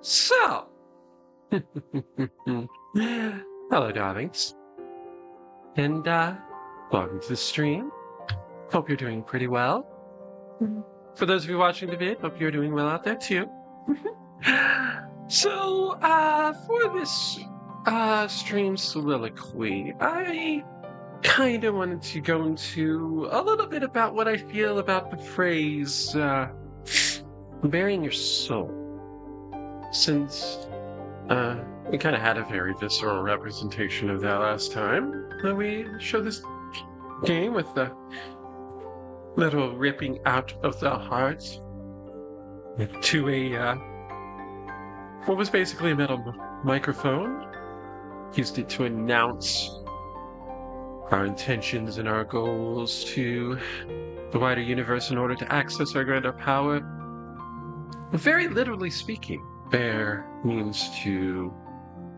So, hello, darlings, and welcome to the stream. Hope you're doing pretty well. For those of you watching the vid, hope you're doing well out there too. So, for this stream soliloquy, I kind of wanted to go into a little bit about what I feel about the phrase "burying your soul," since we kind of had a very visceral representation of that last time. We showed this game with the little ripping out of the heart to a what was basically a metal microphone. Used it to announce our intentions and our goals to the wider universe in order to access our greater power. Very literally speaking, bare means to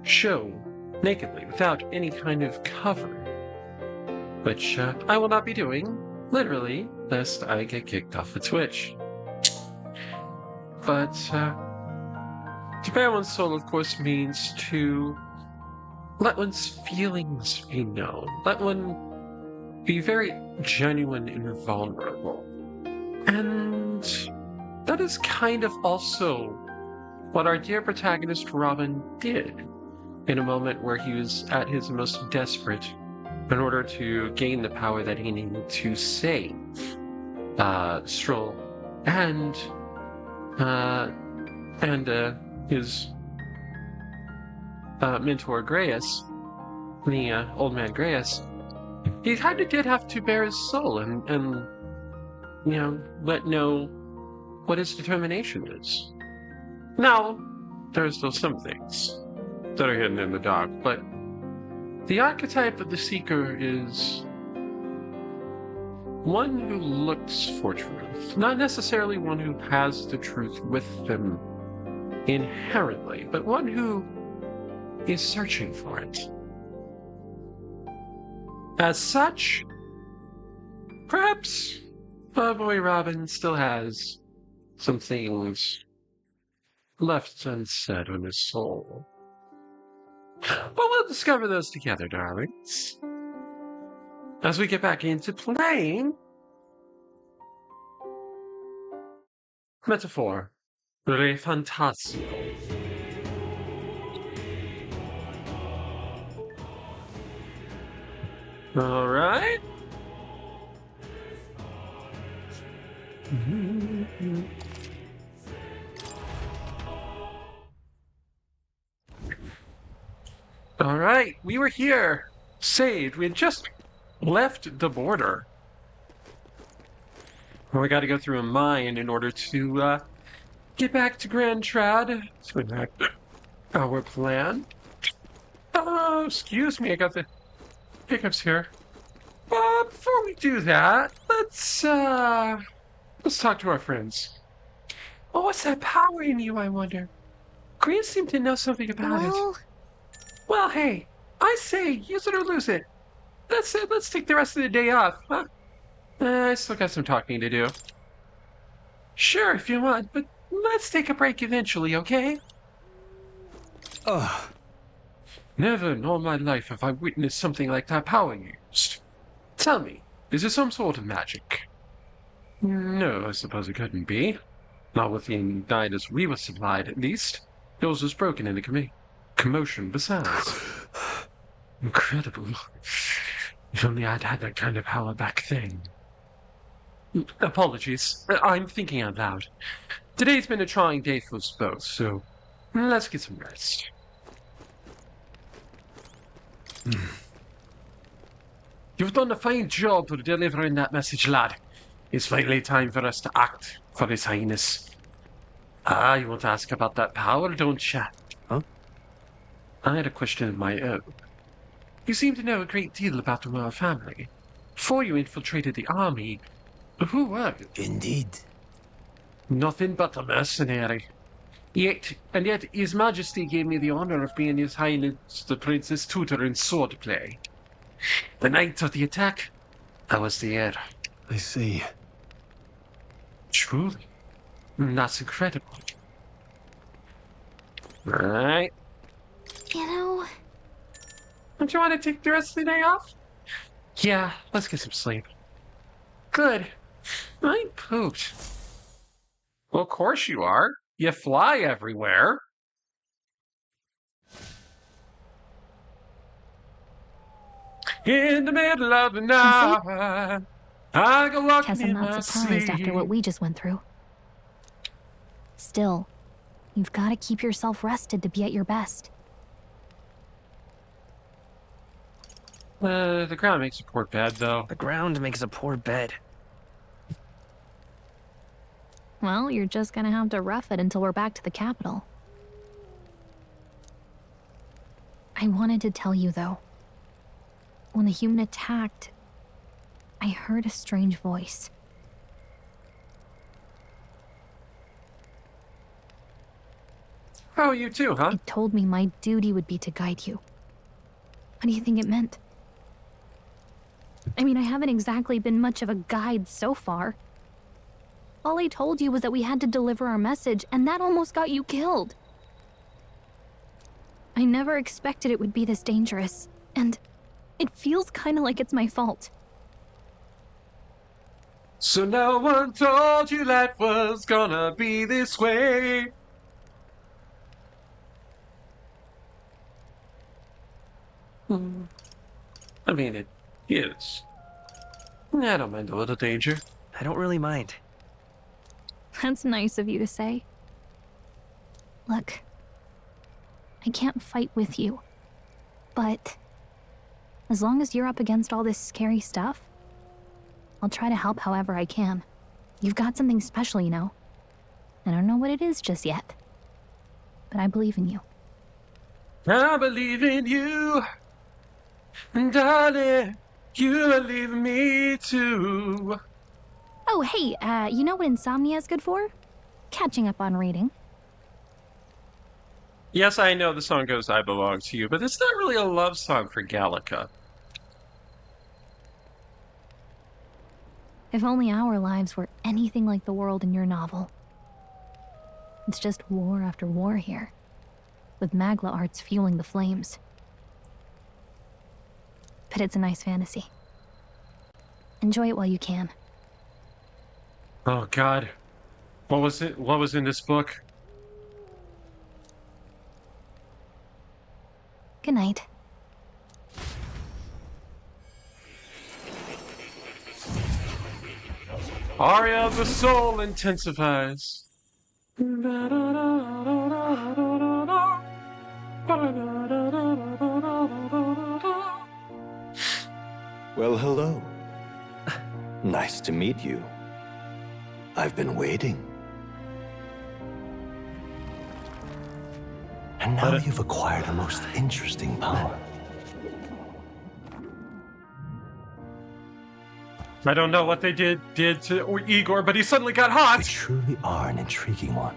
show nakedly without any kind of cover, which I will not be doing, literally, lest I get kicked off of Twitch. But to bare one's soul, of course, means to let one's feelings be known. Let one be very genuine and vulnerable. And that is kind of also what our dear protagonist Robin did in a moment where he was at his most desperate in order to gain the power that he needed to save Stroll and his mentor Grayus, the old man Grayus. He did have to bare his soul and let know what his determination is. Now, there are still some things that are hidden in the dark, but the archetype of the Seeker is one who looks for truth, not necessarily one who has the truth with them inherently, but one who is searching for it. As such, perhaps our boy Robin still has some things left unsaid on his soul. But we'll discover those together, darlings, as we get back into playing Metaphor ReFantazio. All right. All right, we were here, saved. We had just left the border. We got to go through a mine in order to get back to Grand Trad to enact our plan. Oh, excuse me, I got the hiccups here. Before we do that, let's talk to our friends. Oh, what's that power in you, I wonder? Green seemed to know something about it. Well, hey, I say, use it or lose it. That's it, let's take the rest of the day off, huh? I still got some talking to do. Sure, if you want, but let's take a break eventually, okay? Ugh. Never in all my life have I witnessed something like that power used. Tell me, is it some sort of magic? No, I suppose it couldn't be. Not with the igniters we were supplied, at least. Yours was broken in the commotion besides. Incredible. If only I'd had that kind of power back then. Apologies, I'm thinking out loud. Today's been a trying day for us both, so let's get some rest. You've done a fine job of delivering that message, lad. It's finally time for us to act for His Highness. You want to ask about that power, don't you? Huh? I had a question of my own. You seem to know a great deal about the royal family. Before you infiltrated the army, who were you? Indeed. Nothing but a mercenary. Yet His Majesty gave me the honor of being His Highness the Prince's tutor in swordplay. The night of the attack, I was there. I see. Truly. That's incredible. Alright. You know, Don't you want to take the rest of the day off? Yeah, let's get some sleep. Good. I pooped. Well, of course you are. You fly everywhere. In the middle of the night, I go walking guess I'm in not my surprised after what sleep. we just went through. Still, you've got to keep yourself rested to be at your best. The ground makes a poor bed, though. The ground makes a poor bed. Well, you're just gonna have to rough it until we're back to the capital. I wanted to tell you, though. When the human attacked, I heard a strange voice. Oh, you too, huh? It told me my duty would be to guide you. What do you think it meant? I mean, I haven't exactly been much of a guide so far. All I told you was that we had to deliver our message, and that almost got you killed. I never expected it would be this dangerous, and it feels kind of like it's my fault. So no one told you life was gonna be this way. I mean, it is. I don't mind a little danger. I don't really mind. That's nice of you to say. Look, I can't fight with you, but as long as you're up against all this scary stuff, I'll try to help however I can. You've got something special, you know. I don't know what it is just yet, but I believe in you. I believe in you, and darling, you believe in me too. Oh, hey, you know what insomnia is good for? Catching up on reading. Yes, I know the song goes I Belong to You, but it's not really a love song for Gallica. If only our lives were anything like the world in your novel. It's just war after war here, with Magla arts fueling the flames. But it's a nice fantasy. Enjoy it while you can. Oh, God. What was it? What was in this book? Good night. Aria of the soul intensifies. Well, hello. Nice to meet you. I've been waiting. And now you've acquired a most interesting power. I don't know what they did to Igor, but he suddenly got You hot. truly are an intriguing one.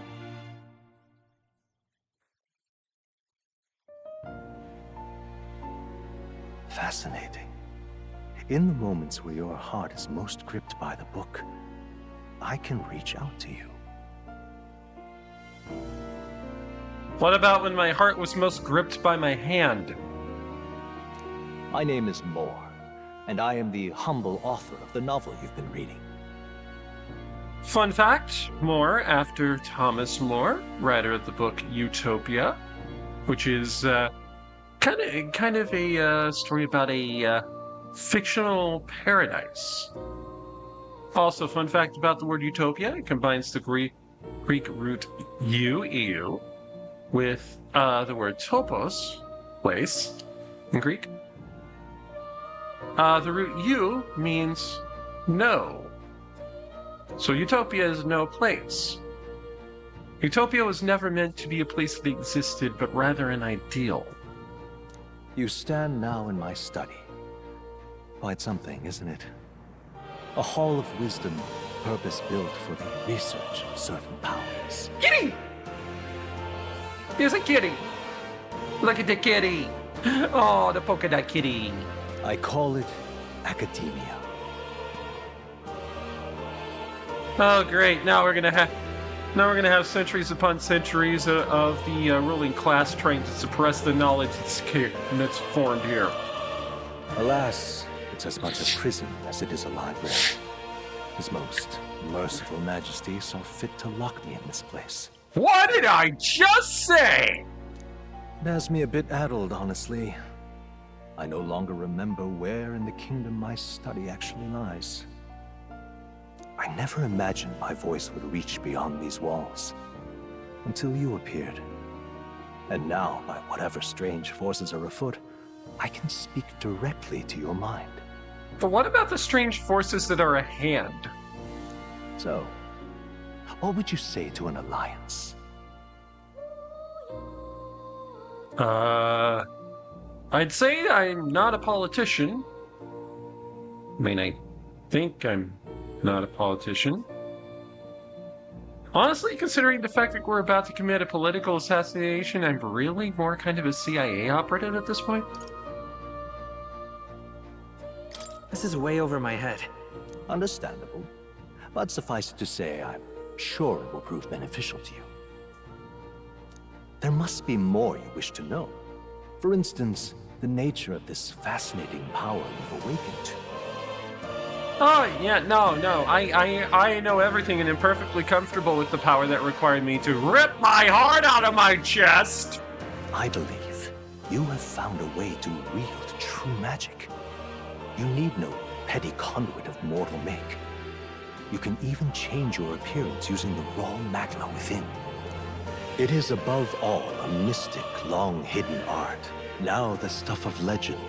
Fascinating. In the moments where your heart is most gripped by the book, I can reach out to you. What about when my heart was most gripped by my hand? My name is Moore, and I am the humble author of the novel you've been reading. Fun fact, Moore, after Thomas More, writer of the book Utopia, which is kind of a story about a fictional paradise. Also, fun fact about the word utopia, it combines the Greek root eu, with the word topos, place, in Greek. The root u means no. So utopia is no place. Utopia was never meant to be a place that existed, but rather an ideal. You stand now in my study. Quite something, isn't it? A hall of wisdom, purpose-built for the research of certain powers. Kitty! There's a kitty! Look at the kitty! Oh, the polka dot kitty! I call it academia. Oh, great! Now we're gonna have Now we're going to have centuries upon centuries of the ruling class trying to suppress the knowledge that's formed here. Alas, it's as much a prison as it is a library. His most merciful majesty saw fit to lock me in this place. What did I just say? It has me a bit addled, honestly. I no longer remember where in the kingdom my study actually lies. I never imagined my voice would reach beyond these walls, until you appeared. And now, by whatever strange forces are afoot, I can speak directly to your mind. But what about the strange forces that are ahead? So, what would you say to an alliance? I'd say I'm not a politician. I mean, I think I'm not a politician. Honestly, considering the fact that we're about to commit a political assassination, I'm really more kind of a CIA operative at this point. This is way over my head. Understandable. But suffice it to say, I'm sure it will prove beneficial to you. There must be more you wish to know. For instance, the nature of this fascinating power you've awakened to. Oh, yeah, no. I know everything and am perfectly comfortable with the power that required me to rip my heart out of my chest! I believe you have found a way to wield true magic. You need no petty conduit of mortal make. You can even change your appearance using the raw magma within. It is above all a mystic, long-hidden art, now the stuff of legend,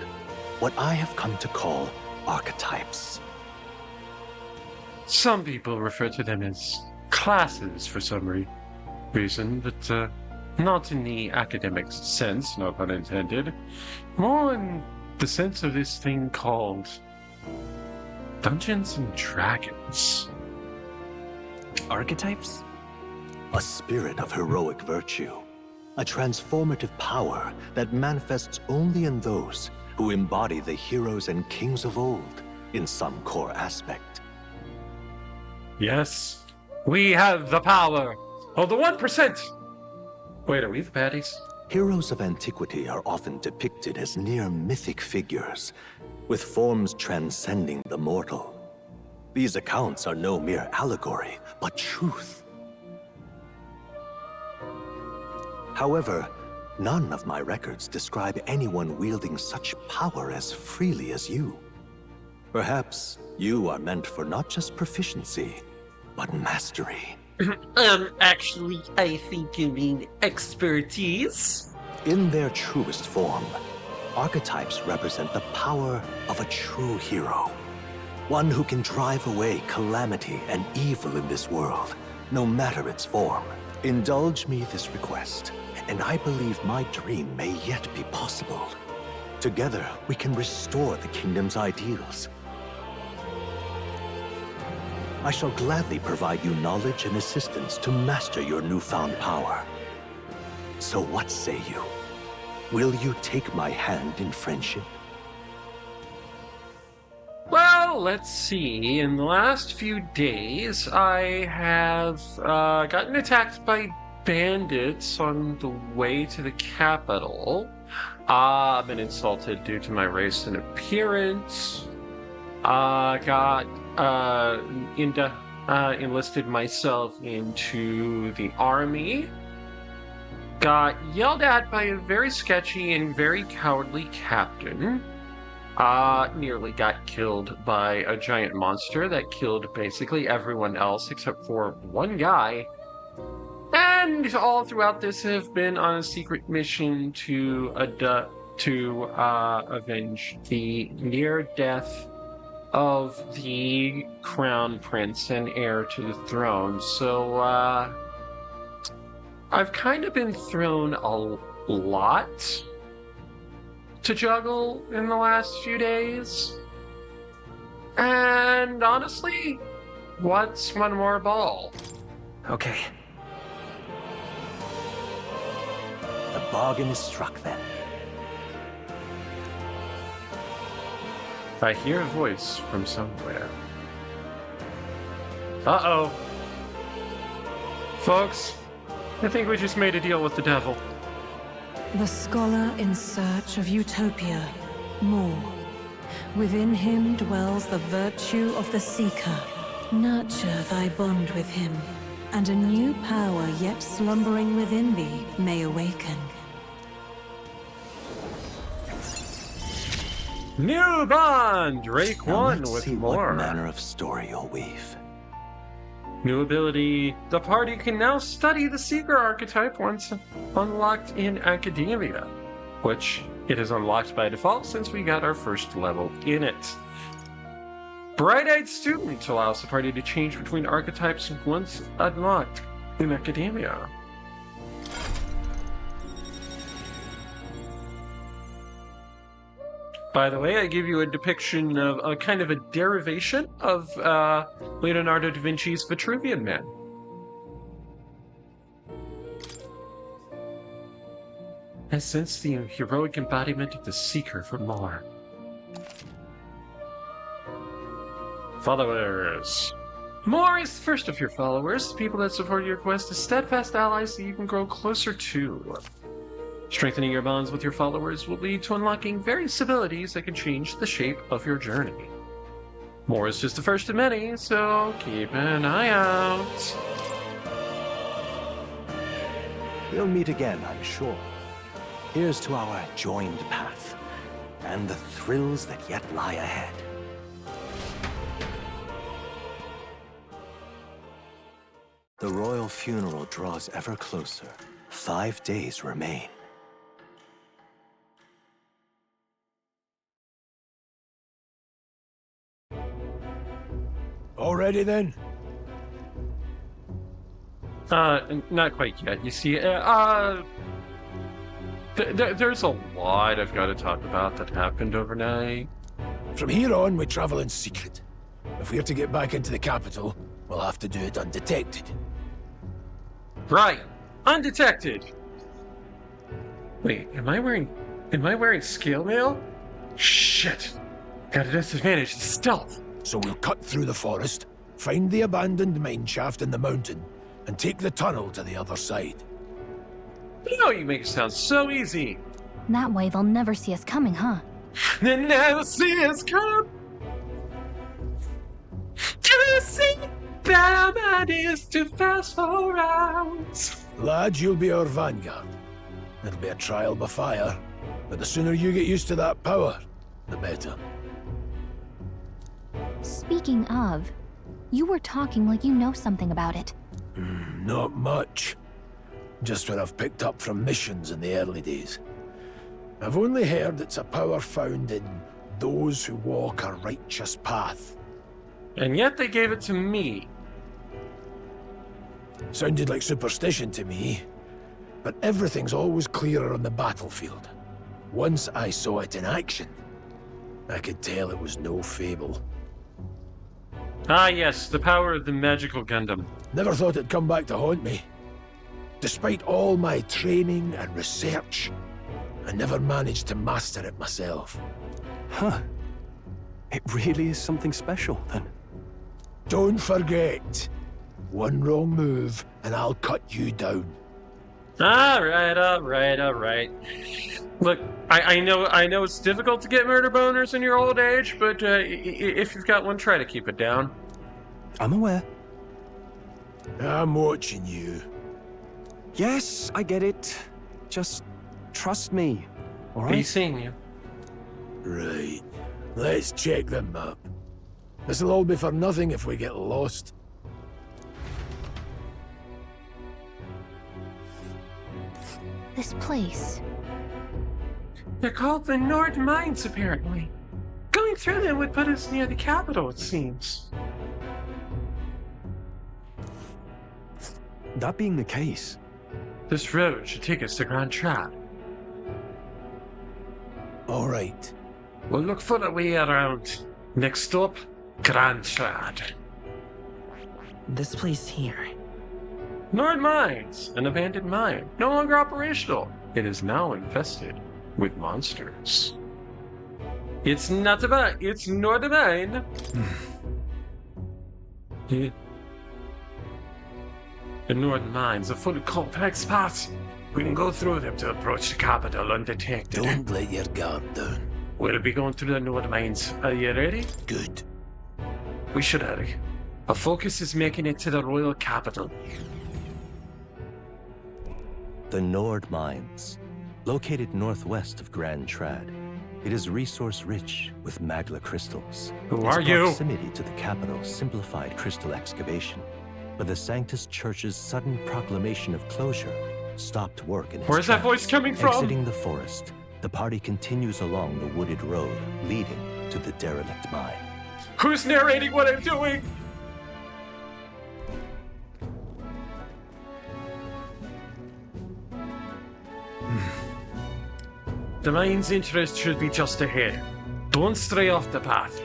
what I have come to call archetypes. Some people refer to them as classes for some reason, but not in the academic sense, no pun intended. More in the sense of this thing called Dungeons and Dragons. Archetypes? A spirit of heroic virtue. A transformative power that manifests only in those who embody the heroes and kings of old in some core aspect. Yes, we have the power of the 1%! Wait, are we the baddies? Heroes of antiquity are often depicted as near mythic figures, with forms transcending the mortal. These accounts are no mere allegory, but truth. However, none of my records describe anyone wielding such power as freely as you. Perhaps you are meant for not just proficiency, but mastery. Actually, I think you mean expertise. In their truest form, archetypes represent the power of a true hero. One who can drive away calamity and evil in this world, no matter its form. Indulge me this request, and I believe my dream may yet be possible. Together, we can restore the kingdom's ideals. I shall gladly provide you knowledge and assistance to master your newfound power. So what say you? Will you take my hand in friendship? Well, let's see. In the last few days, I have gotten attacked by bandits on the way to the capital. I've been insulted due to my race and appearance. Enlisted myself into the army. Got yelled at by a very sketchy and very cowardly captain. Nearly got killed by a giant monster that killed basically everyone else except for one guy. And all throughout this have been on a secret mission to avenge the near death of the crown prince and heir to the throne. So, I've kind of been thrown a lot to juggle in the last few days. And honestly, what's one more ball? Okay. The bargain is struck then. I hear a voice from somewhere. Uh-oh. Folks, I think we just made a deal with the devil. The scholar in search of utopia, more. Within him dwells the virtue of the seeker. Nurture thy bond with him, and a new power yet slumbering within thee may awaken. New bond! Rank Now 1 let's with see more. what manner of story you'll weave. New ability. The party can now study the Seeker archetype once unlocked in Academia, which it is unlocked by default since we got our first level in it. Bright-Eyed Student allows the party to change between archetypes once unlocked in Academia. By the way, I give you a depiction of a kind of a derivation of Leonardo da Vinci's Vitruvian Man. I sense the heroic embodiment of the Seeker for more. Followers. More is the first of your followers, people that support your quest as steadfast allies that you can grow closer to. Strengthening your bonds with your followers will lead to unlocking various abilities that can change the shape of your journey. More is just the first of many, so keep an eye out. We'll meet again, I'm sure. Here's to our joined path, and the thrills that yet lie ahead. The royal funeral draws ever closer. 5 days remain. All ready then? Not quite yet. You see, there's a lot I've got to talk about that happened overnight. From here on, we travel in secret. If we're to get back into the capital, we'll have to do it undetected. Right, undetected. Wait, am I wearing scale mail? Shit, got a disadvantage to stealth. So we'll cut through the forest, find the abandoned mine shaft in the mountain, and take the tunnel to the other side. You know, you make it sound so easy. That way they'll never see us coming, huh? They never see us come. Do you see that man is too fast for us? Lad, you'll be our vanguard. It'll be a trial by fire, but the sooner you get used to that power, the better. Speaking of, you were talking like you know something about it. Not much. Just what I've picked up from missions in the early days. I've only heard it's a power found in those who walk a righteous path. And yet they gave it to me. Sounded like superstition to me, but everything's always clearer on the battlefield. Once I saw it in action, I could tell it was no fable. Ah yes, the power of the magical Gundam. Never thought it'd come back to haunt me. Despite all my training and research, I never managed to master it myself. Huh. It really is something special, then. Don't forget, one wrong move and I'll cut you down. Alright. Look, I know it's difficult to get murder boners in your old age, but if you've got one, try to keep it down. I'm aware. I'm watching you. Yes, I get it. Just trust me, all right? He's seeing you. Right. Let's check the map. This'll all be for nothing if we get lost. This place. They're called the Nord Mines, apparently. Going through them would put us near the capital, it seems. That being the case, This road should take us to Grand Trad. All right. We'll look for the way around. Next stop, Grand Trad. This place here. Nord Mines, an abandoned mine, no longer operational. It is now infested with monsters. It's not a mine, it's not a mine. The northern mines are full of complex paths. We can go through them to approach the capital undetected. Don't let your guard down. We'll be going through the northern mines. Are you ready? Good. We should hurry. Our focus is making it to the royal capital. The Nord Mines, located northwest of Grand Trad. It is resource-rich with magla crystals. Who Its are you? proximity to the capital simplified crystal excavation, but the Sanctus Church's sudden proclamation of closure stopped work in its Where's that voice tracks. coming from? Exiting the forest, the party continues along the wooded road leading to the derelict mine. Who's narrating what I'm doing? The mine's interest should be just ahead. Don't stray off the path.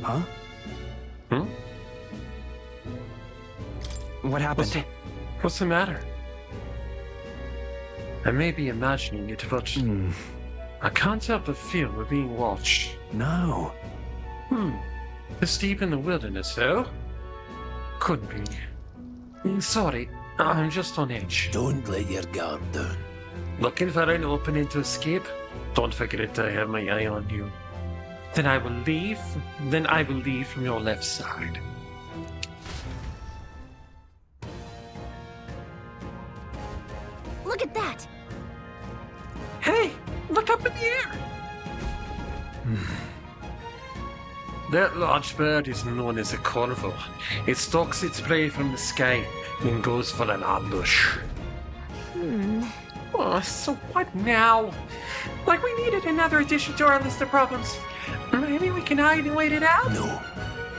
Huh? Hmm? What happened? What's the matter? I may be imagining it, but I can't help but feel we're being watched. No. This deep in the wilderness, though? Could be. Sorry, I'm just on edge. Don't let your guard down. Looking for an opening to escape? Don't forget to have my eye on you. Then I will leave from your left side. Look at that! Hey, look up in the air! That large bird is known as a corvo. It stalks its prey from the sky and goes for an ambush. Oh, so what now? Like we needed another addition to our list of problems. Maybe we can hide and wait it out?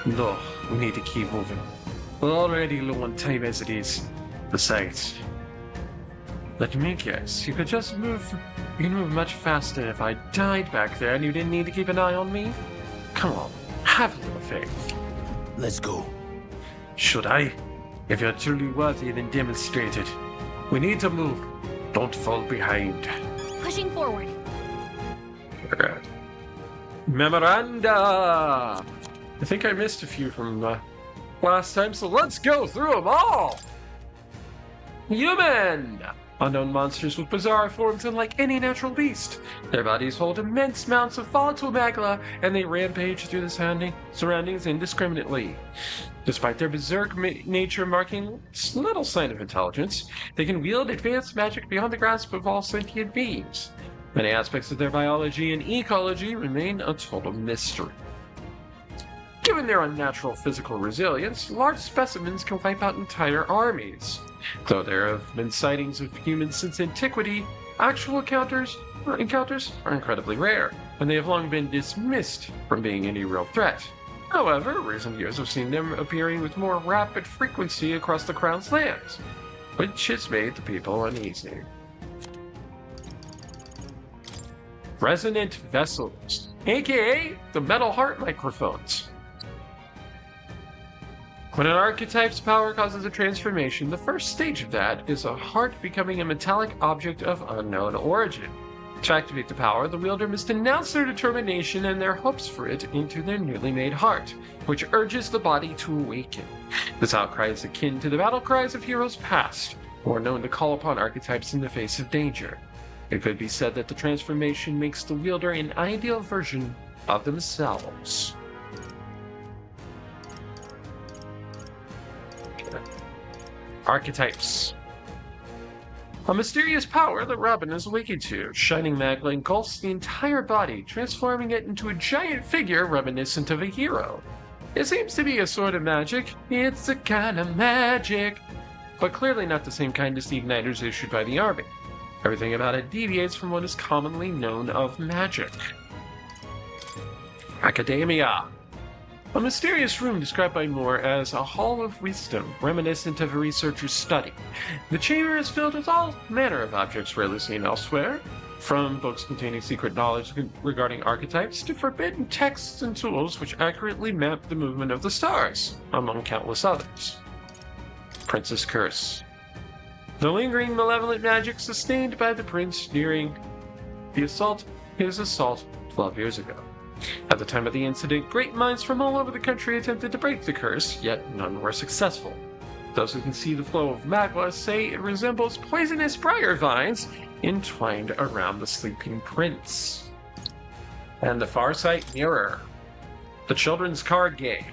No, we need to keep moving. We're already low on time as it is. Besides, let me guess, you could move much faster if I died back there and you didn't need to keep an eye on me? Come on, have a little faith. Let's go. Should I? If you're truly worthy, then demonstrate it. We need to move. Don't fall behind. Pushing forward. Memoranda! I think I missed a few from last time, so let's go through them all! Human! Unknown monsters with bizarre forms unlike any natural beast. Their bodies hold immense amounts of volatile magma, and they rampage through the surroundings indiscriminately. Despite their berserk nature marking little sign of intelligence, they can wield advanced magic beyond the grasp of all sentient beings. Many aspects of their biology and ecology remain a total mystery. Given their unnatural physical resilience, large specimens can wipe out entire armies. Though there have been sightings of humans since antiquity, actual encounters are incredibly rare, and they have long been dismissed from being any real threat. However, recent years have seen them appearing with more rapid frequency across the Crown's lands, which has made the people uneasy. Resonant vessels, aka the metal heart microphones. When an archetype's power causes a transformation, the first stage of that is a heart becoming a metallic object of unknown origin. To activate the power, the wielder must announce their determination and their hopes for it into their newly made heart, which urges the body to awaken. This outcry is akin to the battle cries of heroes past, who are known to call upon archetypes in the face of danger. It could be said that the transformation makes the wielder an ideal version of themselves. Archetypes. A mysterious power that Robin is awakened to. Shining magma engulfs the entire body, transforming it into a giant figure reminiscent of a hero. It seems to be a sort of magic. It's a kind of magic. But clearly not the same kind as the igniters issued by the army. Everything about it deviates from what is commonly known of magic. Academia. A mysterious room described by Moore as a hall of wisdom, reminiscent of a researcher's study. The chamber is filled with all manner of objects rarely seen elsewhere, from books containing secret knowledge regarding archetypes to forbidden texts and tools which accurately map the movement of the stars, among countless others. Prince's Curse. The lingering malevolent magic sustained by the prince during his assault 12 years ago. At the time of the incident, great minds from all over the country attempted to break the curse, yet none were successful. Those who can see the flow of magma say it resembles poisonous briar vines entwined around the sleeping prince. And the Farsight Mirror, the children's card game.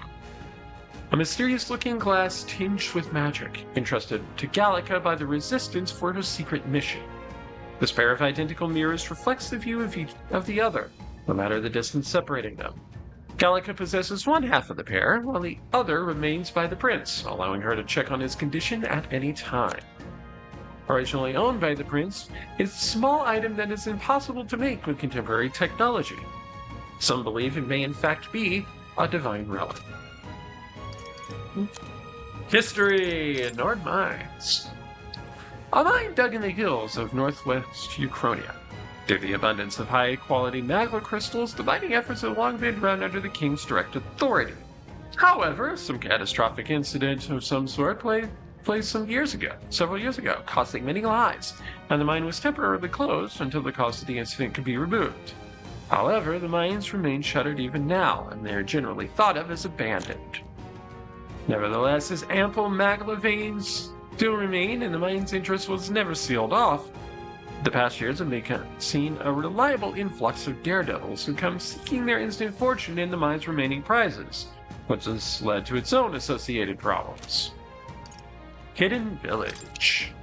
A mysterious-looking glass tinged with magic, entrusted to Gallica by the Resistance for her secret mission. This pair of identical mirrors reflects the view of each of the other, no matter the distance separating them. Gallica possesses one half of the pair, while the other remains by the prince, allowing her to check on his condition at any time. Originally owned by the prince, it's a small item that is impossible to make with contemporary technology. Some believe it may in fact be a divine relic. History in Nord Mines. A mine dug in the hills of northwest Uchronia. Due to the abundance of high-quality magma crystals, the mining efforts have long been run under the king's direct authority. However, some catastrophic incident of some sort took place several years ago, costing many lives, and the mine was temporarily closed until the cause of the incident could be removed. However, the mines remain shuttered even now, and they are generally thought of as abandoned. Nevertheless, as ample magma veins still remain and the mine's interest was never sealed off, the past years have seen a reliable influx of daredevils who come seeking their instant fortune in the mine's remaining prizes, which has led to its own associated problems. Hidden Village.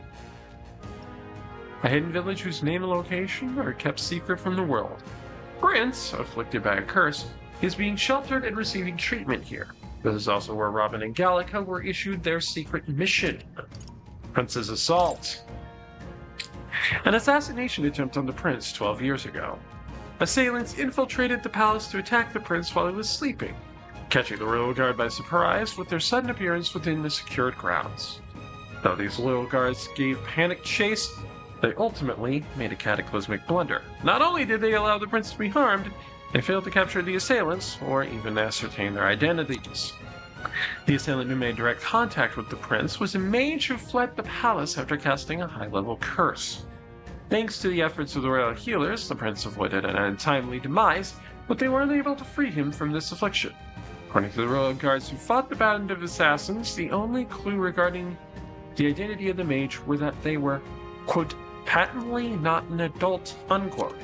A hidden village whose name and location are kept secret from the world. Prince, afflicted by a curse, is being sheltered and receiving treatment here. This is also where Robin and Gallica were issued their secret mission, Prince's Assault. An assassination attempt on the prince 12 years ago. Assailants infiltrated the palace to attack the prince while he was sleeping, catching the royal guard by surprise with their sudden appearance within the secured grounds. Though these loyal guards gave panicked chase, they ultimately made a cataclysmic blunder. Not only did they allow the prince to be harmed, they failed to capture the assailants or even ascertain their identities. The assailant who made direct contact with the prince was a mage who fled the palace after casting a high-level curse. Thanks to the efforts of the royal healers, the prince avoided an untimely demise, but they were unable to free him from this affliction. According to the royal guards who fought the band of assassins, the only clue regarding the identity of the mage were that they were, quote, patently not an adult, unquote.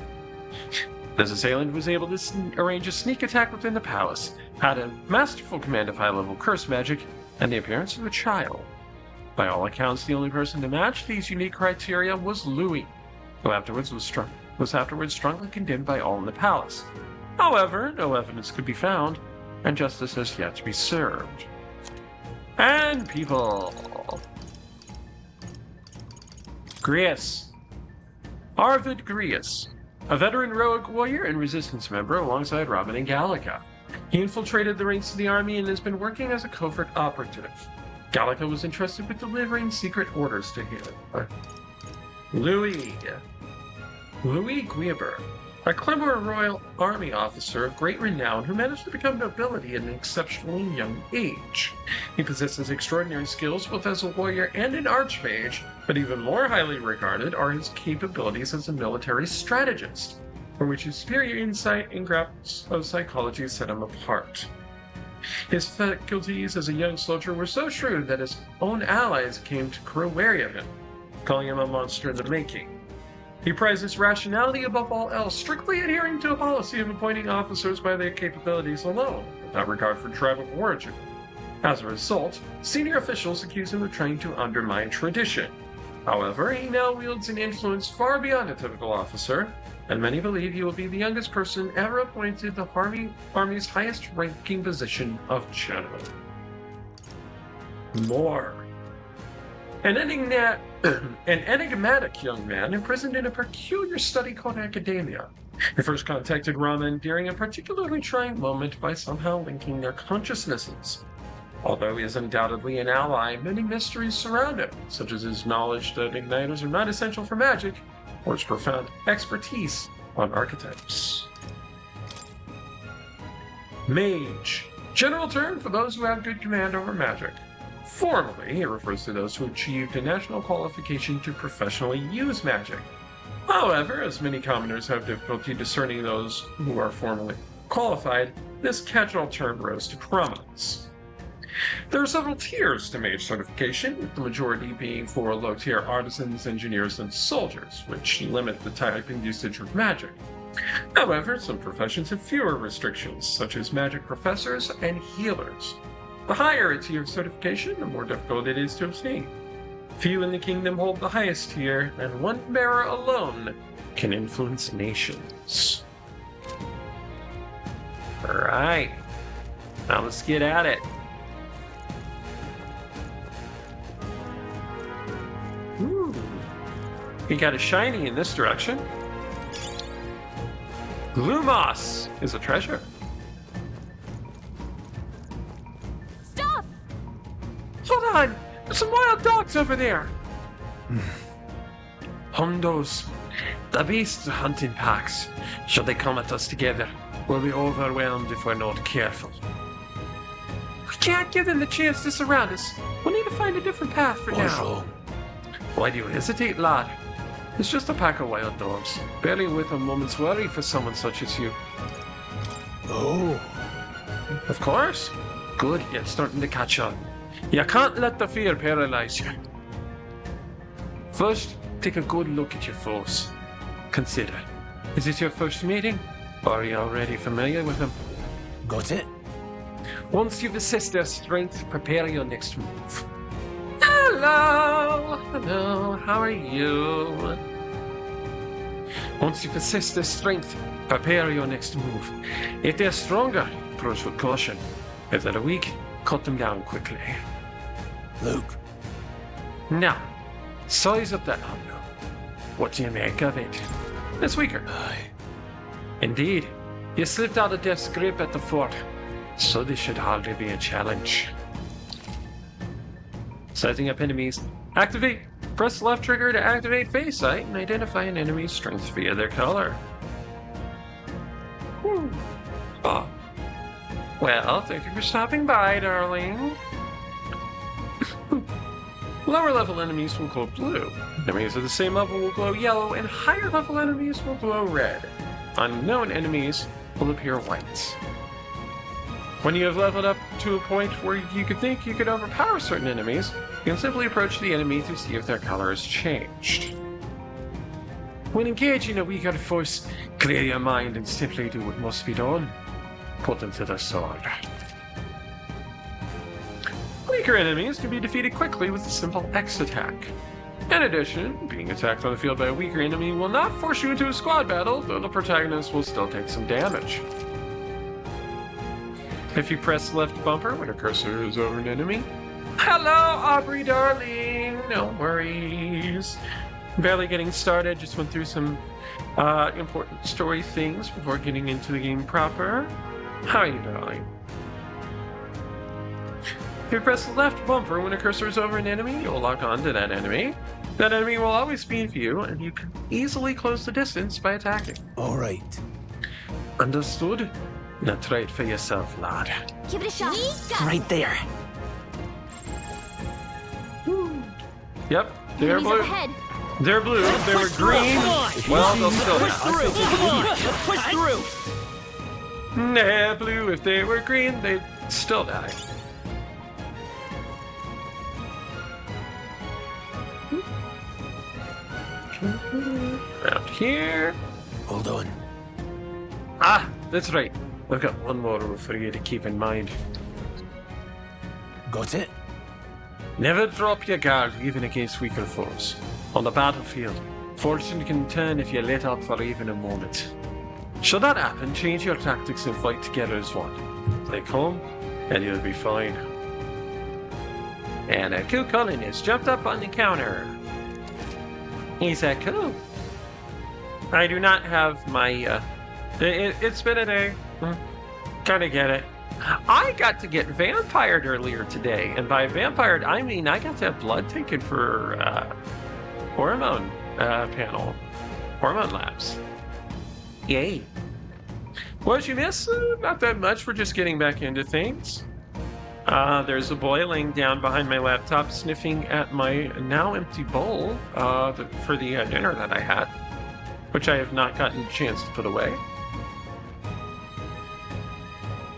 This assailant was able to arrange a sneak attack within the palace, had a masterful command of high-level curse magic, and the appearance of a child. By all accounts, the only person to match these unique criteria was Louis, who afterwards was strongly condemned by all in the palace. However, no evidence could be found, and justice has yet to be served. And people. Grius. Arvid Grius, a veteran rogue warrior and resistance member alongside Robin and Gallica. He infiltrated the ranks of the army and has been working as a covert operative. Gallica was entrusted with delivering secret orders to him. Louis Guiber, a clever royal army officer of great renown who managed to become nobility at an exceptionally young age. He possesses extraordinary skills both as a warrior and an archmage, but even more highly regarded are his capabilities as a military strategist, for which his superior insight and grasp of psychology set him apart. His faculties as a young soldier were so shrewd that his own allies came to grow wary of him, calling him a monster in the making. He prizes rationality above all else, strictly adhering to a policy of appointing officers by their capabilities alone, without regard for tribe of origin. As a result, senior officials accuse him of trying to undermine tradition. However, he now wields an influence far beyond a typical officer, and many believe he will be the youngest person ever appointed to the Army's highest-ranking position of general. More. An enigmatic young man imprisoned in a peculiar study called academia. He first contacted Raman during a particularly trying moment by somehow linking their consciousnesses. Although he is undoubtedly an ally, many mysteries surround him, such as his knowledge that igniters are not essential for magic, or his profound expertise on archetypes. Mage. General term for those who have good command over magic. Formally, it refers to those who achieved a national qualification to professionally use magic. However, as many commoners have difficulty discerning those who are formally qualified, this catch-all term rose to prominence. There are several tiers to mage certification, with the majority being for low-tier artisans, engineers, and soldiers, which limit the type and usage of magic. However, some professions have fewer restrictions, such as magic professors and healers. The higher a tier of certification, the more difficult it is to obtain. Few in the kingdom hold the highest tier, and one bearer alone can influence nations. Alright, now let's get at it. Ooh. We got a shiny in this direction. Lumos is a treasure. Stop! Hold on! There's some wild dogs over there! Hondos. The beasts are hunting packs. Should they come at us together, we'll be overwhelmed if we're not careful. We can't give them the chance to surround us. We'll need to find a different path for now. Why do you hesitate, lad? It's just a pack of wild dogs, barely worth a moment's worry for someone such as you. Oh. Of course. Good, you're starting to catch on. You can't let the fear paralyze you. First, take a good look at your foes. Consider, is it your first meeting, or are you already familiar with them? Got it? Once you've assessed their strength, prepare your next move. Hello! Hello, how are you? Once you've assessed their strength, prepare your next move. If they're stronger, approach with caution. If they're weak, cut them down quickly. Luke. Now, size up that humble. What do you make of it? It's weaker. Aye. Indeed, you slipped out of death's grip at the fort, so this should hardly be a challenge. Sizing up enemies. Activate. Press left trigger to activate face sight and identify an enemy's strength via their color. Whew. Oh. Well, thank you for stopping by, darling. Lower level enemies will glow blue. Enemies at the same level will glow yellow, and higher level enemies will glow red. Unknown enemies will appear white. When you have leveled up to a point where you could think you could overpower certain enemies, you can simply approach the enemy to see if their color has changed. When engaging a weaker force, clear your mind and simply do what must be done. Put them to the sword. Weaker enemies can be defeated quickly with a simple X attack. In addition, being attacked on the field by a weaker enemy will not force you into a squad battle, though the protagonist will still take some damage. If you press left bumper when a cursor is over an enemy. Hello, Aubrey darling! No worries. Barely getting started, just went through some important story things before getting into the game proper. How are you, darling? If you press the left bumper when a cursor is over an enemy, you'll lock on to that enemy. That enemy will always be in view, and you can easily close the distance by attacking. Alright. Understood? Now try it for yourself, lad. Give it a shot. Right there. Yep, they're Enemies blue. up ahead. They're blue. If they were green, well, they'll still die. Let's push through. They're blue. If they were green, they'd still die. Around here. Hold on. Ah, that's right. I've got one more rule for you to keep in mind. Got it? Never drop your guard even against weaker foes. On the battlefield, fortune can turn if you let up for even a moment. Should that happen, change your tactics and fight together as one. Play calm, and you'll be fine. And Cu Chulainn has jumped up on the counter. He said, cool. I do not have my, it's been a day. Gotta get it. I got to get vampired earlier today, and by vampired, I mean I got to have blood taken for, hormone, panel. Hormone labs. Yay. What'd you miss? Not that much, we're just getting back into things. There's a boy laying down behind my laptop sniffing at my now empty bowl for the dinner that I had, which I have not gotten a chance to put away.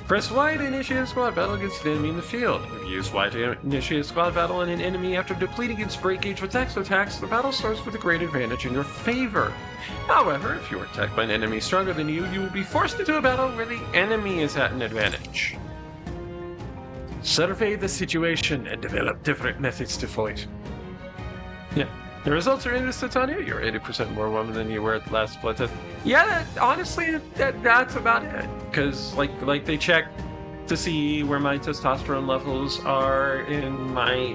Press Y to initiate a squad battle against an enemy in the field. If you use Y to initiate a squad battle on an enemy after depleting its break gauge with X attacks, the battle starts with a great advantage in your favor. However, if you are attacked by an enemy stronger than you, you will be forced into a battle where the enemy is at an advantage. Survey the situation and develop different methods to fight. Yeah. The results are in this, Titania. You're 80% more woman than you were at the last blood test. Yeah, honestly, that's about it. Because, like they check to see where my testosterone levels are in my,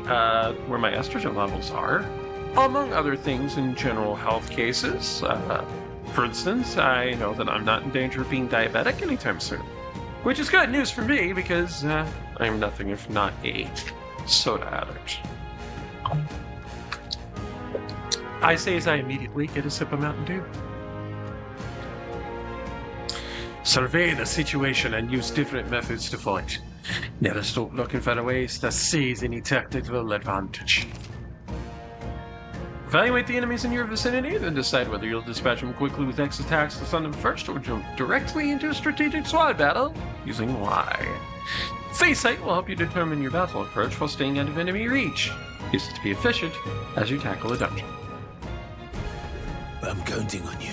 where my estrogen levels are. Among other things in general health cases. For instance, I know that I'm not in danger of being diabetic anytime soon. Which is good news for me, because I'm nothing if not a soda addict. I say as I immediately get a sip of Mountain Dew. Survey the situation and use different methods to fight. Never stop looking for ways to seize any tactical advantage. Evaluate the enemies in your vicinity, then decide whether you'll dispatch them quickly with X attacks to stun them first, or jump directly into a strategic squad battle using Y. Face sight will help you determine your battle approach while staying out of enemy reach. Use it to be efficient as you tackle a dungeon. I'm counting on you.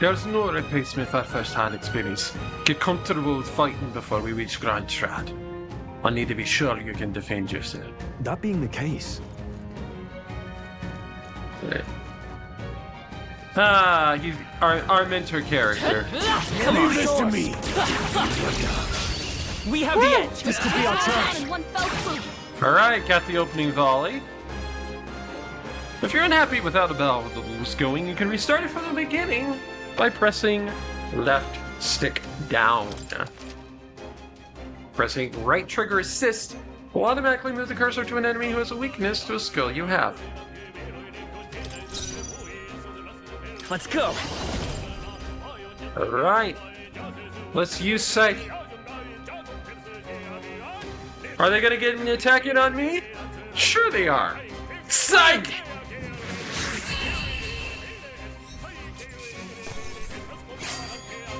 There's no replacement for first-hand experience. Get comfortable with fighting before we reach Grand Strahd. I need to be sure you can defend yourself. That being the case, He's our mentor character. Leave this to me. We have the edge. This could be our chance. In one fell swoop. Alright, got the opening volley. If you're unhappy with how the battle was going, you can restart it from the beginning by pressing left stick down. Pressing right trigger assist will automatically move the cursor to an enemy who has a weakness to a skill you have. Let's go. Alright. Let's use Psych. Are they gonna get an attack in on me? Sure they are. Psych!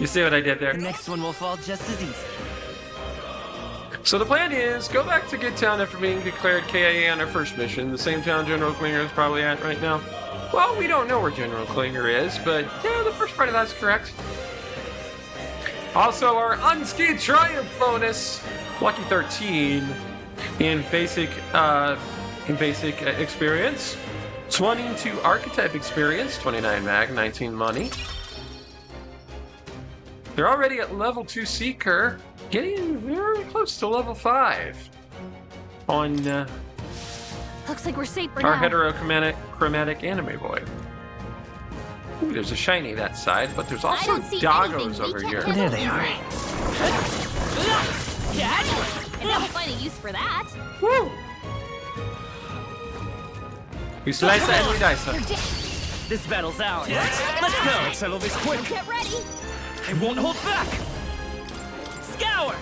You see what I did there? The next one will fall just as easy. So the plan is, go back to Good Town after being declared KIA on our first mission, the same town General Klinger is probably at right now. Well, we don't know where General Klinger is, but yeah, the first part of that's correct. Also, our Unscathed Triumph bonus, Lucky 13, in basic experience, 22 Archetype experience, 29 mag, 19 money. They're already at level 2 Seeker, getting very close to level 5 on Looks like we're safe for our now. heterochromatic anime boy. Ooh, there's a shiny that side, but there's also don't see doggos anything we over can't here. handle There they are. And never find a use for that. Woo! We slice and we dice her. This battle's ours. Let's go. Settle this quick. Get ready. I won't hold back. Scour.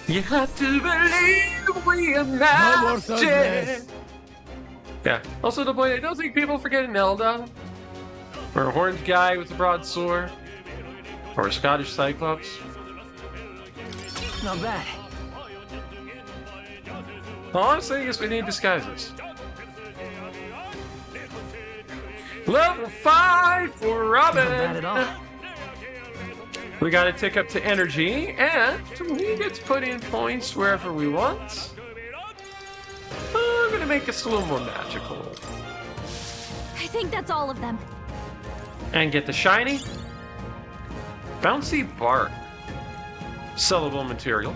You have to believe we are No more magic. thumbnails. Yeah. Also, the point, I don't think people forget an Elda, or a horned guy with a broadsword, or a Scottish Cyclops. Not bad. Honestly, I guess we need disguises. Level 5 for Robin. Not bad at all. We got to tick up to energy, and we get to put in points wherever we want. I'm gonna make this a little more magical. I think that's all of them. And get the shiny. Bouncy bark. Sellable material.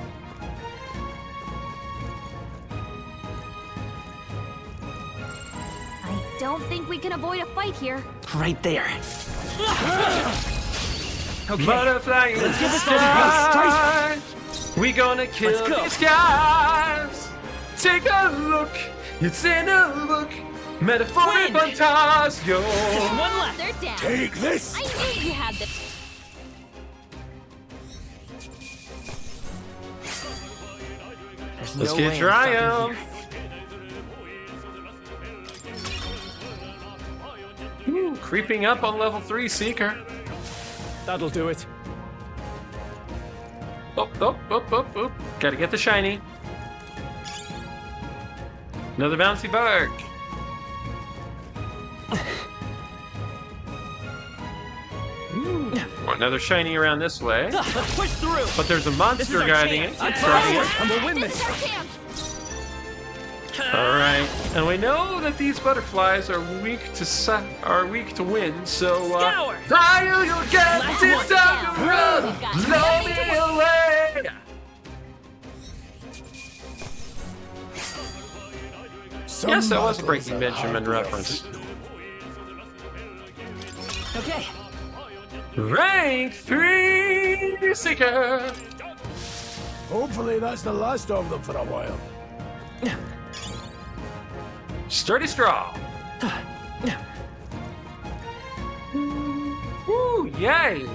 I don't think we can avoid a fight here. Right there. Okay. Butterfly in the Let's give this sky. We gonna kill Let's go. these guys. Take a look. It's in a look. Metaphoric Win. Fantasio. One left. They're down. Take this. I knew you had this. There's Let's no get way I'm stopping Triumph. here. creeping up on level 3 Seeker. That'll do it. Oh. Gotta get the shiny. Another bouncy bark. Another shiny around this way. Let's push through. But there's a monster guarding it. And we'll win this. Alright. And we know that these butterflies are weak to wind, so Scour! fire you get Last this one time to down. run! We've got Blow me away! Yes, that was a Breaking Benjamin reference. Okay. Rank 3 Seeker! Hopefully that's the last of them for a while. Sturdy straw. Woo, yay!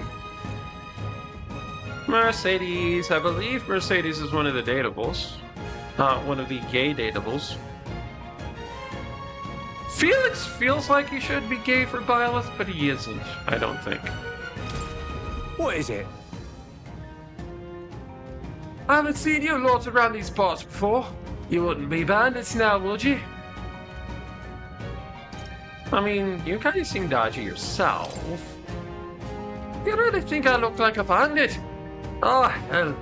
Mercedes. I believe Mercedes is one of the datables. One of the gay datables. Felix feels like he should be gay for Byleth, but he isn't, I don't think. What is it? I haven't seen you lots around these parts before. You wouldn't be bandits now, would you? I mean, you kind of seem dodgy yourself. You really think I look like a bandit? Oh, hell.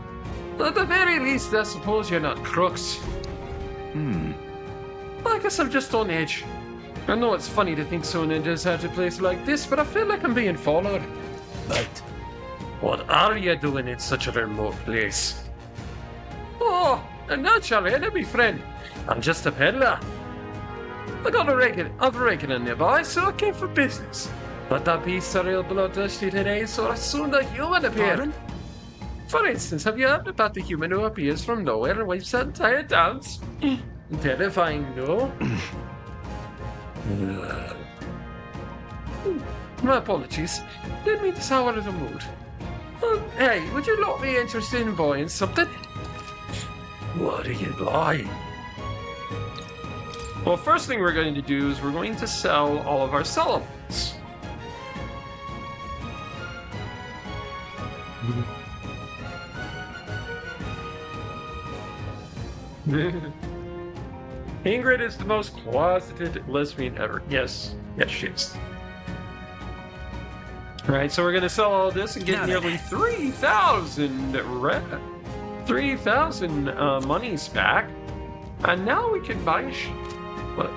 At the very least, I suppose you're not crooks. I guess I'm just on edge. I know it's funny to think so ninjas at a place like this, but I feel like I'm being followed. But What are you doing in such a remote place? Oh, and not your enemy friend. I'm just a peddler. I got a regular nearby, so I came for business. But that beasts are real bloodthirsty today, so soon the human appeared. Pardon? For instance, have you heard about the human who appears from nowhere and wipes out entire towns? Terrifying, no? My apologies. Didn't mean to sour the mood. Hey, would you lot be interested in buying something? What are you buying? Well, first thing we're going to do is we're going to sell all of our sellables. Ingrid is the most closeted lesbian ever. Yes, she is. Alright, so we're gonna sell all this and get nearly 3,000 monies back. And now we can buy shit.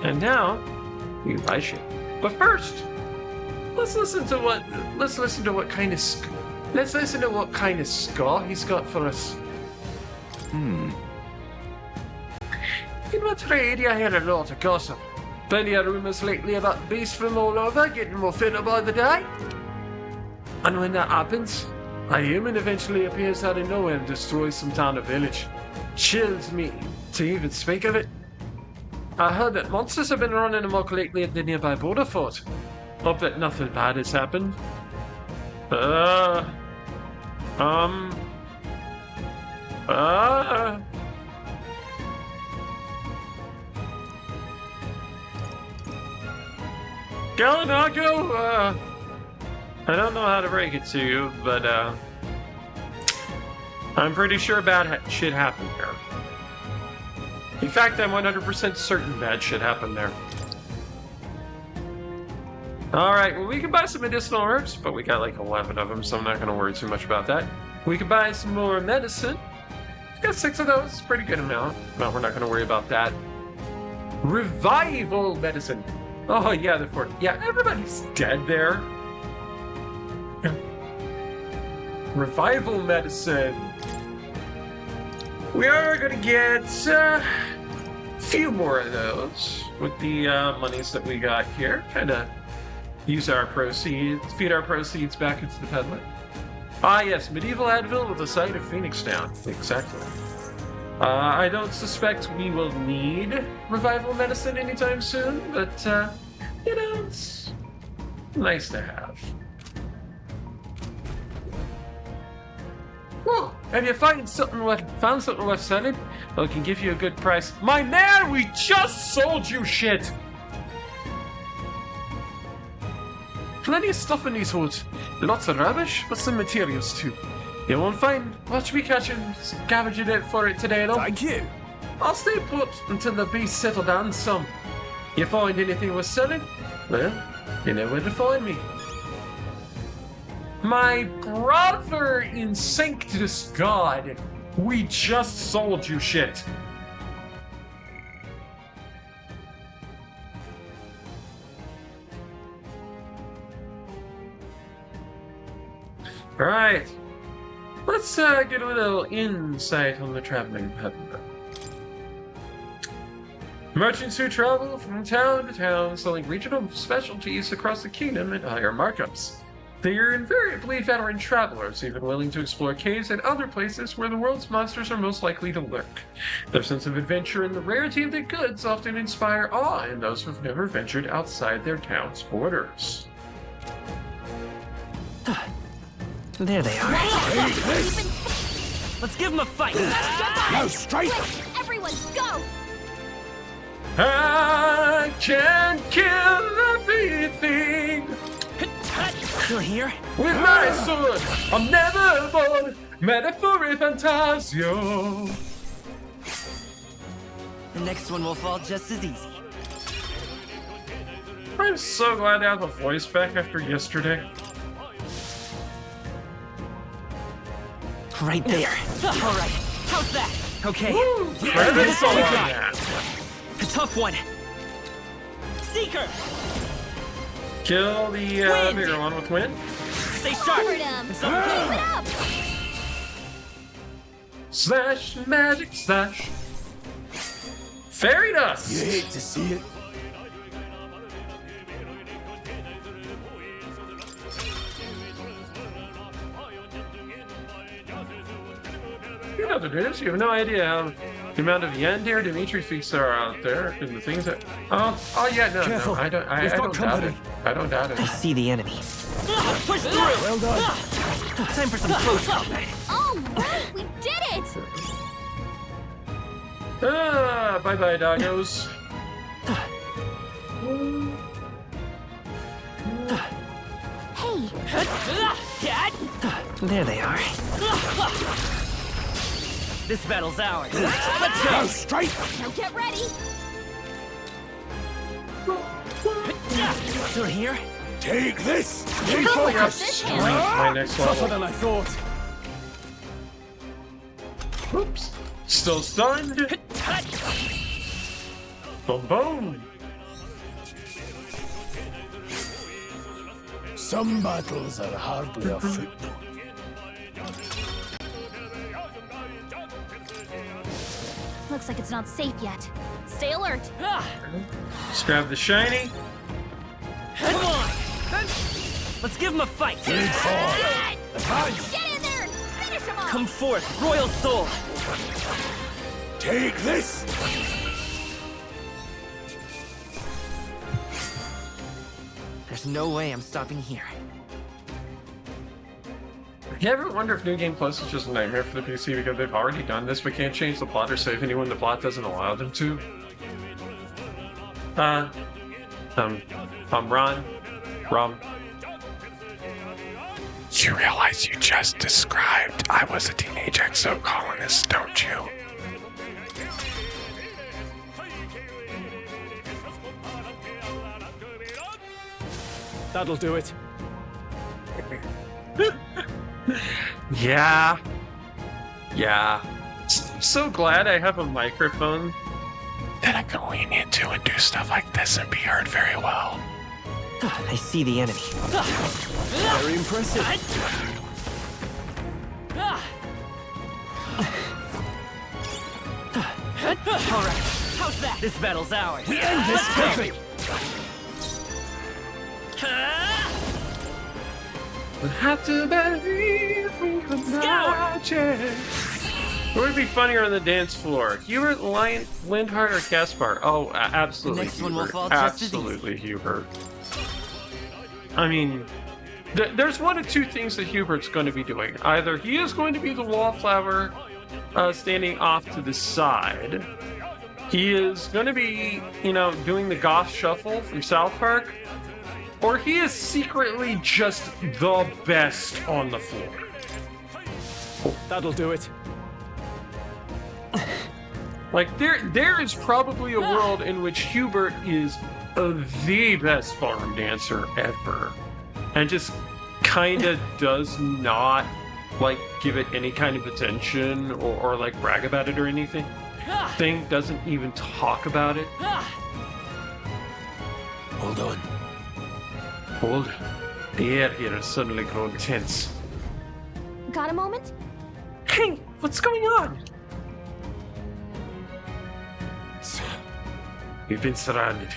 And now we can buy shit. But first, let's listen to what kind of scar he's got for us. In my trade, I hear a lot of gossip. Plenty of rumors lately about beasts from all over getting more fitter by the day. And when that happens, a human eventually appears out of nowhere and destroys some town or village. Chills me to even speak of it. I heard that monsters have been running amok lately at the nearby border fort. Hope that nothing bad has happened. Galinago, I don't know how to break it to you, but, I'm pretty sure bad shit happened there. In fact, I'm 100% certain bad shit happened there. Alright, well, we can buy some medicinal herbs, but we got like 11 of them, so I'm not going to worry too much about that. We can buy some more medicine. Got 6 of those, pretty good amount. No, we're not going to worry about that. Revival medicine. Oh, yeah, the fort. Yeah, everybody's dead there. Revival medicine. We are going to get a few more of those with the monies that we got here. Kind of use our proceeds, feed our proceeds back into the peddler. Ah, yes, medieval Advil with the site of Phoenix Down. Exactly. I don't suspect we will need revival medicine anytime soon, but, you know, it's nice to have. Whoa, have you found something worth selling? I can give you a good price. My man, we just sold you shit! plenty of stuff in these hoods. Lots of rubbish, but some materials too. You won't find much me catching, scavenging it for it today, though. Thank you. I'll stay put until the beast settle down some. You find anything worth selling? Well, you know where to find me. My brother in Sanctus God, we just sold you shit. Alright, let's get a little insight on the traveling peddler. Merchants who travel from town to town selling regional specialties across the kingdom at higher markups. They are invariably veteran travelers, even willing to explore caves and other places where the world's monsters are most likely to lurk. Their sense of adventure and the rarity of their goods often inspire awe in those who've never ventured outside their town's borders. There they are. Let's give them a fight. No, straight! Quick, everyone, go! I can kill everything Still here? with my sword. I'm never bored. Metaphor ReFantazio. The next one will fall just as easy. I'm so glad to have the voice back after yesterday. Right there. All right. How's that? Okay. Woo! Yeah, Credits this on is right. that. A tough one. Seeker. Kill the Wind. bigger one with wind. Stay sharp. Covered him! Keep it up! Slash magic slash. Fairy dust. You hate to see it. You know what it is. You have no idea how the amount of Yandere Dimitri feats there are out there, and the things that. Oh yeah, no, Careful. no, I don't. I We've got don't doubt it. company. I don't doubt it. I see the enemy. Let's push through. Well done. Time for some close combat. All right, we did it! Bye bye, doggos. Hey, There they are. This battle's ours. Let's No, go. straight! now get ready! Still here? Take this! Stay Probably got focused! strength my next Tougher level. than I thought. Oops. Still stunned. Boom boom. Some battles are hardly a footnote. Looks like it's not safe yet. Stay alert. Just grab the shiny. Come on. Let's give them a fight. Get in there and finish him off! Come forth, royal soul. Take this! There's no way I'm stopping here. You ever wonder if New Game Plus is just a nightmare for the PC because they've already done this but can't change the plot or save anyone the plot doesn't allow them to? Rom. You realize you just described I was a teenage exo-colonist, don't you? That'll do it. Yeah. So glad I have a microphone that I can lean into and do stuff like this and be heard very well. I see the enemy. Very impressive. All right. How's that? This battle's ours. End this quickly! We have to believe we can magic. What would be funnier on the dance floor? Hubert, Lindhart, or Caspar? Oh, absolutely. The next one will Hubert. fall just as easy. Absolutely, Hubert. I mean, there's one of two things that Hubert's going to be doing. Either he is going to be the wallflower standing off to the side. He is going to be, doing the goth shuffle from South Park. or he is secretly just the best on the floor. That'll do it. Like, there is probably a world in which Hubert is the best farm dancer ever, and just kind of does not, like, give it any kind of attention or like, brag about it or anything. Thing doesn't even talk about it. Hold on. Hold. The air here has suddenly grown tense. Got a moment? Hey, what's going on? We've been surrounded.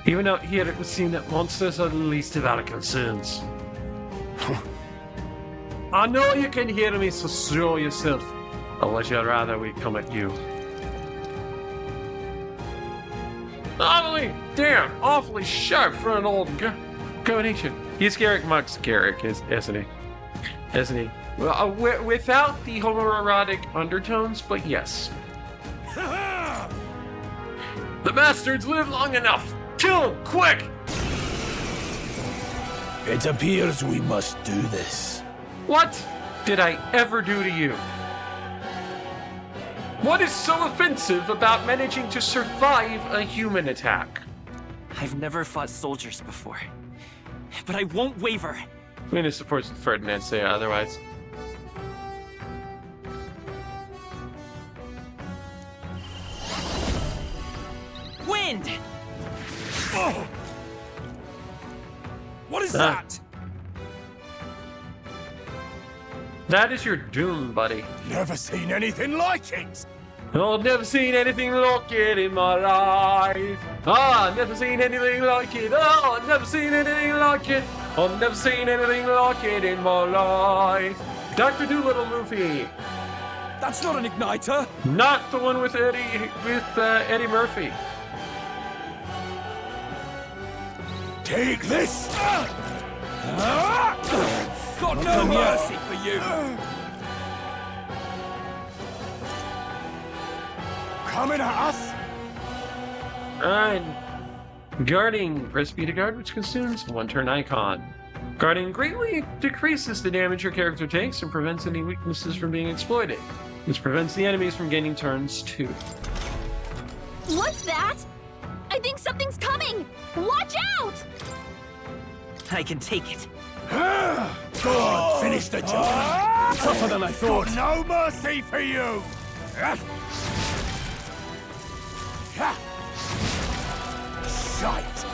Even out here, it would seem that monsters are the least of our concerns. I know you can hear me, so show yourself. Or would you rather we come at you? Awfully sharp for an old combination. He's Garrick Mark's Garrick, isn't he? Isn't he? Well, without the homoerotic undertones, but yes. The bastards live long enough! Kill them, quick! It appears we must do this. What did I ever do to you? What is so offensive about managing to survive a human attack? I've never fought soldiers before, but I won't waver. Venus supports Ferdinand say otherwise. Wind! Oh! What is that? That is your doom, buddy. Never seen anything like it! I've never seen anything like it in my life. I've never seen anything like it. I've never seen anything like it. I've never seen anything like it in my life. Dr. Doolittle movie. That's not an igniter! Not the one with Eddie Murphy. Take this! Got no mercy for you! Coming at us! Guarding. Press B to guard, which consumes one turn icon. Guarding greatly decreases the damage your character takes and prevents any weaknesses from being exploited. This prevents the enemies from gaining turns too. What's that? I think something's coming! Watch out! I can take it. Go on, finish the job! Tougher than I thought. No mercy for you! Shite!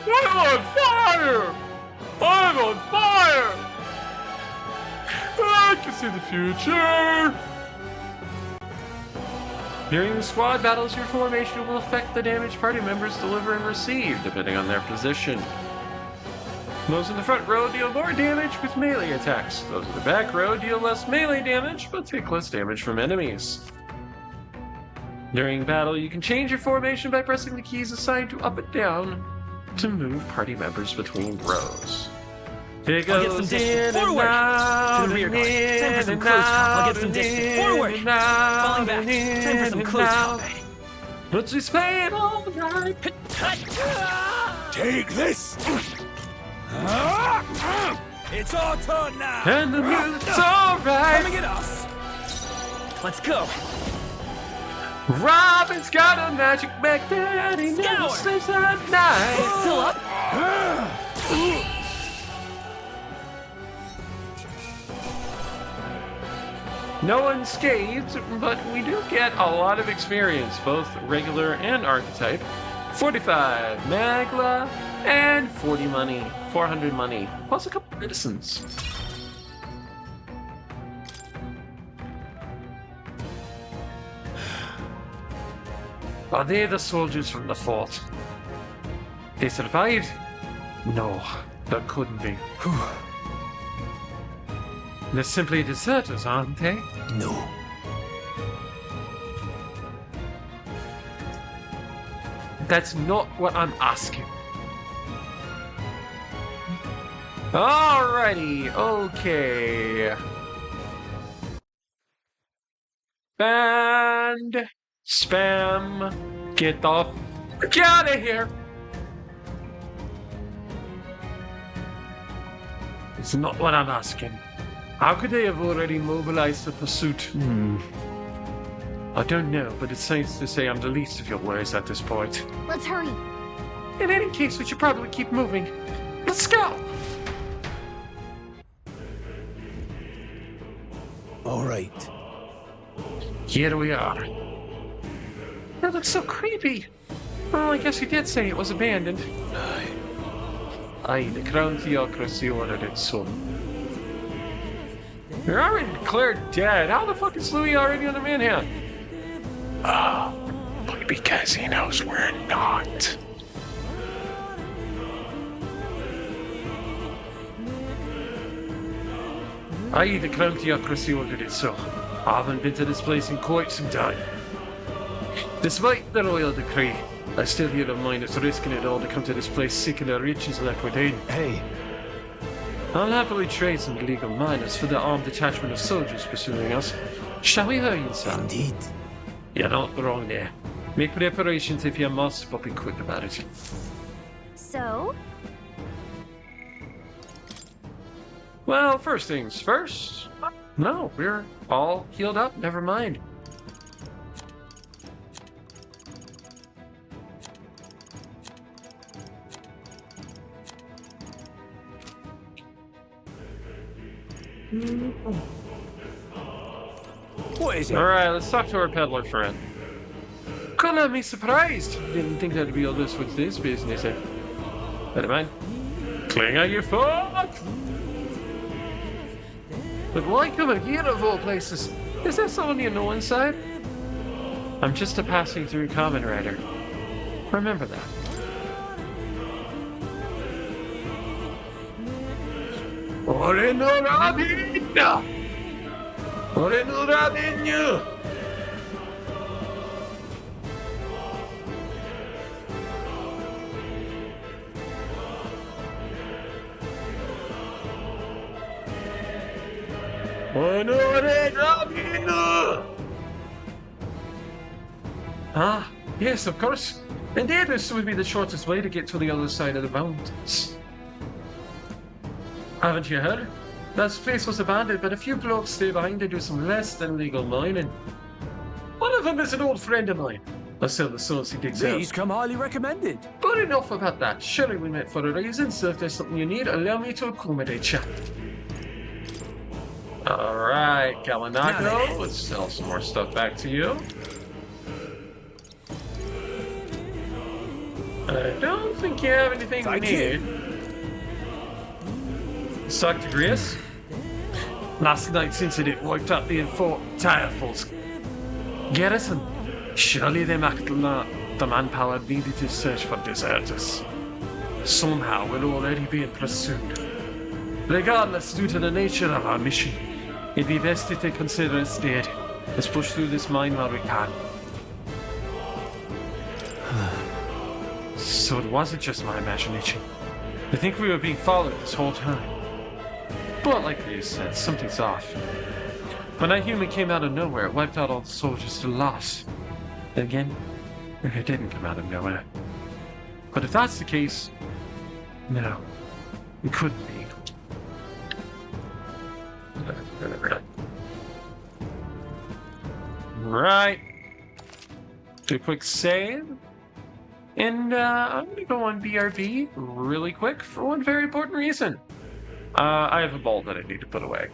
I'm on fire! I'm on fire! I can see the future! During the squad battles, your formation will affect the damage party members deliver and receive, depending on their position. Those in the front row deal more damage with melee attacks. Those in the back row deal less melee damage, but take less damage from enemies. During battle, you can change your formation by pressing the keys assigned to up and down to move party members between rows. It I'll get some goes distance. in and Forward! out To the rear and guard. Time for in some and close combat. I'll out get some and distance. in Forward! and out Falling back. and Time for some in close and out. combat. But we spend all night. Take this! It's our turn now! And the music's alright. Coming at us! Let's go. Robin's got a magic bag that he never Scour. sleeps at night. Still up? No unscathed, but we do get a lot of experience, both regular and archetype. 45 Magla and 40 money, 400 money, plus a couple medicines. Are they the soldiers from the fort? They survived? No, that couldn't be. They're simply deserters, aren't they? No. That's not what I'm asking. Alrighty, okay. Band, spam, get the Get out of here! It's not what I'm asking. How could they have already mobilized the pursuit? I don't know, but it's safe to say I'm the least of your worries at this point. Let's hurry. In any case, we should probably keep moving. Let's go! All right. Here we are. That looks so creepy. Well, I guess he did say it was abandoned. Aye, the crown theocracy ordered it so. You're already declared dead. How the fuck is Louis already on the manhunt? But because he knows we're not. Aye, the crown theocracy ordered it so. I haven't been to this place in quite some time. Despite the royal decree, I still hear of mine is risking it all to come to this place seeking the riches left within. Hey, I'll happily trade some illegal miners for the armed detachment of soldiers pursuing us. Shall we hurry inside? Indeed. You're not wrong there. Make preparations if you must, but be quick about it. So? Well, first things first. No, we're all healed up. Never mind. what is it? Alright, let's talk to our peddler friend. Couldn't have me surprised. Didn't think that'd be all this with this business. Never mind. Cling out your fuck! But why come here of all places? Is there someone you know inside? I'm just a passing through common rider. Remember that. Ah, yes, of course. Indeed, this would be the shortest way to get to the other side of the mountains. Haven't you heard? That place was abandoned, but a few blokes stay behind to do some less than legal mining. One of them is an old friend of mine. I sell the souls he digs out. He's come highly recommended. But enough about that. Surely we met for a reason, so if there's something you need, allow me to accommodate you. Alright, Kalanako, let's sell some more stuff back to you. I don't think you have anything we need. Suck to Grace. Last night's incident wiped out the entire force garrison. Surely they lacked the manpower needed to search for deserters. Somehow we're already being pursued. Regardless, due to the nature of our mission, it'd be best if they consider us dead. Let's push through this mine while we can. So it wasn't just my imagination. I think we were being followed this whole time. But like you said, something's off. When that human came out of nowhere, it wiped out all the soldiers to loss. And again, it didn't come out of nowhere. But if that's the case, no, it couldn't be. Right. Do a quick save. And I'm gonna go on BRB really quick for one very important reason. I have a ball that I need to put away.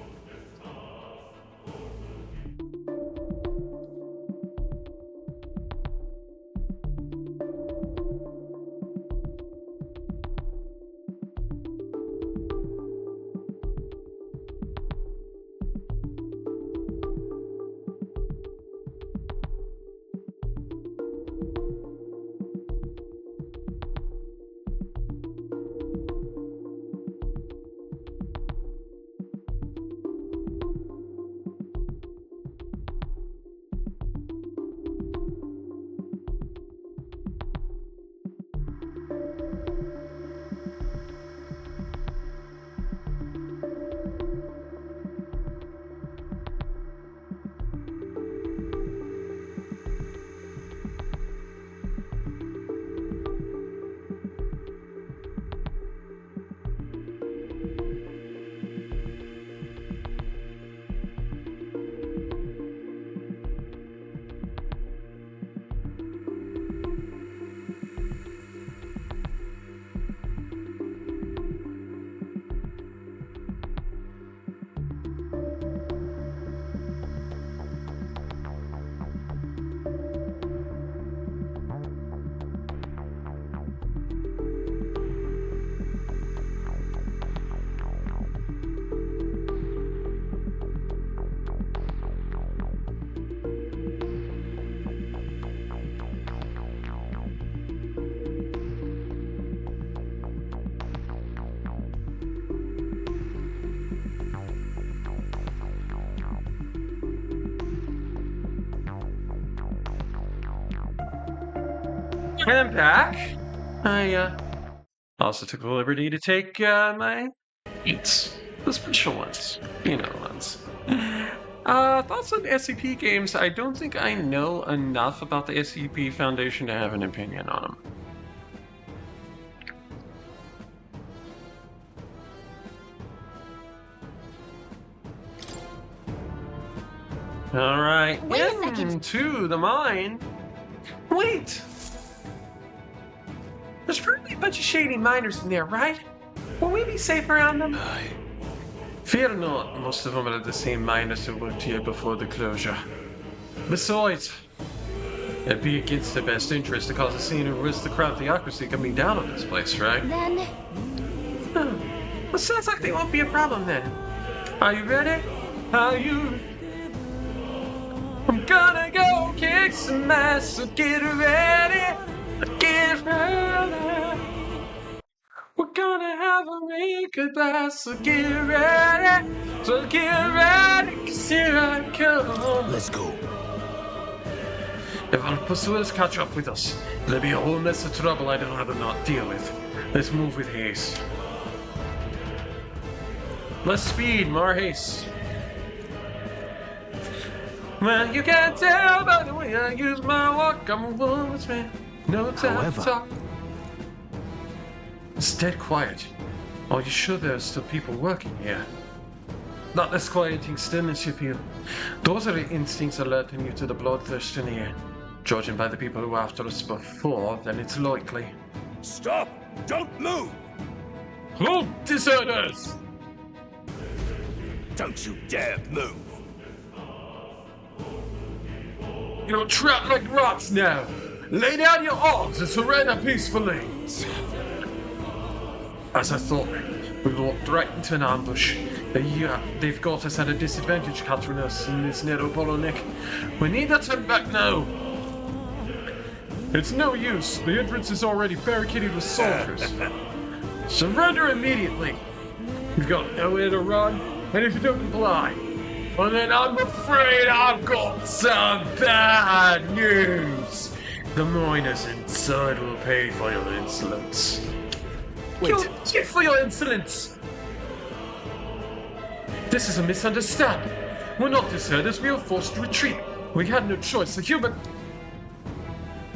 I'm back. I also took the liberty to take my eats, the special ones, you know ones. Thoughts on SCP games? I don't think I know enough about the SCP Foundation to have an opinion on them. All right, Wait a second. into the mine. Wait! There's probably a bunch of shady miners in there, right? Will we be safe around them? Aye. Fear not, most of them are the same miners who worked here before the closure. Besides, it'd be against their best interest to cause a scene of aristocrat theocracy coming down on this place, right? Then, Well, sounds like they won't be a problem then. Are you ready? Are you? I'm gonna go kick some ass, so get ready. Get ready. We're gonna have a real goodbye, so get ready. So get ready, 'cause here I come. Let's go. If our pursuers catch up with us, there'll be a whole mess of trouble I'd rather not deal with. Let's move with haste. Less speed, more haste. Well, you can't tell by the way I use my walk. I'm a woman's man. No time However- to talk. It's dead quiet. Are you sure there's still people working here? Not this quieting stillness you feel. Those are the instincts alerting you to the bloodthirst in the air. Judging by the people who were after us before, then it's likely. Stop! Don't move! Halt, deserters! Don't you dare move! You're trapped like rocks now. Lay down your arms and surrender peacefully. As I thought, we walked right into an ambush. They've got us at a disadvantage catching us in this narrow bottleneck. We need to turn back now. It's no use. The entrance is already barricaded with soldiers. Surrender immediately. You've got nowhere to run, and if you don't comply, well then I'm afraid I've got some bad news. The miners inside will pay for your insolence. Wait. You'll pay for your insolence! This is a misunderstanding. We're not deserters, we were forced to retreat. We had no choice, the human...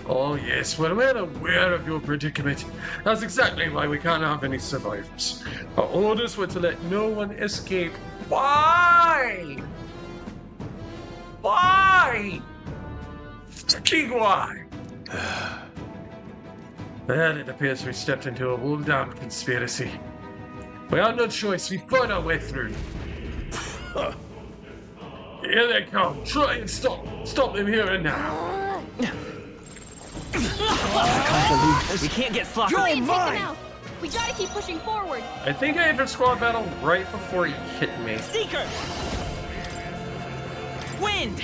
Oh yes, well we're aware of your predicament. That's exactly why we can't have any survivors. Our orders were to let no one escape. Why? Why? Fucking why? Then it appears we stepped into a well-done conspiracy. We had no choice, we fought our way through. Here they come, try and stop them here and now. I can't believe this. We can't get sloppy. try and take them out. We gotta keep pushing forward. I think I entered squad battle right before he hit me. Seeker! Wind!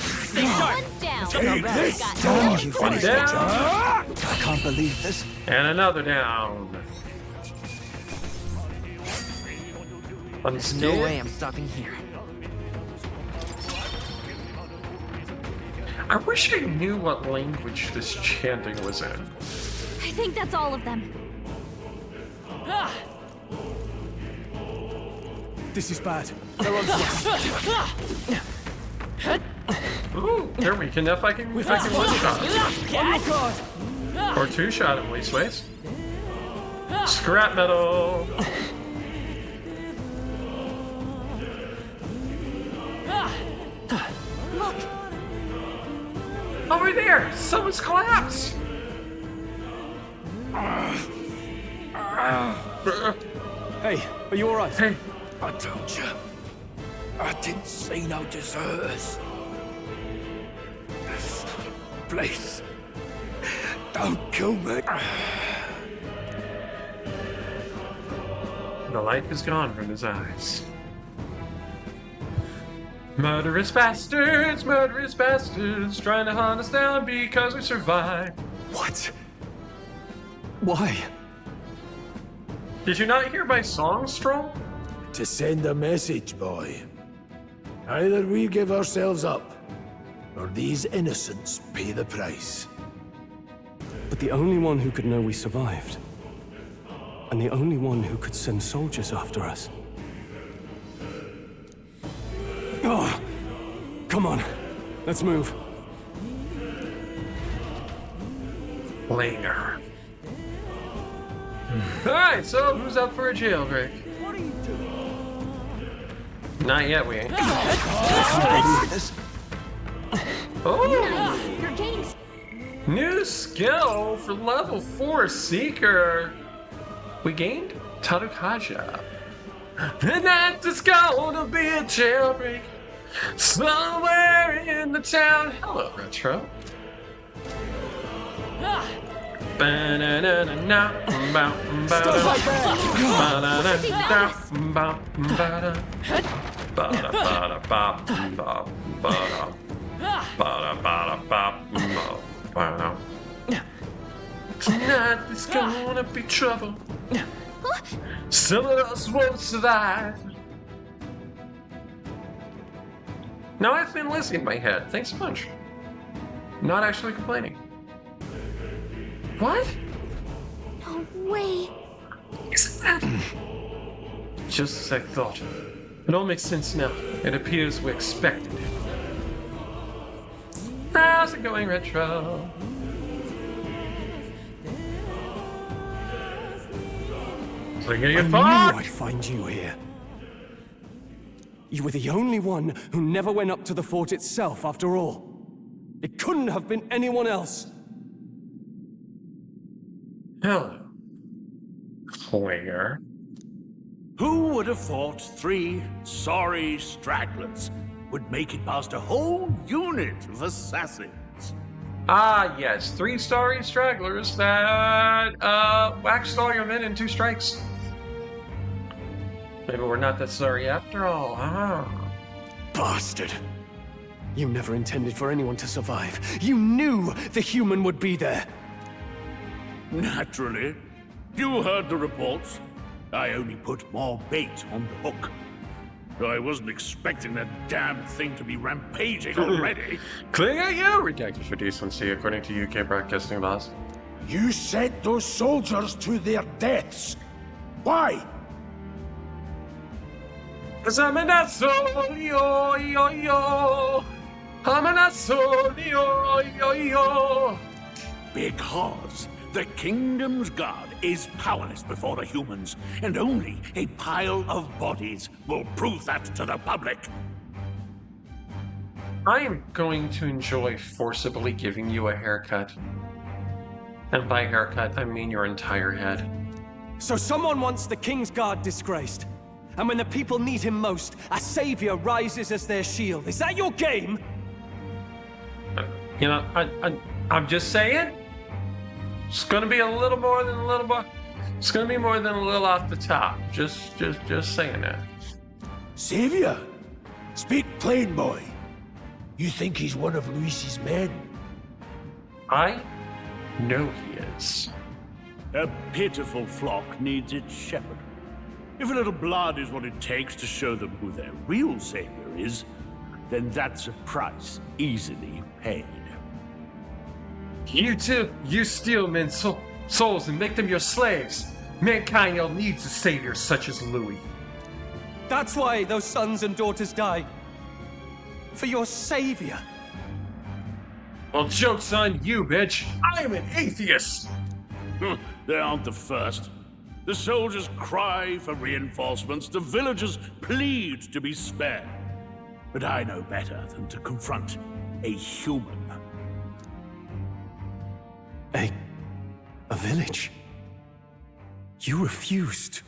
Stay sharp! One's down. Take this! Oh, you One finished the down, job. I can't believe this. and another down. There's no way I'm stopping here. I wish I knew what language this chanting was in. I think that's all of them. Ah! This is bad. They're on to us. Ooh, they're weak enough I can one shot. Or two shot at least ways. Scrap metal. Look, Over there! Someone's collapsed! Hey, are you alright? Hey, I told you. I didn't see no deserters. Please. Don't kill me. the light is gone from his eyes. Murderous bastards, trying to hunt us down because we survived. What? Why? Did you not hear my song, Stroll? To send a message, boy. Either we give ourselves up, or these innocents pay the price. But the only one who could know we survived. And the only one who could send soldiers after us. Oh! Come on. Let's move. Later. Alright, so who's up for a jailbreak? Not yet, we ain't. Oh! You're gaining. New skill for level 4 Seeker. We gained Tarukaja. And that is gonna be a jailbreak somewhere in the town. Hello, Retro. Tonight is gonna be trouble. Some of us won't survive. Now I've been listening in my head. Thanks a bunch. Not actually complaining. What? No way. Isn't that? Just as I thought. It all makes sense now. It appears we expected it. How's it going, Retro? I knew I'd find you here. You were the only one who never went up to the fort itself, after all. It couldn't have been anyone else. Hello, Claire. Who would have thought 3 sorry stragglers would make it past a whole unit of assassins? Ah, yes, 3 starry stragglers that waxed all your men in 2 strikes. Maybe we're not that sorry after all. Ah. Bastard! You never intended for anyone to survive. You knew the human would be there. Naturally. You heard the reports. I only put more bait on the hook. I wasn't expecting that damn thing to be rampaging already. Cling at you! Redacted for decency, according to UK broadcasting laws. You sent those soldiers to their deaths. Why? Cause I'm not so yo yo yo. I'm not so yo yo yo. Because the kingdom's guard is powerless before the humans, and only a pile of bodies will prove that to the public. I am going to enjoy forcibly giving you a haircut. And by haircut, I mean your entire head. So someone wants the King's Guard disgraced. And when the people need him most, a savior rises as their shield. Is that your game? You know, I'm just saying. It's gonna be a little more than a little more. It's gonna be more than a little off the top. Just saying that. Savior? Speak plain, boy. You think he's one of Luis's men? I know he is. A pitiful flock needs its shepherd. If a little blood is what it takes to show them who their real savior is, then that's a price easily paid. You steal men's souls and make them your slaves. Mankind needs a savior such as Louis. That's why those sons and daughters die. For your savior. Well, joke's on you, bitch. I am an atheist. They aren't the first. The soldiers cry for reinforcements, the villagers plead to be spared. But I know better than to confront a human. A village? You refused.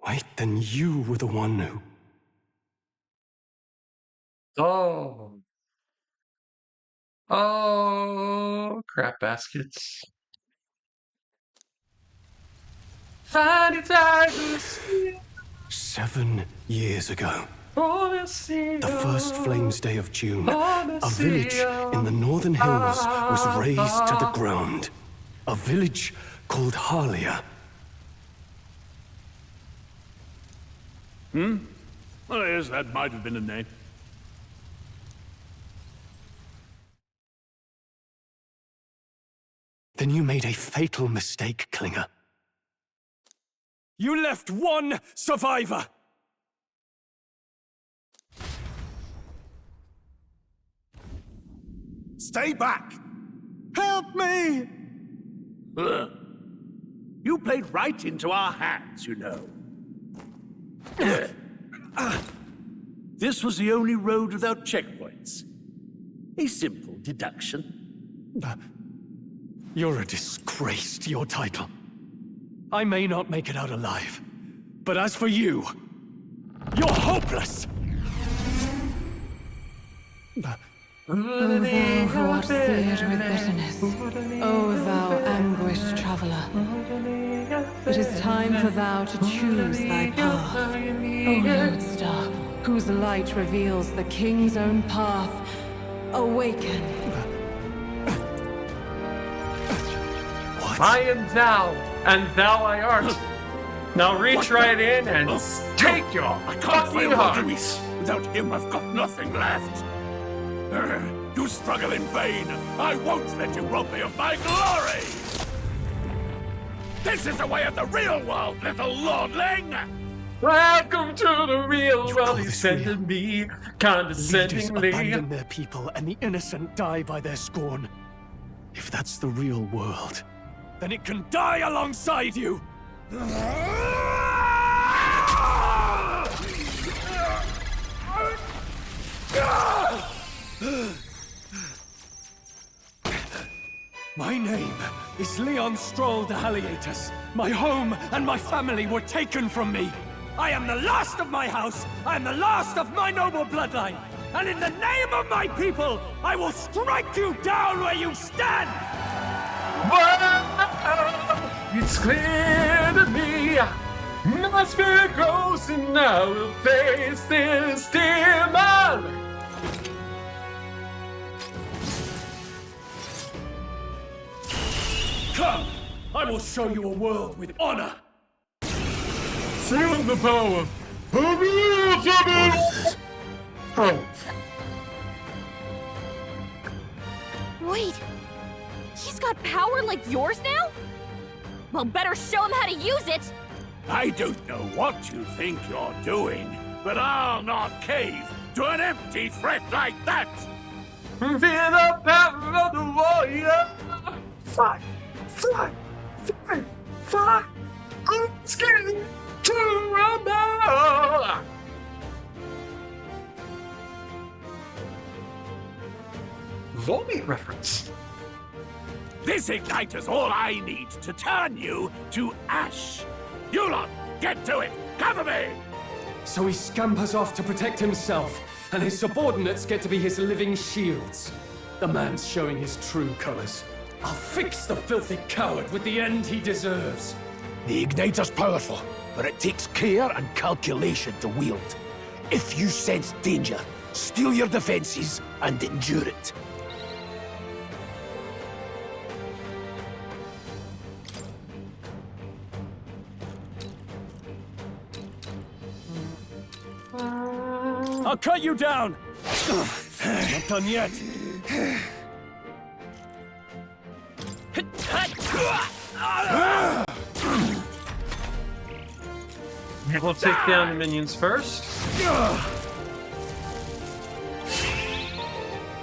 Wait, then you were the one who... Oh, crap baskets. Find it tigers. 7 years ago. The The first Flames Day of June, a village in the northern hills was razed to the ground. A village called Harlia. Well, yes, that might have been a name. Then you made a fatal mistake, Klinger. You left one survivor! Stay back! Help me! You played right into our hands, you know. This was the only road without checkpoints. A simple deduction. You're a disgrace to your title. I may not make it out alive, but as for you, you're hopeless! O thou who art seared with bitterness, O thou anguished traveler, it is time for thou to choose thy path. O lodestar, whose light reveals the king's own path, awaken. I am thou, and thou I art. Now reach right in and take your I can't fucking fail heart. Luis. Without him, I've got nothing left. You struggle in vain. I won't let you rob me of my glory. This is the way of the real world, little lordling. Welcome to the real You world, call he this said to real? me, Leaders condescendingly. abandon their people, and the innocent die by their scorn. If that's the real world, Then it can die alongside you! My name is Leon Stroll de Haliatus. My home and my family were taken from me. I am the last of my house. I am the last of my noble bloodline. And in the name of my people, I will strike you down where you stand! Whoa! It's clear to me. My spirit grows and I will face this demon. Come! I will show you a world with honor! Feel the power of Wait, he's got power like yours now? Well, better show him how to use it! I don't know what you think you're doing, but I'll not cave to an empty threat like that! Feel the power of the warrior. Fight, fight, fight, fight. I'm scared to rumble. Volbeat reference. This igniter's all I need to turn you to ash! You lot, get to it! Cover me! So he scampers off to protect himself, and his subordinates get to be his living shields. The man's showing his true colors. I'll fix the filthy coward with the end he deserves. The igniter's powerful, but it takes care and calculation to wield. If you sense danger, steel your defenses and endure it. I'll cut you down! Not done yet. We'll take down the minions first.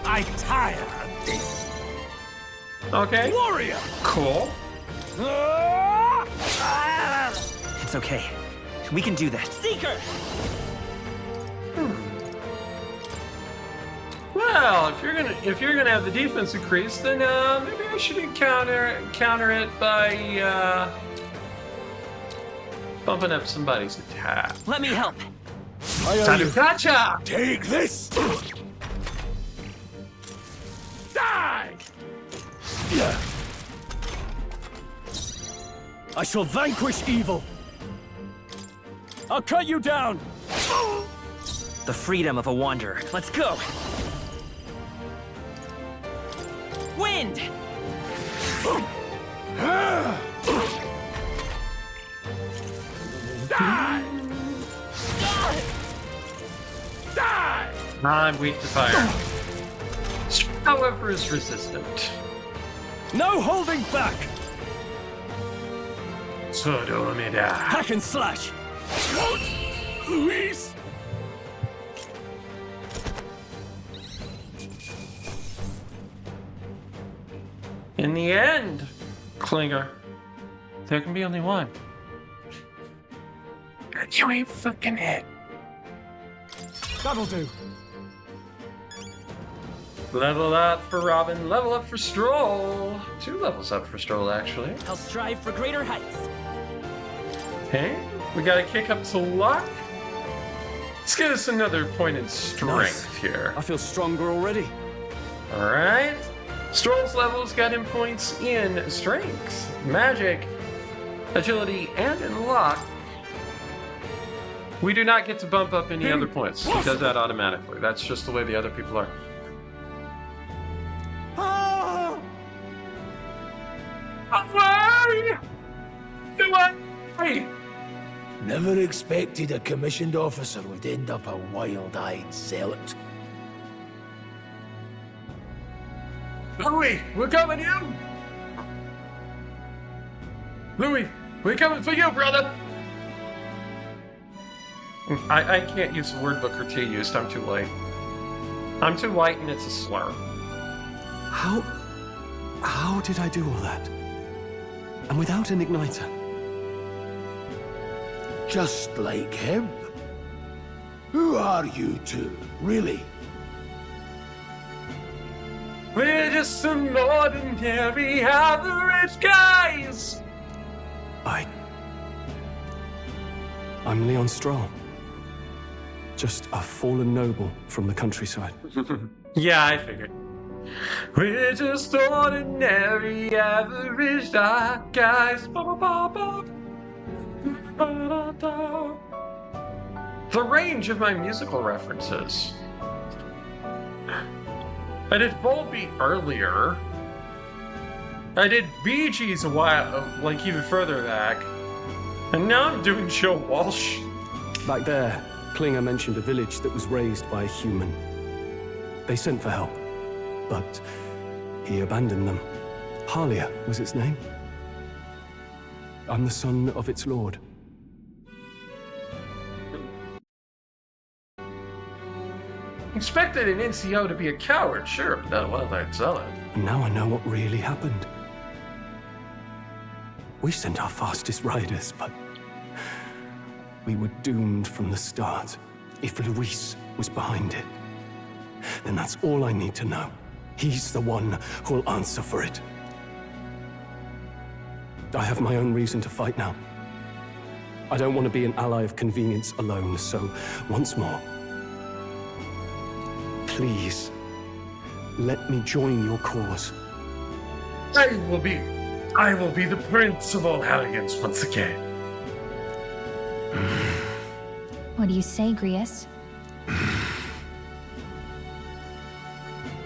I tire of this! Okay. Warrior! Cool. It's okay. We can do that. Seeker! Well, if you're gonna have the defense increase, then maybe I should counter it by bumping up somebody's attack. Let me help. Gotcha! Take this! Die! I shall vanquish evil. I'll cut you down. The freedom of a wanderer. Let's go. Wind! Die! Die! I'm weak to fire. However, is resistant. No holding back! Sodomida. Hack and slash! Luis! In the end, Klinger, there can be only one. And you ain't fucking it. That'll do. Level up for Robin, level up for Stroll. 2 levels up for Stroll, actually. I'll strive for greater heights. Okay, we got a kick up to luck. Let's get us another point in strength here. I feel stronger already. All right. Stroll's levels got him points in strength, magic, agility, and in luck. We do not get to bump up any other points. He does that automatically. That's just the way the other people are. Away! Away! Never expected a commissioned officer would end up a wild-eyed zealot. Louis, we're coming in! Louis, we're coming for you, brother! I can't use the word Booker T used, I'm too late. I'm too white and it's a slur. How did I do all that? And without an igniter? Just like him. Who are you two, really? We're just some ordinary average guys! I'm Leon Stroll. Just a fallen noble from the countryside. Yeah, I figured. We're just ordinary average guys. The range of my musical references. I did Volbeat earlier. I did Bee Gees a while, like even further back. And now I'm doing Joe Walsh. Back there, Klinger mentioned a village that was raised by a human. They sent for help, but he abandoned them. Halia was its name. I'm the son of its lord. Expected an NCO to be a coward, sure, but not a wild-eyed zealot. And now I know what really happened. We sent our fastest riders, but we were doomed from the start. If Luis was behind it, then that's all I need to know. He's the one who'll answer for it. I have my own reason to fight now. I don't want to be an ally of convenience alone, so once more, please, let me join your cause. I will be the prince of all Halligans once again. What do you say, Grius?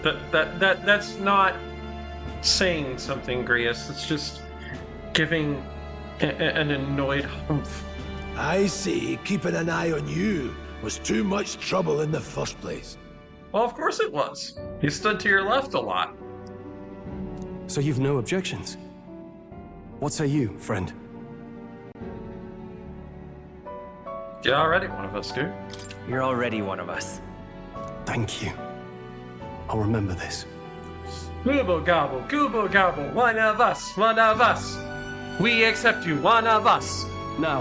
That's not saying something, Grius. It's just giving an annoyed humph. I see keeping an eye on you was too much trouble in the first place. Well, of course it was. You stood to your left a lot. So you've no objections? What say you, friend? You're already one of us, dude. You're already one of us. Thank you. I'll remember this. Goobo gobble, one of us, one of us. We accept you, one of us. Now,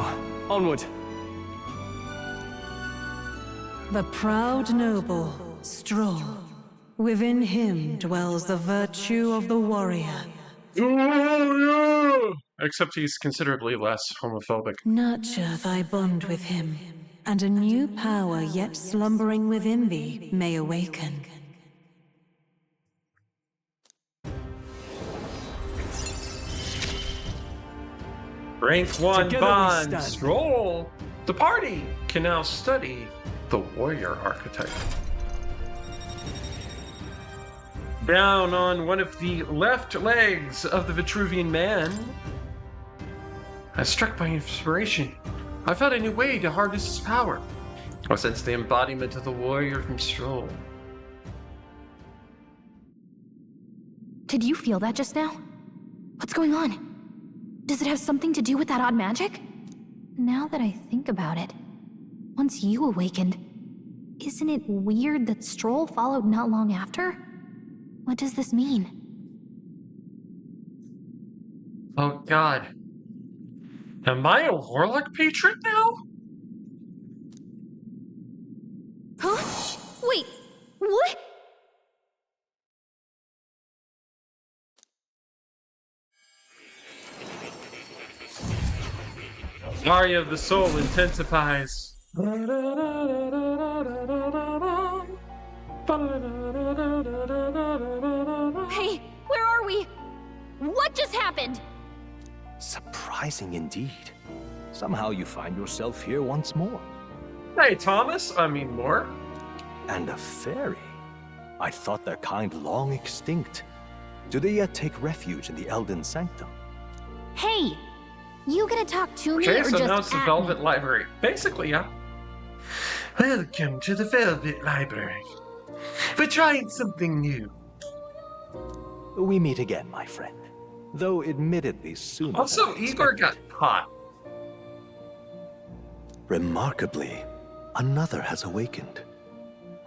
onward. The proud noble, Stroll. Within him dwells the virtue of the warrior. Except he's considerably less homophobic. Nurture thy bond with him, and a new power yet slumbering within thee may awaken. Rank 1 Together we bond, stand. Stroll. The party can now study the warrior archetype. Down on one of the left legs of the Vitruvian man. I was struck by inspiration. I found a new way to harness his power. I sense the embodiment of the warrior from Stroll. Did you feel that just now? What's going on? Does it have something to do with that odd magic? Now that I think about it, once you awakened, isn't it weird that Stroll followed not long after? What does this mean? Oh god. Am I a warlock patron now? Huh? Wait, what? Aria of the soul intensifies. Hey, where are we? What just happened? Surprising indeed. Somehow you find yourself here once more. Hey, Thomas, I mean more. And a fairy. I thought their kind long extinct. Do they yet take refuge in the Elden Sanctum? Hey! You gonna talk to me Okay, or so just now it's the at Velvet me? Library. Basically, yeah. Welcome to the Velvet Library. We're trying something new. We meet again, my friend. Though admittedly sooner Also, than I Igor expected. got caught. Remarkably, another has awakened.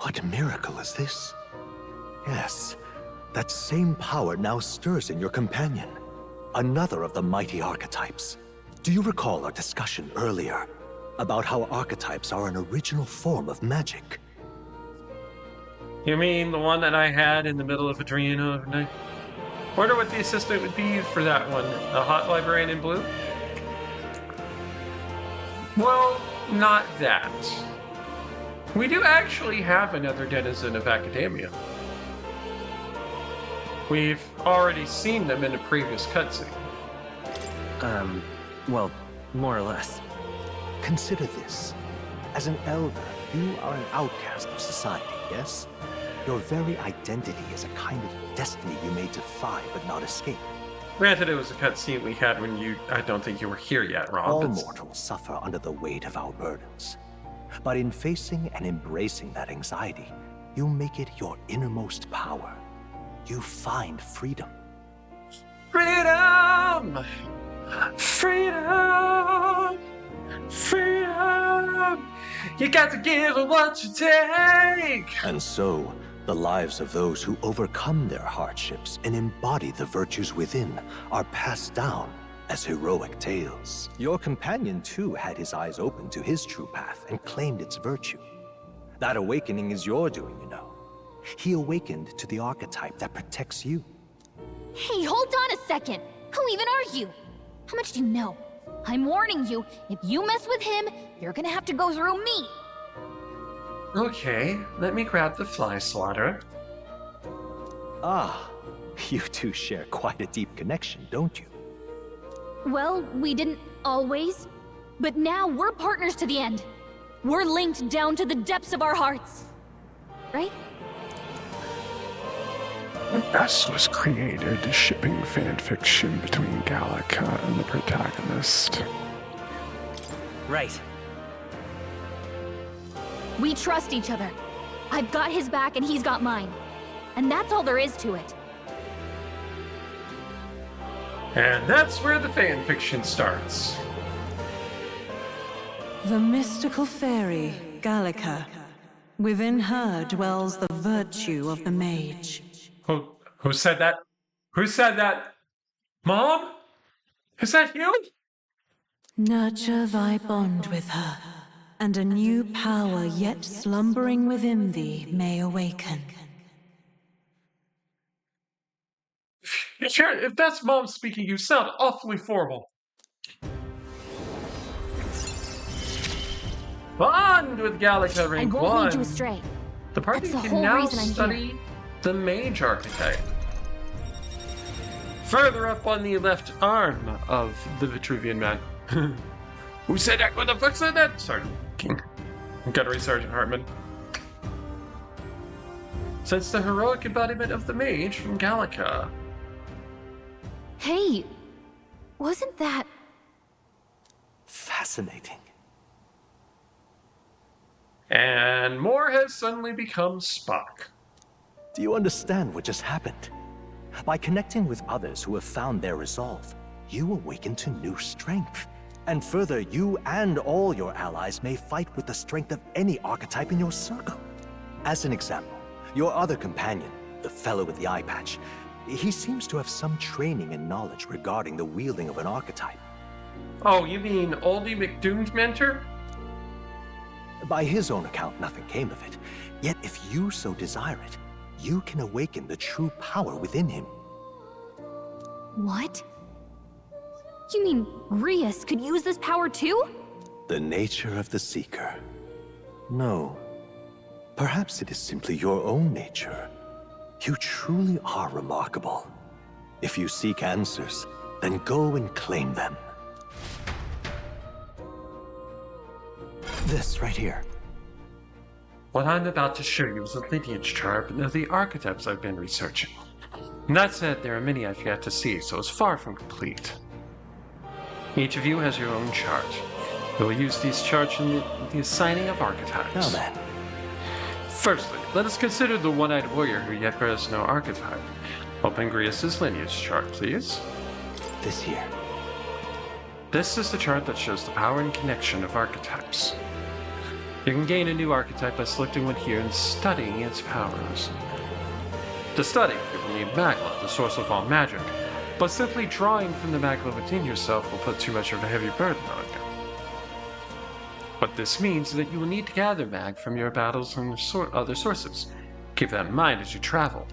What miracle is this? Yes, that same power now stirs in your companion. Another of the mighty archetypes. Do you recall our discussion earlier about how archetypes are an original form of magic? You mean the one that I had in the middle of a dream overnight? Wonder what the assistant would be for that one. A hot librarian in blue? Well, not that. We do actually have another denizen of academia. We've already seen them in a previous cutscene. Well, more or less. Consider this. As an elder, you are an outcast of society, yes? Your very identity is a kind of destiny you may defy but not escape. Granted, it was a cutscene we had when I don't think you were here yet, Rob. All but mortals suffer under the weight of our burdens. But in facing and embracing that anxiety, you make it your innermost power. You find freedom. Freedom! Freedom! Freedom! You got to give what you take! And so, the lives of those who overcome their hardships and embody the virtues within are passed down as heroic tales. Your companion, too, had his eyes open to his true path and claimed its virtue. That awakening is your doing, you know. He awakened to the archetype that protects you. Hey, hold on a second. Who even are you? How much do you know? I'm warning you, if you mess with him, you're gonna have to go through me. Okay, let me grab the fly swatter. Ah, you two share quite a deep connection, don't you? Well, we didn't always, but now we're partners to the end. We're linked down to the depths of our hearts. Right? S was created shipping fanfiction between Gallica and the protagonist. Right. We trust each other. I've got his back and he's got mine. And that's all there is to it. And that's where the fanfiction starts. The mystical fairy, Gallica. Within her dwells the virtue of the mage. Who said that? Who said that? Mom? Is that you? Nurture thy bond with her, and a new power yet slumbering within thee may awaken. If that's Mom speaking, you sound awfully formal. Bond with Gallica I rank won't 1. lead you astray. The party That's the can whole now reason I'm study here. the mage archetype. Further up on the left arm of the Vitruvian man. Who said that? What the fuck said that? Sergeant King. Gunnery Sergeant Hartman. Since the heroic embodiment of the mage from Gallica. Hey, wasn't that... Fascinating. And Moore has suddenly become Spock. Do you understand what just happened? By connecting with others who have found their resolve, you awaken to new strength. And further, you and all your allies may fight with the strength of any archetype in your circle. As an example, your other companion, the fellow with the eye patch, he seems to have some training and knowledge regarding the wielding of an archetype. Oh, you mean Oldie McDoom's mentor? By his own account, nothing came of it. Yet if you so desire it, you can awaken the true power within him. What? You mean Rias could use this power too? The nature of the Seeker. No. Perhaps it is simply your own nature. You truly are remarkable. If you seek answers, then go and claim them. This right here. What I'm about to show you is a lineage chart of the archetypes I've been researching. And that said, there are many I've yet to see, so it's far from complete. Each of you has your own chart. We will use these charts in the assigning of archetypes. Now then. Firstly, let us consider the one-eyed warrior who yet bears no archetype. Open Grius' lineage chart, please. This here. This is the chart that shows the power and connection of archetypes. You can gain a new archetype by selecting one here and studying its powers. To study, you will need Magla, the source of all magic, but simply drawing from the Magla within yourself will put too much of a heavy burden on you. What this means is that you will need to gather mag from your battles and other sources. Keep that in mind as you travel.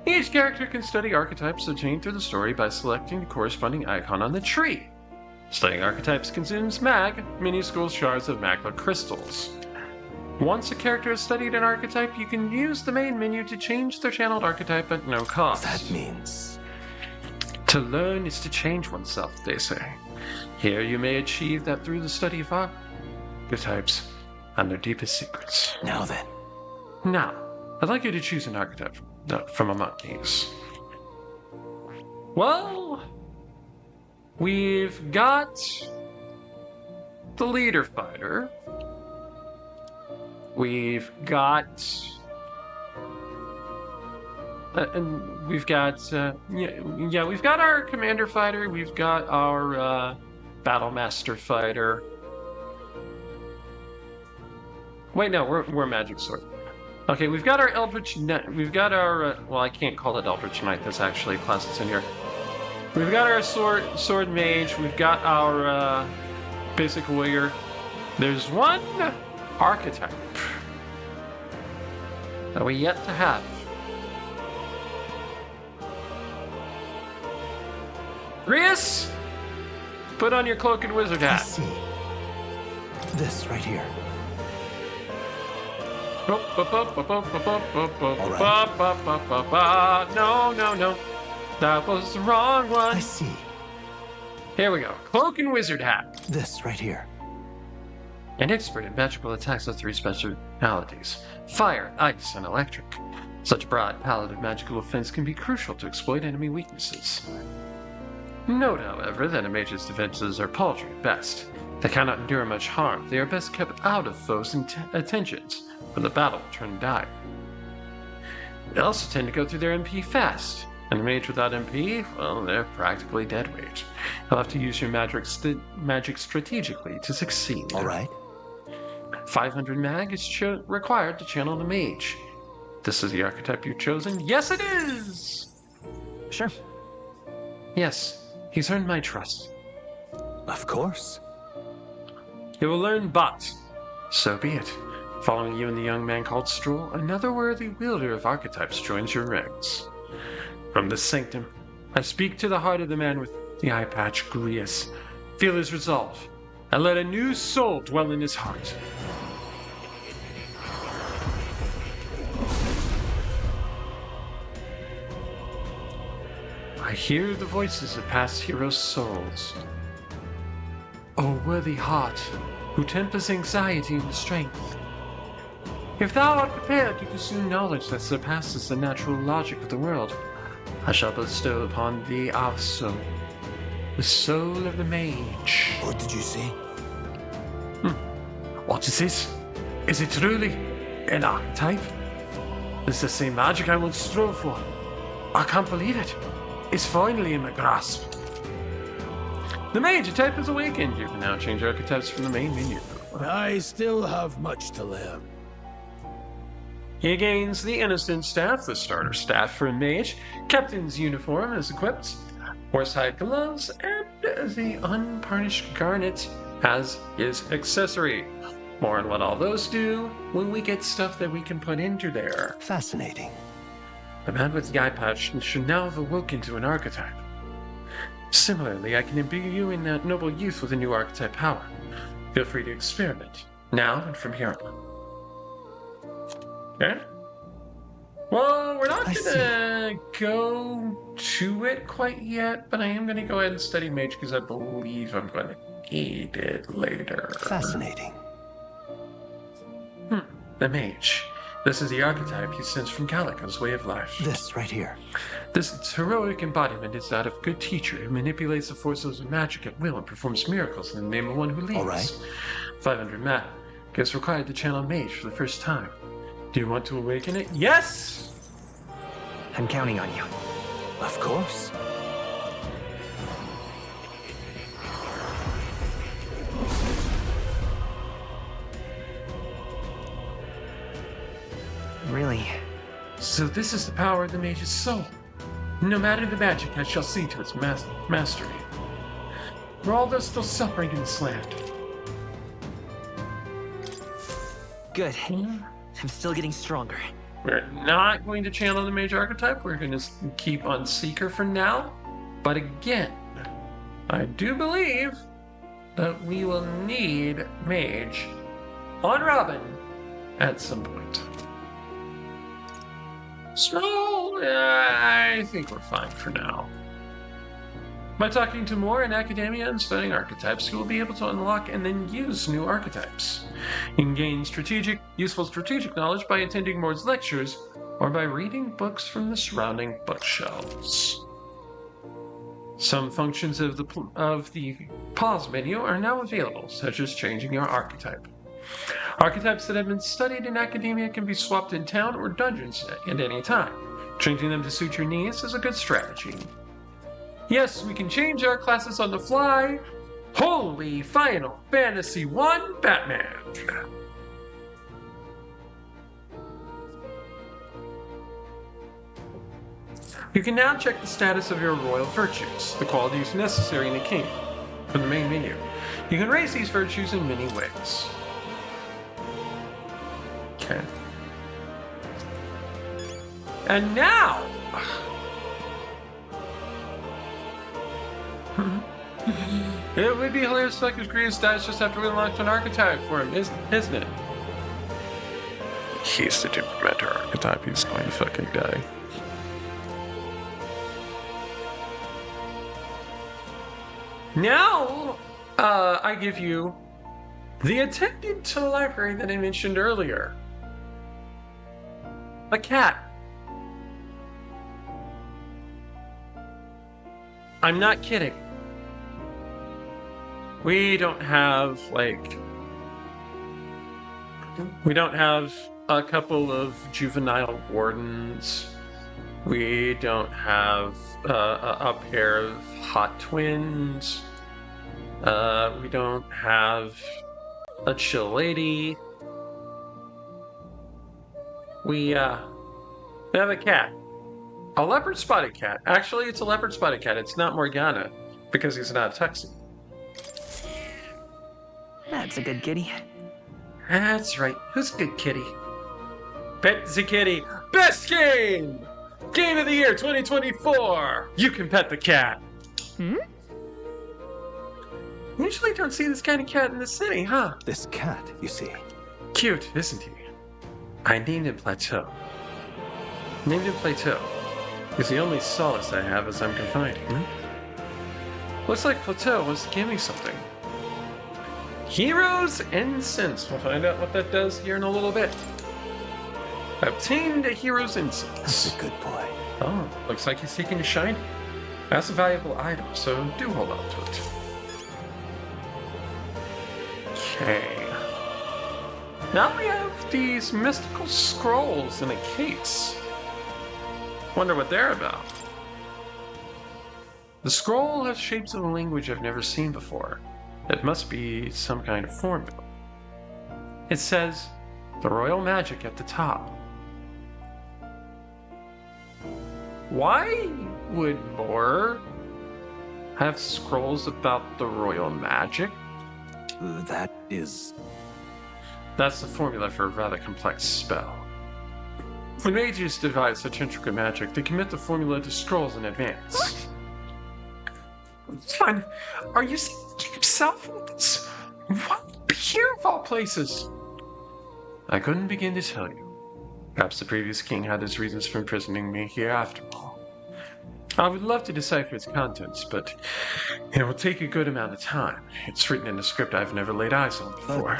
Each character can study archetypes obtained through the story by selecting the corresponding icon on the tree. Studying archetypes consumes mag, minuscule shards of Magla crystals. Once a character has studied an archetype, you can use the main menu to change their channeled archetype at no cost. That means... To learn is to change oneself, they say. Here you may achieve that through the study of archetypes and their deepest secrets. Now then. Now, I'd like you to choose an archetype from among these. Well, we've got the leader fighter. We've got and we've got we've got our commander fighter. We've got our battle master fighter. Wait, no, we're magic sword. Okay, we've got our eldritch. We've got our well, I can't call it eldritch knight. That's actually a class that's in here. We've got our sword mage. We've got our basic warrior. There's one archetype that we yet to have. Rias, put on your cloak and wizard hat. I see. This right here. No. That was the wrong one. I see. Here we go. Cloak and wizard hat. This right here. An expert in magical attacks with 3 specialities: fire, ice, and electric. Such a broad palette of magical defense can be crucial to exploit enemy weaknesses. Note, however, that a mage's defenses are paltry at best. They cannot endure much harm. They are best kept out of foes' attentions, when the battle will turn dire. They also tend to go through their MP fast, and a mage without MP, well, they're practically dead weight. You'll have to use your magic strategically to succeed. All right. 500 mag is required to channel the mage. This is the archetype you've chosen. Yes, it is! Sure. Yes, he's earned my trust. Of course. You will learn, but so be it. Following you and the young man called Stroll, another worthy wielder of archetypes joins your ranks. From this sanctum, I speak to the heart of the man with the eye patch, Grius. Feel his resolve, and let a new soul dwell in his heart. I hear the voices of past heroes' souls. O worthy heart, who tempers anxiety into strength. If thou art prepared to pursue knowledge that surpasses the natural logic of the world, I shall bestow upon thee also the soul of the mage. What did you say? What is this? Is it truly an archetype? It's the same magic I once strove for. I can't believe it. It's finally in my grasp. The mage type is awakened. You can now change archetypes from the main menu. I still have much to learn. He gains the Innocent Staff, the starter staff for a mage. Captain's uniform is equipped. Horsehide gloves, and the Untarnished Garnet as his accessory. More on what all those do when we get stuff that we can put into there. Fascinating. The man with the eye patch should now have awoken to an archetype. Similarly, I can imbue you in that noble youth with a new archetype power. Feel free to experiment, now and from here on. Okay? Well, we're not gonna go to it quite yet, but I am gonna go ahead and study mage because I believe I'm gonna need it later. Fascinating. The mage. This is the archetype he sends from Gallica's way of life. This right here. This heroic embodiment is that of a good teacher who manipulates the forces of magic at will and performs miracles in the name of one who leads. All right. 500 mana. Gets required to channel mage for the first time. Do you want to awaken it? Yes! I'm counting on you. Of course. Really? So this is the power of the mage's soul. No matter the magic, I shall see to its mastery. For all those still suffering in this land. Good. I'm still getting stronger. We're not going to channel the mage archetype. We're going to keep on Seeker for now. But again, I do believe that we will need mage on Robin at some point. So, I think we're fine for now. By talking to more in academia and studying archetypes, you will be able to unlock and then use new archetypes. You can gain useful strategic knowledge by attending Mord's lectures or by reading books from the surrounding bookshelves. Some functions of the pause menu are now available, such as changing your archetype. Archetypes that have been studied in academia can be swapped in town or dungeons at any time. Changing them to suit your needs is a good strategy. Yes, we can change our classes on the fly. Holy Final Fantasy I Batman! You can now check the status of your royal virtues, the qualities necessary in a king, from the main menu. You can raise these virtues in many ways. Okay. And now... It would be hilarious if his greatest dies just after we unlocked an archetype for him, isn't it? He's the implementer archetype, he's going to fucking die. Now, I give you the attendant to the library that I mentioned earlier. A cat. I'm not kidding. We don't have, we don't have a couple of juvenile wardens. We don't have a pair of hot twins. We don't have a chill lady. We have a cat. A leopard-spotted cat. Actually, it's a leopard-spotted cat. It's not Morgana, because he's not a tuxie. That's a good kitty. That's right. Who's a good kitty? Pet the kitty. Best game! Game of the year 2024! You can pet the cat. Usually don't see this kind of cat in the city, huh? This cat, you see. Cute, isn't he? I named him Plateau. Named him Plateau. He's the only solace I have as I'm confined. Looks like Plateau wants to give me something. Heroes Incense. We'll find out what that does here in a little bit. I obtained a Hero's Incense. That's a good boy. Oh, looks like he's taking a shiny. That's a valuable item, so do hold on to it. Okay. Now we have these mystical scrolls in a case. Wonder what they're about. The scroll has shapes of a language I've never seen before. It must be some kind of formula. It says, the royal magic at the top. Why would Moore have scrolls about the royal magic? That's the formula for a rather complex spell. When mages devise such intricate magic, they commit the formula to scrolls in advance. Son, are you saying yourself with this? What here of all places? I couldn't begin to tell you. Perhaps the previous king had his reasons for imprisoning me here after all. I would love to decipher its contents, but it will take a good amount of time. It's written in a script I've never laid eyes on before.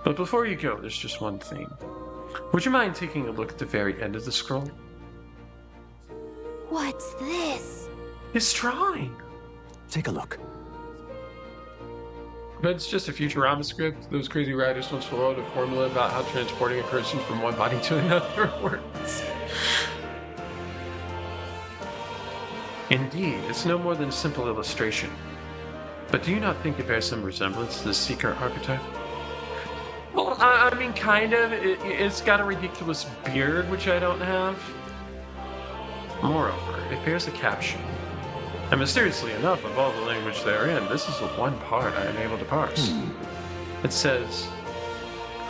But before you go, there's just one thing. Would you mind taking a look at the very end of the scroll? What's this? It's drawing. Take a look. But it's just a Futurama script. Those crazy writers once wrote a formula about how transporting a person from one body to another works. Indeed, it's no more than a simple illustration. But do you not think it bears some resemblance to the Seeker archetype? Well, I mean, kind of. It's got a ridiculous beard, which I don't have. Moreover, it bears a caption. And mysteriously enough, of all the language therein, this is the one part I am able to parse. It says,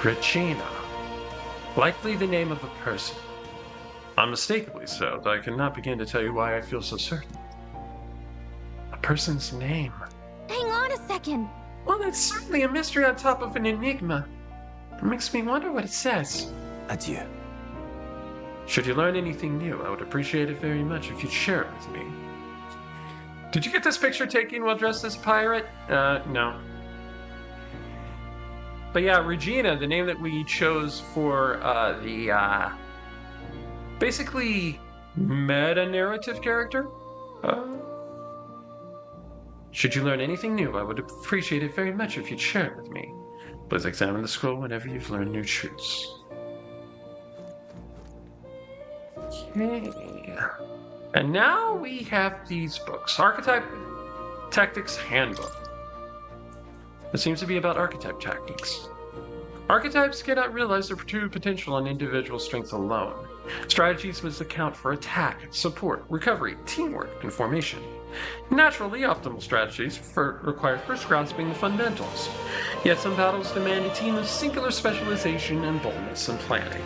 Regina. Likely the name of a person. Unmistakably so, though I cannot begin to tell you why I feel so certain. A person's name. Hang on a second. Well, that's certainly a mystery on top of an enigma. It makes me wonder what it says. Adieu. Should you learn anything new, I would appreciate it very much if you'd share it with me. Did you get this picture taken while dressed as a pirate? No. But yeah, Regina, the name that we chose for the basically meta-narrative character. Should you learn anything new, I would appreciate it very much if you'd share it with me. Please examine the scroll whenever you've learned new truths. Okay. And now we have these books. Archetype Tactics Handbook. It seems to be about archetype tactics. Archetypes cannot realize their true potential on individual strength alone. Strategies must account for attack, support, recovery, teamwork, and formation. Naturally, optimal strategies require first grasping the fundamentals. Yet some battles demand a team of singular specialization and boldness in planning.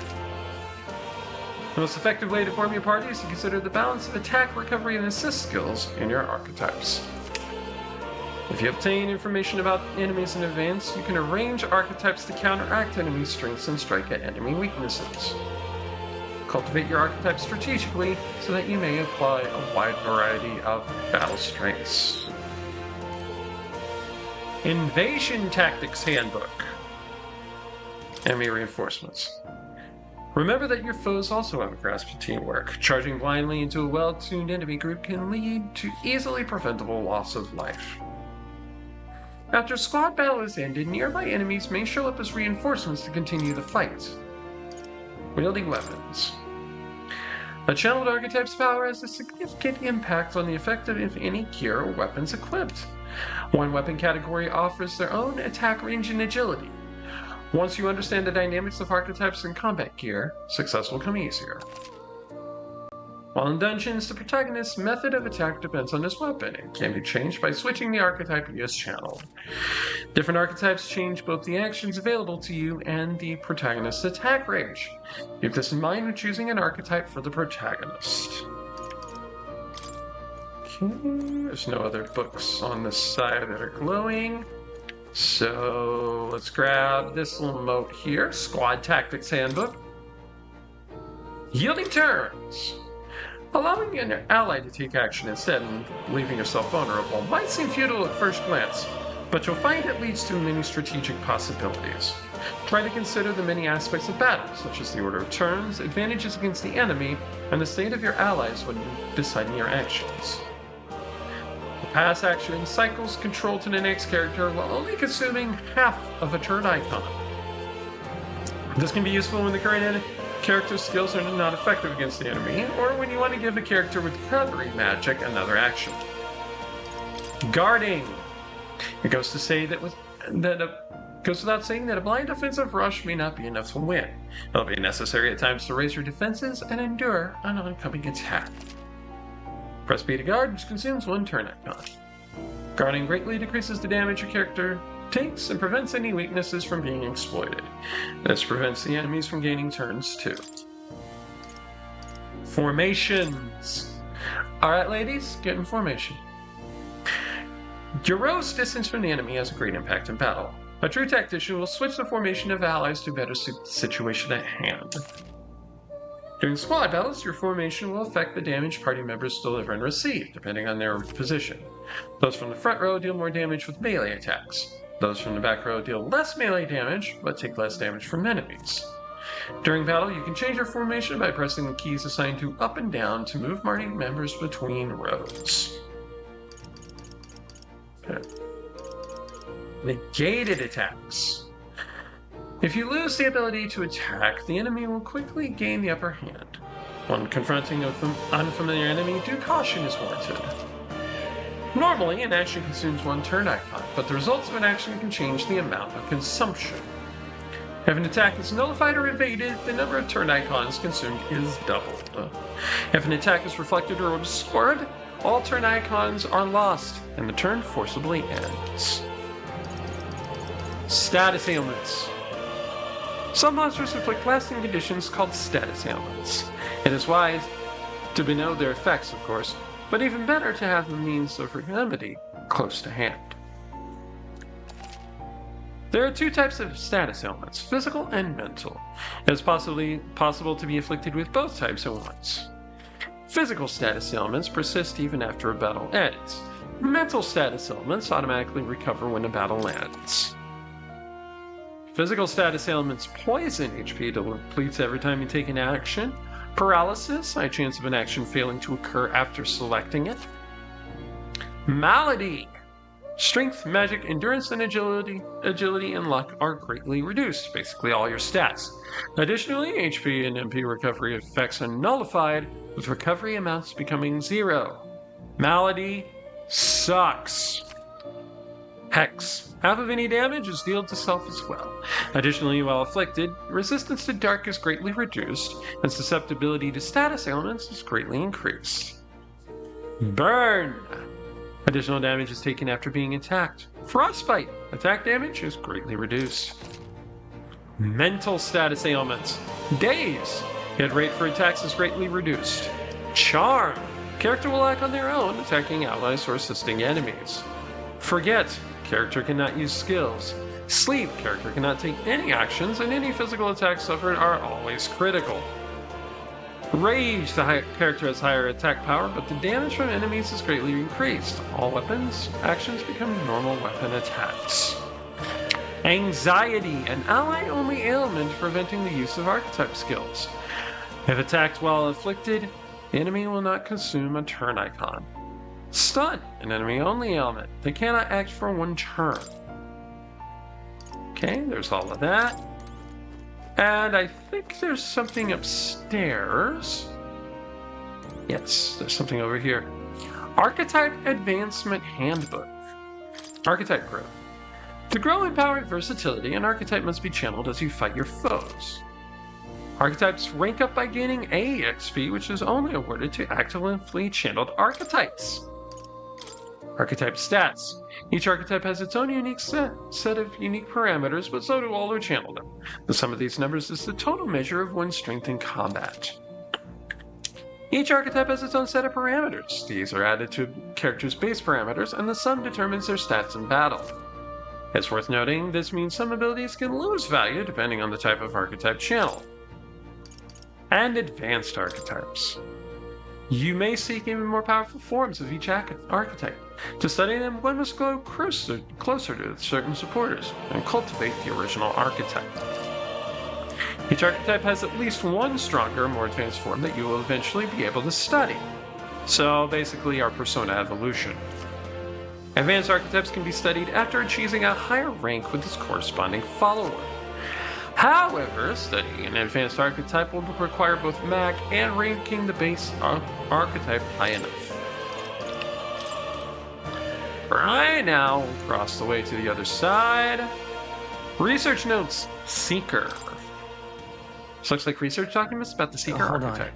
The most effective way to form your party is to consider the balance of attack, recovery, and assist skills in your archetypes. If you obtain information about enemies in advance, you can arrange archetypes to counteract enemy strengths and strike at enemy weaknesses. Cultivate your archetypes strategically so that you may apply a wide variety of battle strengths. Invasion Tactics Handbook. Enemy reinforcements. Remember that your foes also have a grasp of teamwork. Charging blindly into a well-tuned enemy group can lead to easily preventable loss of life. After a squad battle is ended, nearby enemies may show up as reinforcements to continue the fight. Wielding weapons. A channeled archetype's power has a significant impact on the effect of any gear or weapons equipped. One weapon category offers their own attack range and agility. Once you understand the dynamics of archetypes and combat gear, success will come easier. While in dungeons, the protagonist's method of attack depends on his weapon and can be changed by switching the archetype he has channeled. Different archetypes change both the actions available to you and the protagonist's attack range. Keep this in mind when choosing an archetype for the protagonist. Okay, there's no other books on this side that are glowing. So let's grab this little note here, Squad Tactics Handbook. Yielding turns. Allowing an ally to take action instead and leaving yourself vulnerable might seem futile at first glance, but you'll find it leads to many strategic possibilities. Try to consider the many aspects of battle, such as the order of turns, advantages against the enemy, and the state of your allies when deciding your actions. The pass action cycles control to the next character while only consuming half of a turn icon. This can be useful when the current character skills are not effective against the enemy, or when you want to give a character with recovery magic another action. Guarding. It goes to say that goes without saying that a blind offensive rush may not be enough to win. It'll be necessary at times to raise your defenses and endure an oncoming attack. Press B to guard, which consumes 1 turn icon. Guarding greatly decreases the damage your character takes and prevents any weaknesses from being exploited. This prevents the enemies from gaining turns too. Formations. Alright ladies, get in formation. Your row's distance from the enemy has a great impact in battle. A true tactician will switch the formation of allies to better suit the situation at hand. During squad battles, your formation will affect the damage party members deliver and receive, depending on their position. Those from the front row deal more damage with melee attacks. Those from the back row deal less melee damage, but take less damage from enemies. During battle, you can change your formation by pressing the keys assigned to up and down to move party members between rows. Okay. Negated attacks. If you lose the ability to attack, the enemy will quickly gain the upper hand. When confronting an unfamiliar enemy, due caution is warranted. Normally, an action consumes 1 turn icon, but the results of an action can change the amount of consumption. If an attack is nullified or evaded, the number of turn icons consumed is doubled. If an attack is reflected or absorbed, all turn icons are lost, and the turn forcibly ends. Status ailments. Some monsters inflict lasting conditions called status ailments. It is wise to know their effects, of course, but even better to have the means of remedy close to hand. There are 2 types of status ailments, physical and mental. It is possible to be afflicted with both types at once. Physical status ailments persist even after a battle ends. Mental status ailments automatically recover when a battle ends. Physical status ailments poison HP depletes every time you take an action. Paralysis, high chance of an action failing to occur after selecting it. Malady. Strength, magic, endurance, and agility and luck are greatly reduced, basically all your stats. Additionally, HP and MP recovery effects are nullified, with recovery amounts becoming 0. Malady sucks. Hex. Half of any damage is dealt to self as well. Additionally, while afflicted, resistance to dark is greatly reduced, and susceptibility to status ailments is greatly increased. Burn. Additional damage is taken after being attacked. Frostbite. Attack damage is greatly reduced. Mental status ailments. Daze. Hit rate for attacks is greatly reduced. Charm. Character will act on their own, attacking allies or assisting enemies. Forget. Character cannot use skills. Sleep. Character cannot take any actions, and any physical attacks suffered are always critical. Rage. The character has higher attack power, but the damage from enemies is greatly increased. All weapons actions become normal weapon attacks. Anxiety. An ally-only ailment preventing the use of archetype skills. If attacked while afflicted, the enemy will not consume a turn icon. Stun, an enemy-only ailment. They cannot act for 1 turn. Okay, there's all of that. And I think there's something upstairs. Yes, there's something over here. Archetype Advancement Handbook. Archetype Growth. To grow in power and versatility, an archetype must be channeled as you fight your foes. Archetypes rank up by gaining A XP, which is only awarded to actively channeled archetypes. Archetype stats. Each archetype has its own unique set of unique parameters, but so do all who channel them. The sum of these numbers is the total measure of one's strength in combat. Each archetype has its own set of parameters. These are added to a character's base parameters, and the sum determines their stats in battle. It's worth noting, this means some abilities can lose value depending on the type of archetype channel. And advanced archetypes. You may seek even more powerful forms of each archetype. To study them, one must go closer to certain supporters and cultivate the original archetype. Each archetype has at least one stronger, more advanced form that you will eventually be able to study. So basically our persona evolution. Advanced archetypes can be studied after achieving a higher rank with its corresponding follower. However, studying an advanced archetype will require both mag and ranking the base archetype high enough. Right now, across the way to the other side. Research notes, Seeker. This looks like research documents about the Seeker archetype.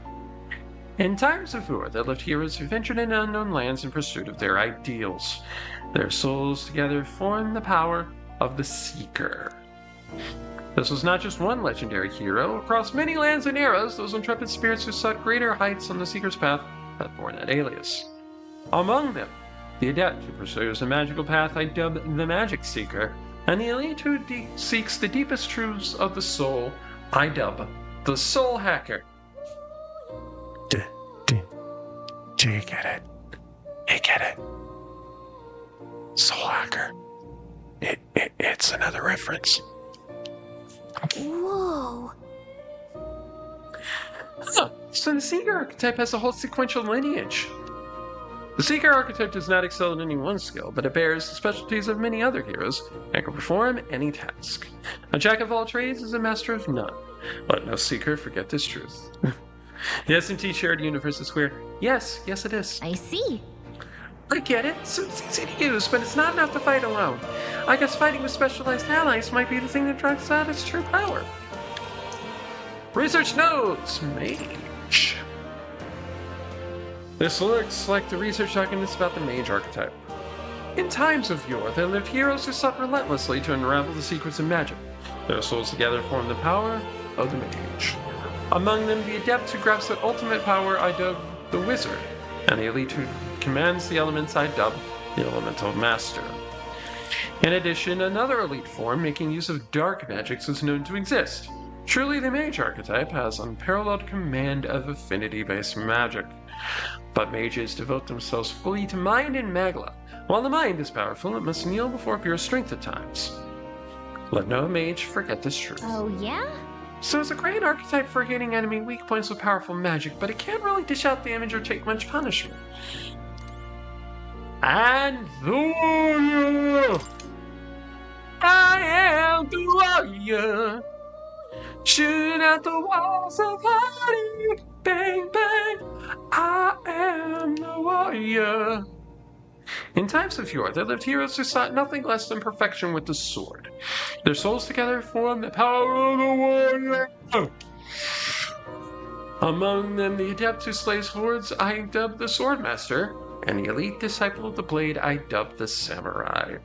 In times of war, there lived heroes who ventured into unknown lands in pursuit of their ideals. Their souls together formed the power of the Seeker. This was not just one legendary hero. Across many lands and eras, those intrepid spirits who sought greater heights on the Seeker's path had borne that alias. Among them, the adept who pursues a magical path I dub the Magic Seeker, and the elite who seeks the deepest truths of the soul I dub the Soul Hacker. Do you get it? You get it? Soul Hacker. It's another reference. Whoa. So the Seeker archetype has a whole sequential lineage. The Seeker archetype does not excel in any one skill, but it bears the specialties of many other heroes and can perform any task. A jack of all trades is a master of none. Let no Seeker forget this truth. The SMT shared universe is square. Yes, it is. I see. I get it. So it's easy to use, but it's not enough to fight alone. I guess fighting with specialized allies might be the thing that draws out its true power. Research notes, Mage. This looks like the research documents about the Mage archetype. In times of yore, there lived heroes who sought relentlessly to unravel the secrets of magic. Their souls together formed the power of the Mage. Among them, the adept who grasps the ultimate power I dub the Wizard, and the elite who commands the elements I dub the Elemental Master. In addition, another elite form making use of dark magics is known to exist. Truly, the Mage archetype has unparalleled command of affinity-based magic. But mages devote themselves fully to mind and magla. While the mind is powerful, it must kneel before pure strength at times. Let no mage forget this truth. Oh, yeah? So it's a great archetype for hitting enemy weak points with powerful magic, but it can't really dish out damage or take much punishment. And the warrior! I am the warrior! Shooting at the walls of party, bang bang! I am the warrior! In times of yore, there lived heroes who sought nothing less than perfection with the sword. Their souls together formed the power of the warrior. Among them, the adept who slays hordes I dub the Swordmaster, and the elite disciple of the blade I dub the Samurai.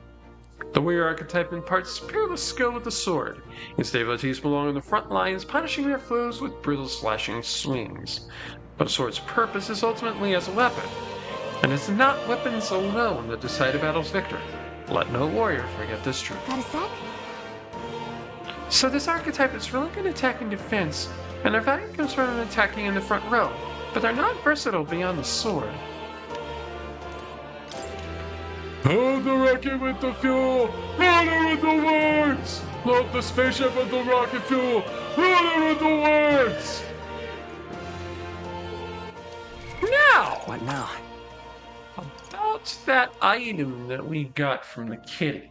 The warrior archetype imparts peerless skill with the sword. Its devotees belong on the front lines, punishing their foes with brutal slashing swings. But a sword's purpose is ultimately as a weapon. And it's not weapons alone that decide a battle's victory. Let no warrior forget this truth. Got a sec? So this archetype is really good at attack and defense, and their value comes from attacking in the front row, but they're not versatile beyond the sword. Load the rocket with the fuel! Load it with the words! Load the spaceship with the rocket fuel! Load it with the words! Now! What now? About that item that we got from the kitty.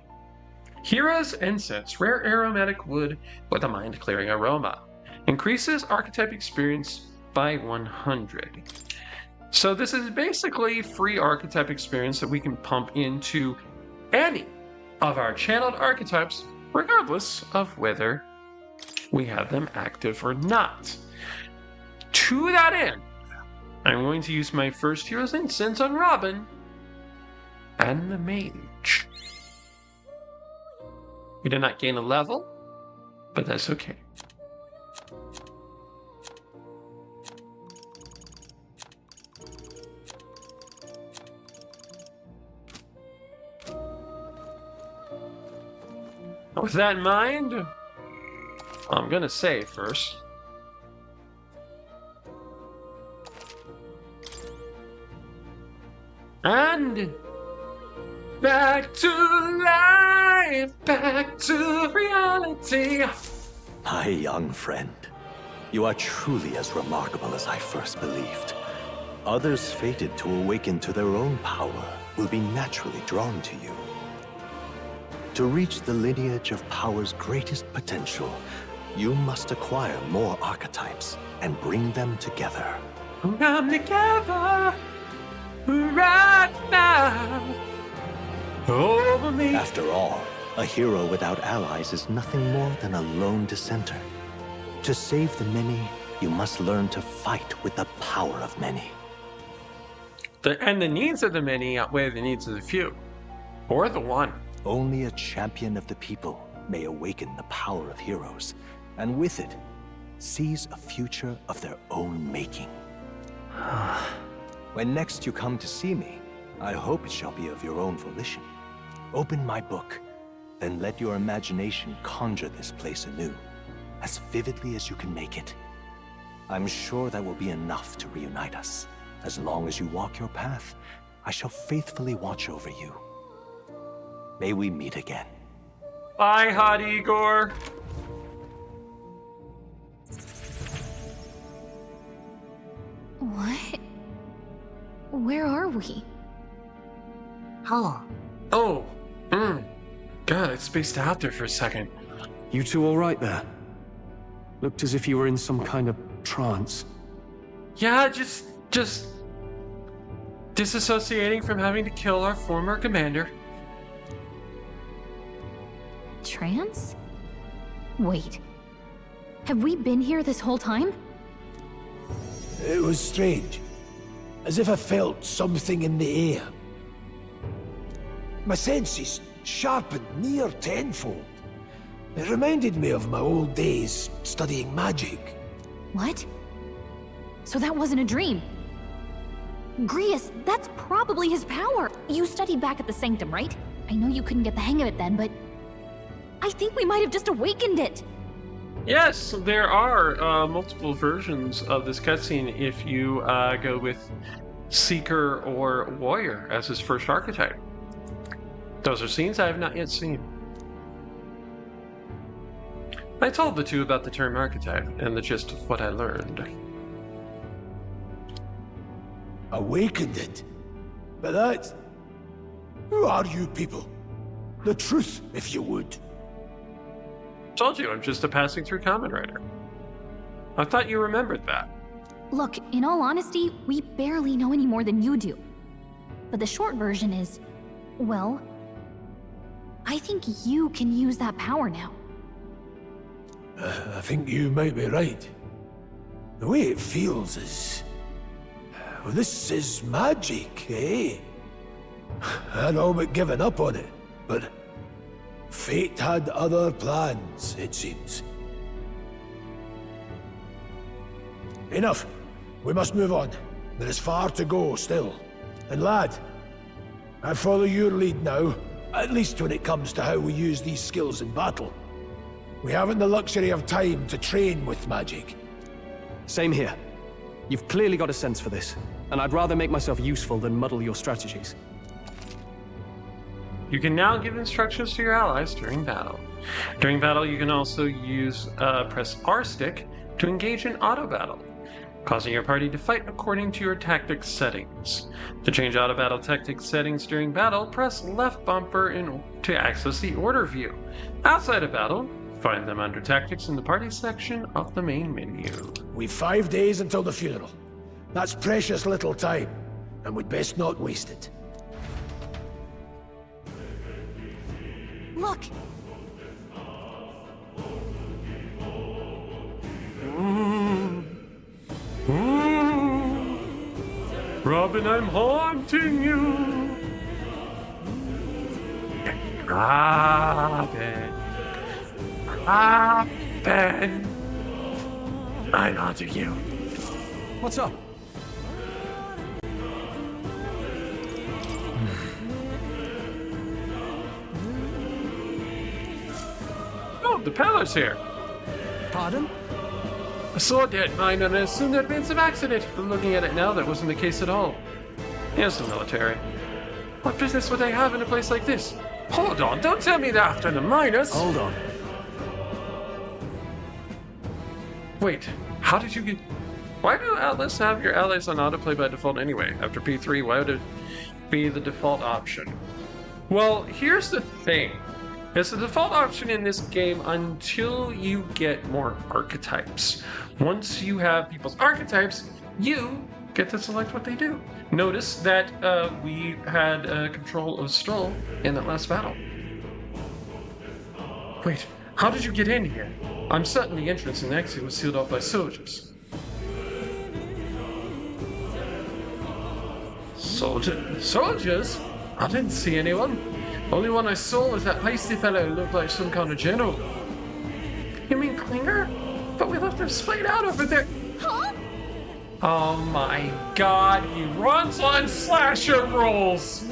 Hero's Incense, rare aromatic wood with a mind-clearing aroma. Increases archetype experience by 100. So this is basically free archetype experience that we can pump into any of our channeled archetypes, regardless of whether we have them active or not. To that end, I'm going to use my first Hero's Incense on Robin and the Mage. We did not gain a level, but that's okay. With that in mind, I'm gonna save first. And back to life, back to reality. My young friend, you are truly as remarkable as I first believed. Others fated to awaken to their own power will be naturally drawn to you. To reach the lineage of power's greatest potential, You must acquire more archetypes and bring them together. Come together right now over me. After all, a hero without allies is nothing more than a lone dissenter. To save the many, you must learn to fight with the power of many. And the needs of the many outweigh the needs of the few. Or the one. Only a champion of the people may awaken the power of heroes, and with it, seize a future of their own making. When next you come to see me, I hope it shall be of your own volition. Open my book, then let your imagination conjure this place anew, as vividly as you can make it. I'm sure that will be enough to reunite us. As long as you walk your path, I shall faithfully watch over you. May we meet again. Bye, Hot Igor. What? Where are we? Huh. Oh. God, I spaced out there for a second. You two all right there? Looked as if you were in some kind of trance. Yeah, just disassociating from having to kill our former commander. Trance? Wait. Have we been here this whole time? It was strange. As if I felt something in the air. My senses sharpened near tenfold. It reminded me of my old days studying magic. What? So that wasn't a dream. Grius, that's probably his power. You studied back at the Sanctum, right? I know you couldn't get the hang of it then, but I think we might have just awakened it. Yes, there are multiple versions of this cutscene if you go with Seeker or Warrior as his first archetype. Those are scenes I have not yet seen. I told the two about the term archetype and the gist of what I learned. Awakened it? But that... Who are you people? The truth, if you would. Told you, I'm just a passing through common writer. I thought you remembered that. Look, in all honesty, we barely know any more than you do. But the short version is, well, I think you can use that power now. I think you might be right. The way it feels is... Well, this is magic, eh? I'd all but given up on it, but... Fate had other plans, it seems. Enough. We must move on. There is far to go still. And lad, I follow your lead now, at least when it comes to how we use these skills in battle. We haven't the luxury of time to train with magic. Same here. You've clearly got a sense for this, and I'd rather make myself useful than muddle your strategies. You can now give instructions to your allies during battle. During battle, you can also use press R stick to engage in auto battle, causing your party to fight according to your tactics settings. To change auto battle tactics settings during battle, press left bumper to access the order view. Outside of battle, find them under tactics in the party section of the main menu. We've 5 days until the funeral. That's precious little time, and we'd best not waste it. Look! Robin, I'm haunting you! Robin! Robin! I'm haunting you. What's up? Oh, the Peller's here. Pardon? I saw that mine and I assumed there'd been some accident, but looking at it now, that wasn't the case at all. Here's the military. What business would they have in a place like this? Hold on, don't tell me they're after the miners! Hold on. Wait, how did you get... Why do outlets have your allies on autoplay by default anyway? After P3, why would it be the default option? Well, here's the thing. It's the default option in this game until you get more archetypes. Once you have people's archetypes, you get to select what they do. Notice that we had control of Stroll in that last battle. Wait, how did you get in here? I'm certain the entrance and exit was sealed off by soldiers. Soldiers? I didn't see anyone. Only one I saw was that pasty fellow who looked like some kind of general. You mean Klinger? But we left him splayed out over there. Huh? Oh my god, he runs on slasher rolls!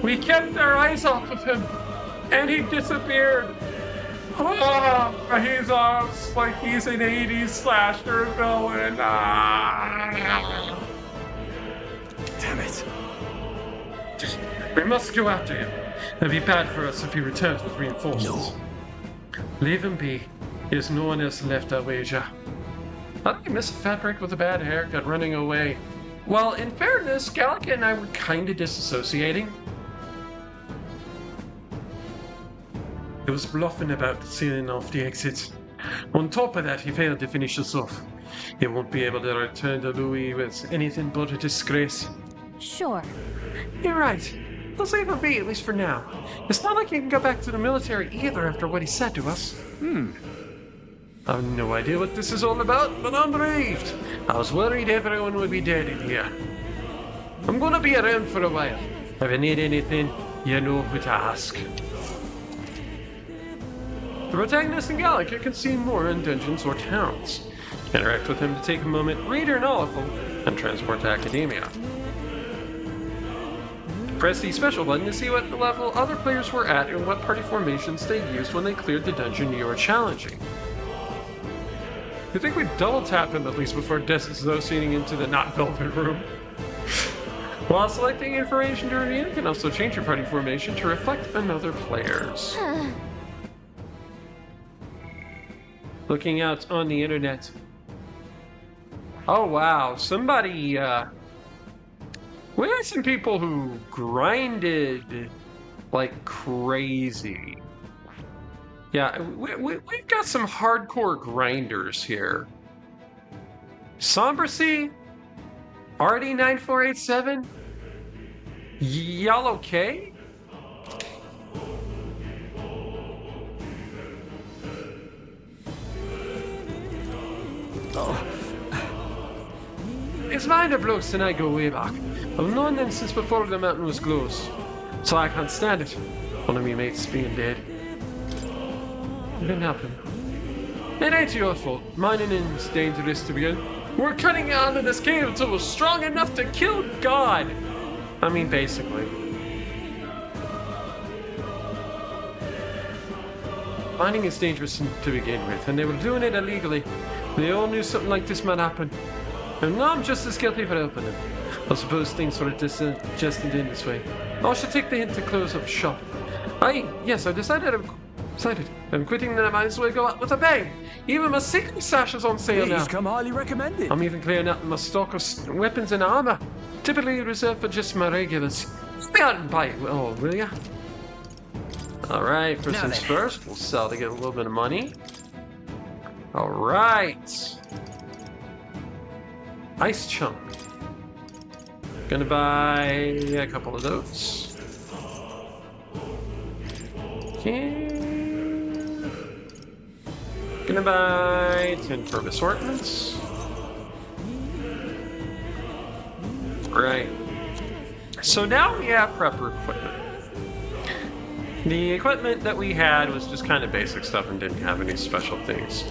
We kept our eyes off of him, and he disappeared. Oh, he's like he's an 80s slasher villain. Ah. Damn it. We must go after him. It'd be bad for us if he returns with reinforcements. No. Leave him be. There's no one else left, I wager. How did you miss a fat prick with a bad haircut running away? Well, in fairness, Gallica and I were kinda disassociating. He was bluffing about sealing off the exit. On top of that, he failed to finish us off. He won't be able to return to Louis with anything but a disgrace. Sure. You're right. Let's leave him be, at least for now. It's not like he can go back to the military either after what he said to us. I have no idea what this is all about, but I'm relieved. I was worried everyone would be dead in here. I'm gonna be around for a while. If you need anything, you know who to ask. The protagonist in Gallica can see more in dungeons or towns. Interact with him to take a moment, read your novel, and transport to Academia. Press the special button to see what level other players were at and what party formations they used when they cleared the dungeon you are challenging. You think we'd double tap him at least before disassociating into the not velvet room? While selecting information to review, you can also change your party formation to reflect another player's. Looking out on the internet. Oh wow, somebody, we had some people who grinded like crazy. Yeah, we've got some hardcore grinders here. Sombracy? RD9487? Y'all okay? Oh. It's mind of blokes and I go way back. I've known them since before the mountain was closed. So I can't stand it. One of me mates being dead. It didn't happen. It ain't your fault. Mining is dangerous to begin. We're cutting out of this cave until we're strong enough to kill God. I mean, basically. Mining is dangerous to begin with, and they were doing it illegally. They all knew something like this might happen. And now I'm just as guilty for helping them. I suppose things were destined in this way. I should take the hint to close up shop. Yes, I decided I'm quitting, then I might as well go out with a bang. Even my secret sash is on sale now. Please come highly recommended. I'm even clearing out my stock of weapons and armor, typically reserved for just my regulars. Be out and buy it, will ya? Alright, first things first, we'll sell to get a little bit of money. Alright. Ice chunk. Gonna buy a couple of those. Okay. Gonna buy 10 firm assortments. Right. So now we have prepper equipment. The equipment that we had was just kind of basic stuff and didn't have any special things.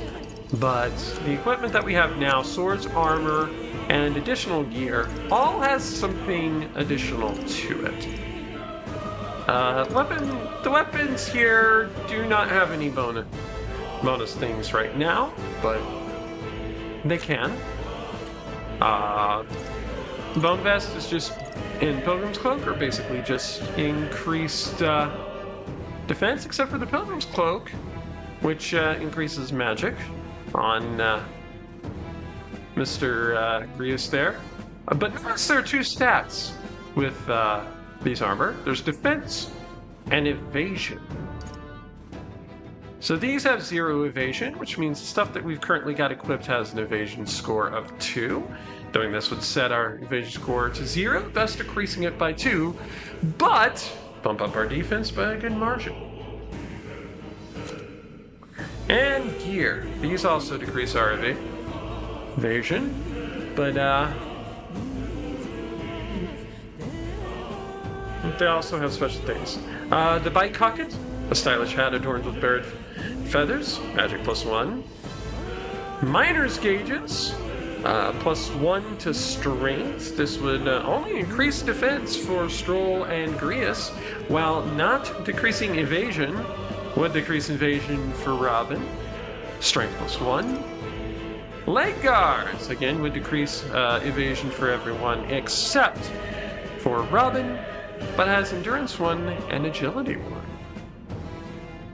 But the equipment that we have now, swords, armor, and additional gear, all has something additional to it. The weapons here do not have any bonus things right now, but they can. Bone Vest is just, in Pilgrim's Cloak, are basically just increased defense, except for the Pilgrim's Cloak, which increases magic on Mr. Grius there. But notice there are two stats with these armor. There's defense and evasion. So these have 0 evasion, which means the stuff that we've currently got equipped has an evasion score of 2. Doing this would set our evasion score to 0, thus decreasing it by 2, but bump up our defense by a good margin. And gear. These also decrease our evasion, but they also have special things. The bike cocket, a stylish hat adorned with bird feathers, magic +1. Miner's gauges, +1 to strength. This would only increase defense for Stroll and Grius, while not decreasing evasion. Would decrease evasion for Robin. Strength +1. Leg guards, again, would decrease evasion for everyone except for Robin, but has endurance 1 and agility 1.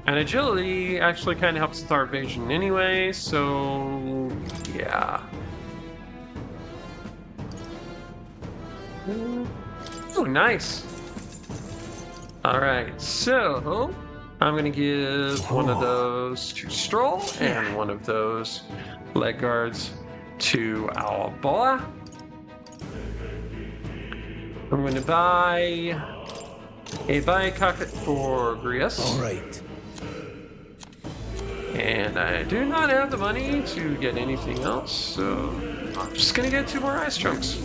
And agility actually kind of helps with our evasion anyway, so yeah. Oh, nice. Alright, so I'm gonna give one of those to Stroll and one of those leg guards to our boy. I'm going to buy a bike cocket for Grius. Alright. And I do not have the money to get anything else, so I'm just gonna get 2 more ice chunks.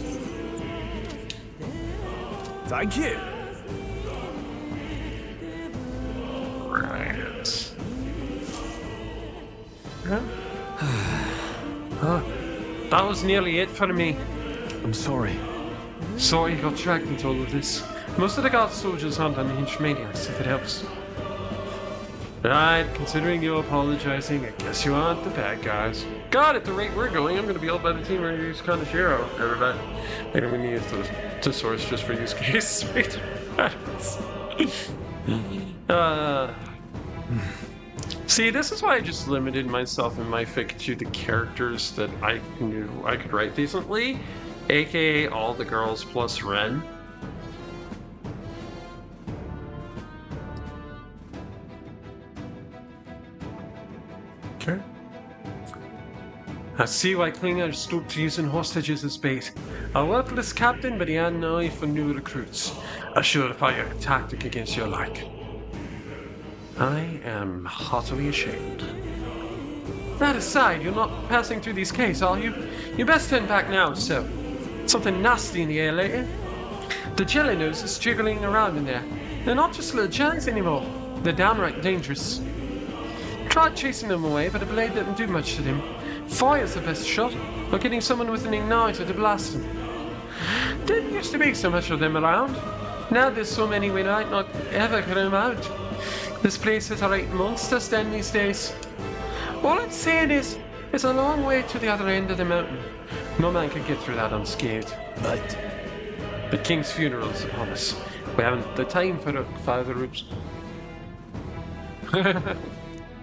Thank you. Right. That was nearly it for me. I'm sorry. Sorry you got dragged into all of this. Most of the guard soldiers aren't unhinged maniacs, if it helps. Right, considering you're apologizing, I guess you aren't the bad guys. God, at the rate we're going, I'm gonna be held by the team where you use Kanashiro. Everybody. Later we need to source just for use case. See, this is why I just limited myself in my fic to the characters that I knew I could write decently, aka all the girls plus Ren. Okay. I see why Klinger stooped to using hostages as bait. A worthless captain, but he had an eye for new recruits. A surefire tactic against your like. I am heartily ashamed. That aside, you're not passing through these caves, are you? You best turn back now, so. Something nasty in the air lately. The jelly noses jiggling around in there. They're not just little jellies anymore. They're downright dangerous. Tried chasing them away, but a blade didn't do much to them. Fire's the best shot, or getting someone with an igniter to blast them. Didn't used to be so much of them around. Now there's so many we might not ever get them out. This place is a right monster stand these days. All I'm saying is, it's a long way to the other end of the mountain. No man can get through that unscathed. But the king's funeral is upon us. We haven't the time for it, Father Roops.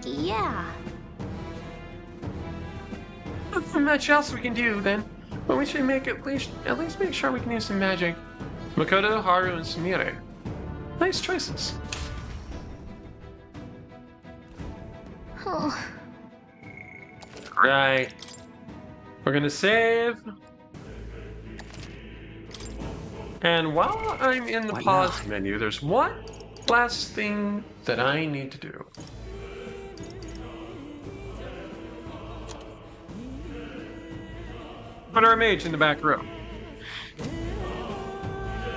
Yeah. Nothing much else we can do then. But we should make at least make sure we can use some magic. Makoto, Haru, and Sumire. Nice choices. Oh. Right. We're gonna save. And while I'm in the pause menu, there's one last thing that I need to do. Put our mage in the back row.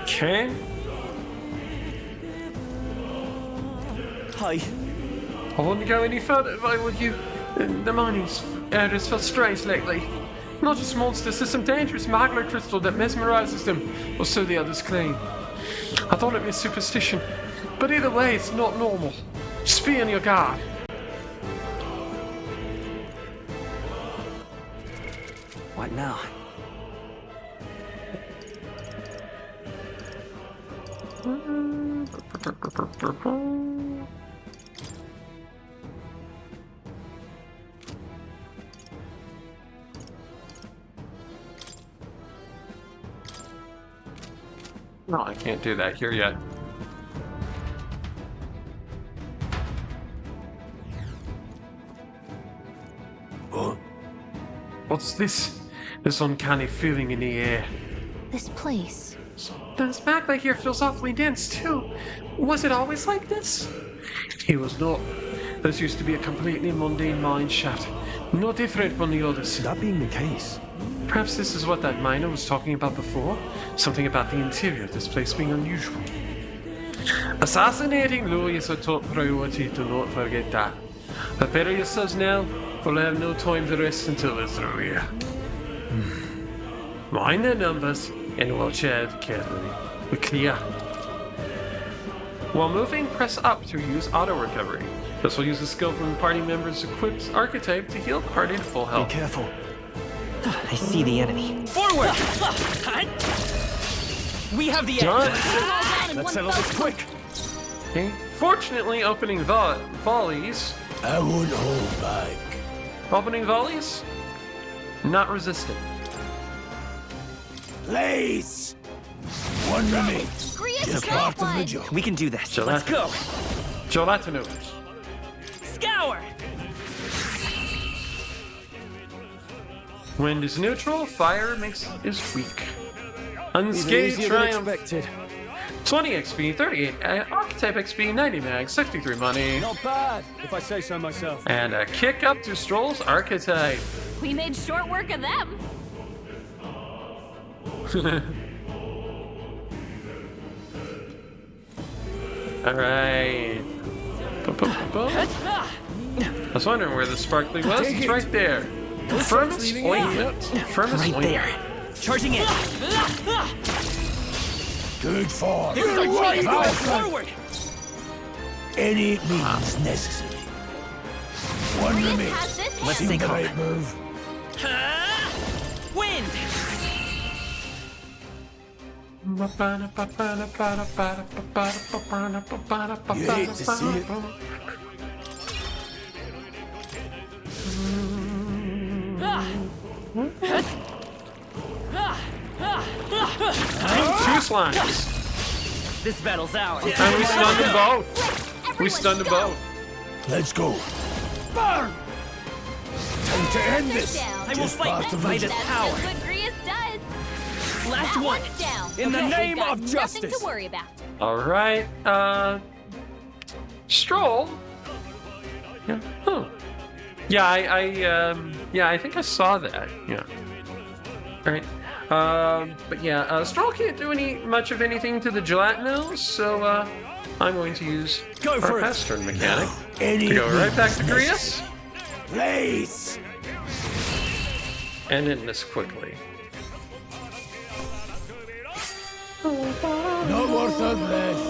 Okay. hi. I wouldn't go any further if I were you. The mining's areas felt strange lately. Not just monsters, there's some dangerous magma crystal that mesmerizes them, or so the others claim. I thought it was superstition, but either way, it's not normal. Just be on your guard. What now? No, I can't do that here yet. What's this? This uncanny feeling in the air. This place. This back here feels awfully dense, too. Was it always like this? It was not. This used to be a completely mundane mine shaft. No different from the others. That being the case, Perhaps this is what that miner was talking about before? Something about the interior of this place being unusual. Assassinating Louis is a top priority, do not forget that. Prepare yourselves now, we'll have no time to rest until we're through here. Mind the numbers and watch out carefully. We're clear. While moving, press up to use auto recovery. This will use a skill from the party member's equipped archetype to heal the party to full health. be careful. I see the enemy. Forward! We have the Done. edge. Let's settle this quick. Okay. Fortunately, opening volleys. I won't hold back. Opening volleys? Not resistant. Lace! One remains. Gria's Just got part of the one. job. We can do this. So Let's go. Gelatinos. Scour! Wind is neutral, fire is weak. Even Unscathed easier than triumph. expected. 20 XP, 38 archetype XP, 90 mag, 63 money. Not bad, if I say so myself. And a kick up to Stroll's archetype. We made short work of them. Alright. I was wondering where the sparkly was. It's right there. Firmest ointment. Firmest Right ointment. there. Charging in. Good form. This is our chance to go forward. Any means necessary. One Gria's remains. has this Let's Seem think the on right it. move. Wind! You hate to see it. Two slimes. This battle's ours. And we stunned them both. We stunned them both. Let's go. Burn! Time to end this. down. I will Just fight part of by the this job. power. That's what Gria's does. Last That one. one's down. In the Okay, name got of nothing justice. to worry about. Alright, Stroll? Yeah. Huh. Yeah, I think I saw that. Yeah. Alright. But yeah, Stroll can't do much of anything to the gelatinous, so, I'm going to use Go our for it. past turn mechanic Any to go right back to means Grius Lace! and end this quickly. No worth a breath.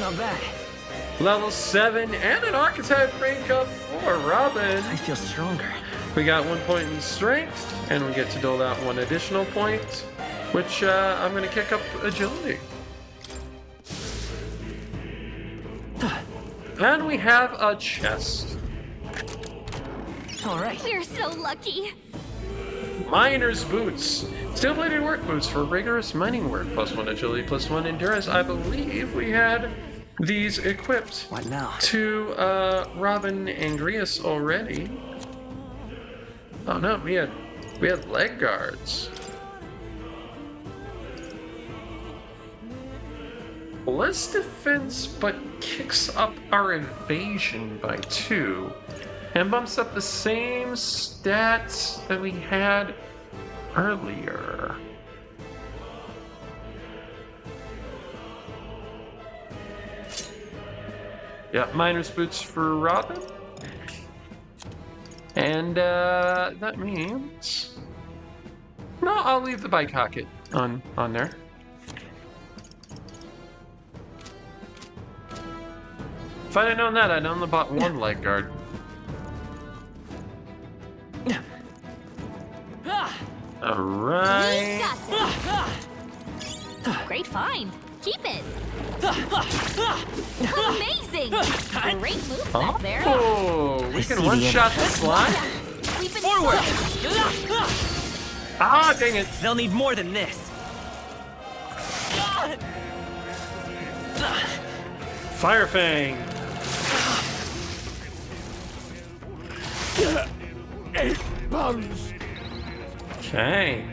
Not bad. Level 7 and an archetype rank up for Robin. I feel stronger. We got 1 point in strength, and we get to dole out 1 additional point, which I'm going to kick up agility. And we have a chest. All right. We're so lucky. Miner's boots. Steel-bladed work boots for rigorous mining work. +1 agility, +1 endurance. I believe we had these equipped What now? to Robin and Grius already. Oh no, we had leg guards. Less defense, but kicks up our evasion by 2. And bumps up the same stats that we had earlier. Yeah, miner's boots for Robin. And that means... No, I'll leave the bike pocket on there. If I'd have known that, I'd only bought 1 leg guard. Alright. We got this. Great find. Keep it. Amazing. Great move back there. Oh, we see can the one-shot the slime? We've been Forward! Ah, dang it. They'll need more than this. Fire Fang. 8 pounds. Okay.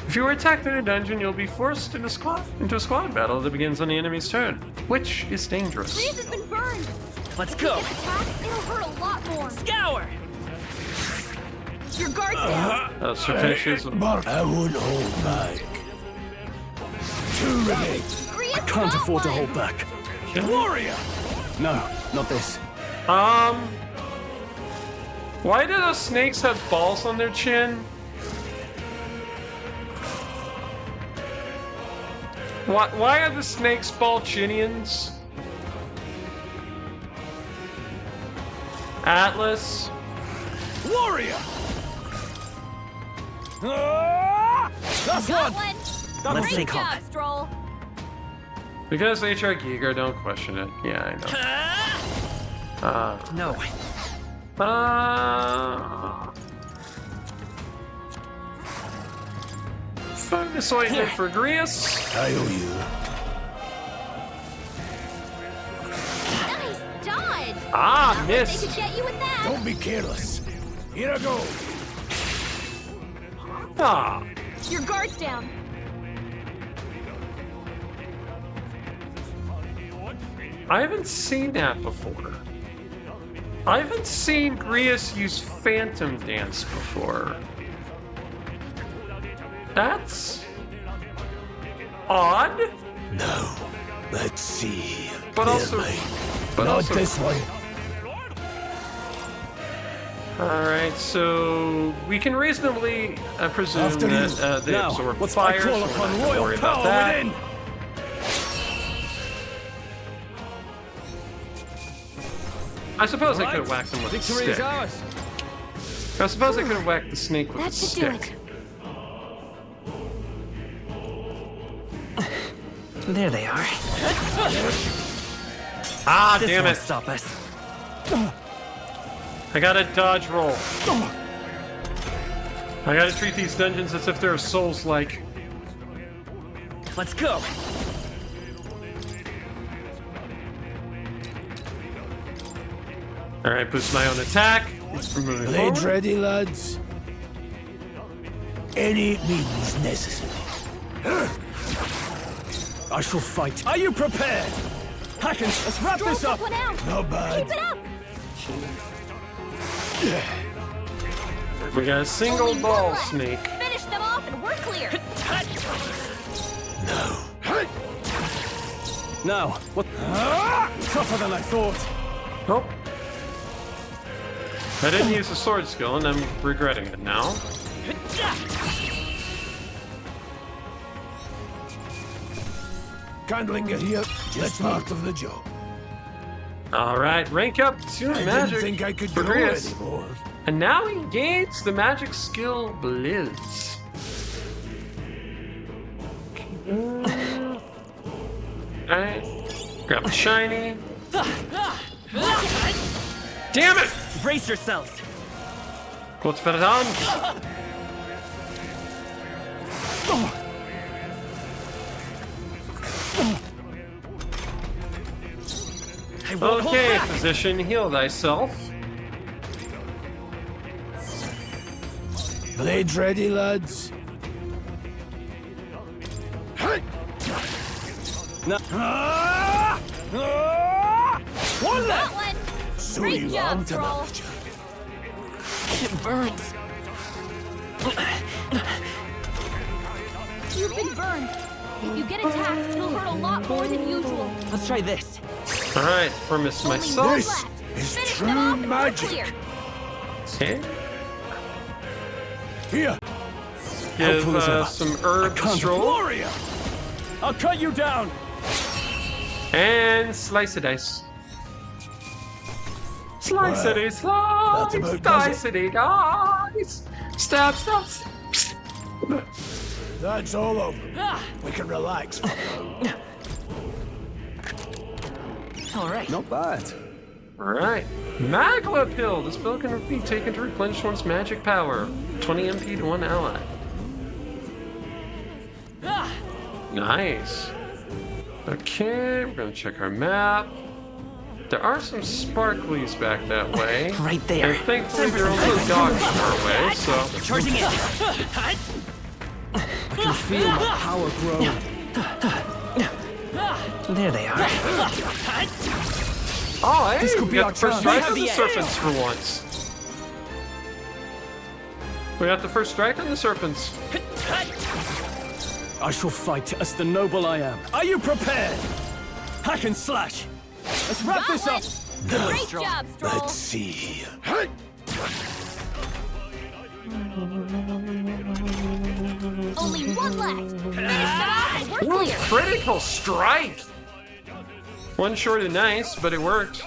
If you are attacked in a dungeon, you'll be forced into a squad battle that begins on the enemy's turn, which is dangerous. Breeze has been burned. Let's go. Attack, it'll hurt a lot more. Scour. Your guard's down. Surpass. I won't hold back. 2 remain. I can't afford to hold back. Warrior! No, not this. Why do those snakes have balls on their chin? Why are the snakes ball-chinians? Atlas. Warrior! That's Got one! one. Let's Great take job, Hawk. Stroll. Because HR Giga, don't question it. Yeah, I know. No. Focus ointment for Grius. I owe you. Nice dodge. Ah, They missed. could get you with that. Don't be careless. Here I go. Ah. Your guard's down. I haven't seen that before. I haven't seen Grius use Phantom Dance before. That's odd. No. Let's see. But also, Not this one. All right, so we can reasonably presume After you. that they Now, absorb what's fire, I call so we're not upon gonna royal worry about power that. within? I suppose I could have whacked him with a Victory is stick. ours. I suppose I could have whacked the snake with That a should do stick. There they are. Ah, This damn won't it! stop us. I got a dodge roll. I gotta treat these dungeons as if they're Souls-like. Let's go. All right, boost my own attack. We're moving Blades forward. ready, lads. Any means necessary. I shall fight. Are you prepared? Hackens, let's wrap Stroll this up. took one out. Not bad. Keep it up. We got a single Only ball one left. snake. Finish them off and we're clear. No. Now, what? Tougher than I thought. Oh. I didn't use the sword skill, and I'm regretting it now. Candling it here. Just part of the job. All right, rank up to I magic didn't think I could for go Grius. anymore. And now engage the magic skill Blizz. Alright. Grab a shiny. Damn it! Brace yourselves. What's better on? I won't hold Okay, back. physician, heal thyself. Blades ready, lads. No. One Got left. one. So Great you job, want to Stroll. manager. It burns. You've been burned. If you get attacked, it'll hurt a lot more than usual. Let's try this. Alright, for Miss Only myself. one This left. is Finish true them off and we're magic. clear. Okay. Here. Give Helpful as ever. some herb can't- stroll. Warrior. I'll cut you down. And slice a dice. Slice Well, it, slice, that's about does dice it, dice. Stab, stab, stab. That's all over. We can relax. All right. Not bad. Alright. Magla Pill. This pill can be taken to replenish one's magic power. 20 MP to one ally. Nice. Okay, we're gonna check our map. There are some sparklies back that way. Right there. And thankfully there are also dogs in our way, so... Charging in. I can feel my power grow. There they are. Oh, hey, This could we be got our the first chance. strike on the serpents for once. We got the first strike on the serpents. I shall fight as the noble I am. Are you prepared? Hack and slash. Let's wrap this up. Great job, Stroll. Let's see. Only one left. Finish them off and we're Ooh, clear. critical strike! One short of nice, but it worked.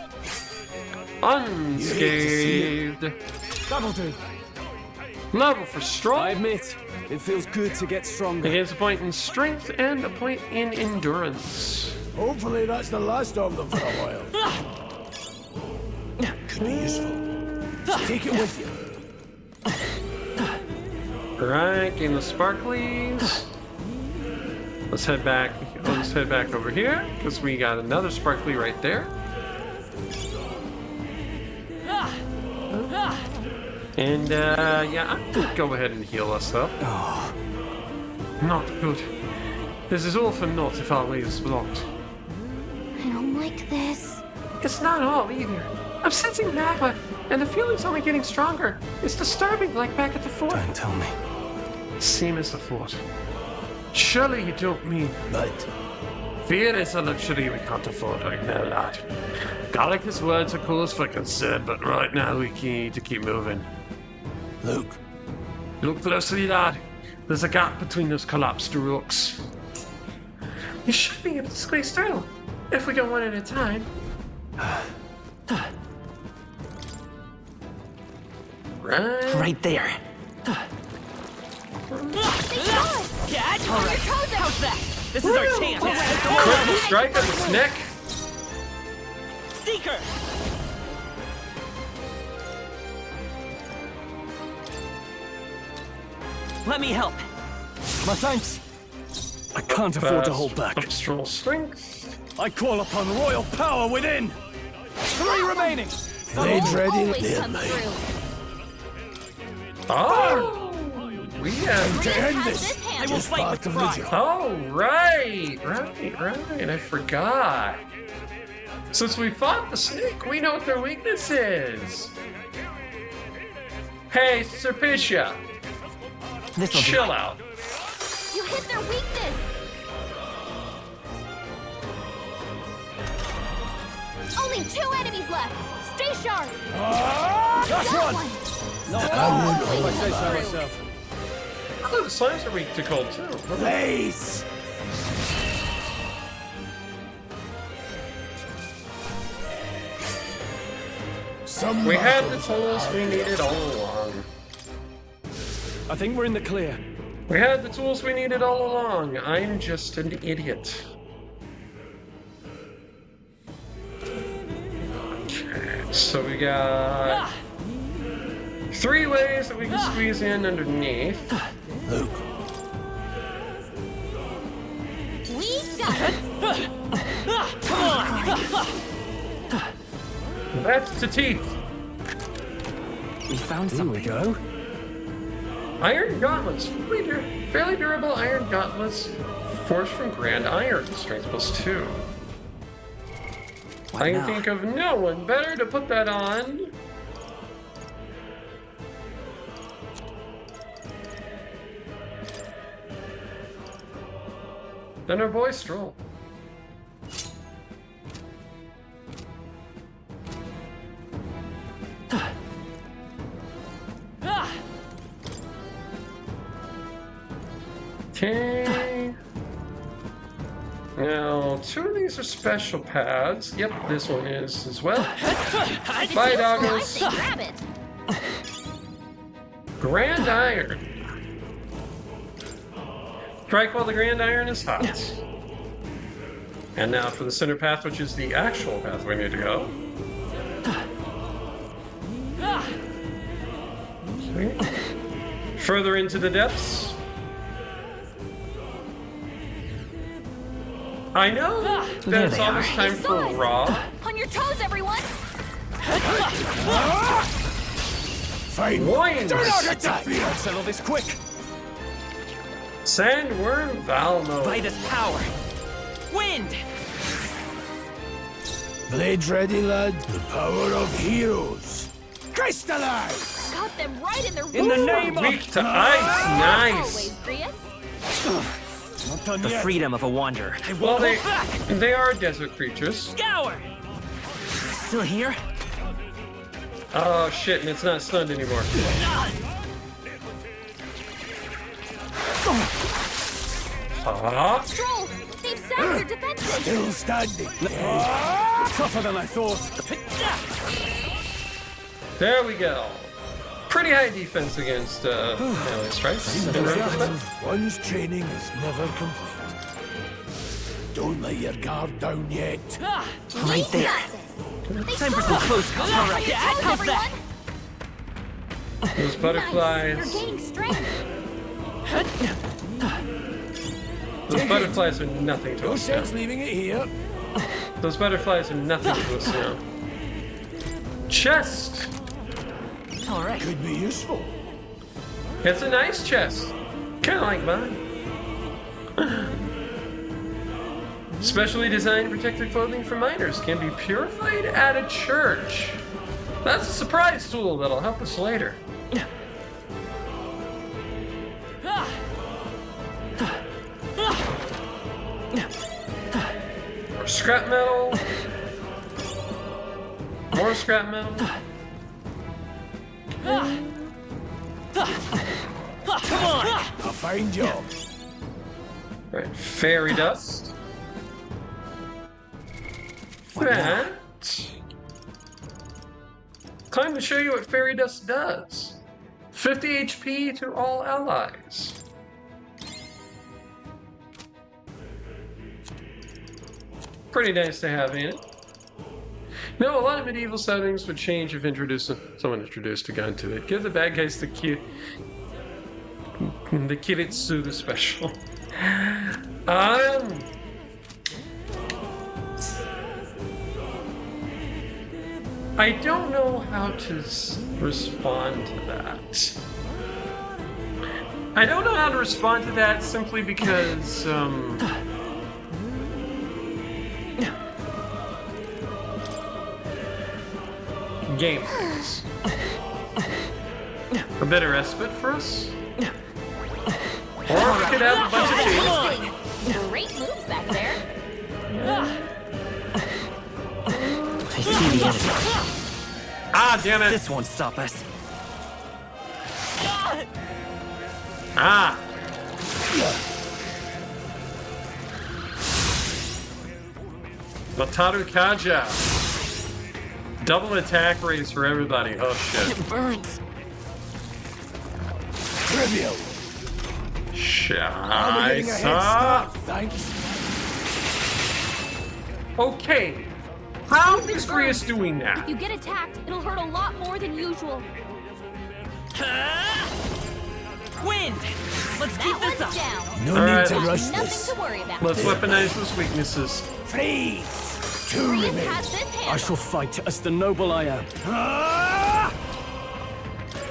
Unscathed. That'll do. Level for strong. I admit, it feels good to get stronger. It gains a point in strength and a point in endurance. Hopefully that's the last of them for a while. Could be useful. Take it with you. Alright, gain the sparklies. Let's head back. Let's head back over here, because we got another sparkly right there. And, yeah, I'm gonna go ahead and heal us up. Oh, not good. This is all for naught if our way is blocked. I don't like this. It's not all either. I'm sensing magma, and the feeling's only getting stronger. It's disturbing, like back at the fort. Don't tell me. Same as the fort. Surely you don't mean... But Fear is a luxury we can't afford right now, lad. Gallica's words are cause for concern, but right now we need to keep moving. Luke, Look closely, lad. There's a gap between those collapsed rocks. You should be able to squeeze through, if we go one at a time. Right. Right there. Catch on your toes. How's that? This is our chance. Critical strike on its neck. Seeker. Let me help. My thanks. I can't afford to hold back. Strong strength. I call upon royal power within. 3 remaining. Blades ready? Always They're come made. through. Oh! We have... To end Has this. this I hand. will Just fight part with of the pride. job. Oh, right. I forgot. Since we fought the snake, we know what their weakness is. Hey, Serpitia, This'll do. chill out. You hit their weakness. Only 2 enemies left. Stay sharp. That's Got one. one. No, I won't hold I say so back. myself. Oh, the slimes are weak to cold too. Blaze! Some We had the battles tools are we needed all along. I think we're in the clear. We had the tools we needed all along. I'm just an idiot. Okay, so we got 3 ways that we can squeeze in underneath. Luke, We got it. That's the teeth. We found Here we something. go. Iron gauntlets. Fairly durable iron gauntlets. Forged from grand iron. Strength +2. What I can now? think of no one better to put that on. Than our boy Stroll. Okay. Now, 2 of these are special paths. Yep, this one is as well. Bye, I doggos. say grab it. Grand Iron. Strike while the Grand Iron is hot. And now for the center path, which is the actual path we need to go. Okay. Further into the depths. I know that it's almost time for Raw. On your toes, everyone! Fine. Wines. Do not attack! Let's settle this quick. Sandworm Valno. Vitus power. Wind. Blades ready, lad. The power of heroes. Crystallize! Got them right in their In the name of... Weak to ice. Nice. Always, Brius. Not done The yet. freedom of a wanderer. I Well, won't hold back. they are desert creatures. Scour. Still here? Oh shit, and it's not stunned anymore. Stroll! They've sapped their defenses! Still standing. Tougher than I thought. There we go. Pretty high defense against melee strikes. in retrospect. One's training is never complete. Don't let your guard down yet. Right there. Time for some close calls. All right, how's that? Those Nice. butterflies. You're gaining strength. Those butterflies are nothing to No us now. sense leaving it here. Those butterflies are nothing to us now. Chest. All right. Could be useful. It's a nice chest. Kind of like mine. Specially designed protective clothing for miners can be purified at a church. That's a surprise tool that'll help us later. More scrap metal. More scrap metal. Come on. A fine job. Right, fairy dust. That. Time to show you what fairy dust does. 50 HP to all allies. Pretty nice to have in it. No, a lot of medieval settings would change if someone introduced a gun to it. Give the bad guys the Kiritsu the special. I don't know how to respond to that. I don't know how to respond to that simply because, game things. A bit of respite for us? Or we could have a bunch of cheese. Great moves back there. I see the enemy. Ah, damn it! This won't stop us. Ah! Mataru Kaja. Double attack raise for everybody. Oh shit. It burns. Trivial. I'm getting a head start. Thanks. Okay. How is Grius doing that? If you get attacked, it'll hurt a lot more than usual. Wind. Let's keep That this one's up. down. No All need right. to rush Nothing this. to worry about. Let's weaponize those weaknesses. Freeze. Two Brius remain. has this I handled. shall fight as the noble I am.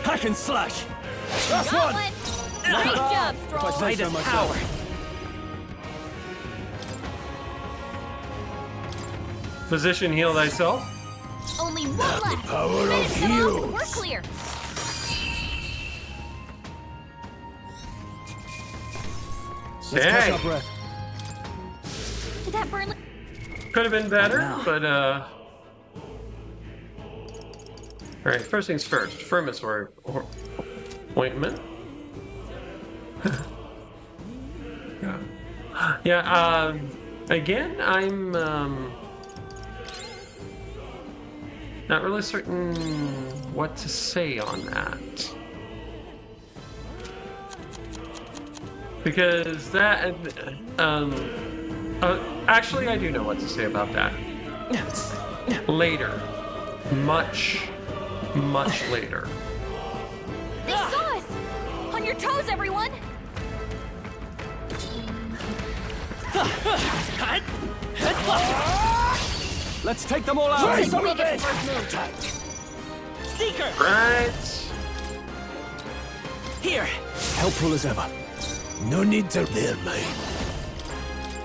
Hack and slash. That's Got one. one. Great job, Stroll. Say so Vitus myself. power. Physician, heal thyself. Only one left. Power of Finish them off and we're heroes. clear. Let's catch Dang. our breath. Did that burn? Could have been better, no. but Alright, first things first. Firmus or ointment. Yeah, again, I'm not really certain what to say on that. Because that, actually I do know what to say about that. Later. Much later. They saw us. On your toes, everyone. Let's take them all out! Some of it! Seeker! Right. Here! Helpful as ever. No need to there, mate.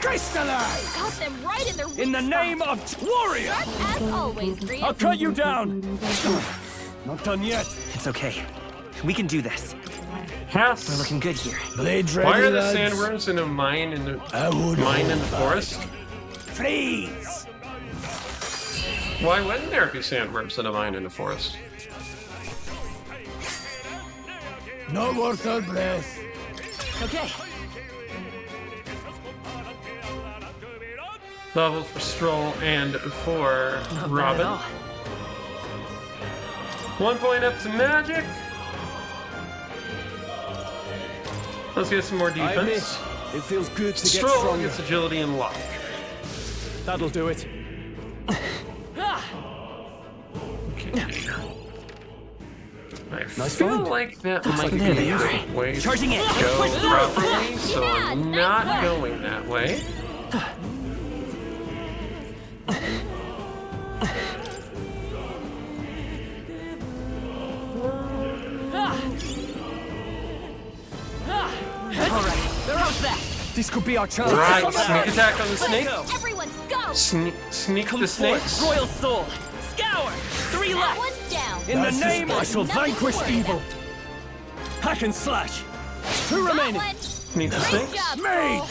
Crystallize! Got them right in their weak In the name spot. of warrior! As always, Grief. I'll cut you down! Not done yet. It's okay. We can do this. Yes. We're looking good here. Blades ready, Why are the lads? sandworms in a mine in the I would mine in the hold forest? Freeze! Why wouldn't there be sandworms in a mine in the forest? Not worth our breath. Okay. Levels for Stroll and for Not bad at Robin. all. 1 point up to Magic. Let's get some more I admit, defense. it feels good to get Stroll stronger. gets agility and luck. That'll do it. Okay. I Nice feel find. like that Looks might like a be good the idea. way to Charging in. go Push through. properly, so I'm Yeah, not nice work. going that way. Alright, there goes that! This could be our chance. Right, sneak attack on the snake. Everyone, go! Sneak Come the forth, snakes. Royal Soul! Scour! 3 That left! one's down. In the That's name, I shall Nothing to vanquish worry evil. Hack and slash. 2 That remaining. one. Sneak the Great snakes. job, Mage! Cole.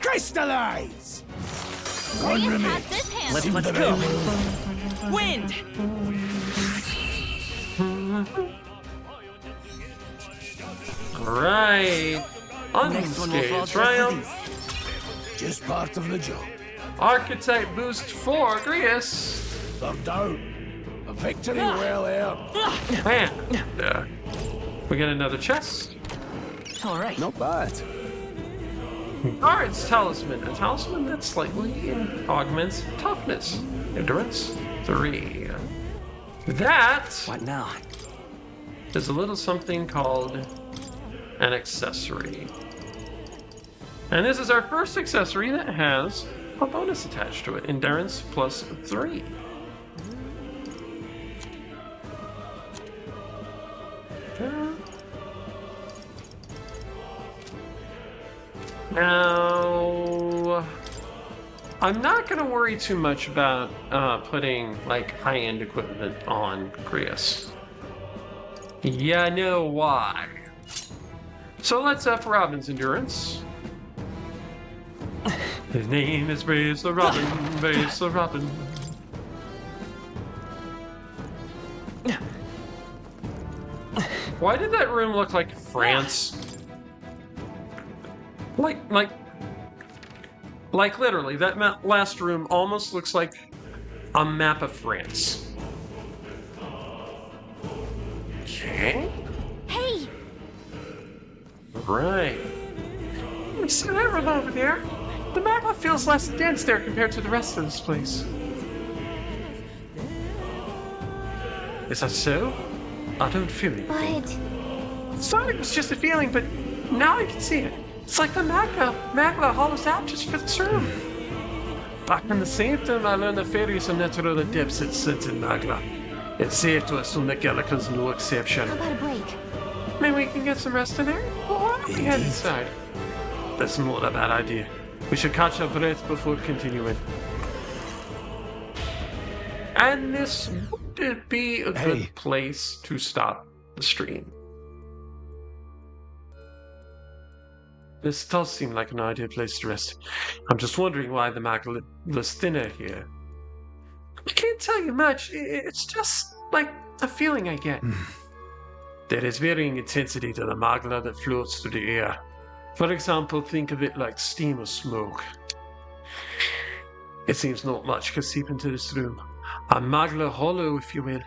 Crystallize! Reyes remains. has this handle. Let's go! Wind! Right. Next one will fall Unscathed just as triumph. easy. Just part of the job. Archetype boost for Grius. Third down. A victory well earned. And we get another chest. Alright. Not bad. Guard's talisman. A talisman that slightly augments toughness. Endurance 3. That What now? is a little something called an accessory. And this is our first accessory that has a bonus attached to it. Endurance plus 3. Now, I'm not going to worry too much about putting like high-end equipment on Grius. Yeah, I know why. So let's up Robin's endurance. His name is Brace the Robin, Brace the Robin. Why did that room look like France? Like literally, that last room almost looks like a map of France. Okay. Hey, Right. You see that room over there? The map feels less dense there compared to the rest of this place. Is that so? I don't feel it. but Thought it was just a feeling, but now I can see it. It's like the magma hollows out just for this room. Back in the sanctum, I learned the fairies are natural the depths that sit in magma. It's safe to assume that Gallica's no exception. how about a break? Maybe we can get some rest in there? Well, why don't we head inside? That's not a bad idea. We should catch our breath before continuing. And this would be a Hey. good place to stop the stream. This does seem like an ideal place to rest. I'm just wondering why the magma was thinner here. I can't tell you much. It's just like a feeling I get. There is varying intensity to the magma that floats through the air. For example, think of it like steam or smoke. It seems not much could seep into this room. A magma hollow, if you will.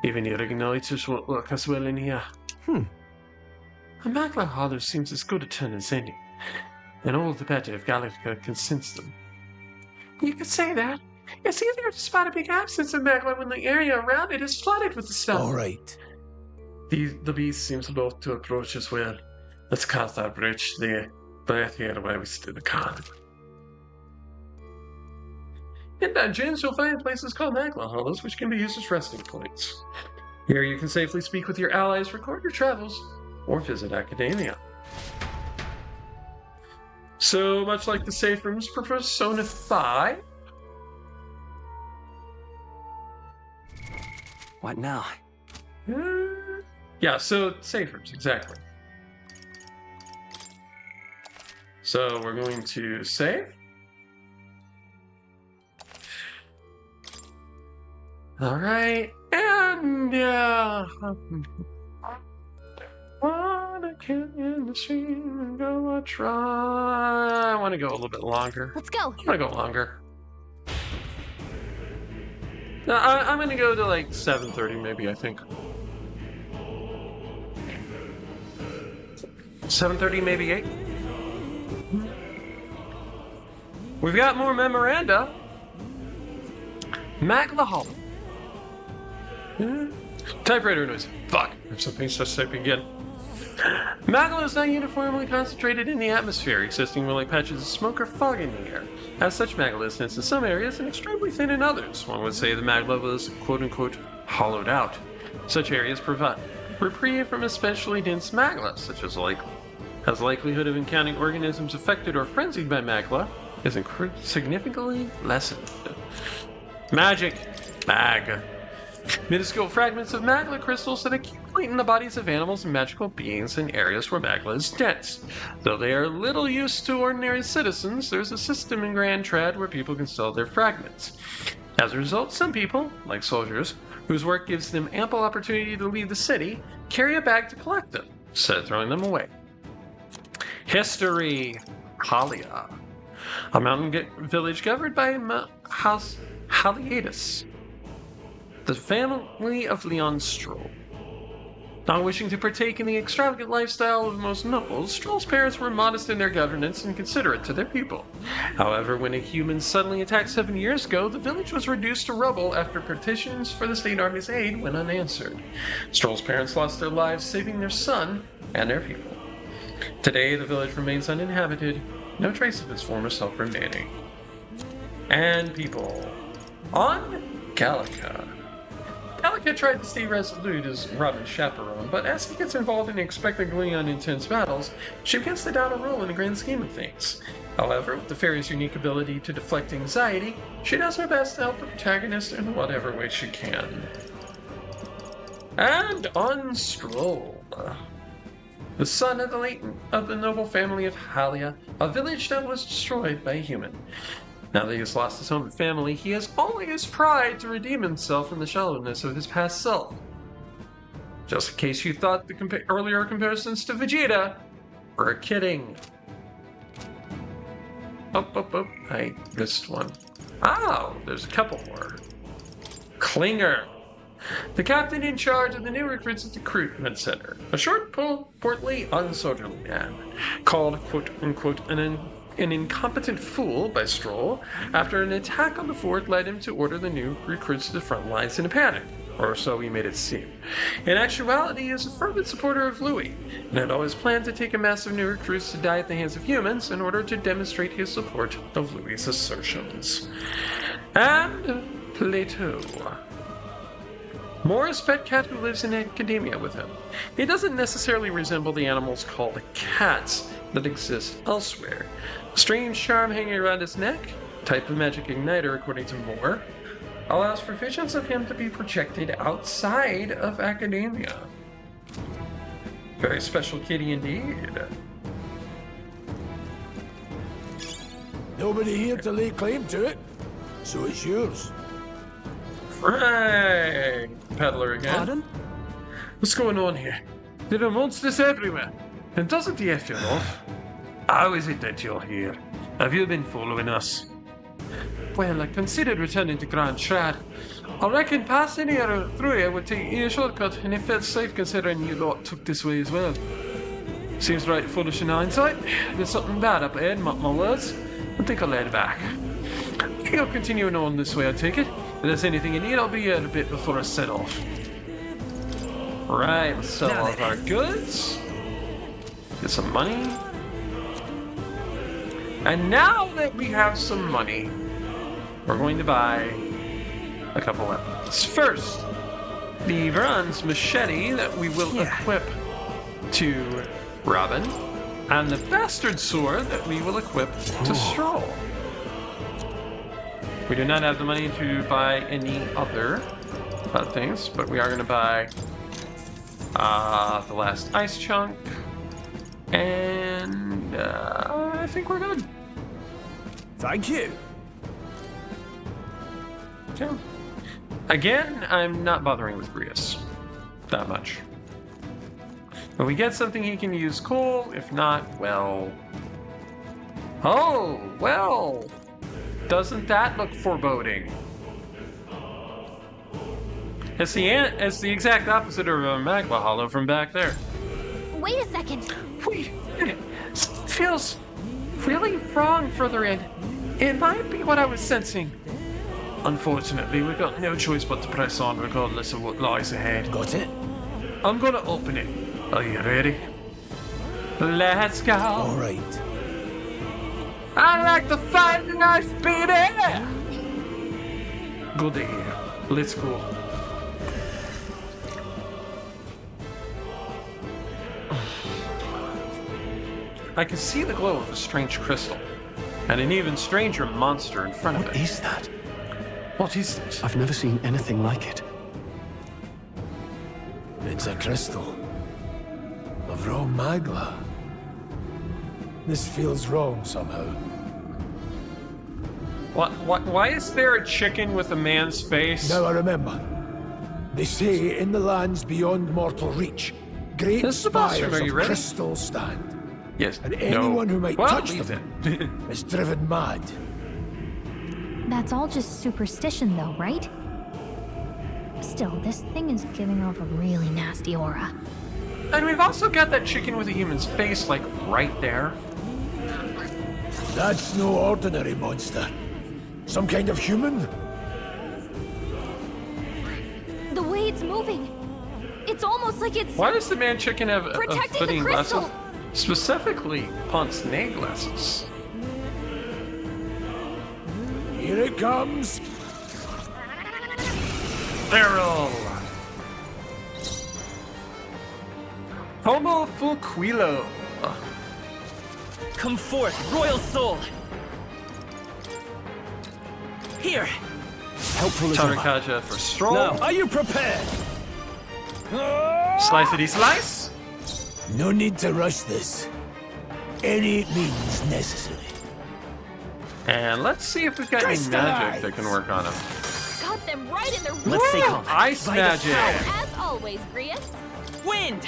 Even your igniters won't work as well in here. A magma hollow seems as good a turn as any. And all the better if Gallica can sense them. You could say that. It's easier to spot a big absence of magma when the area around it is flooded with the stuff. All right. The beast seems about to approach as well. Let's cast our bridge there. Breath here while we steal the car. In dungeons, you'll find places called Magla Hollows, which can be used as resting points. Here you can safely speak with your allies, record your travels, or visit Academia. So, much like the safe rooms for Persona 5... What now? Yeah, so safe rooms, exactly. So we're going to save. Alright, and wanna get in the stream and go a try. I want to go a little bit longer. Let's go. I want to go longer. No, I'm going to go to like 7:30 maybe, I think. 7:30, maybe 8. We've got more memoranda. Magla Hall. Typewriter noise. Fuck. If something starts typing again. Magla is not uniformly concentrated in the atmosphere, existing rolling patches of smoke or fog in the air. As such, magma is dense in some areas and extremely thin in others. One would say the magma was quote-unquote hollowed out. Such areas provide reprieve from especially dense magma, such as likelihood of encountering organisms affected or frenzied by magma is significantly lessened. Magic. Mag. Minuscule fragments of magma crystals that accumulate in the bodies of animals and magical beings in areas where magma is dense. Though they are little use to ordinary citizens, there's a system in Grand Trad where people can sell their fragments. As a result, some people, like soldiers, whose work gives them ample opportunity to leave the city, carry a bag to collect them, instead of throwing them away. History. Halia. A mountain village governed by House Haliatus, the family of Leon Stroll. Not wishing to partake in the extravagant lifestyle of most nobles, Stroll's parents were modest in their governance and considerate to their people. However, when a human suddenly attacked 7 years ago, the village was reduced to rubble after petitions for the state army's aid went unanswered. Stroll's parents lost their lives saving their son and their people. Today, the village remains uninhabited, no trace of its former self remaining. And people. On Gallica. Gallica tried to stay resolute as Robin's chaperone, but as he gets involved in expectantly unintense battles, she begins to doubt her role in the grand scheme of things. However, with the fairy's unique ability to deflect anxiety, she does her best to help the protagonist in whatever way she can. And on Stroll. The son of the noble family of Halia, a village that was destroyed by a human. Now that he has lost his home and family, he has only his pride to redeem himself from the shallowness of his past self. Just in case you thought the earlier comparisons to Vegeta were kidding. Oh, I missed one. Oh, there's a couple more. Klinger. The captain in charge of the new recruits at the recruitment center. A short, portly, unsoldierly man, called quote-unquote an incompetent fool by Stroll after an attack on the fort led him to order the new recruits to the front lines in a panic, or so he made it seem. In actuality, he is a fervent supporter of Louis, and had always planned to take a mass of new recruits to die at the hands of humans in order to demonstrate his support of Louis' assertions. And Plato. Morris' pet cat who lives in academia with him. He doesn't necessarily resemble the animals called cats that exist elsewhere. A strange charm hanging around his neck, type of magic igniter according to Moore, allows for visions of him to be projected outside of academia. Very special kitty indeed. Nobody here to lay claim to it, so it's yours. Right, peddler again. Pardon? What's going on here? There are monsters everywhere, and doesn't he have you off? How is it that you're here? Have you been following us? Well, I considered returning to Grand Trad. I reckon passing here through here would take you a shortcut, and it felt safe considering you lot took this way as well. Seems right foolish in hindsight. There's something bad up ahead, mark my words. I think I'll head back. You're continuing on this way, I take it. If there's anything you need, I'll be here in a bit before I set off. Right, let's sell all of our goods. Get some money. And now that we have some money, we're going to buy a couple weapons. First, the bronze machete that we will equip to Robin, and the bastard sword that we will equip to Stroll. We do not have the money to buy any other things, but we are going to buy the last ice chunk, and I think we're good. Thank you. Okay. Again, I'm not bothering with Grius that much. If we get something he can use, cool. If not, well... Oh, well... Doesn't that look foreboding? It's the exact opposite of a magma hollow from back there. Wait a second. Wait, it feels really wrong further in. It might be what I was sensing. Unfortunately, we've got no choice but to press on regardless of what lies ahead. Got it? I'm gonna open it. Are you ready? Let's go. All right. I like to fight the knife, baby! Good day. Let's go. I can see the glow of a strange crystal, and an even stranger monster in front of it. What is that? What is it? I've never seen anything like it. It's a crystal of raw magma. This feels wrong somehow. Why is there a chicken with a man's face? Now I remember. They say in the lands beyond mortal reach, great This is the boss room. spires Are you of ready? crystal stand. Yes. And anyone who might touch leave them it. is driven mad. That's all just superstition, though, right? Still, this thing is giving off a really nasty aura. And we've also got that chicken with a human's face, like, right there. That's no ordinary monster. Some kind of human? The way it's moving. It's almost like it's Why does the man chicken have protecting the footing crystal. glasses? Specifically, pince nez glasses. Here it comes. Barrel. Homo Fulquilo. Come forth, royal soul! Here! Helpful as Counter ever. Kaja for Stroll. Now, are you prepared? Slicey slice. No need to rush this. Any means necessary. And let's see if we've got any magic that can work on him. got them right in their Let's stay calm. Ice Bite us magic. As always, Grius. Wind!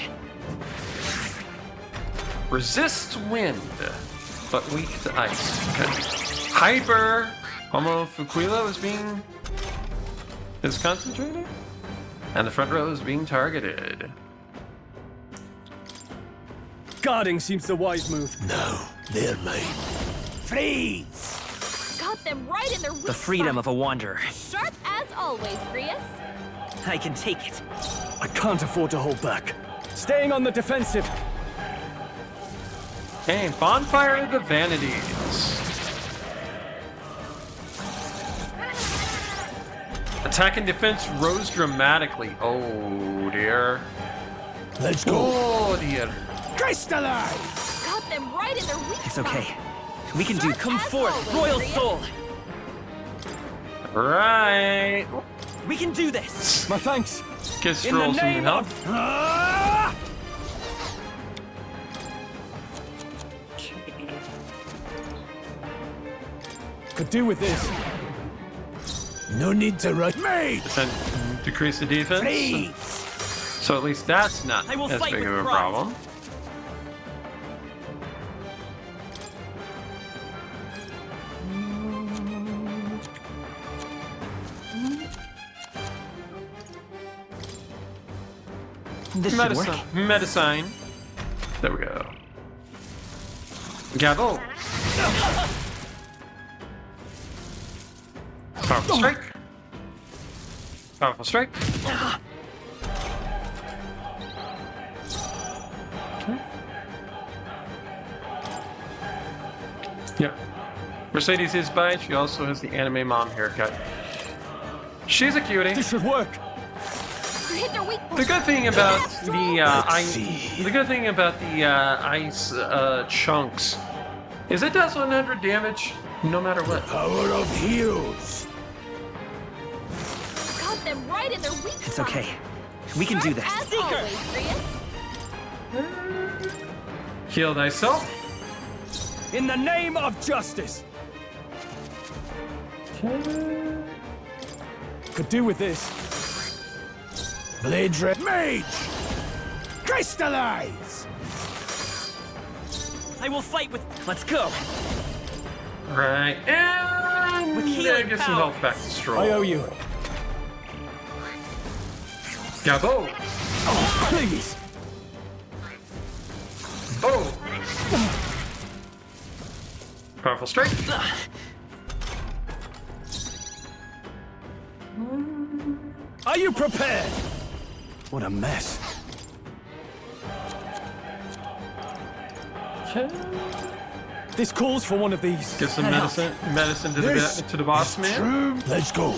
Resist wind, but weak to ice. Okay. Hyper. Homo Fuquilo is concentrating, and the front row is being targeted. Guarding seems the wise move. No, they're mine. Freeze! Got them right in their weak The freedom spot. of a wanderer. Sharp as always, Grius. I can take it. I can't afford to hold back. Staying on the defensive. Hey, Bonfire of the Vanities. Attack and defense rose dramatically. Oh dear. Let's go. Oh dear. Crystallize! Got them right in their weak It's spot. okay. We can do. Sharp Come as forth, always, royal Grius. soul! Right. We can do this! My thanks. Get In the Stroll some name help. of... Could do with this. No need to rush. Mate! Decrease the defense. Freeze! So at least that's not I will as fight big with of a pride. problem. This should work. Medicine. There we go. Gavel. Powerful strike. Powerful strike. Okay. Yeah. Mercedes is bi. She also has the anime mom haircut. She's a cutie. This should work. Hit their weak The good thing about the ice chunks is it does 100 damage no matter what. Power of heroes. Got them right in their weak It's spot. okay. We can do this. As always, Prius. Heal thyself. In the name of justice. Could do with this. Blade Red Mage! Crystallize! I will fight with. Let's go. Right, and With healing get some power. health back to Stroll. I owe you. Gabo. Oh, please. Oh. Powerful strike. Are you prepared? What a mess. This calls for one of these. Get some medicine to the boss man. True. Let's go.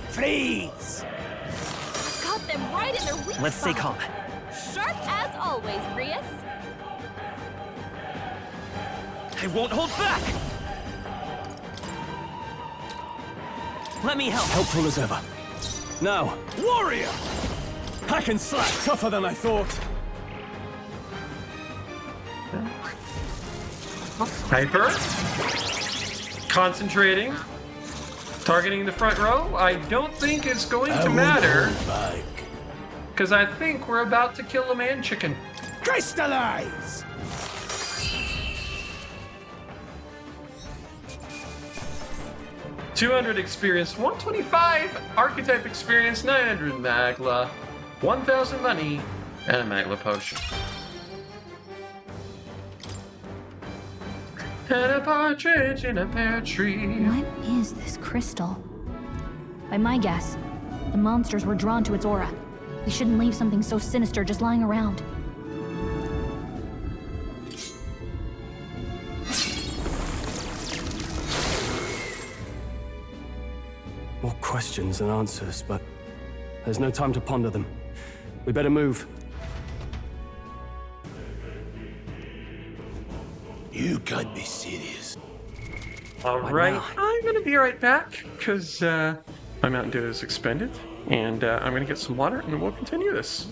Freeze! Got them right in their weak Let's stay spot. calm. Sharp as always, Prius. I won't hold back. Let me help. Helpful as ever. Now, warrior! Hack and slack, tougher than I thought. Hyper. Concentrating. Targeting the front row. I don't think it's going to matter. Back. Because I think we're about to kill a man chicken. Crystallize! $200 experience, 125 archetype experience, 900 magla, 1,000 money, and a magla potion. And a partridge in a pear tree. What is this crystal? By my guess, the monsters were drawn to its aura. We shouldn't leave something so sinister just lying around. More questions than answers, but there's no time to ponder them. We better move. You can't be serious. Alright, I'm gonna be right back, because my Mountain Dew is expended, and I'm gonna get some water, and then we'll continue this.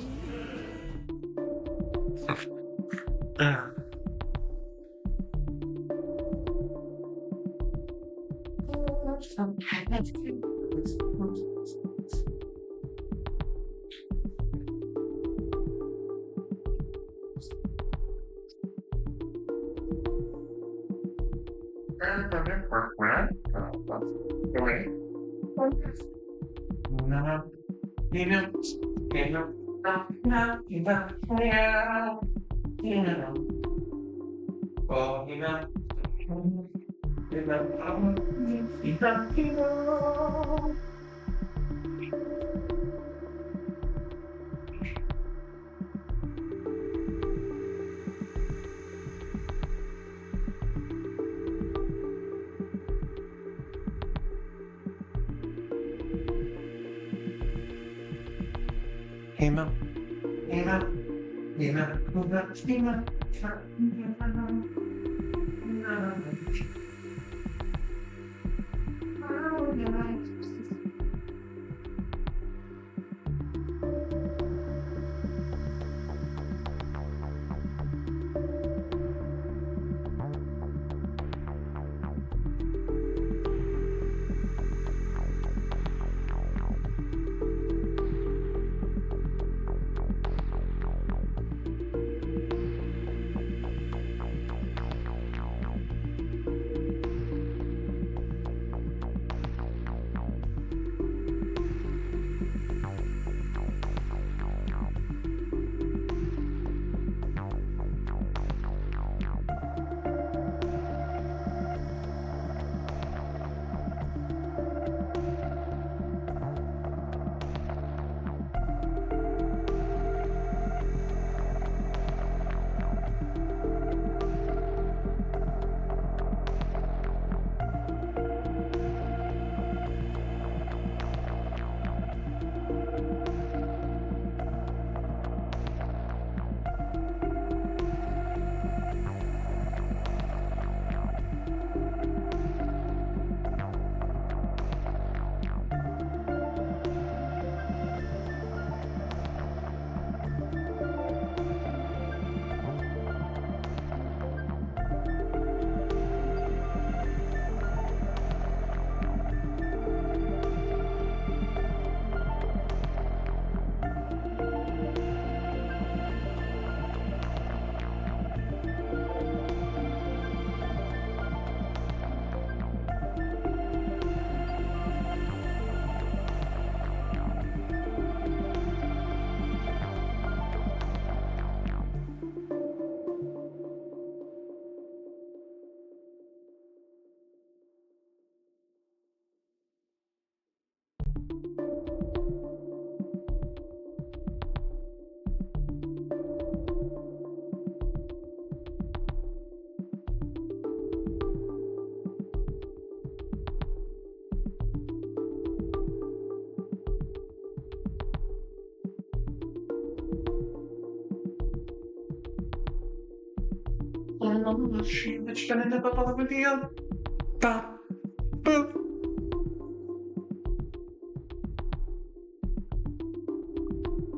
machine that's gonna nip up all the video. Bop, boop.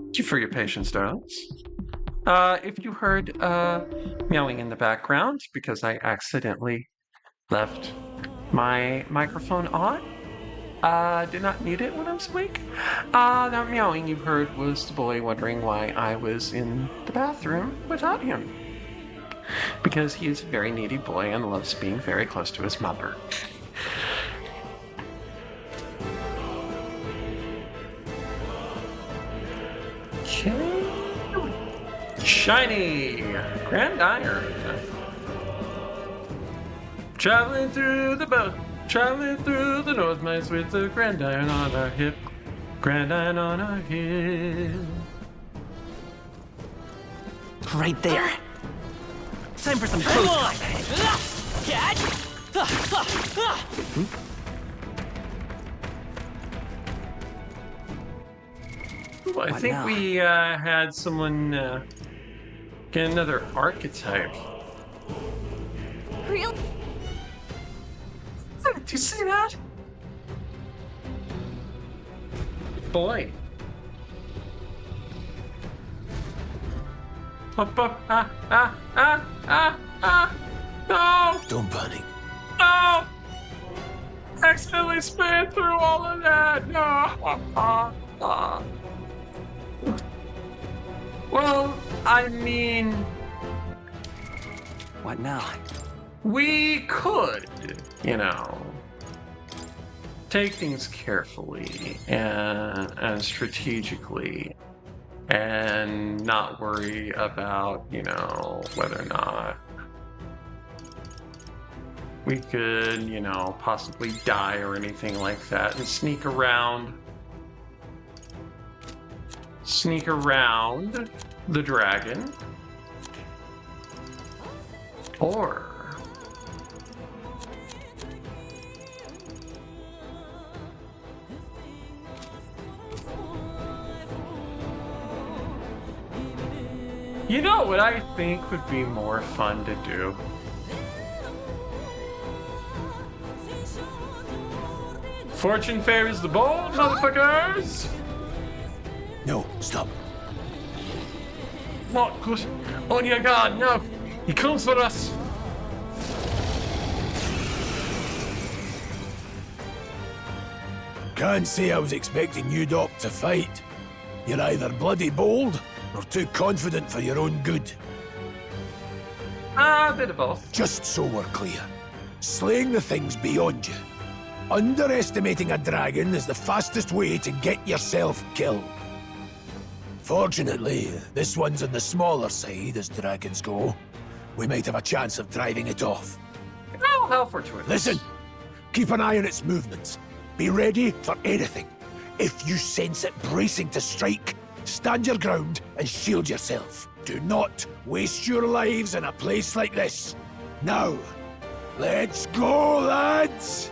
Thank you for your patience, darlings. If you heard meowing in the background because I accidentally left my microphone on, did not need it when I was awake. That meowing you heard was the boy wondering why I was in the bathroom without him. Because he is a very needy boy and loves being very close to his mother. Okay. Shiny Grand Iron. Traveling through the boat, traveling through the North Mines with the Grand Iron on our hip. Grand Iron on our hip. Right there. Time for some close combat. Ooh, I think we had someone get another archetype. Real? Did you see that? Boy. No! Don't panic. No! Accidentally sped through all of that! No! Well, I mean... What now? We could, you know, take things carefully and strategically and not worry about, you know, whether or not we could, you know, possibly die or anything like that and sneak around the dragon. Or you know what I think would be more fun to do? Fortune favors the bold, motherfuckers! No, stop. What? Good. On your guard, no! He comes for us! Can't say I was expecting you, Doc, to fight. You're either bloody bold or too confident for your own good. A bit of both. Just so we're clear, slaying the thing's beyond you. Underestimating a dragon is the fastest way to get yourself killed. Fortunately, this one's on the smaller side as dragons go. We might have a chance of driving it off. Oh, how fortuitous. Listen, keep an eye on its movements. Be ready for anything. If you sense it bracing to strike, stand your ground and shield yourself. Do not waste your lives in a place like this. Now, let's go, lads!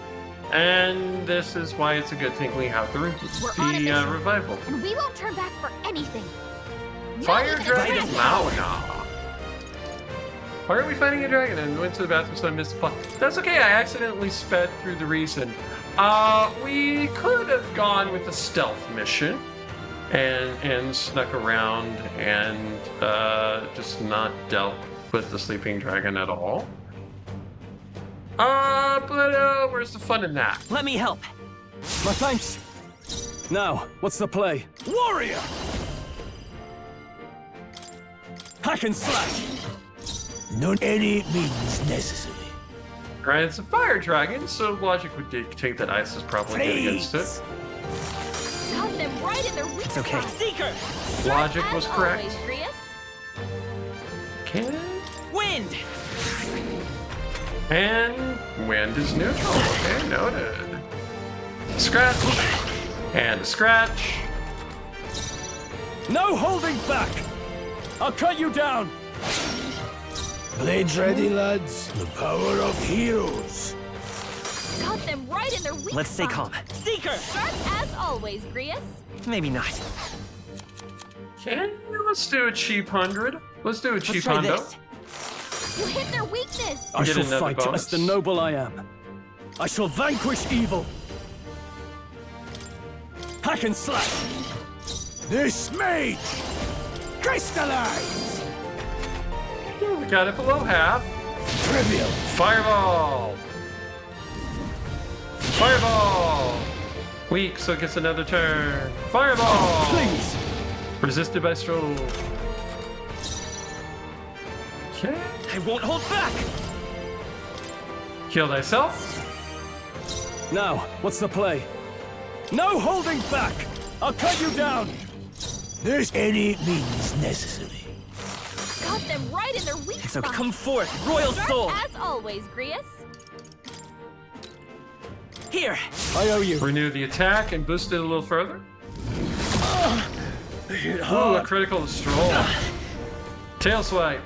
And this is why it's a good thing we have the revival. And we won't turn back for anything. Fire Dragon Mauna. Why are we fighting a dragon? And went to the bathroom, so I missed the plot. That's okay, I accidentally sped through the reason. We could have gone with a stealth mission and snuck around and just not dealt with the sleeping dragon at all. But where's the fun in that? Let me help. My thanks. Now, what's the play? Warrior! Hack and slash! Not any means necessary. Right, it's a fire dragon, so logic would dictate that ice is probably good against it. Got them right in their weak It's okay. spot. Seeker! Logic was correct. Always, Grius. Okay. Wind! And wind is neutral. Okay, noted. Scratch. And a scratch. No holding back! I'll cut you down! Blades ready, lads. The power of heroes. Got them right in their weak Let's stay spot. calm. Seeker! Sharp as always, Grius. Maybe not. Okay, let's do a cheap 100. Let's do a cheap Let's try hundo. this. You hit their weakness! I Get shall another fight bonus. as the noble I am. I shall vanquish evil. Hack and slash. This mage! Crystallize! Ooh, we got it below half. Trivial! Fireball! Fireball! Weak, so it gets another turn. Fireball! Please. Resisted by Stroll. Okay. I won't hold back! Kill thyself. Now, what's the play? No holding back! I'll cut you down! This any means necessary. Got them right in their weak So spot. come forth, Royal Soul! As always, Grius. Here! I owe you. Renew the attack and boost it a little further. Ooh, a critical to Stroll. Tail swipe.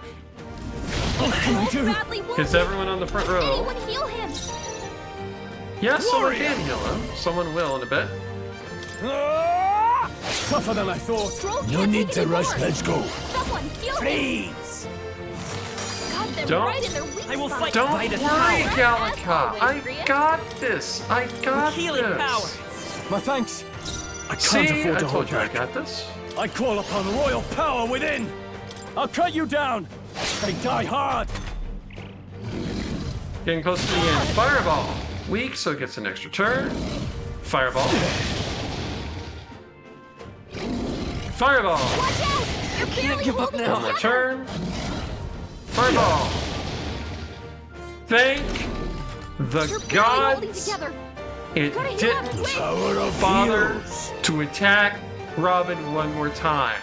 What can I do? Badly wounded. Hits everyone on the front row. Anyone heal him? Yes, someone can heal him. Someone will in a bit. Tougher than I thought. Stroll No can't need take to anymore. rush, let's go. Someone heal him. Please! Got them Don't- right in their weak I will spot. fight. Don't Right as worry, power. Gallica. As I always, Grius. got this. I got Healing this. power! My thanks. I can't See, afford I to told hold you I back. got this. I call upon royal power within. I'll cut you down. They die hard. Getting close to the end. Fireball. Weak, so it gets an extra turn. Fireball. Fireball. Watch out! You're barely give up holding now. One more together. turn. Fireball. Thank the You're barely holding gods together. it Gotta heal up didn't quick. Power of bother heals. to attack Robin one more time.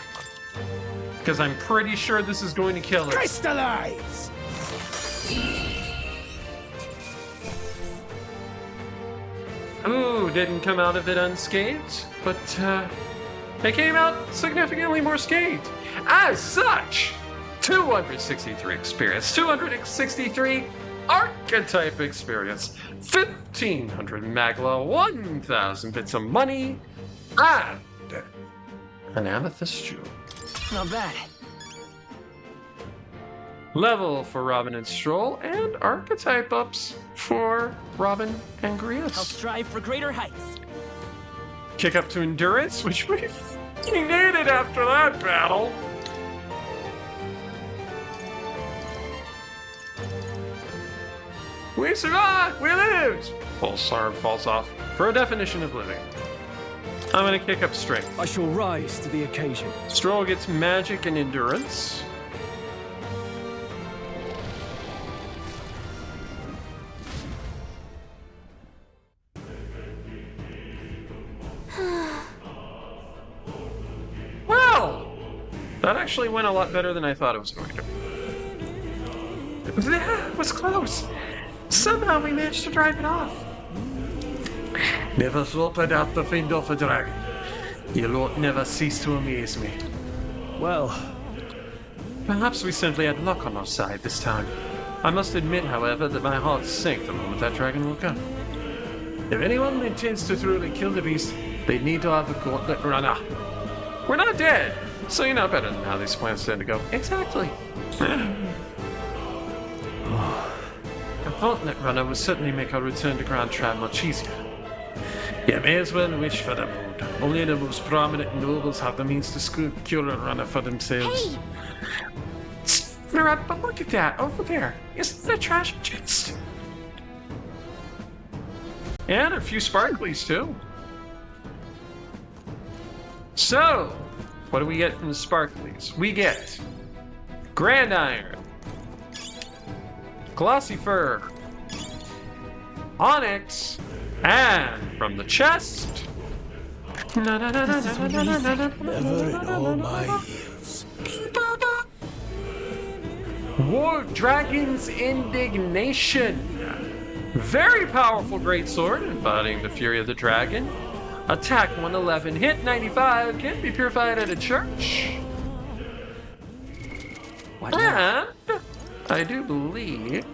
Because I'm pretty sure this is going to kill her. Crystallize! Ooh, didn't come out of it unscathed, but it came out significantly more scathed. As such, 263 experience, 263 archetype experience, 1,500 magla, 1,000 bits of money, and an amethyst jewel. Not bad. Level for Robin and Stroll, and archetype ups for Robin and I'll Grius. strive for greater heights. Kick up to endurance, which we needed after that battle. We survived! We lived! Full Sarv falls off for a definition of living. I'm gonna kick up strength. I shall rise to the occasion. Stroll gets magic and endurance. Well, that actually went a lot better than I thought it was going to. That was close. Somehow we managed to drive it off. Never thought I'd have to fend off a dragon. Your lot never cease to amaze me. Well, Perhaps we simply had luck on our side this time. I must admit, however, that my heart sank the moment that dragon woke up. If anyone intends to truly kill the beast, they need to have a gauntlet runner. We're not dead, so you're not better than how these plans tend to go. Exactly. A gauntlet runner would certainly make our return to Grand Trab much easier. You may as well wish for the mood. Only the most prominent nobles have the means to secure a runner for themselves. Hey! But look at that, over there. Isn't that a trash chest? And a few sparklies, too. So, what do we get from the sparklies? We get Grand Iron, Glossy Fur, Onyx, and from the chest... Never in all my years. War Dragon's Indignation. Very powerful greatsword, embodying the fury of the dragon. Attack 111, hit 95, can be purified at a church. And I do believe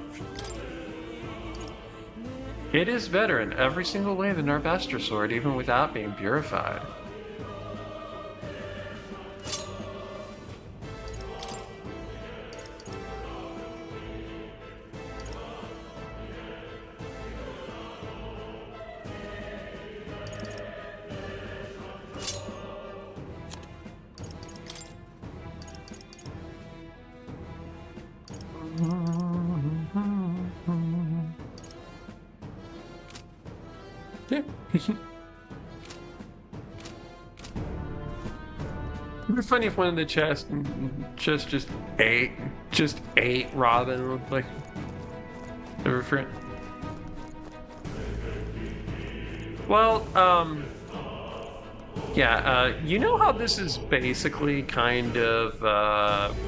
it is better in every single way than our Master Sword, even without being purified. Yeah. It'd be funny if one of the chests just ate Robin like a friend. Well, yeah, you know how this is basically kind of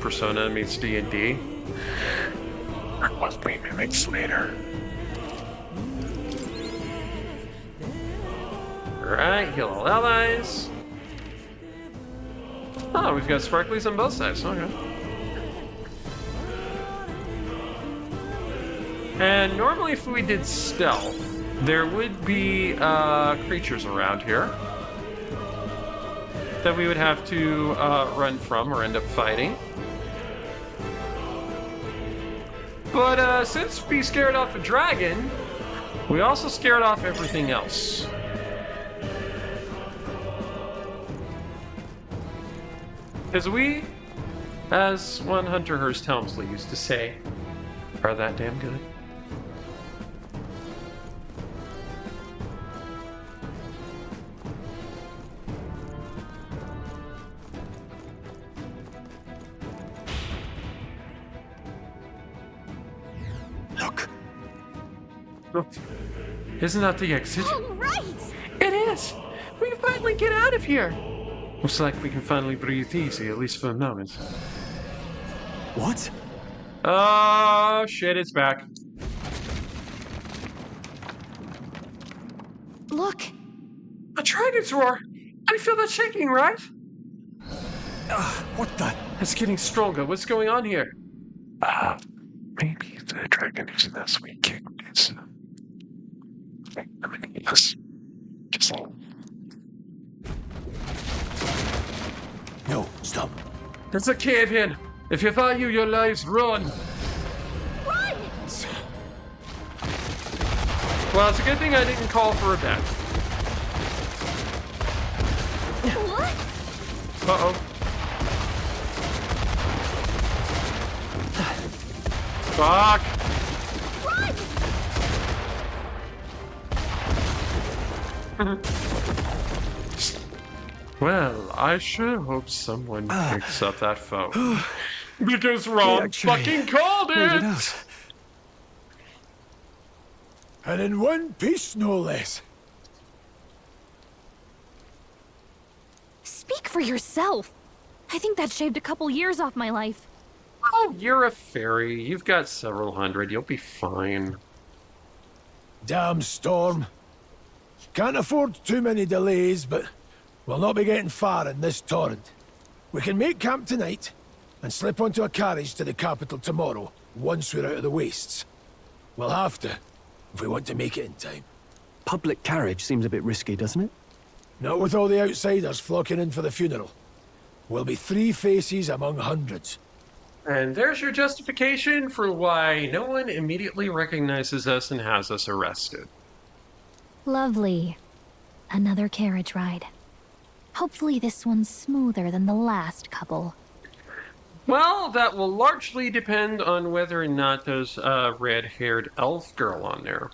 Persona meets D&D? What we mimics later. Alright, heal all allies. Oh, we've got sparklies on both sides. Okay. And normally if we did stealth, there would be creatures around here that we would have to run from or end up fighting. But since we scared off a dragon, we also scared off everything else. Because we, as one Hunter Hearst Helmsley used to say, are that damn good. Look. Isn't that the exit? All right! It is! We can finally get out of here! Looks like we can finally breathe easy, at least for a moment. What? Oh, shit, it's back. Look! A dragon's roar! I feel that shaking, right? What the? It's getting stronger. What's going on here? Maybe the dragon is this we kicked is. Yes. Just No, stop. There's a cave in. If you value your lives, run. Run! Well, it's a good thing I didn't call for a bet. What? Uh-oh. Fuck! Run! Well, I sure hope someone picks up that phone. Because Ron fucking called it! And in one piece, no less. Speak for yourself. I think that shaved a couple years off my life. Oh, you're a fairy. You've got several hundred. You'll be fine. Damn storm. Can't afford too many delays, but we'll not be getting far in this torrent. We can make camp tonight and slip onto a carriage to the capital tomorrow, once we're out of the wastes. We'll have to, if we want to make it in time. Public carriage seems a bit risky, doesn't it? Not with all the outsiders flocking in for the funeral. We'll be 3 faces among hundreds. And there's your justification for why no one immediately recognizes us and has us arrested. Lovely. Another carriage ride. Hopefully this one's smoother than the last couple. Well, that will largely depend on whether or not there's a red-haired elf girl on there.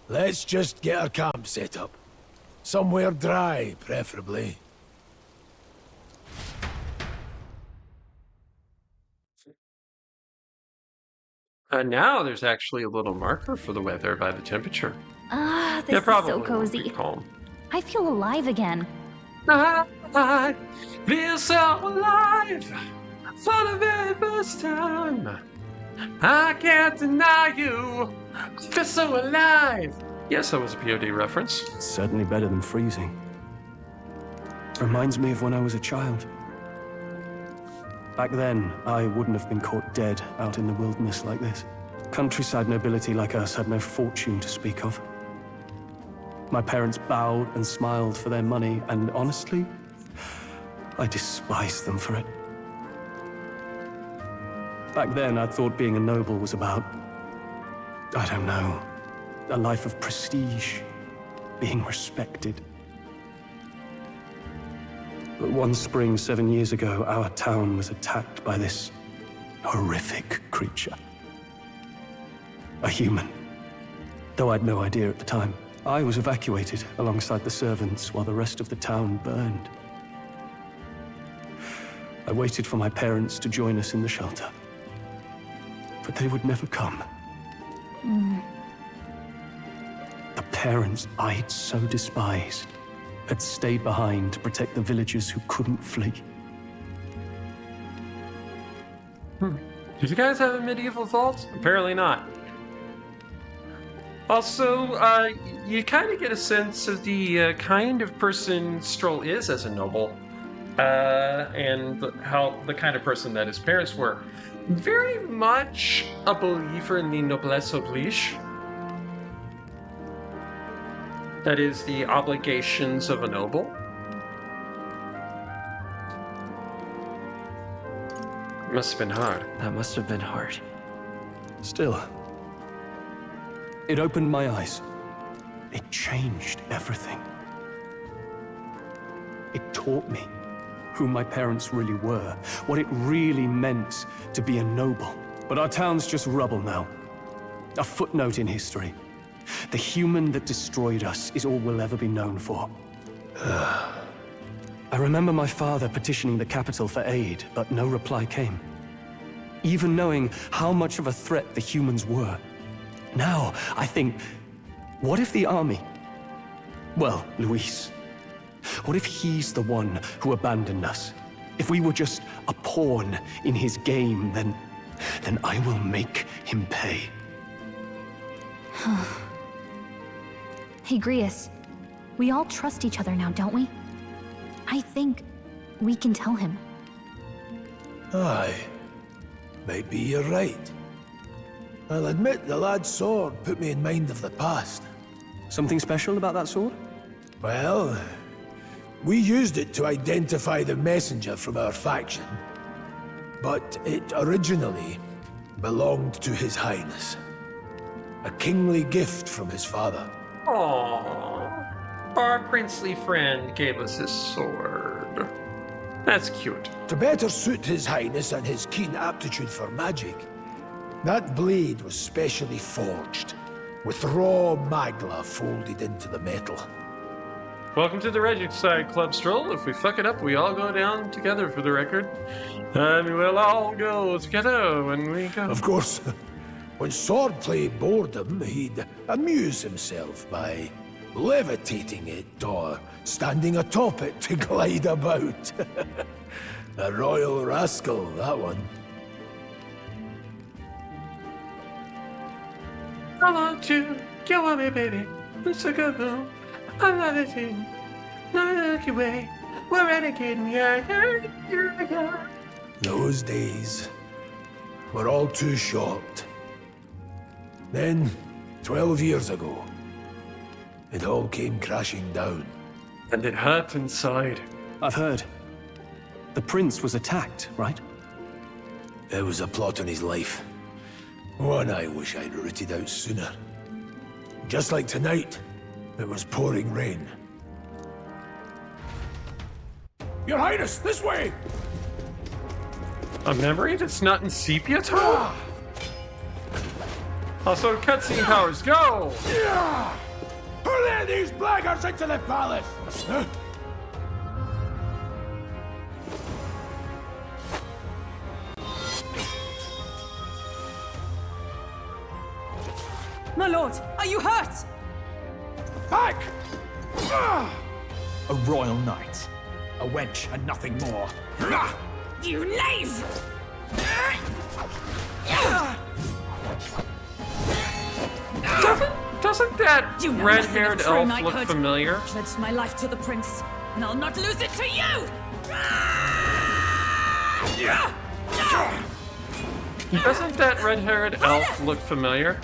Let's just get our camp set up. Somewhere dry, preferably. Now there's actually a little marker for the weather by the temperature. This is probably so won't be cozy. calm. I feel alive again. I feel so alive for the very first time. I can't deny you. I feel so alive. Yes, that was a POD reference. It's certainly better than freezing. Reminds me of when I was a child. Back then, I wouldn't have been caught dead out in the wilderness like this. Countryside nobility like us had no fortune to speak of. My parents bowed and smiled for their money, and honestly, I despised them for it. Back then, I thought being a noble was about, I don't know, a life of prestige, being respected. But one spring 7 years ago, our town was attacked by this horrific creature. A human, though I'd no idea at the time. I was evacuated alongside the servants while the rest of the town burned. I waited for my parents to join us in the shelter, but they would never come. The parents I'd so despised had stayed behind to protect the villagers who couldn't flee. Did you guys have a medieval vault? Apparently not. Also, you kind of get a sense of the kind of person Stroll is as a noble, and how the kind of person that his parents were. Very much a believer in the noblesse oblige. That is, the obligations of a noble. Must have been hard. That must have been hard. Still, it opened my eyes. It changed everything. It taught me who my parents really were, what it really meant to be a noble. But our town's just rubble now. A footnote in history. The human that destroyed us is all we'll ever be known for. I remember my father petitioning the capital for aid, but no reply came. Even knowing how much of a threat the humans were. Now, I think, what if the army? Well, Luis. What if he's the one who abandoned us? If we were just a pawn in his game, then I will make him pay. Hey, Grius. We all trust each other now, don't we? I think we can tell him. Aye. Maybe you're right. I'll admit the lad's sword put me in mind of the past. Something special about that sword? Well, we used it to identify the messenger from our faction. But it originally belonged to His Highness. A kingly gift from his father. Aww. Our princely friend gave us his sword. That's cute. To better suit His Highness and his keen aptitude for magic, that blade was specially forged, with raw magla folded into the metal. Welcome to the Regicide Club, Stroll. If we fuck it up, we all go down together, for the record. And we'll all go together when we go. Of course, when swordplay bored him, he'd amuse himself by levitating it or standing atop it to glide about. A royal rascal, that one. I want you, you want me, baby. It's a good boom. I'm not a thing. Not a lucky way. We're renegading, yeah. Those days were all too short. Then, 12 years ago, it all came crashing down. And it hurt inside. I've heard. The prince was attacked, right? There was a plot on his life. One I wish I'd rooted out sooner. Just like tonight, it was pouring rain. Your Highness, this way! A memory that's not in sepia tone? Also, cutscene powers, go! Who let these blackguards into the palace? Huh? My lord, are you hurt? Back! A royal knight. A wench and nothing more. You knave! Doesn't that You know red-haired nothing of true elf knighthood. look familiar? I pledged my life to the prince, and I'll not lose it to you! Doesn't that red-haired elf look familiar?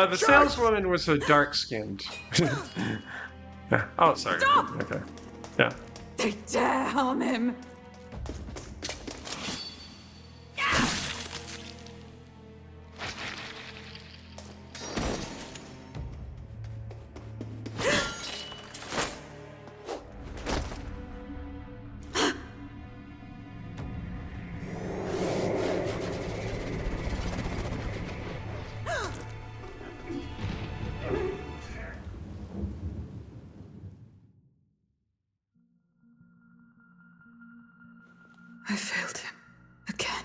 The saleswoman was a dark-skinned. Oh, sorry. Stop! Okay. Yeah. They dare harm him! I failed him. Again.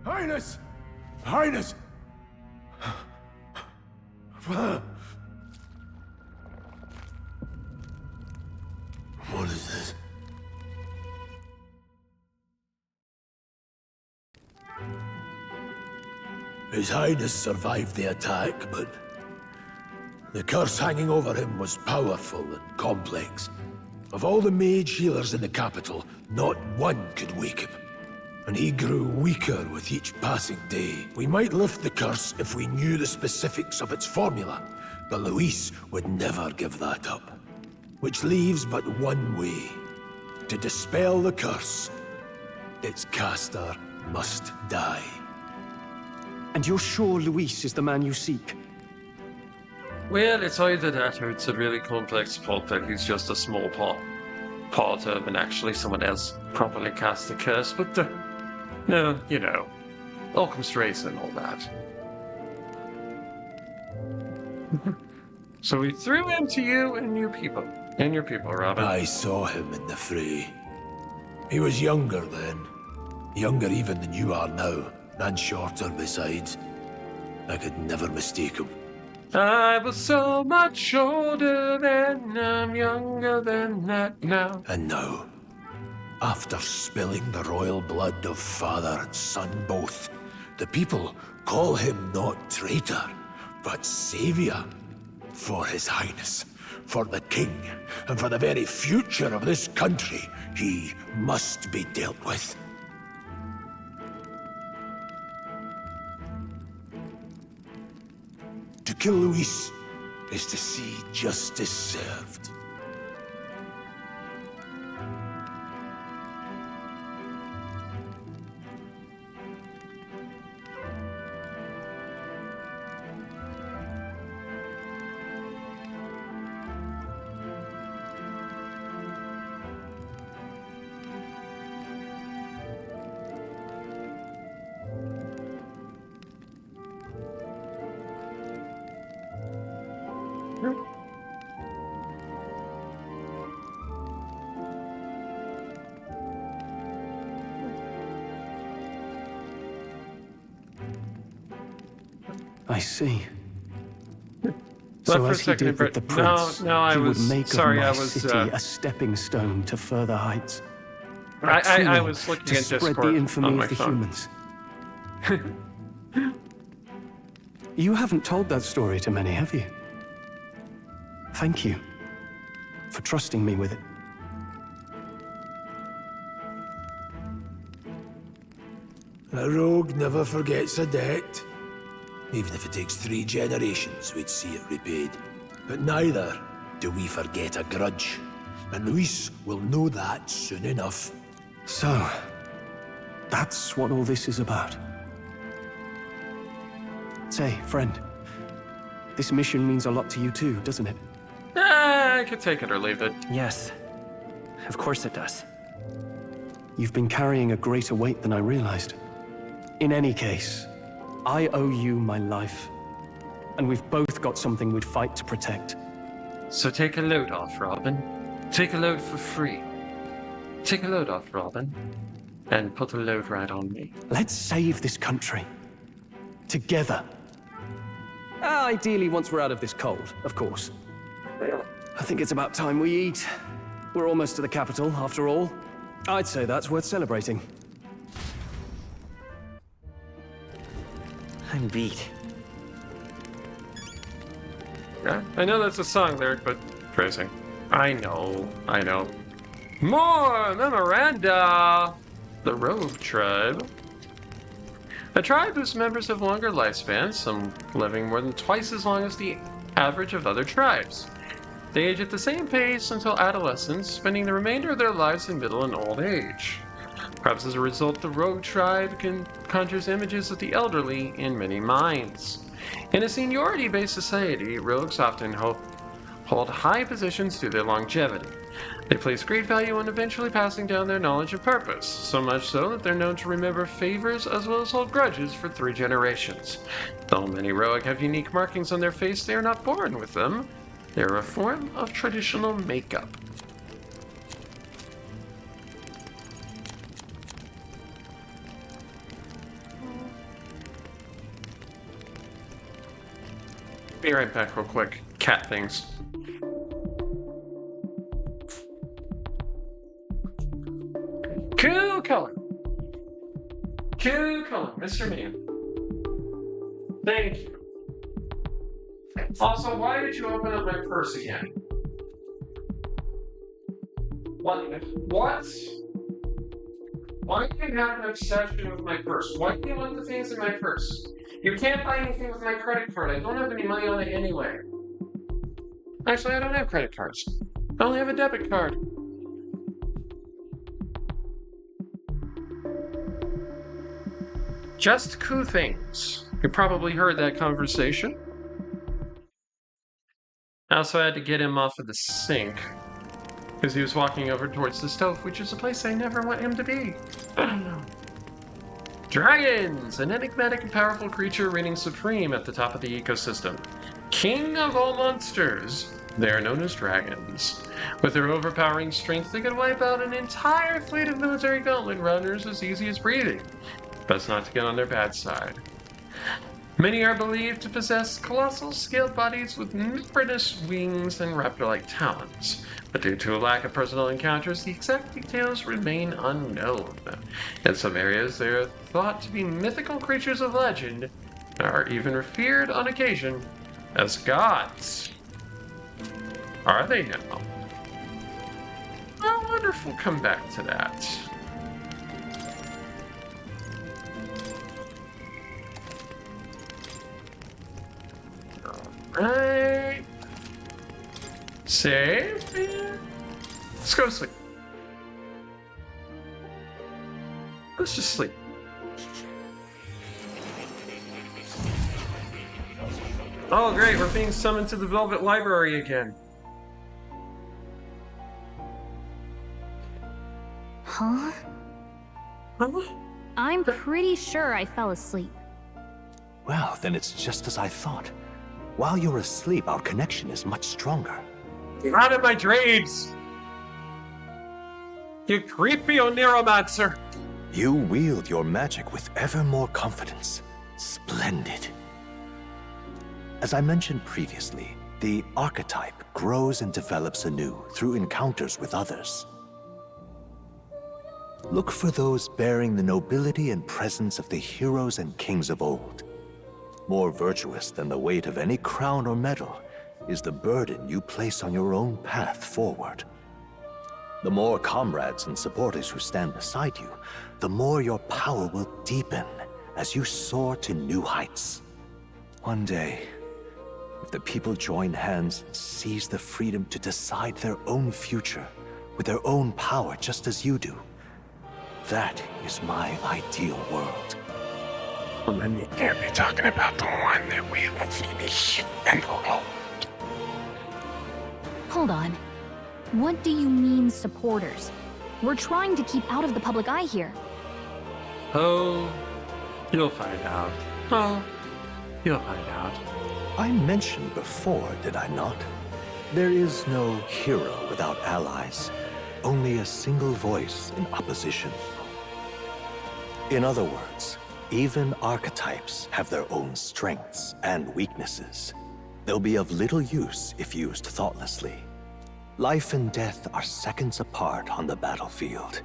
Highness! Highness! What is this? His Highness survived the attack, but the curse hanging over him was powerful and complex. Of all the mage healers in the capital, not one could wake him. And he grew weaker with each passing day. We might lift the curse if we knew the specifics of its formula, but Luis would never give that up. Which leaves but one way. To dispel the curse, its caster must die. And you're sure Luis is the man you seek? Well, it's either that or it's a really complex plot that he's just a small part of and actually someone else properly cast the curse, but no, you know, Occam's razor and all that. So we threw him to you and your people, Robin. I saw him in the fray. He was younger then. Younger even than you are now, and shorter besides. I could never mistake him. I was so much older then, I'm younger than that now. And now, after spilling the royal blood of father and son both, the people call him not traitor, but savior. For his highness, for the king, and for the very future of this country, he must be dealt with. To kill Luis is to see justice served. I see. Left So for a as he second, did with the prince, I he was would make sorry. of my I was city a stepping stone to further heights. I Tool was looking to at spread Discord the infamy on my of the phone. humans. You haven't told that story to many, have you? Thank you for trusting me with it. A rogue never forgets a debt. Even if it takes 3 generations, we'd see it repaid. But neither do we forget a grudge. And Luis will know that soon enough. So, that's what all this is about. Say, friend, this mission means a lot to you too, doesn't it? I could take it or leave it. Yes. Of course it does. You've been carrying a greater weight than I realized. In any case, I owe you my life. And we've both got something we'd fight to protect. So take a load off, Robin. Take a load for free. Take a load off, Robin. And put the load right on me. Let's save this country. Together. Ideally, once we're out of this cold, of course. I think it's about time we eat. We're almost to the capital, after all. I'd say that's worth celebrating. I'm beat. Yeah, I know that's a song lyric, but phrasing. I know. More memoranda! The Rogue Tribe. A tribe whose members have longer lifespans, some living more than twice as long as the average of other tribes. They age at the same pace until adolescence, spending the remainder of their lives in middle and old age. Perhaps as a result, the Rogue Tribe conjures images of the elderly in many minds. In a seniority-based society, rogues often hold high positions due to their longevity. They place great value on eventually passing down their knowledge and purpose, so much so that they're known to remember favors as well as hold grudges for 3 generations. Though many rogue have unique markings on their face, they are not born with them. They're a form of traditional makeup. Be right back real quick. Cat things. Cu Chulainn. Cu Chulainn, Mr. Man. Thank you. Also, why did you open up my purse again? What? Why do you have an obsession with my purse? Why do you want the things in my purse? You can't buy anything with my credit card. I don't have any money on it anyway. Actually, I don't have credit cards. I only have a debit card. Just Cu things. You probably heard that conversation. I also had to get him off of the sink, because he was walking over towards the stove, which is a place I never want him to be. Dragons! An enigmatic and powerful creature reigning supreme at the top of the ecosystem. King of all monsters. They are known as dragons. With their overpowering strength, they could wipe out an entire fleet of military gauntlet runners as easy as breathing. Best not to get on their bad side. Many are believed to possess colossal scaled bodies with membranous wings and raptor-like talons, but due to a lack of personal encounters, the exact details remain unknown. In some areas, they are thought to be mythical creatures of legend, and are even revered on occasion as gods. Are they now? I wonder if we'll come back to that. Right. Save. Let's go to sleep. Let's just sleep. Oh, great. We're being summoned to the Velvet Library again. Huh? Huh? I'm pretty sure I fell asleep. Well, then it's just as I thought. While you're asleep, our connection is much stronger. Out of my dreams! You creepy Oniromancer! You wield your magic with ever more confidence. Splendid. As I mentioned previously, the archetype grows and develops anew through encounters with others. Look for those bearing the nobility and presence of the heroes and kings of old. More virtuous than the weight of any crown or medal is the burden you place on your own path forward. The more comrades and supporters who stand beside you, the more your power will deepen as you soar to new heights. One day, if the people join hands and seize the freedom to decide their own future with their own power just as you do, that is my ideal world. Well, then you can't be talking about the one that we will finish and hold. Hold on. What do you mean, supporters? We're trying to keep out of the public eye here. Oh, you'll find out. Oh, you'll find out. I mentioned before, did I not? There is no hero without allies, only a single voice in opposition. In other words, even archetypes have their own strengths and weaknesses. They'll be of little use if used thoughtlessly. Life and death are seconds apart on the battlefield.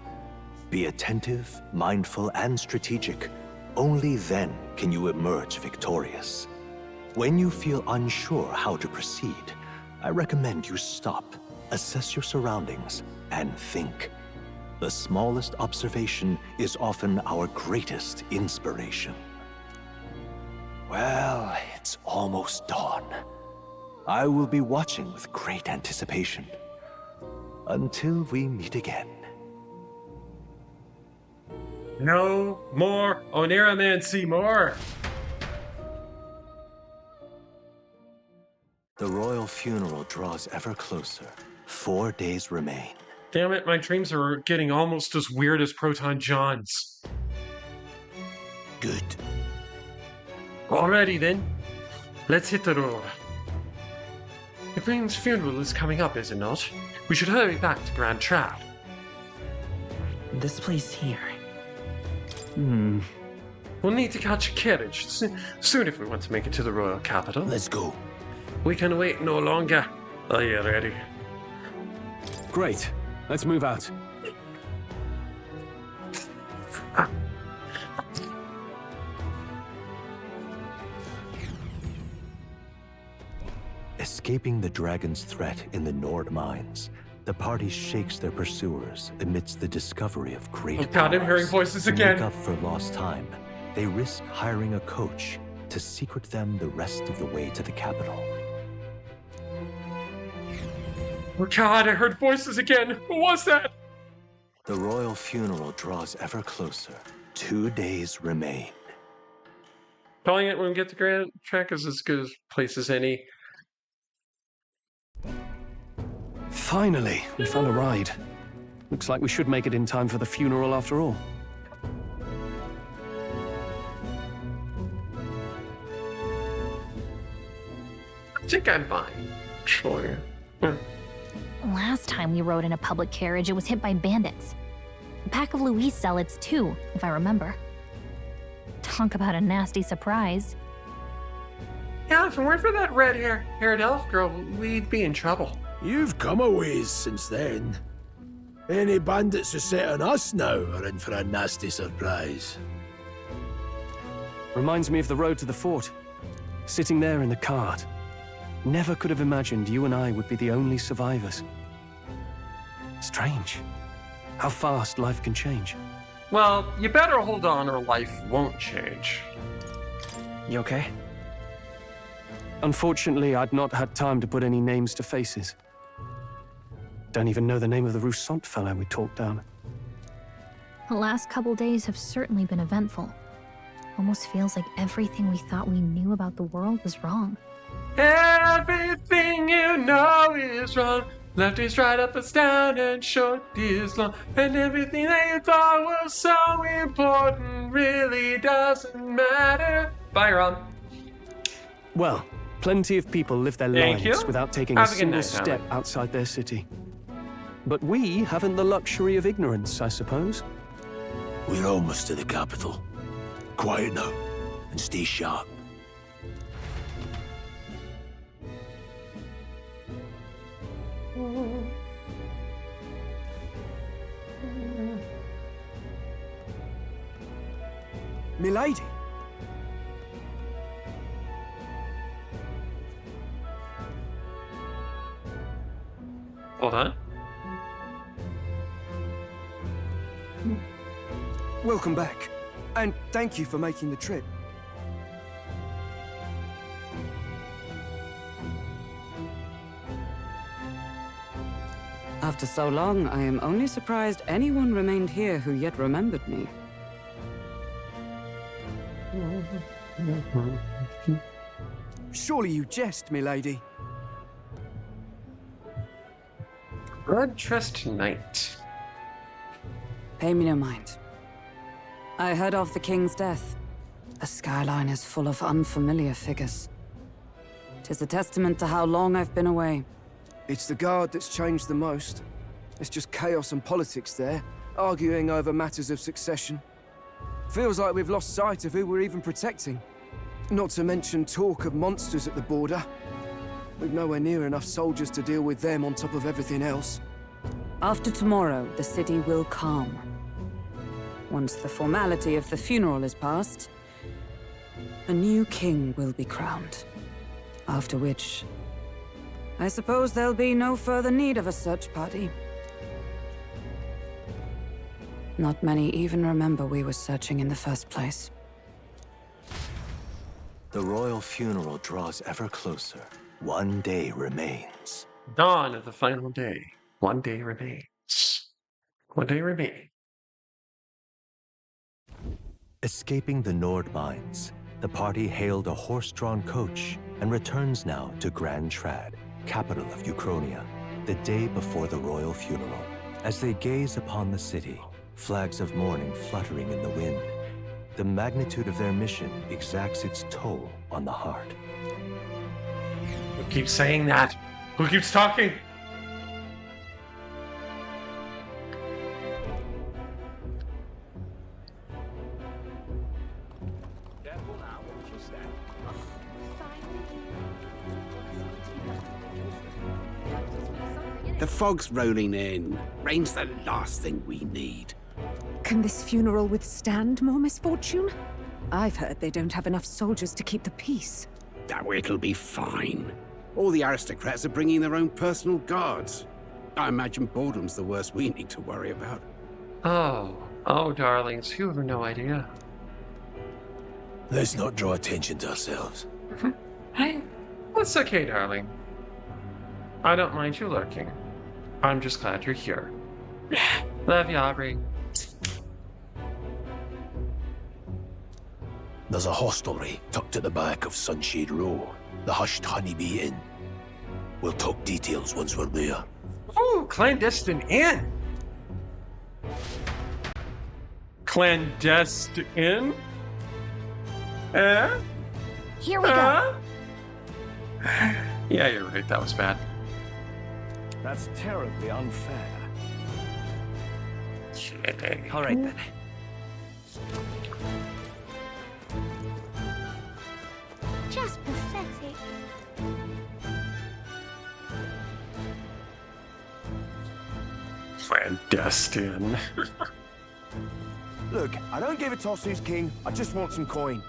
Be attentive, mindful, and strategic. Only then can you emerge victorious. When you feel unsure how to proceed, I recommend you stop, assess your surroundings, and think. The smallest observation is often our greatest inspiration. Well, it's almost dawn. I will be watching with great anticipation. Until we meet again. No more Oniromancy more! The royal funeral draws ever closer. 4 days remain. Damn it, my dreams are getting almost as weird as Proton John's. Good. Alrighty then, let's hit the road. The Queen's funeral is coming up, is it not? We should hurry back to Grand Trap. This place here. We'll need to catch a carriage soon if we want to make it to the royal capital. Let's go. We can wait no longer. Are you ready? Great. Let's move out. Escaping the dragon's threat in the Nord mines, the party shakes their pursuers amidst the discovery of great Oh God, I'm hearing voices to again. make up for lost time, they risk hiring a coach to secret them the rest of the way to the capital. Oh God, I heard voices again. What was that? The royal funeral draws ever closer. 2 days remain. Calling it when we get to Grand Trek is as good a place as any. Finally, we found a ride. Looks like we should make it in time for the funeral after all. I think I'm fine. Sure. Last time we rode in a public carriage, it was hit by bandits. A pack of Louis zealots, too, if I remember. Talk about a nasty surprise. Yeah, if it weren't for that red-haired elf girl, we'd be in trouble. You've come a ways since then. Any bandits who set on us now are in for a nasty surprise. Reminds me of the road to the fort. Sitting there in the cart. Never could have imagined you and I would be the only survivors. Strange. How fast life can change. Well, you better hold on or life won't change. You okay? Unfortunately, I'd not had time to put any names to faces. Don't even know the name of the Roussant fellow we talked down. The last couple days have certainly been eventful. Almost feels like everything we thought we knew about the world was wrong. Everything you know is wrong. Left is right, up is down, and short is long. And everything that you thought was so important really doesn't matter. Bye, Ron. Well, plenty of people live their Thank lives you. without taking Have a a good single night, step Howard. outside their city. But we haven't the luxury of ignorance, I suppose. We're almost to the capital. Quiet now, and stay sharp. Milady? Hold on. Welcome back. And thank you for making the trip. After so long, I am only surprised anyone remained here who yet remembered me. Surely you jest, milady. Blood Trust tonight. Pay me no mind. I heard of the king's death. The skyline is full of unfamiliar figures. 'Tis a testament to how long I've been away. It's the guard that's changed the most. It's just chaos and politics there, arguing over matters of succession. Feels like we've lost sight of who we're even protecting. Not to mention talk of monsters at the border. We've nowhere near enough soldiers to deal with them on top of everything else. After tomorrow, the city will calm. Once the formality of the funeral is past, a new king will be crowned. After which, I suppose there'll be no further need of a search party. Not many even remember we were searching in the first place. The royal funeral draws ever closer. 1 day remains. Dawn of the final day. 1 day remains. 1 day remains. Escaping the Nord mines, the party hailed a horse-drawn coach and returns now to Grand Trad, capital of Uchronia, the day before the royal funeral. As they gaze upon the city, flags of mourning fluttering in the wind, the magnitude of their mission exacts its toll on the heart. Who keeps saying that? Who keeps talking? The fog's rolling in. Rain's the last thing we need. Can this funeral withstand more misfortune? I've heard they don't have enough soldiers to keep the peace. Oh, it'll be fine. All the aristocrats are bringing their own personal guards. I imagine boredom's the worst we need to worry about. Oh, darlings, you have no idea. Let's not draw attention to ourselves. Hey, it's okay, darling. I don't mind you lurking. I'm just glad you're here. Love you, Aubrey. There's a hostelry tucked at the back of Sunshade Row, the Hushed Honeybee Inn. We'll talk details once we're there. Ooh, clandestine inn. Clandestine? Here we go. Yeah, you're right. That was bad. That's terribly unfair. All right then. Just pathetic. Clandestine. Look, I don't give a toss who's king. I just want some coin.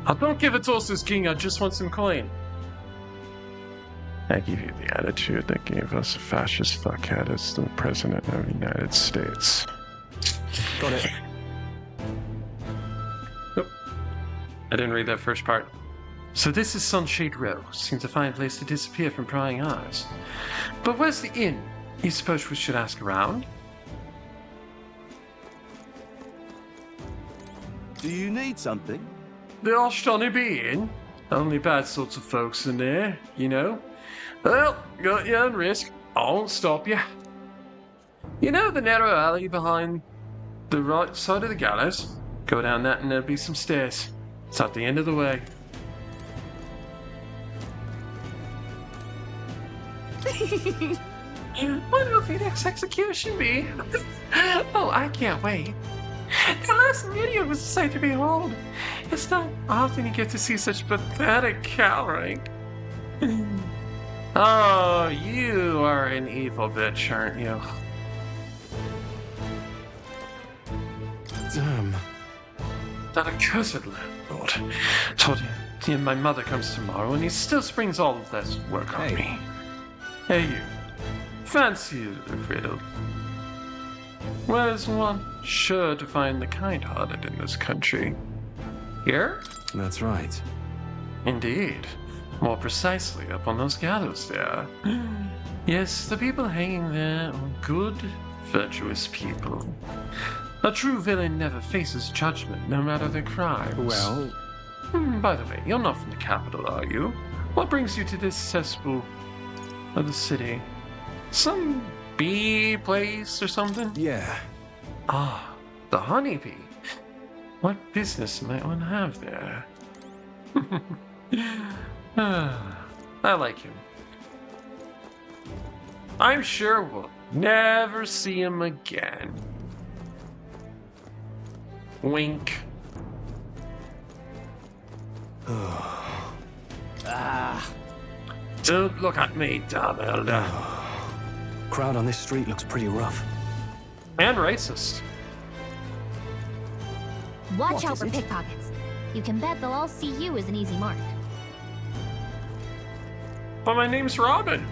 I don't give a toss as king, I just want some coin. I give you the attitude that gave us a fascist fuckhead as the President of the United States. Got it. Nope. I didn't read that first part. So this is Sunshade Row. Seems a fine place to disappear from prying eyes. But where's the inn? You suppose we should ask around? Do you need something? The Oshtani be in. Only bad sorts of folks in there, you know. Well, got you on risk. I won't stop you. You know the narrow alley behind the right side of the gallows? Go down that and there'll be some stairs. It's at the end of the way. When will the next execution be? Oh, I can't wait. The last video was a sight to behold. It's not often you get to see such pathetic cowering. Oh, you are an evil bitch, aren't you? Damn. That accursed landlord. Told you my mother comes tomorrow and he still springs all of this work on me. Hey you. Fancy a riddle. Where's one sure to find the kind-hearted in this country? Here? That's right. Indeed. More precisely, up on those gallows there. Yes, the people hanging there are good, virtuous people. A true villain never faces judgment, no matter their crimes. Well... By the way, you're not from the capital, are you? What brings you to this cesspool of the city? Some bee place or something? Yeah. Ah, the honeybee. What business might one have there? I like him. I'm sure we'll never see him again. Wink. Don't look at me, damn elder. Crowd on this street looks pretty rough. And racist. Watch out for pickpockets. You can bet they'll all see you as an easy mark. But my name's Robin.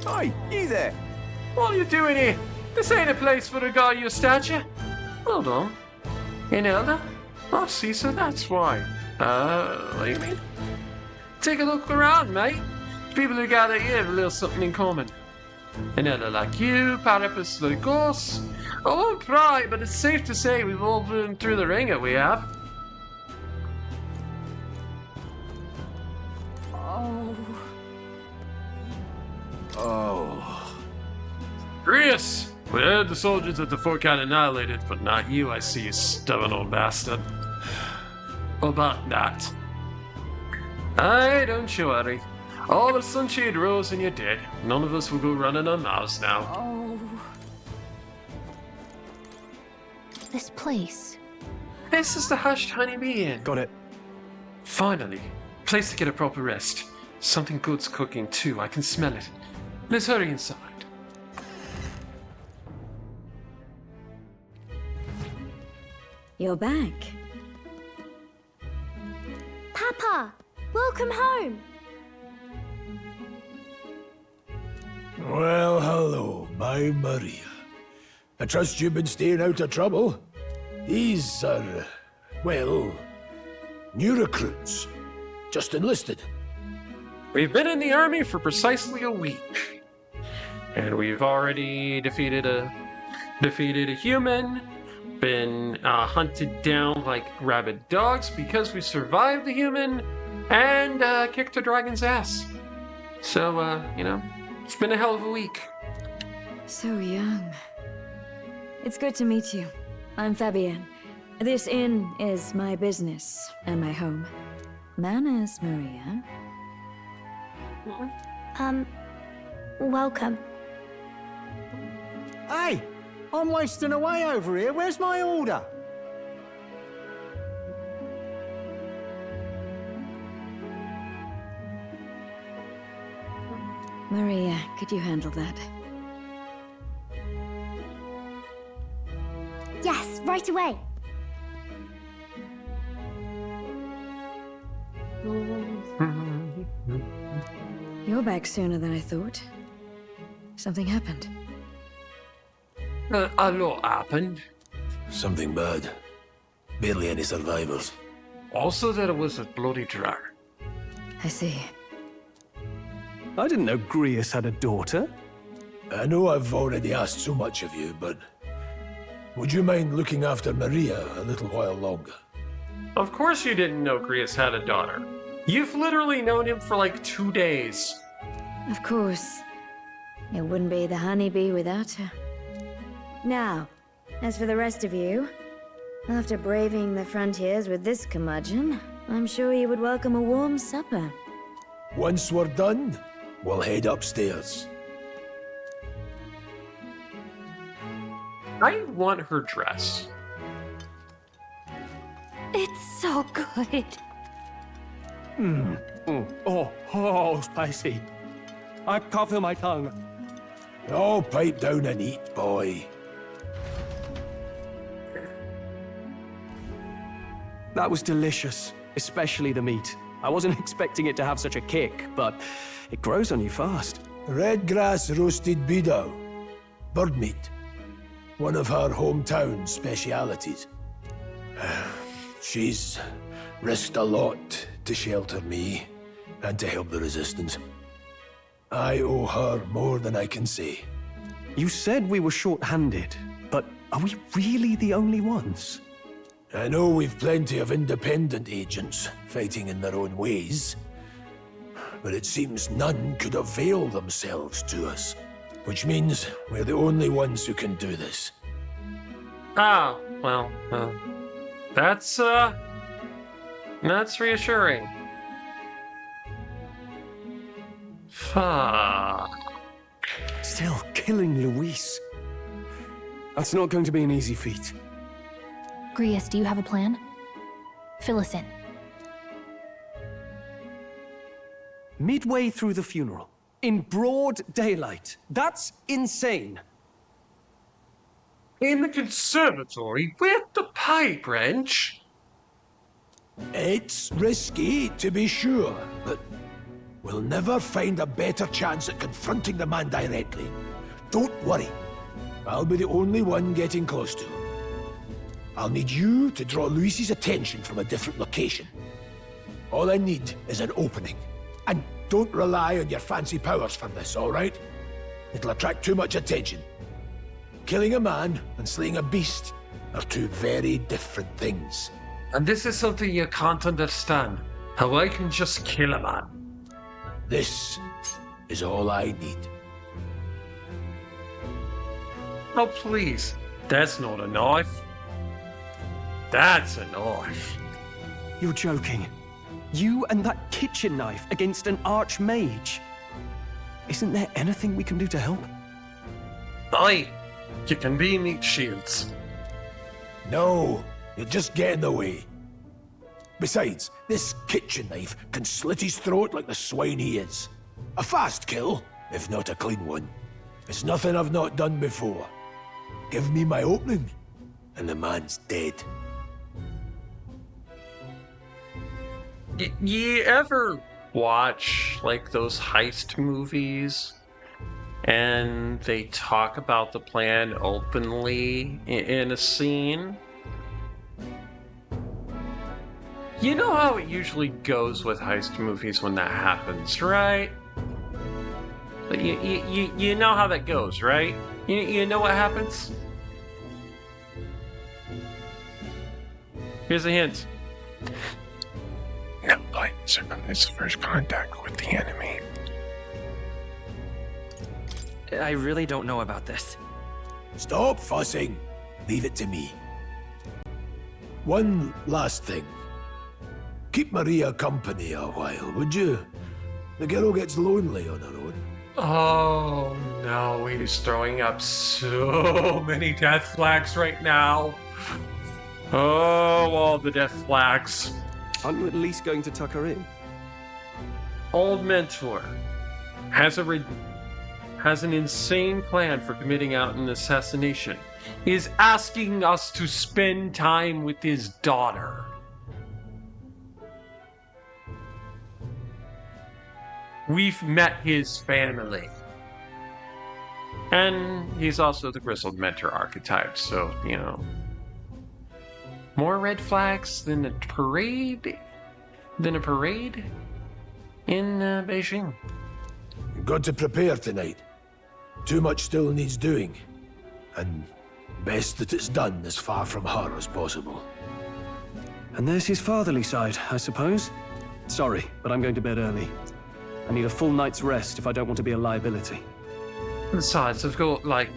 Hi, you there. What are you doing here? This ain't a place for a guy your stature. Hold on. An elder? Oh, see, so that's why. What do you mean? Take a look around, mate. People who gather here have a little something in common. An elder like you, Parapus like us. I won't pry, but it's safe to say we've all been through the ringer, we have. Oh. Grius! We heard the soldiers at the fort got annihilated, but not you, I see, you stubborn old bastard. About that. Aye, don't you worry. All the sunshade rose and you're dead. None of us will go running our mouths now. Oh. This place. This is the Hushed Honeybee Inn. Got it. Finally, place to get a proper rest. Something good's cooking too, I can smell it. Let's hurry inside. You're back. Papa, welcome home. Well, hello, my Maria. I trust you've been staying out of trouble. These are, well, new recruits. Just enlisted. We've been in the army for precisely a week. And we've already defeated a human, been hunted down like rabid dogs because we survived the human, and kicked a dragon's ass. So, you know, it's been a hell of a week. So young. It's good to meet you. I'm Fabienne. This inn is my business and my home. Manners, Maria. Welcome. Hey, I'm wasting away over here. Where's my order? Maria, could you handle that? Yes, right away. You're back sooner than I thought. Something happened. A lot happened. Something bad. Barely any survivors. Also that it was a bloody dragon. I see. I didn't know Grius had a daughter. I know I've already asked so much of you, but would you mind looking after Maria a little while longer? Of course you didn't know Grius had a daughter. You've literally known him for like 2 days. Of course. It wouldn't be the honeybee without her. Now, as for the rest of you, after braving the frontiers with this curmudgeon, I'm sure you would welcome a warm supper. Once we're done, we'll head upstairs. I want her dress. It's so good. Oh, spicy. I can't feel my tongue. Oh, pipe down and eat, boy. That was delicious, especially the meat. I wasn't expecting it to have such a kick, but it grows on you fast. Red grass roasted beedou. Bird meat. One of her hometown specialities. She's risked a lot to shelter me and to help the resistance. I owe her more than I can say. You said we were short-handed, but are we really the only ones? I know we've plenty of independent agents fighting in their own ways, but it seems none could avail themselves to us, which means we're the only ones who can do this. Ah, well, that's reassuring. Fuck. Still killing Luis. That's not going to be an easy feat. Grius, do you have a plan? Fill us in. Midway through the funeral, in broad daylight. That's insane. In the conservatory with the pipe wrench? It's risky, to be sure, but we'll never find a better chance at confronting the man directly. Don't worry. I'll be the only one getting close to him. I'll need you to draw Luis's attention from a different location. All I need is an opening. And don't rely on your fancy powers for this, all right? It'll attract too much attention. Killing a man and slaying a beast are two very different things. And this is something you can't understand. How I can just kill a man. This is all I need. Oh, please. That's not a knife. That's a knife. You're joking. You and that kitchen knife against an archmage. Isn't there anything we can do to help? Aye. You can be meat shields. No, you'll just get in the way. Besides, this kitchen knife can slit his throat like the swine he is. A fast kill, if not a clean one. It's nothing I've not done before. Give me my opening, and the man's dead. You ever watch, like, those heist movies, and they talk about the plan openly in a scene? You know how it usually goes with heist movies when that happens, right? You know how that goes, right? You know what happens? Here's a hint. No lights on his first contact with the enemy. I really don't know about this. Stop fussing. Leave it to me. One last thing. Keep Maria company a while, would you? The girl gets lonely on her own. Oh no, he's throwing up so many death flags right now. Oh, all the death flags. Aren't you at least going to tuck her in? Old mentor has an insane plan for committing out an assassination. He is asking us to spend time with his daughter. We've met his family. And he's also the grizzled mentor archetype, so, you know. More red flags than a parade in Beijing. Got to prepare tonight. Too much still needs doing. And best that it's done as far from her as possible. And there's his fatherly side, I suppose. Sorry, but I'm going to bed early. I need a full night's rest if I don't want to be a liability. Besides, I've got, like,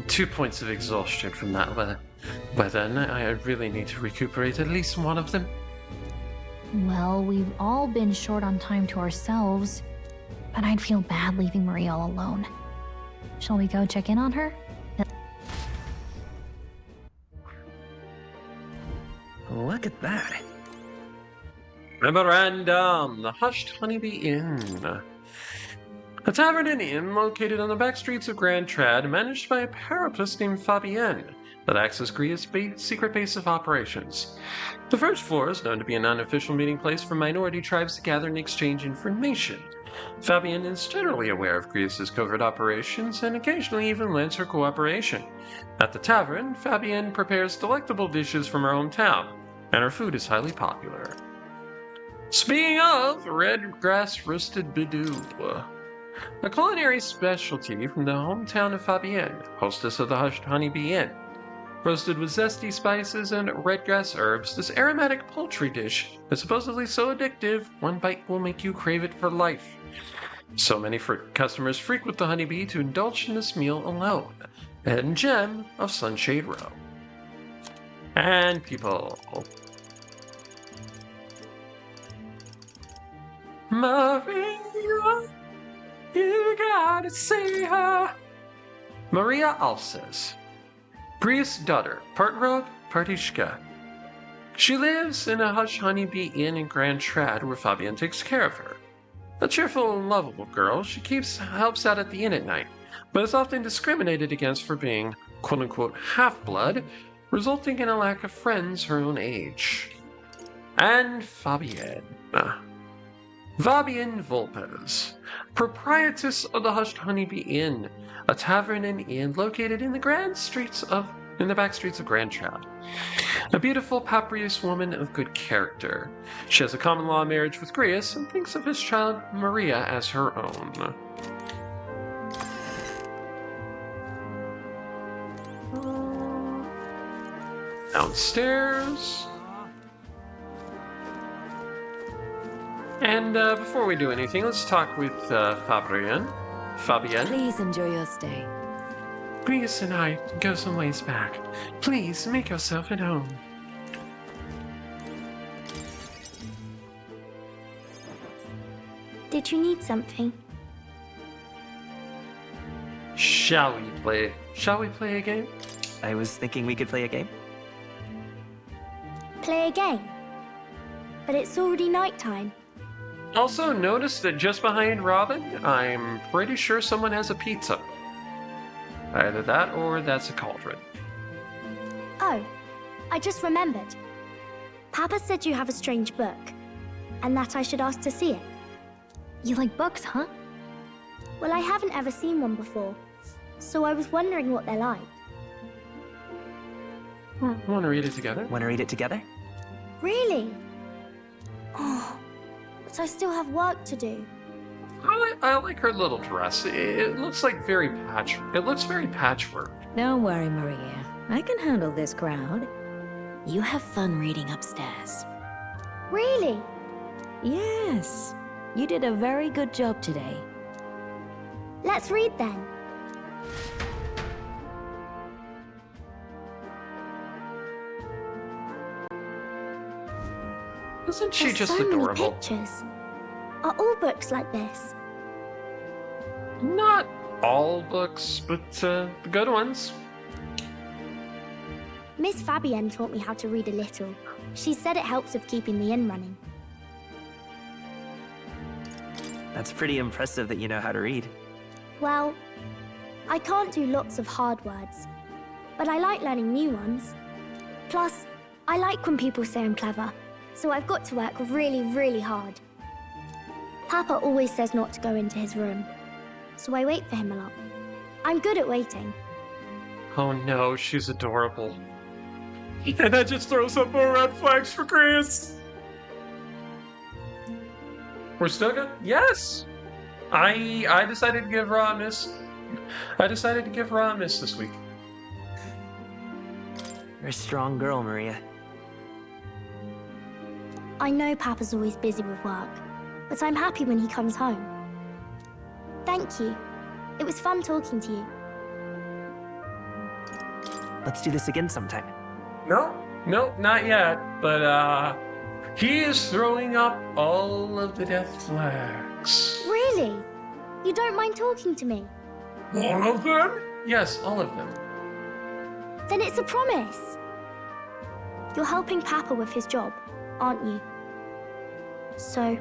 2 points of exhaustion from that weather, and I really need to recuperate at least one of them. Well, we've all been short on time to ourselves, but I'd feel bad leaving Marie all alone. Shall we go check in on her? Look at that. Memorandum: the Hushed Honeybee Inn. A tavern and inn located on the back streets of Grand Trad, managed by a parapus named Fabienne, that acts as Gria's secret base of operations. The first floor is known to be an unofficial meeting place for minority tribes to gather and exchange information. Fabienne is generally aware of Gria's covert operations and occasionally even lends her cooperation. At the tavern, Fabienne prepares delectable dishes from her hometown, and her food is highly popular. Speaking of red grass roasted bidou, a culinary specialty from the hometown of Fabienne, hostess of the Hushed Honeybee Inn. Roasted with zesty spices and red grass herbs, this aromatic poultry dish is supposedly so addictive, one bite will make you crave it for life. So many customers frequent the Honeybee to indulge in this meal alone, a hidden gem of Sunshade Row. And people. Maria, you gotta see her. Maria Alces, Gria's daughter, part rogue, part Ishka. She lives in a Hush Honeybee Inn in Grand Trad where Fabienne takes care of her. A cheerful and lovable girl, she helps out at the inn at night, but is often discriminated against for being quote-unquote half-blood, resulting in a lack of friends her own age. And Fabienne. Fabienne Volpes, proprietress of the Hushed Honeybee Inn, a tavern and inn located in the back streets of Grand Trad. A beautiful, papyrus woman of good character. She has a common law marriage with Grius and thinks of his child Maria as her own. Downstairs. And before we do anything, let's talk with Fabienne. Please enjoy your stay. Grius and I go some ways back. Please make yourself at home. Did you need something? Shall we play a game? I was thinking we could play a game. Play a game? but it's already nighttime. Also, notice that just behind Robin, I'm pretty sure someone has a pizza. Either that or that's a cauldron. Oh, I just remembered. Papa said you have a strange book, and that I should ask to see it. You like books, huh? Well, I haven't ever seen one before, so I was wondering what they're like. Want to read it together? Want to read it together? Really? Oh, but I still have work to do. I like her little dress. It looks like very patchwork. Don't worry, Maria. I can handle this crowd. You have fun reading upstairs. Really? Yes. You did a very good job today. Let's read then. Isn't she There's just so adorable? many pictures. Are all books like this? Not all books, but the good ones. Miss Fabienne taught me how to read a little. She said it helps with keeping the inn running. That's pretty impressive that you know how to read. Well, I can't do lots of hard words, but I like learning new ones. Plus, I like when people say I'm clever, so I've got to work really, really hard. Papa always says not to go into his room, so I wait for him a lot. I'm good at waiting. Oh no, she's adorable. And that just throws up more red flags for Chris. We're still good? Yes! I decided to give Raw a miss. I decided to give Raw a miss this week. You're a strong girl, Maria. I know Papa's always busy with work, but I'm happy when he comes home. Thank you. It was fun talking to you. Let's do this again sometime. No, not yet. But, he is throwing up all of the death flags. Really? You don't mind talking to me? All of them? Yes, all of them. Then it's a promise. You're helping Papa with his job, aren't you? So,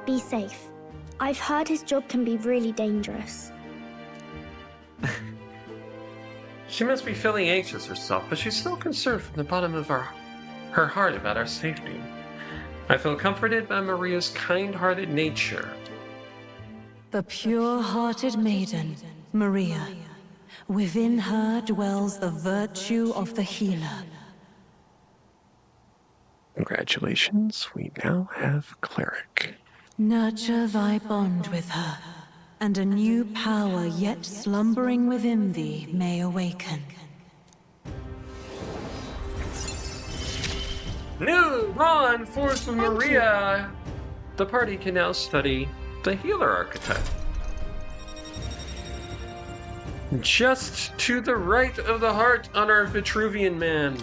be safe. I've heard his job can be really dangerous. She must be feeling anxious herself, but she's still concerned from the bottom of her heart about our safety. I feel comforted by Maria's kind-hearted nature. The pure-hearted maiden, Maria. Within her dwells the virtue of the healer. Congratulations, we now have Cleric. Nurture thy bond with her, and a new power yet slumbering within thee may awaken. New Ron Force with Maria! The party can now study the healer archetype. Just to the right of the heart on our Vitruvian man.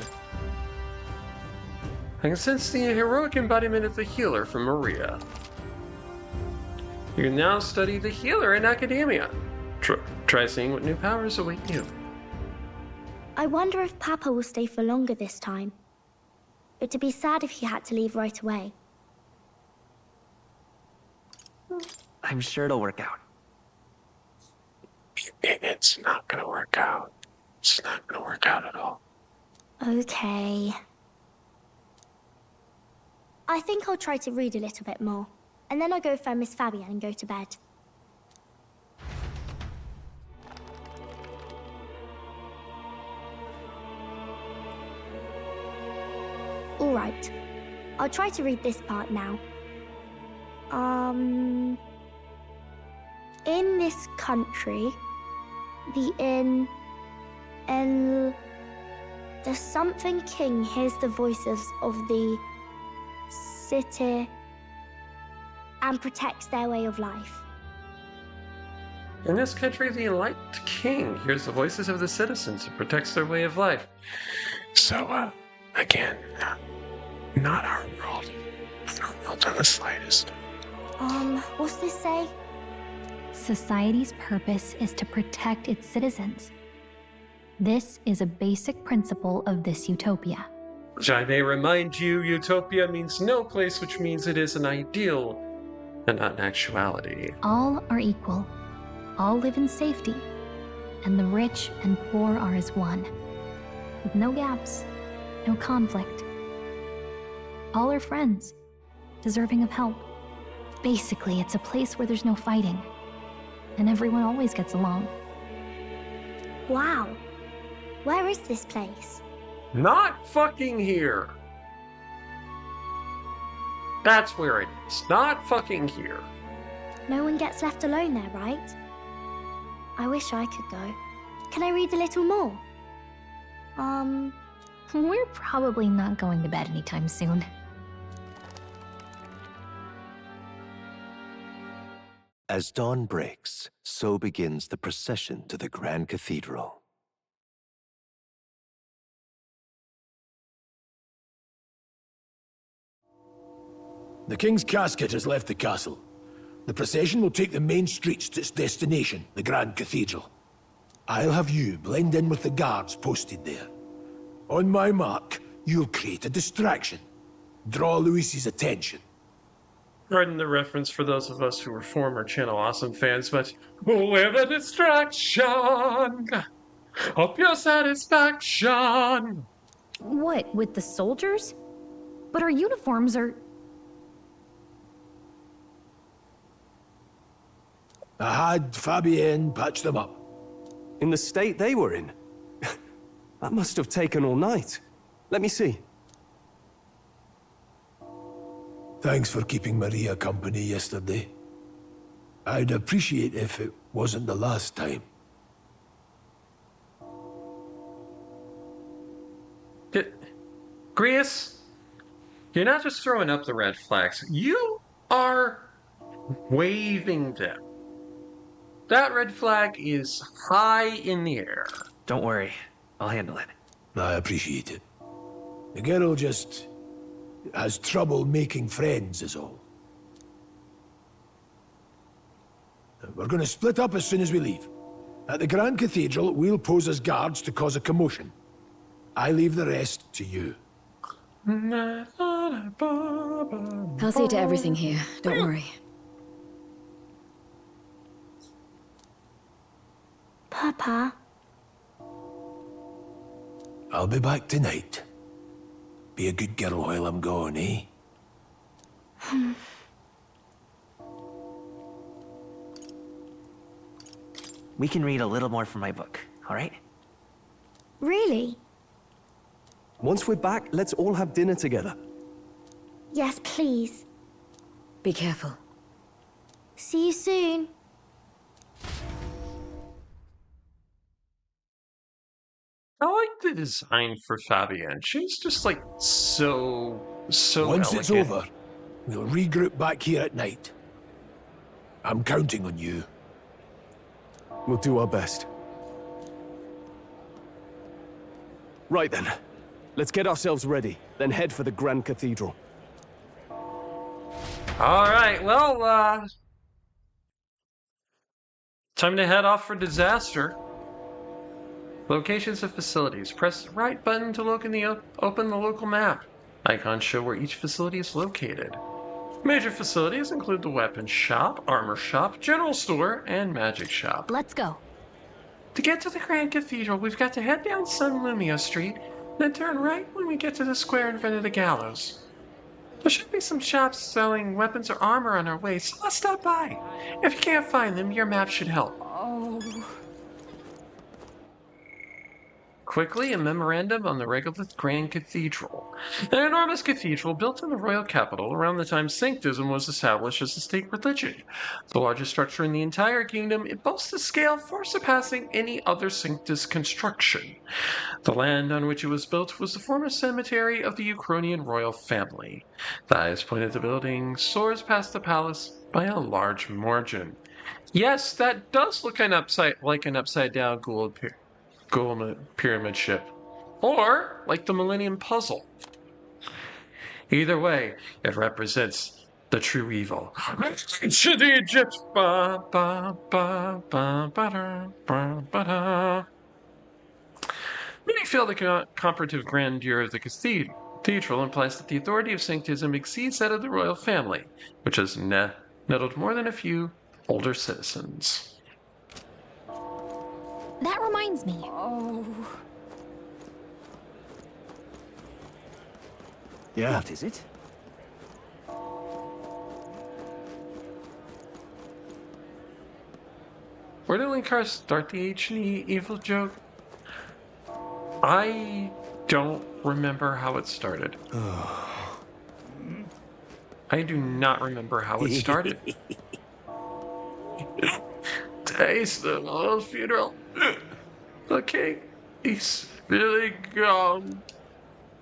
I can sense the heroic embodiment of the healer from Maria. You can now study the healer in academia. Try seeing what new powers await you. I wonder if Papa will stay for longer this time. It'd be sad if he had to leave right away. I'm sure it'll work out. It's not gonna work out. It's not gonna work out at all. Okay. I think I'll try to read a little bit more, and then I'll go find Miss Fabienne and go to bed. Alright. I'll try to read this part now. In this country, the something king hears the voices of the city and protects their way of life. In this country, the enlightened king hears the voices of the citizens and protects their way of life. So, again, not our world. Not our world in the slightest. What's this say? Society's purpose is to protect its citizens. This is a basic principle of this utopia. Which I may remind you, utopia means no place, which means it is an ideal and not an actuality. All are equal. All live in safety. And the rich and poor are as one. With no gaps, no conflict. All are friends, deserving of help. Basically, it's a place where there's no fighting. And everyone always gets along. Wow. Where is this place? Not fucking here. That's where it is. Not fucking here. No one gets left alone there, right? I wish I could go. Can I read a little more? We're probably not going to bed anytime soon. As dawn breaks, so begins the procession to the Grand Cathedral. The King's casket has left the castle. The procession will take the main streets to its destination, the Grand Cathedral. I'll have you blend in with the guards posted there. On my mark, you'll create a distraction. Draw Luis's attention. Pardon the reference for those of us who were former Channel Awesome fans, but with a distraction, hope your satisfaction. What, with the soldiers? But our uniforms are... I had Fabienne patch them up. In the state they were in? That must have taken all night. Let me see. Thanks for keeping Maria company yesterday. I'd appreciate if it wasn't the last time. Grius, you're not just throwing up the red flags. You are waving them. That red flag is high in the air. Don't worry. I'll handle it. I appreciate it. The girl just has trouble making friends is all. We're going to split up as soon as we leave. At the Grand Cathedral, we'll pose as guards to cause a commotion. I leave the rest to you. I'll see to everything here, don't worry. Papa? I'll be back tonight. Be a good girl while I'm gone, eh? We can read a little more from my book, all right? Really? Once we're back, let's all have dinner together. Yes, please. Be careful. See you soon. I like the design for Fabienne. She's just like so Once elegant. it's over, we'll regroup back here at night. I'm counting on you. We'll do our best. Right then. Let's get ourselves ready, then head for the Grand Cathedral. Alright, well, time to head off for disaster. Locations of facilities. Press the right button to look in the open the local map. Icons show where each facility is located. Major facilities include the weapons shop, armor shop, general store, and magic shop. Let's go. To get to the Grand Cathedral, we've got to head down Sun Lumia Street, then turn right when we get to the square in front of the gallows. There should be some shops selling weapons or armor on our way, so let's stop by. If you can't find them, your map should help. Oh... Quickly, a memorandum on the Regolith Grand Cathedral. An enormous cathedral built in the royal capital around the time Sanctism was established as a state religion. The largest structure in the entire kingdom, it boasts a scale far surpassing any other Sanctus construction. The land on which it was built was the former cemetery of the Uchronian royal family. The highest point of the building soars past the palace by a large margin. Yes, that does look like an upside-down gold pyramid ship. Or like the Millennium Puzzle. Either way, it represents the true evil. To the Egypt. Many feel the comparative grandeur of the cathedral. Cathedral implies that the authority of sanctism exceeds that of the royal family, which has nettled more than a few older citizens. That reminds me. Oh. Yeah. What is it? Where did Linkar start the H&E evil joke? I don't remember how it started. I do not remember how it started. Today's the royal funeral. The king, he's really gone.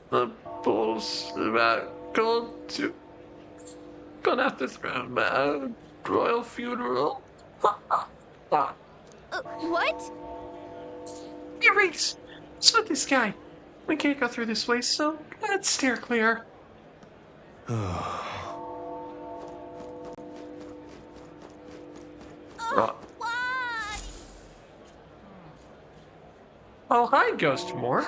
The bulls about gone after throne man. Royal funeral. What? Hey, Reese! What's with this guy? We can't go through this way, so let's steer clear. Oh, hi, Ghost Moore.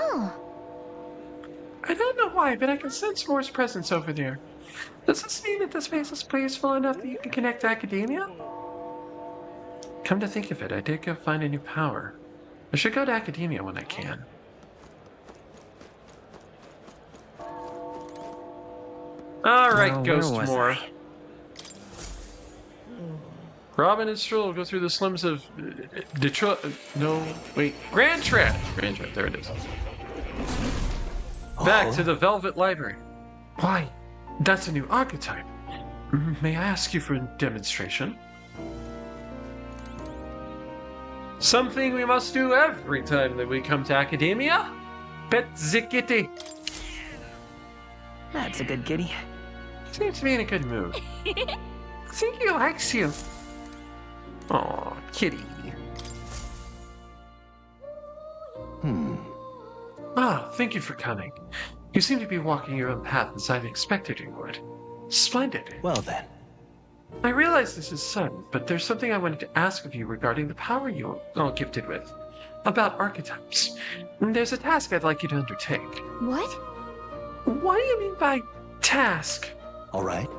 I don't know why, but I can sense Moore's presence over there. Does this mean that the space is peaceful enough that you can connect to academia? Come to think of it, I did go find a new power. I should go to academia when I can. Alright, Ghost Moore. Robin and Stroll will go through the slums of Detroit. No, wait. Grand Trap, there it is. Back to the Velvet Library. Why? That's a new archetype. May I ask you for a demonstration? Something we must do every time that we come to academia? Pet the kitty. That's a good kitty. Seems to be in a good mood. I think he likes you. Aw, kitty. Thank you for coming. You seem to be walking your own path as I've expected you would. Splendid. Well then. I realize this is sudden, but there's something I wanted to ask of you regarding the power you're all gifted with. About archetypes. There's a task I'd like you to undertake. What? What do you mean by task? All right.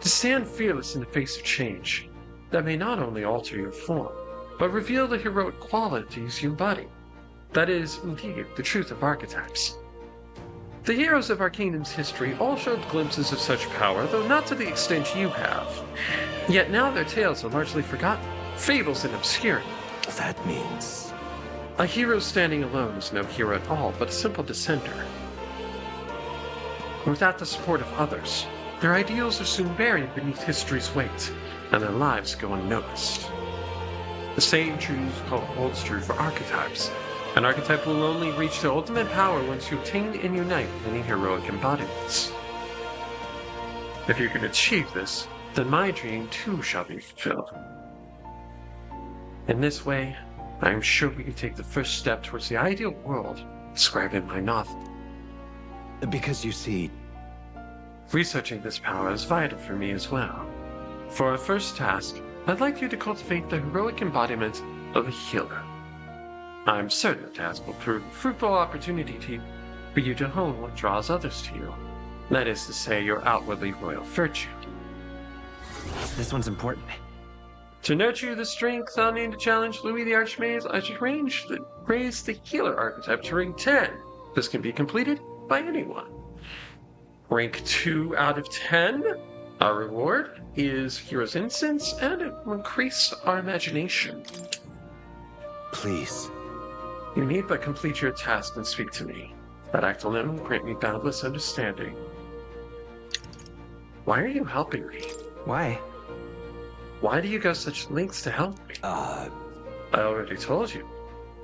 To stand fearless in the face of change. That may not only alter your form, but reveal the heroic qualities you embody. That is, indeed, the truth of archetypes. The heroes of our kingdom's history all showed glimpses of such power, though not to the extent you have. Yet now their tales are largely forgotten, fables and obscurity. That means... A hero standing alone is no hero at all, but a simple dissenter. Without the support of others, their ideals are soon buried beneath history's weight, and their lives go unnoticed. The same truth holds true for archetypes. An archetype will only reach their ultimate power once you obtain and unite many heroic embodiments. If you can achieve this, then my dream too shall be fulfilled. In this way, I am sure we can take the first step towards the ideal world described in my novel. Because you see... Researching this power is vital for me as well. For our first task, I'd like you to cultivate the heroic embodiment of a healer. I'm certain the task will prove a fruitful opportunity for you to hone what draws others to you. That is to say, your outwardly royal virtue. This one's important. To nurture the strength I'll need to challenge Louis the Archmage, I should raise the healer archetype to rank 10. This can be completed by anyone. Rank 2 out of 10. Our reward is Hero's Incense, and it will increase our imagination. Please. You need but complete your task and speak to me. That act alone will grant me boundless understanding. Why are you helping me? Why? Why do you go such lengths to help me? I already told you.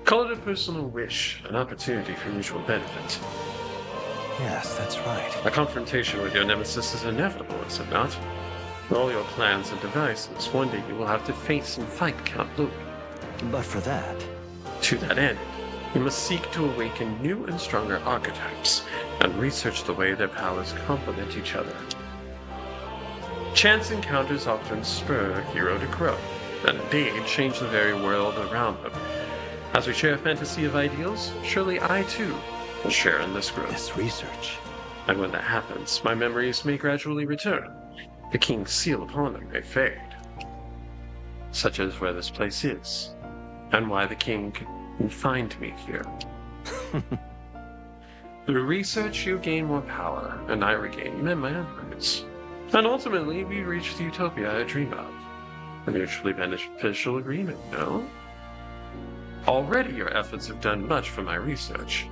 Call it a personal wish, an opportunity for mutual benefit. Yes, that's right. A confrontation with your nemesis is inevitable, is it not? All your plans and devices, one day you will have to face and fight Count Louis. But for that... To that end, you must seek to awaken new and stronger archetypes, and research the way their powers complement each other. Chance encounters often spur a hero to grow, and indeed change the very world around them. As we share a fantasy of ideals, surely I too will share in this growth. This research. And when that happens, my memories may gradually return. The king's seal upon them may fade. Such as where this place is, and why the king can find me here. Through research, you gain more power, and I regain my memories. And ultimately, we reach the utopia I dream of. A mutually beneficial agreement, no? Already your efforts have done much for my research.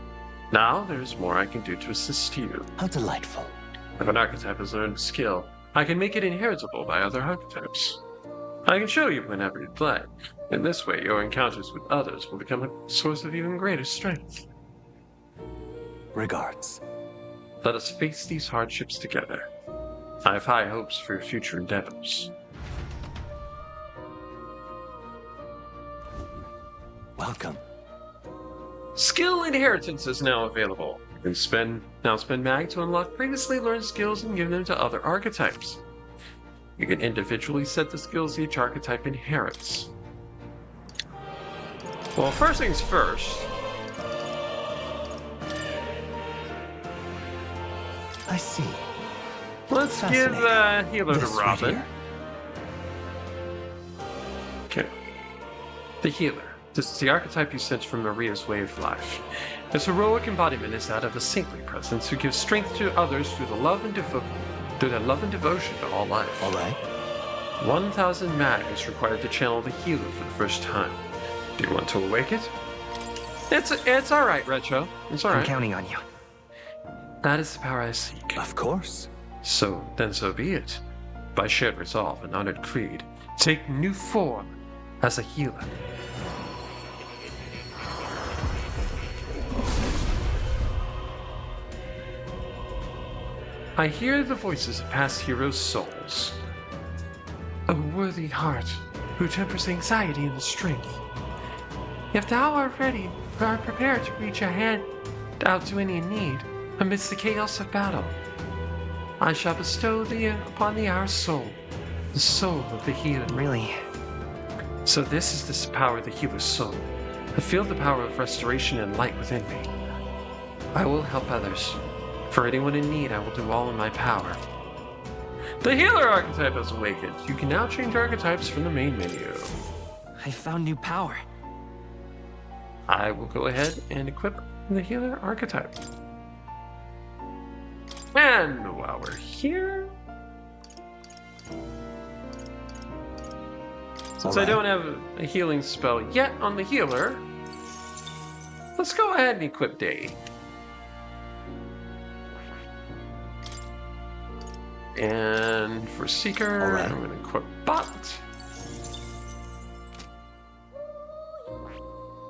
Now there's more I can do to assist you. How delightful. If an archetype has learned a skill, I can make it inheritable by other archetypes. I can show you whenever you'd like. In this way, your encounters with others will become a source of even greater strength. Regards. Let us face these hardships together. I have high hopes for your future endeavors. Welcome. Skill inheritance is now available. You can spend mag to unlock previously learned skills and give them to other archetypes. You can individually set the skills each archetype inherits. Well, first things first. I see. Let's give healer to Robin. Okay. The healer. This is the archetype you sense from Maria's way of life. Its heroic embodiment is that of a saintly presence who gives strength to others through the love and devotion to all life. All right. 1,000 mag is required to channel the healer for the first time. Do you want to awake it? It's all right, Retro. It's all right. I'm counting on you. That is the power I seek. Of course. So be it. By shared resolve and honored creed, take new form as a healer. I hear the voices of past heroes' souls. A worthy heart who tempers anxiety into strength. If thou art ready, art prepared to reach a hand out to any in need amidst the chaos of battle, I shall bestow thee upon thee our soul, the soul of the healer. Really? So this is the power of the healer's soul. I feel the power of restoration and light within me. I will help others. For anyone in need, I will do all in my power. The healer archetype has awakened. You can now change archetypes from the main menu. I found new power. I will go ahead and equip the healer archetype. And while we're here, since I don't have a healing spell yet on the healer, let's go ahead and equip Day. And for Seeker, I'm going to equip Bot.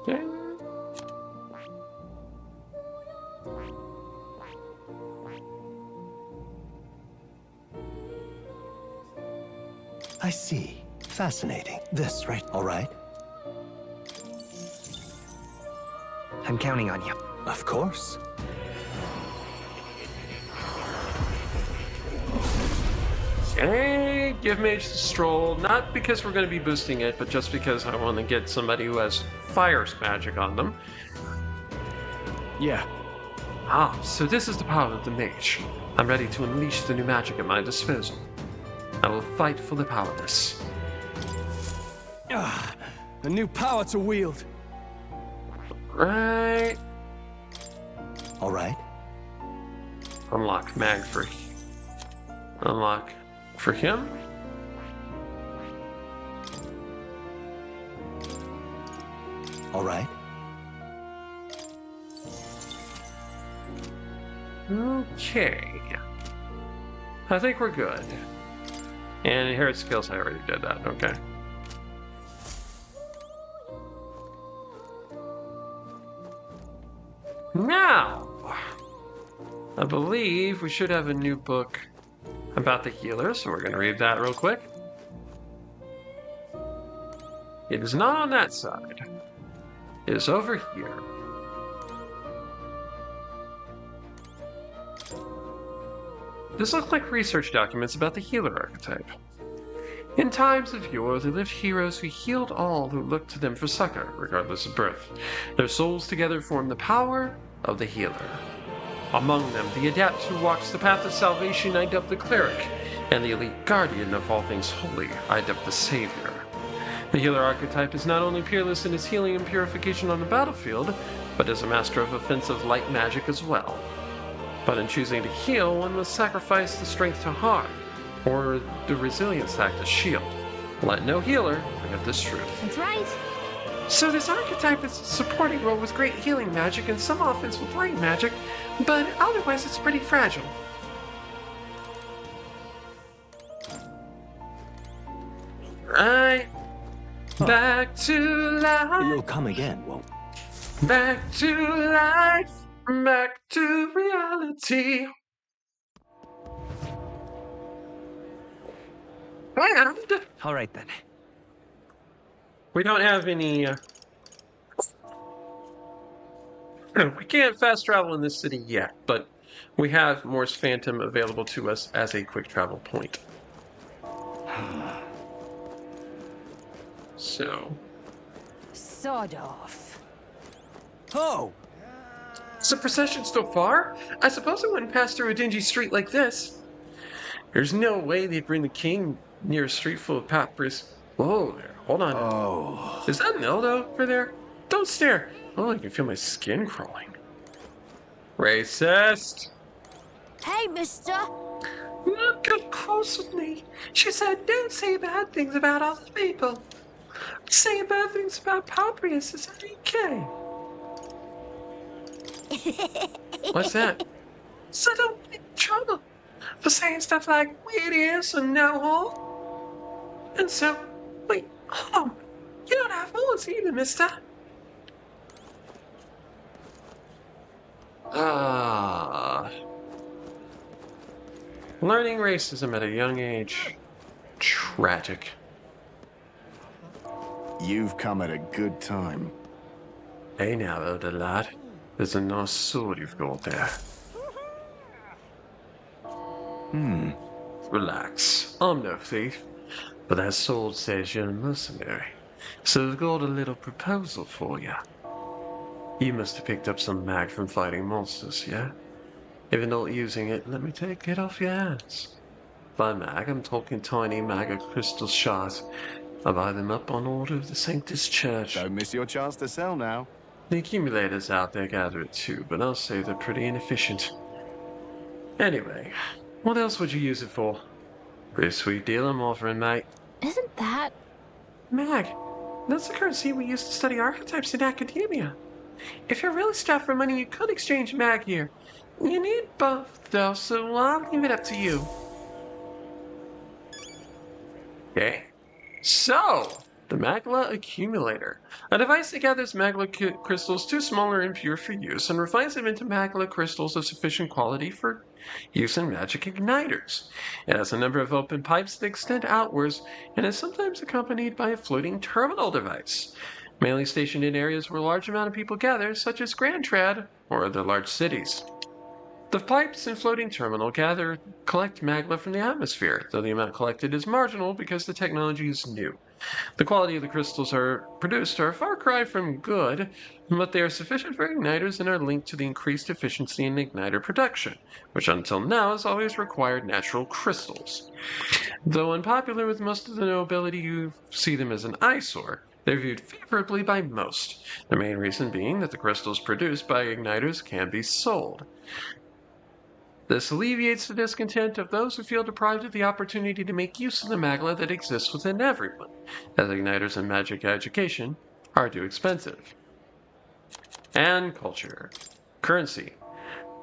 Okay. I see. Fascinating. This, right? All right. I'm counting on you. Of course. Okay, give Mage the Stroll, not because we're going to be boosting it, but just because I want to get somebody who has fire magic on them. Yeah. Ah, so this is the power of the Mage. I'm ready to unleash the new magic at my disposal. I will fight for the powerless. Ah, a new power to wield. Right. All right. Unlock mag for him. All right. Okay. I think we're good. And inherit skills, I already did that. Okay. Now, I believe we should have a new book about the healer, so we're going to read that real quick. It is not on that side. It is over here. This looks like research documents about the healer archetype. In times of yore, there lived heroes who healed all who looked to them for succor, regardless of birth. Their souls together formed the power of the healer. Among them, the adept who walks the path of salvation, I dub the cleric, and the elite guardian of all things holy, I dub the savior. The healer archetype is not only peerless in his healing and purification on the battlefield, but is a master of offensive light magic as well. But in choosing to heal, one must sacrifice the strength to harm, or the resilience to act as shield. Let no healer forget this truth. That's right. So this archetype is a supporting role with great healing magic and some offense with light magic, but otherwise it's pretty fragile. Right. Back to life. You'll come again, won't you? Back to life. Back to reality. And all right then. We don't have any. We can't fast travel in this city yet, but we have Morse Phantom available to us as a quick travel point. So. Sod off. Oh! Is the procession still far? I suppose it wouldn't pass through a dingy street like this. There's no way they'd bring the king near a street full of papyrus. Whoa there, hold on. Oh. Is that Neldo over there? Don't stare. Oh, I can feel my skin crawling. Racist! Hey, mister! Not get close with me. She said, don't say bad things about other people. Saying bad things about papyrus is okay. What's that? So don't get in trouble for saying stuff like weird ears and no hole. And so, wait, hold on. You don't have horns either, mister. Learning racism at a young age. Tragic. You've come at a good time. Hey now, elder lad. There's a nice sword you've got there. Relax. I'm no thief. But that sword says you're a mercenary. So I've got a little proposal for you. You must have picked up some mag from fighting monsters, yeah? If you're not using it, let me take it off your hands. By mag, I'm talking tiny mag crystal shards. I buy them up on order of the Sanctus Church. Don't miss your chance to sell now. The accumulators out there gather it too, but I'll say they're pretty inefficient. Anyway, what else would you use it for? Pretty sweet deal I'm offering, mate. Isn't that... Mag, that's the currency we use to study archetypes in academia. If you're really strapped for money, you could exchange mag here. You need both, though, so I'll leave it up to you. Okay. So, the Magla Accumulator. A device that gathers Magla crystals too small or impure for use and refines them into Magla crystals of sufficient quality for use in magic igniters. It has a number of open pipes that extend outwards and is sometimes accompanied by a floating terminal device, mainly stationed in areas where a large amount of people gather, such as Grand Trad or other large cities. The pipes and floating terminal collect magma from the atmosphere, though the amount collected is marginal because the technology is new. The quality of the crystals produced are a far cry from good, but they are sufficient for igniters and are linked to the increased efficiency in igniter production, which until now has always required natural crystals. Though unpopular with most of the nobility who see them as an eyesore, they're viewed favorably by most, the main reason being that the crystals produced by igniters can be sold. This alleviates the discontent of those who feel deprived of the opportunity to make use of the magla that exists within everyone, as igniters and magic education are too expensive. And culture. Currency.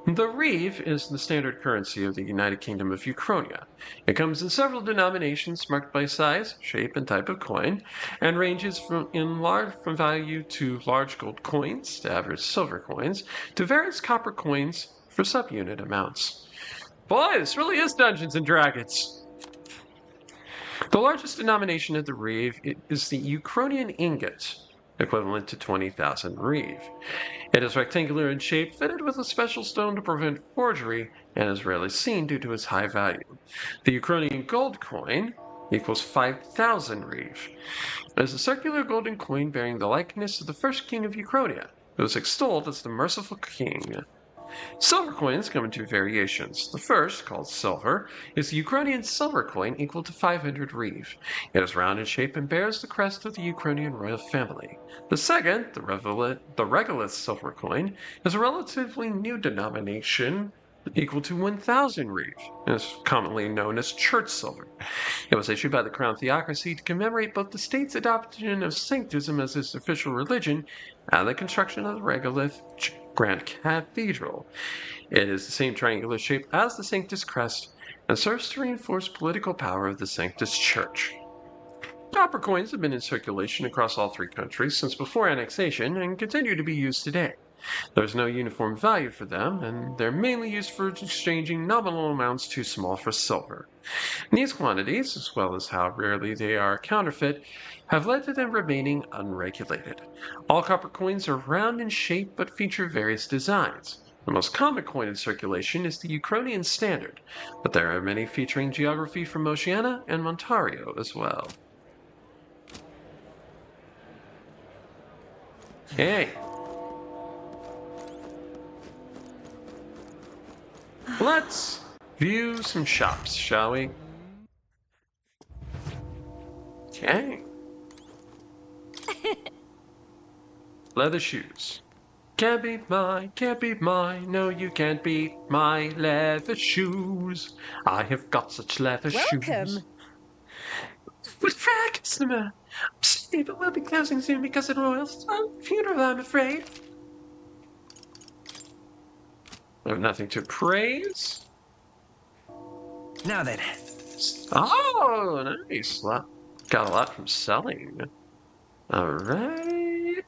The reeve is the standard currency of the United Kingdom of Uchronia. It comes in several denominations marked by size, shape, and type of coin, and ranges from value to large gold coins, to average silver coins, to various copper coins for subunit amounts. Boy, this really is Dungeons and Dragons! The largest denomination of the reeve is the Uchronian ingot, equivalent to 20,000 reeve. It is rectangular in shape, fitted with a special stone to prevent forgery, and is rarely seen due to its high value. The Uchronian gold coin equals 5,000 reeve. It is a circular golden coin bearing the likeness of the first king of Uchronia, who was extolled as the merciful king. Silver coins come in two variations. The first, called silver, is the Ukrainian silver coin equal to 500 reeve. It is round in shape and bears the crest of the Ukrainian royal family. The second, the Regolith silver coin, is a relatively new denomination equal to 1,000 reeve. It is commonly known as church silver. It was issued by the Crown Theocracy to commemorate both the state's adoption of Sanctism as its official religion and the construction of the Regolith Grand Cathedral. It is the same triangular shape as the Sanctus crest and serves to reinforce political power of the Sanctus Church. Copper coins have been in circulation across all three countries since before annexation and continue to be used today. There's no uniform value for them, and they're mainly used for exchanging nominal amounts too small for silver. These quantities, as well as how rarely they are counterfeit, have led to them remaining unregulated. All copper coins are round in shape but feature various designs. The most common coin in circulation is the Ukrainian standard, but there are many featuring geography from Oceania and Ontario as well. Okay. Let's view some shops, shall we? Okay. Leather shoes. Can't beat mine, no you can't beat my leather shoes. I have got such leather shoes. Welcome. What frack, customer? I'm sorry, but we'll be closing soon because of the royal funeral, I'm afraid. I have nothing to praise. Now then. Oh, nice. Got a lot from selling. Alright.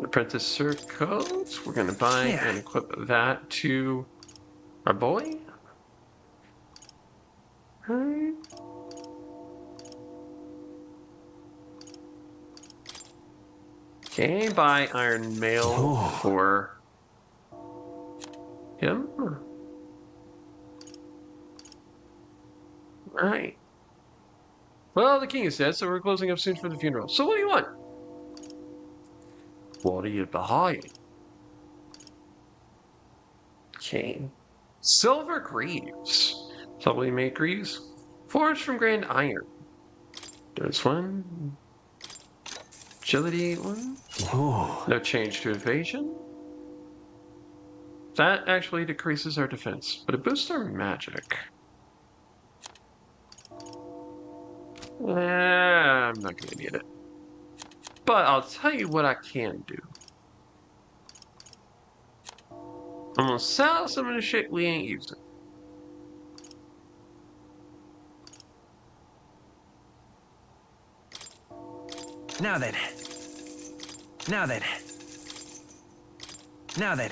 Apprentice Sir coat. We're going to buy and equip that to our boy. Right. Okay, buy iron mail for him. Right. Well, the king is dead, so we're closing up soon for the funeral. So what do you want? What are you buying? Okay. Silver greaves. Doubly made greaves. Forged from grand iron. There's one. Agility one. Oh. No change to evasion. That actually decreases our defense, but it boosts our magic. I'm not going to need it. But I'll tell you what I can do. I'm going to sell some of the shit we ain't using. Now then. Now then. Now then.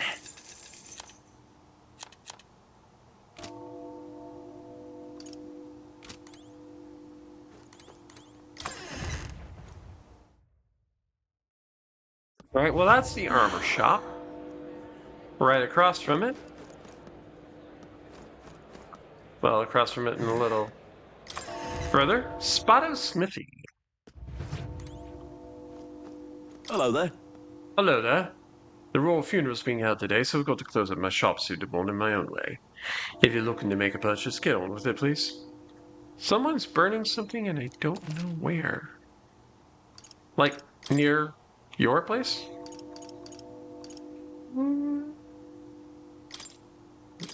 Alright, well that's the armor shop. Right across from it. Well, across from it and a little further. Spotto Smithy. Hello there. Hello there. The royal funeral's being held today, so we've got to close up my shop suitable in my own way. If you're looking to make a purchase, get on with it, please. Someone's burning something and I don't know where. Like, near your place?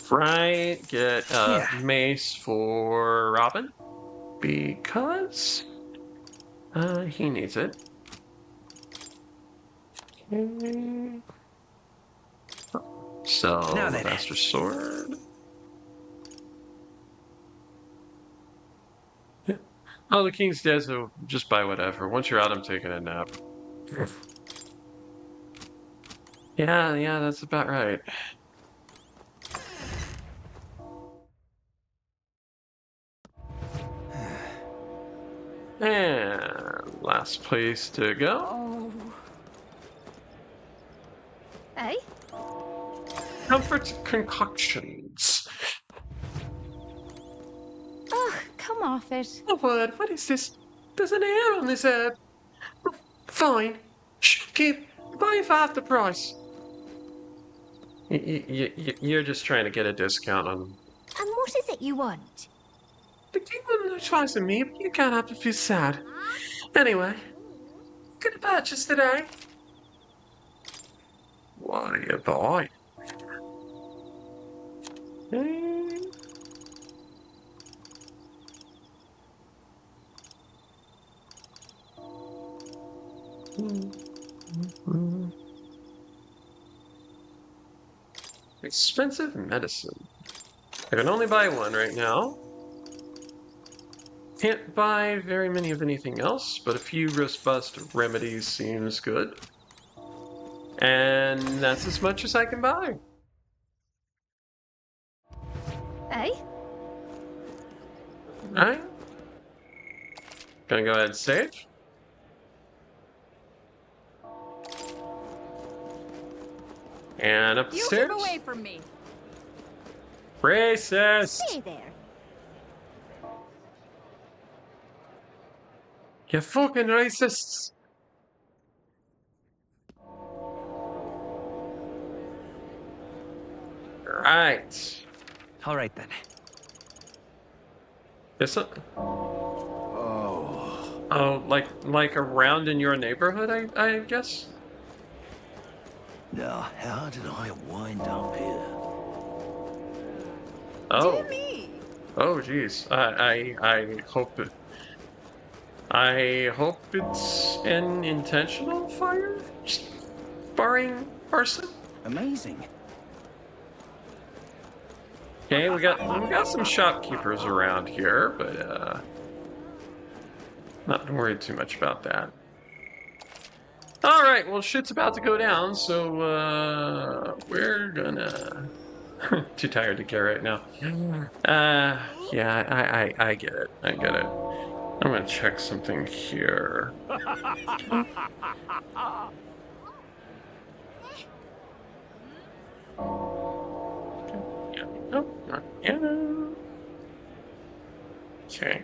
Right, get a mace for Robin. Because he needs it. Okay. So, the Master Sword. Yeah. Oh, the king's dead, so just buy whatever. Once you're out, I'm taking a nap. Yeah, that's about right. And last place to go. Oh. Hey? Comfort concoctions. Ugh, come off it. Oh, what is this? There's an hair on this herb. Fine. Keep buying for half the price. You're just trying to get a discount on. And what is it you want? The king wouldn't advise me, but you can't help but feel sad. Anyway, gonna purchase today. What do you buy? Expensive medicine. I can only buy one right now. Can't buy very many of anything else, but a few robust remedies seems good. And that's as much as I can buy. Hey? Alright. Gonna go ahead and save. And up the stairs. You keep away from me. Racist! Stay there. You fucking racists! Right. All right then. This Oh, like around in your neighborhood, I guess? Now, how did I wind up here? Oh. Dear me. Oh, jeez. I hope it. I hope it's an intentional fire, barring arson. Amazing. Okay, we got some shopkeepers around here, but not worried too much about that. All right, well, shit's about to go down, so we're gonna. Too tired to care right now. Yeah, I get it. I get it. I'm gonna check something here. Nope, not yet. Okay.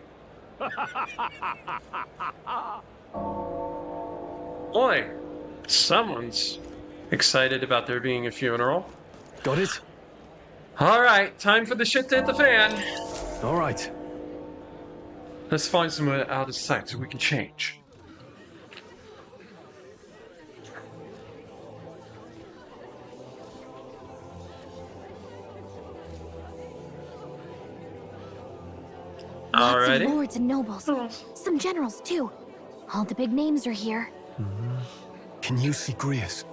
Boy, someone's excited about there being a funeral. Got it? All right, time for the shit to hit the fan. All right. Let's find somewhere out of sight so we can change. Lots Alrighty. of lords and nobles. Some generals, too. All the big names are here. Can you see Grius?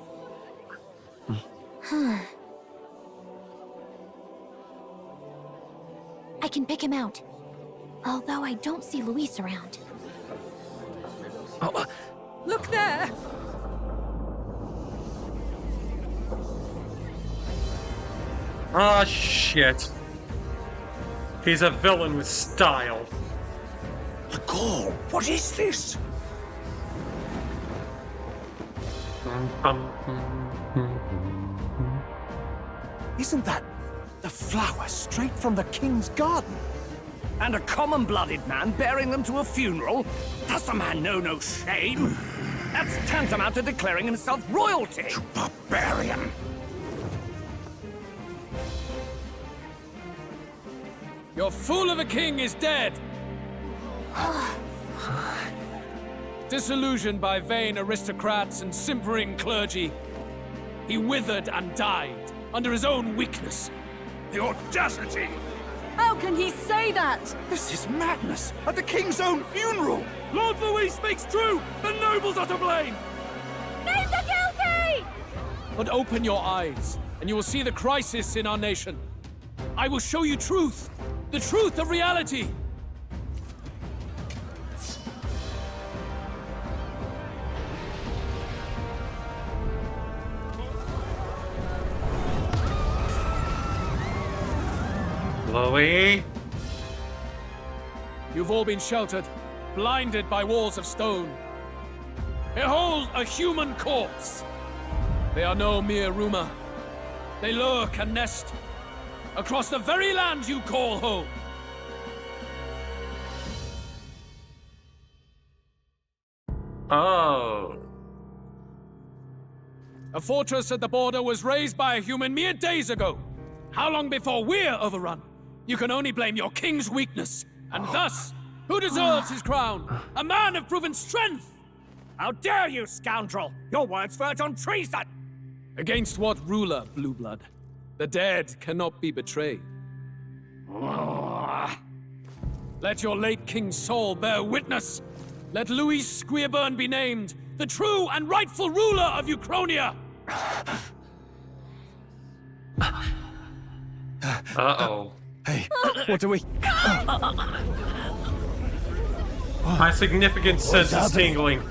I can pick him out. Although I don't see Luis around. Look there! Ah, shit. He's a villain with style. The gall! What is this? Isn't that the flower straight from the king's garden? And a common-blooded man bearing them to a funeral? Does the man know no shame? That's tantamount to declaring himself royalty! You barbarian! Your fool of a king is dead! Disillusioned by vain aristocrats and simpering clergy, he withered and died under his own weakness. The audacity! How can he say that? This is madness! At the king's own funeral! Lord Louis speaks true! The nobles are to blame! Name the guilty! But open your eyes, and you will see the crisis in our nation. I will show you truth! The truth of reality! Louis? You've all been sheltered, blinded by walls of stone. Behold a human corpse! They are no mere rumor. They lurk and nest across the very land you call home. Oh. A fortress at the border was raised by a human mere days ago. How long before we're overrun? You can only blame your king's weakness. And thus, who deserves his crown? A man of proven strength! How dare you, scoundrel! Your words verge on treason! Against what ruler, Blue Blood? The dead cannot be betrayed. Let your late king's soul bear witness. Let Louis Squeerburn be named the true and rightful ruler of Uchronia! Uh-oh. Hey, what do we... My significant sense is tingling.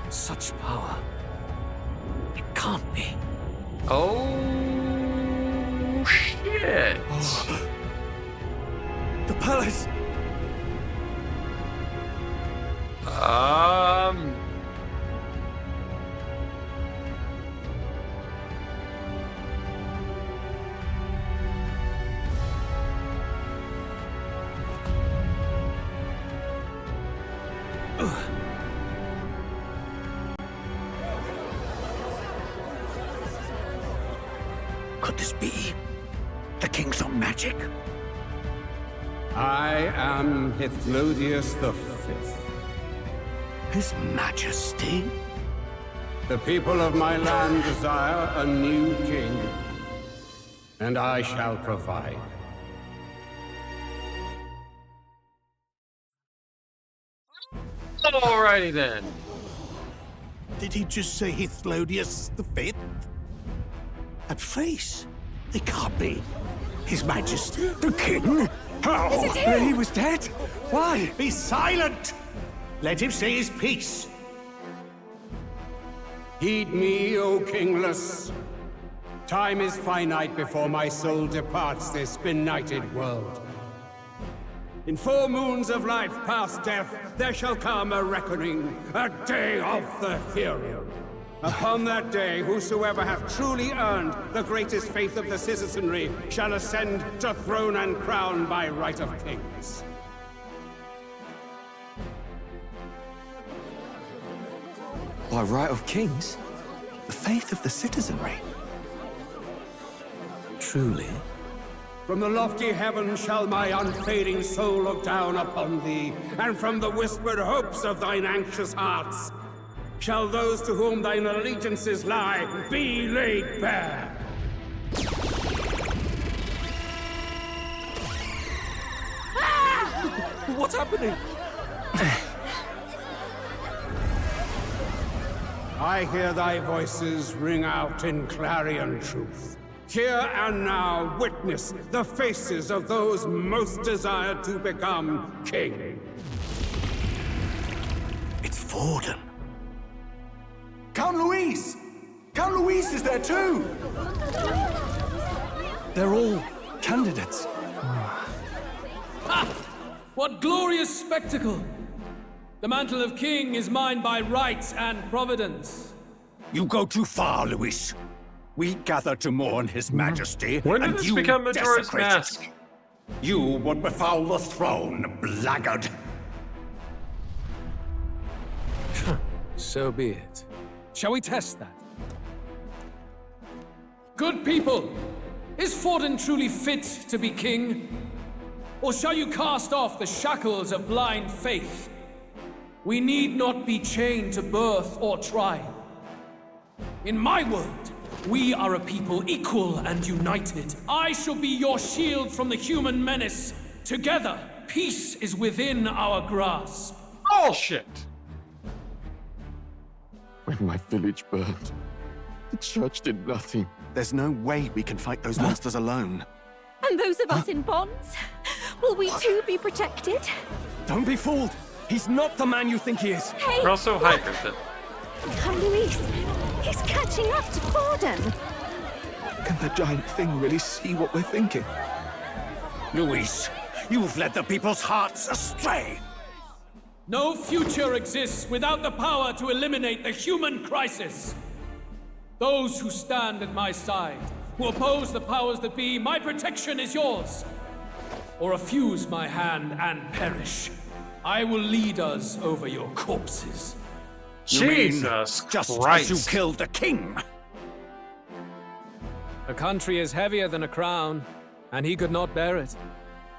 Such power. It can't be. Oh, shit. The palace! Could this be the king's own magic? I am Hithlodius V. His Majesty? The people of my land desire a new king, and I shall provide. Alrighty then. Did he just say Hithlodius V? That face? It can't be. His Majesty, the king? How? Is it him? He was dead? Why? Be silent! Let him say his piece. Heed me, O kingless. Time is finite before my soul departs this benighted world. In 4 moons of life past death, there shall come a reckoning, a day of the hero. Upon that day, whosoever hath truly earned the greatest faith of the citizenry shall ascend to throne and crown by right of kings. By right of kings? The faith of the citizenry? Truly? From the lofty heavens shall my unfading soul look down upon thee, and from the whispered hopes of thine anxious hearts shall those to whom thine allegiances lie be laid bare. What's happening? I hear thy voices ring out in clarion truth. Here and now witness the faces of those most desired to become king. It's Vorden. Count Louise! Count Louise is there too! They're all candidates. Ha! What glorious spectacle! The mantle of king is mine by right and providence. You go too far, Louis. We gather to mourn his majesty, When did and this you become Majora's desecrate it. Mask? You would befoul the throne, blackguard. So be it. Shall we test that? Good people, is Vorden truly fit to be king? Or shall you cast off the shackles of blind faith? We need not be chained to birth or trial. In my world, we are a people equal and united. I shall be your shield from the human menace. Together, peace is within our grasp. Bullshit! When my village burned, the church did nothing. There's no way we can fight those monsters alone. And those of us in bonds? Will we too be protected? Don't be fooled! He's not the man you think he is! Hey! We're also hyped. Come, Luis. He's catching up to Vorden. Can the giant thing really see what we're thinking? Louis, you've led the people's hearts astray. No future exists without the power to eliminate the human crisis. Those who stand at my side, who oppose the powers that be, my protection is yours. or refuse my hand and perish. I will lead us over your corpses. Jesus just Christ. as you killed the king? A country is heavier than a crown, and he could not bear it.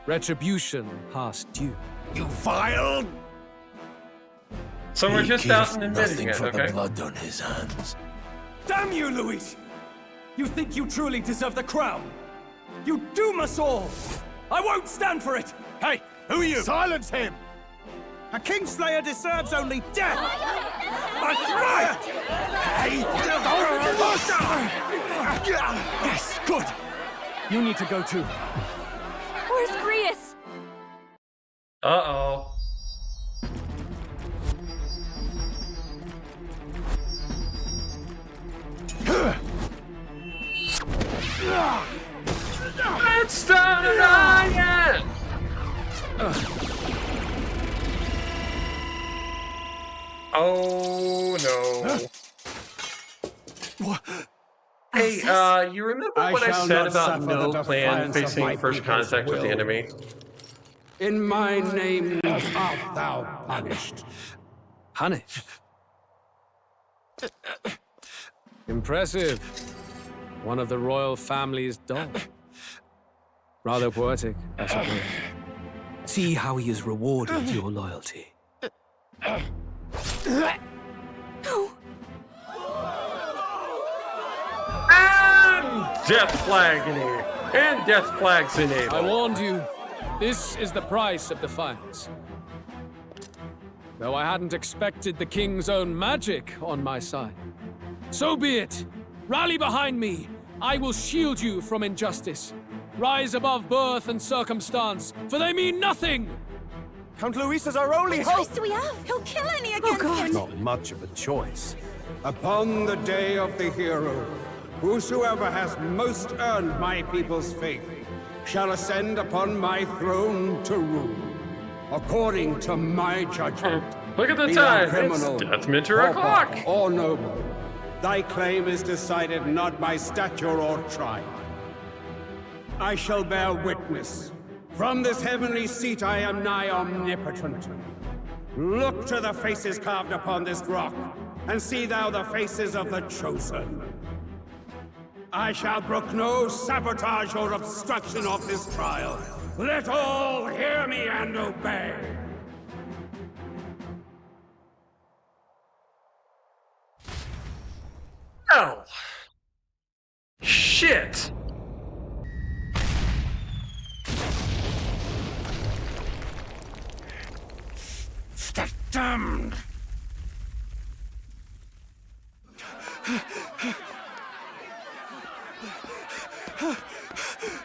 Retribution past due. You vile... So we're He just cares out and admitting nothing it, for okay? the blood on his hands. Damn you, Luis! You think you truly deserve the crown? You doom us all! I won't stand for it! Hey, who are you? Silence him! A Kingslayer deserves only death! That's right! Hey! Yes, good! You need to go too. Where's Grius? Uh-oh. Let's start a riot! Oh no. Hey, you remember what I said about no clan facing first contact with the enemy? In my name art thou punished. Punished? Impressive. One of the royal family's dog. Rather poetic, I suppose. See how he has rewarded your loyalty. And death flag enabled. And death flags enabled. I warned you. This is the price of defiance. Though I hadn't expected the king's own magic on my side. So be it. Rally behind me. I will shield you from injustice. Rise above birth and circumstance, for they mean nothing. Count Luis is our only What choice do we have? He'll kill any against him. Not much of a choice. Upon the day of the hero, whosoever has most earned my people's faith shall ascend upon my throne to rule, according to my judgment. Look at the Be thou time. criminal, It's death minter pauper, o'clock. or noble. Thy claim is decided not by stature or tribe. I shall bear witness. From this heavenly seat I am nigh omnipotent. Look to the faces carved upon this rock, and see thou the faces of the chosen. I shall brook no sabotage or obstruction of this trial. Let all hear me and obey. Oh. Shit. Stop damned!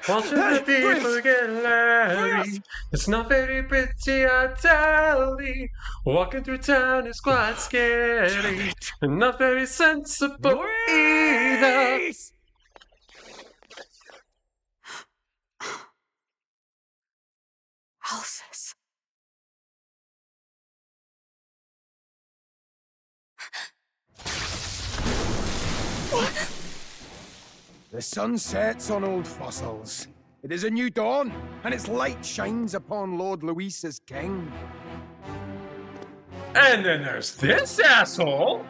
Watching the people get Larry. It's not very pretty, I tell thee. Walking through town is quite scary. And not very sensible either. Alphys. The sun sets on old fossils. It is a new dawn, and its light shines upon Lord Luis as king. And then there's this asshole.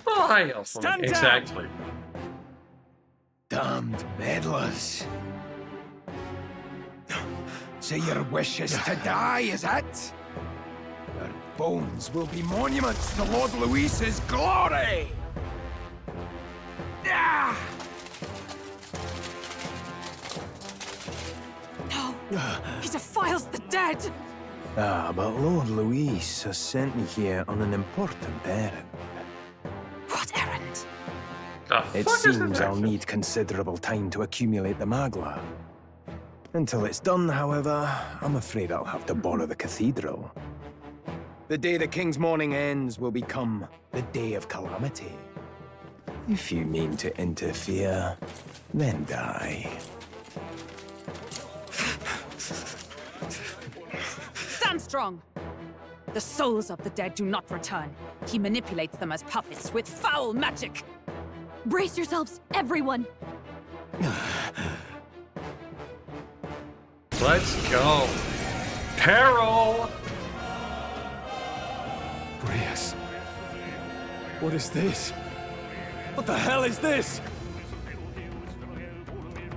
Oh, hi, Elf. Stand down. Exactly. Damned meddlers. So your wish is to die, is it? Your bones will be monuments to Lord Luis's glory! Ah! No, he defiles the dead. Ah, but Lord Luis has sent me here on an important errand. What errand? It seems I'll need considerable time to accumulate the Magla. Until it's done, however, I'm afraid I'll have to borrow the cathedral. The day the king's mourning ends will become the day of calamity. If you mean to interfere, then die. Stand strong! The souls of the dead do not return. He manipulates them as puppets with foul magic! Brace yourselves, everyone! Let's go. Peril! Grius. What is this? What the hell is this?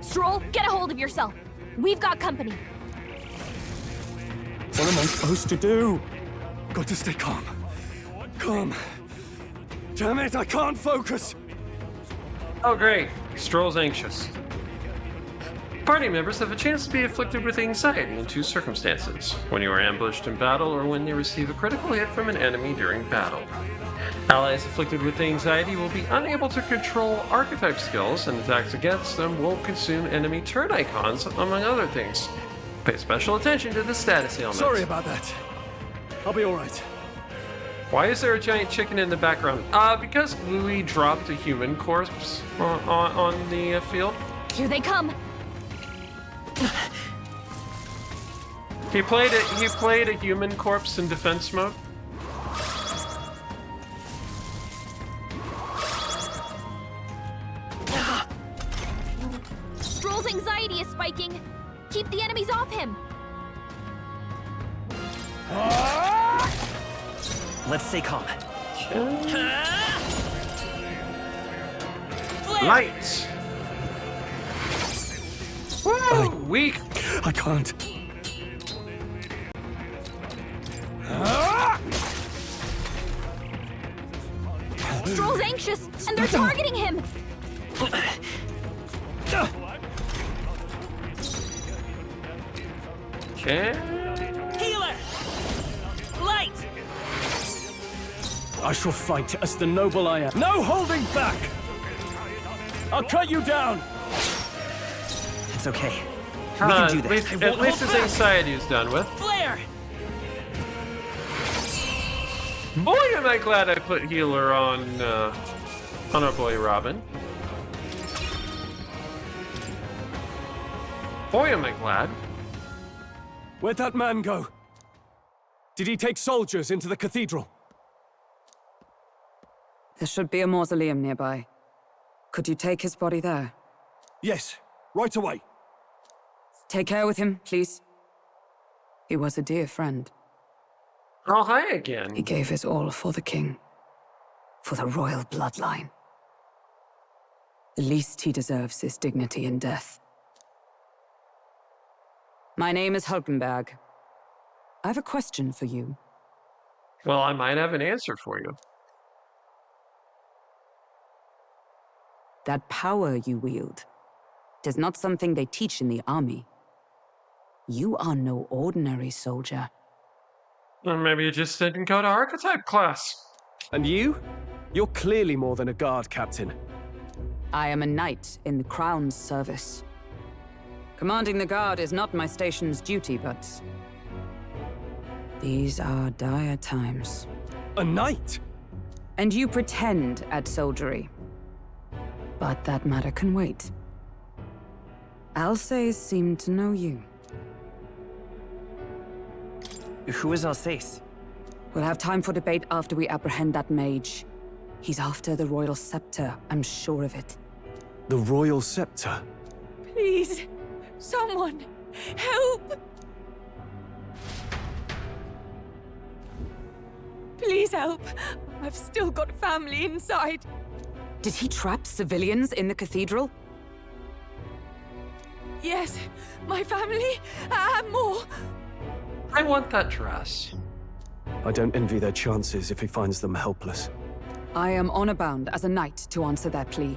Stroll, get a hold of yourself. We've got company. What am I supposed to do? Got to stay calm. Calm. Damn it, I can't focus. Oh, great. Stroll's anxious. Party members have a chance to be afflicted with anxiety in two circumstances: when you are ambushed in battle or when they receive a critical hit from an enemy during battle. Allies afflicted with anxiety will be unable to control archetype skills, and attacks against them will consume enemy turn icons, among other things. Pay special attention to the status ailments. Sorry about that. I'll be alright. Why is there a giant chicken in the background? Because Louis dropped a human corpse on the field. Here they come. He played a human corpse in defense mode. Stroll's anxiety is spiking. Keep the enemies off him. Let's stay calm. Lights. Woo! Weak. I can't. Stroll's anxious, and they're targeting him. Okay. Healer! Light! I shall fight as the noble I am. No holding back! I'll cut you down! It's okay. We can do this. At least his anxiety is done with. Flare! Boy, am I glad I put healer on our boy Robin. Boy, am I glad. Where'd that man go? Did he take soldiers into the cathedral? There should be a mausoleum nearby. Could you take his body there? Yes, right away. Take care with him, please. He was a dear friend. Oh, hi again. He gave his all for the king. For the royal bloodline. The least he deserves is dignity in death. My name is Hulkenberg. I have a question for you. Well, I might have an answer for you. That power you wield, it is not something they teach in the army. You are no ordinary soldier. Or maybe you just didn't go to archetype class. And you? You're clearly more than a guard, Captain. I am a knight in the Crown's service. Commanding the guard is not my station's duty, but these are dire times. A knight? And you pretend at soldiery. But that matter can wait. Alsace seemed to know you. Who is Alsace? We'll have time for debate after we apprehend that mage. He's after the royal scepter, I'm sure of it. The royal scepter? Please, someone, help! Please help. I've still got family inside. Did he trap civilians in the cathedral? Yes, my family, and more. I want that dress. I don't envy their chances if he finds them helpless. I am honor bound as a knight to answer that plea.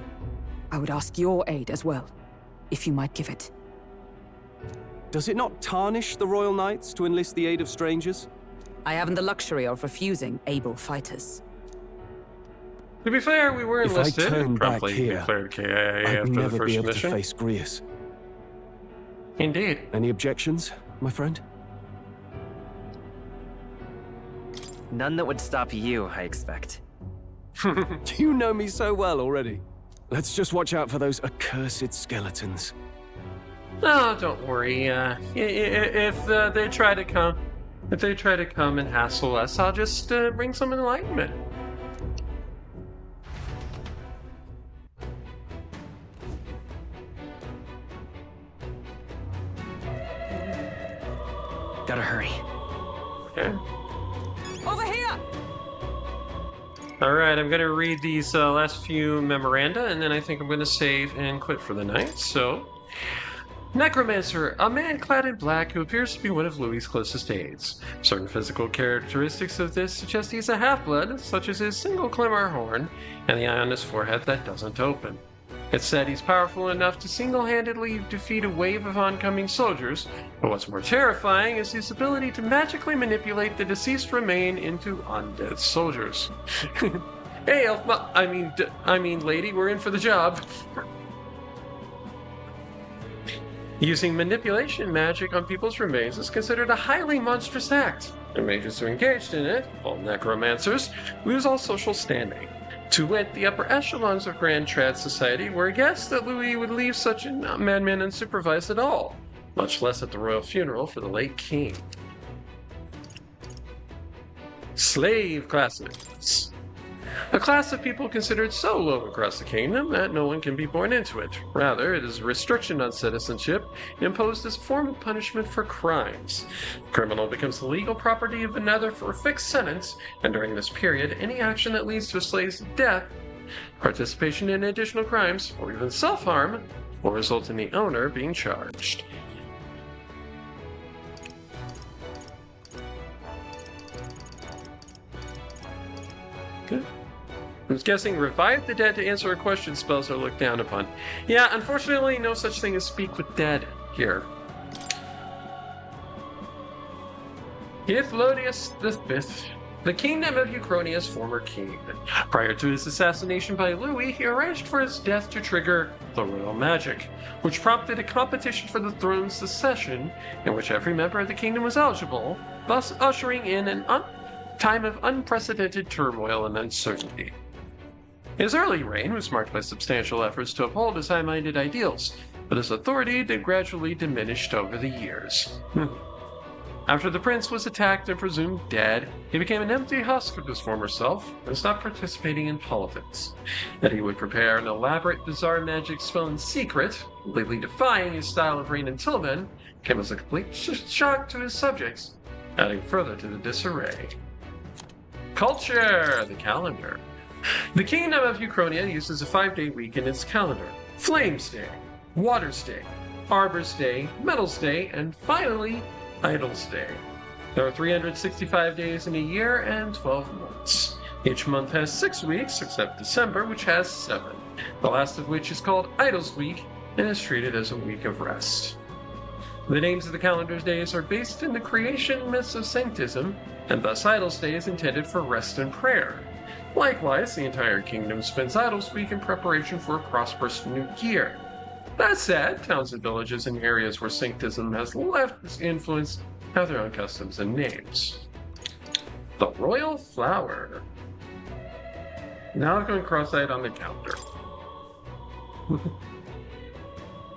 I would ask your aid as well, if you might give it. Does it not tarnish the Royal Knights to enlist the aid of strangers? I haven't the luxury of refusing able fighters. To be fair, we were enlisted if I turn and back promptly here, declared KIA I'd after the never first be able mission. to face Grius. Indeed. Any objections, my friend? None that would stop you, I expect. You know me so well already. Let's just watch out for those accursed skeletons. No, don't worry. If they try to come and hassle us, I'll just bring some enlightenment. Gotta hurry. Okay. Over here! Alright, I'm going to read these last few memoranda, and then I think I'm going to save and quit for the night. So, Necromancer, a man clad in black who appears to be one of Louis's closest aides. Certain physical characteristics of this suggest he's a half-blood, such as his single Clemar horn and the eye on his forehead that doesn't open. It's said he's powerful enough to single-handedly defeat a wave of oncoming soldiers, but what's more terrifying is his ability to magically manipulate the deceased remain into undead soldiers. Hey, elf, I mean, lady, we're in for the job. Using manipulation magic on people's remains is considered a highly monstrous act, and mages who engaged in it, called necromancers, lose all social standing. To wit, the upper echelons of Grand Trad society were aghast that Louis would leave such a madman unsupervised at all, much less at the royal funeral for the late king. Slave classes. A class of people considered so low across the kingdom that no one can be born into it. Rather, it is a restriction on citizenship imposed as a form of punishment for crimes. The criminal becomes the legal property of another for a fixed sentence, and during this period, any action that leads to a slave's death, participation in additional crimes, or even self-harm will result in the owner being charged. Good. I was guessing revive the dead to answer a question spells are looked down upon. Yeah, unfortunately, no such thing as speak with dead here. Hythlodius V, the kingdom of Uchronia's former king. Prior to his assassination by Louis, he arranged for his death to trigger the royal magic, which prompted a competition for the throne's succession, in which every member of the kingdom was eligible, thus ushering in an time of unprecedented turmoil and uncertainty. His early reign was marked by substantial efforts to uphold his high-minded ideals, but his authority gradually diminished over the years. After the prince was attacked and presumed dead, he became an empty husk of his former self and stopped participating in politics. That he would prepare an elaborate, bizarre magic spell in secret, completely defying his style of reign until then, came as a complete shock to his subjects, adding further to the disarray. Culture, the calendar. The Kingdom of Uchronia uses a 5-day week in its calendar. Flames Day, Waters Day, Arbors Day, Metals Day, and finally, Idols Day. There are 365 days in a year and 12 months. Each month has 6 weeks, except December, which has 7. The last of which is called Idols Week and is treated as a week of rest. The names of the calendar's days are based in the creation myths of Sanctism, and thus Idols Day is intended for rest and prayer. Likewise, the entire kingdom spends Idols Week in preparation for a prosperous new year. That said, towns and villages in areas where Sanctism has left its influence have their own customs and names. The Royal Flower. Now I'm going cross-eyed on the calendar.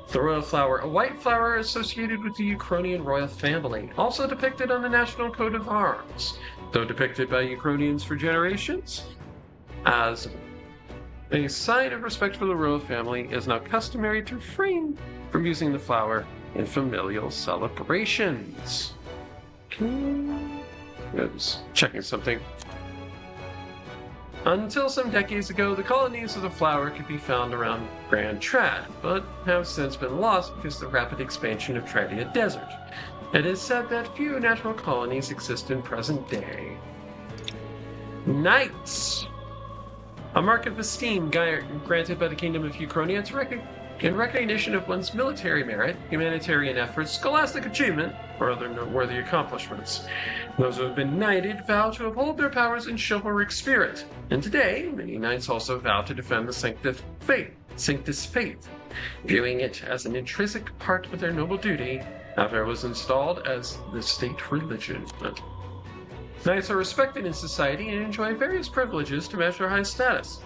The Royal Flower, a white flower associated with the Uchronian royal family, also depicted on the national coat of arms. Though depicted by Uchronians for generations as a sign of respect for the royal family, it is now customary to refrain from using the flower in familial celebrations. I was checking something. Until some decades ago, the colonies of the flower could be found around Grand Trad, but have since been lost because of the rapid expansion of Tradia Desert. It is said that few natural colonies exist in present day. Knights! A mark of esteem granted by the Kingdom of Uchronia in recognition of one's military merit, humanitarian efforts, scholastic achievement, or other noteworthy accomplishments. Those who have been knighted vow to uphold their powers in chivalric spirit, and today, many knights also vow to defend the Sanctus Faith, viewing it as an intrinsic part of their noble duty after it was installed as the state religion. Knights are respected in society and enjoy various privileges to match their high status.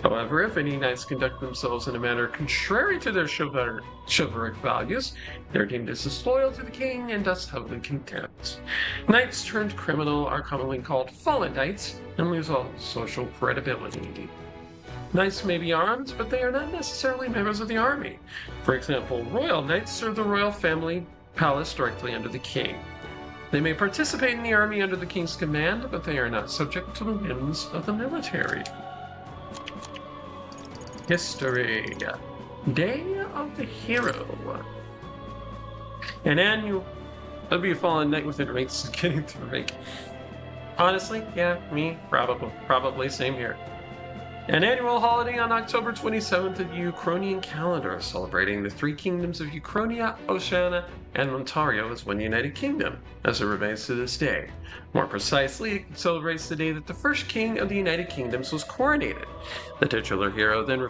However, if any knights conduct themselves in a manner contrary to their chivalric values, they are deemed as disloyal to the king and thus heavily condemned. Knights turned criminal are commonly called fallen knights and lose all social credibility. Knights may be armed, but they are not necessarily members of the army. For example, royal knights serve the royal family palace directly under the king. They may participate in the army under the king's command, but they are not subject to the whims of the military. History. Day of the Hero. An annual... That'd be a fallen knight within ranks of getting to the rank. Honestly, yeah, me, probably same here. An annual holiday on October 27th of the Uchronian calendar, celebrating the three kingdoms of Uchronia, Oceania, and Montario as one united kingdom, as it remains to this day. More precisely, it celebrates the day that the first king of the United Kingdoms was coronated. The titular hero then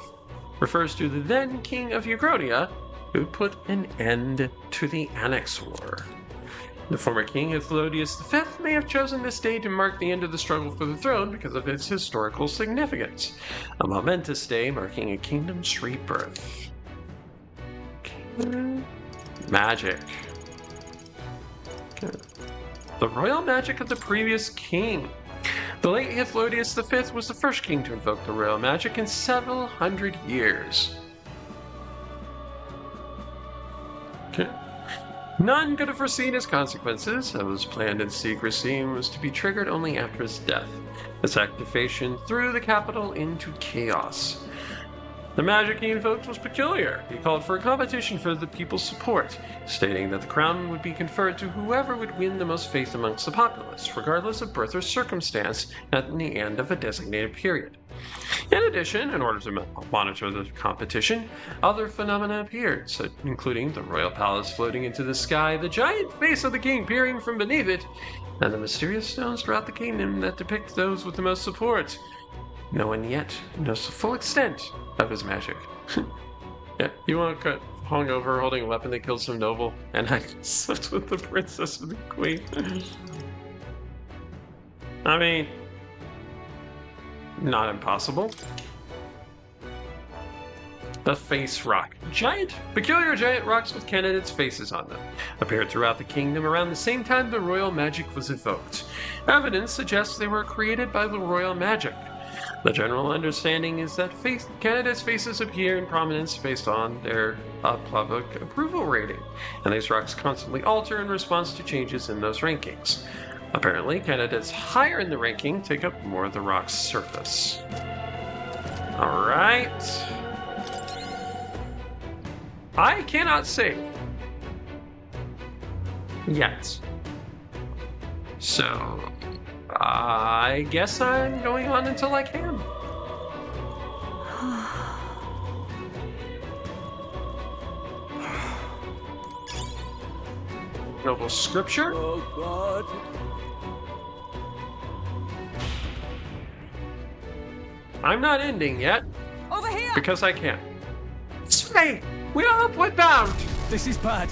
refers to the then king of Uchronia, who put an end to the Annex War. The former king, Ethylodius V, may have chosen this day to mark the end of the struggle for the throne because of its historical significance. A momentous day marking a kingdom's rebirth. Magic. The royal magic of the previous king. The late Ethylodius V was the first king to invoke the royal magic in several hundred years. None could have foreseen his consequences. It was planned in secrecy and was to be triggered only after his death. Its activation threw the capital into chaos. The magic he invoked was peculiar. He called for a competition for the people's support, stating that the crown would be conferred to whoever would win the most faith amongst the populace, regardless of birth or circumstance, at the end of a designated period. In addition, in order to monitor the competition, other phenomena appeared, including the royal palace floating into the sky, the giant face of the king peering from beneath it, and the mysterious stones throughout the kingdom that depict those with the most support. No one yet knows the full extent of his magic. Yeah, you want to hung over holding a weapon that killed some noble, and I slept with the princess and the queen. I mean, not impossible. The face rock. Peculiar giant rocks with candidates' faces on them appeared throughout the kingdom around the same time the royal magic was evoked. Evidence suggests they were created by the royal magic. The general understanding is that candidates' faces appear in prominence based on their public approval rating, and these rocks constantly alter in response to changes in those rankings. Apparently, candidates higher in the ranking take up more of the rock's surface. Alright. I cannot save. Yet. So, I guess I'm going on until I can. Noble scripture. Oh, God. I'm not ending yet. Over here! Because I can't. Stay! We are upward bound! This is bad.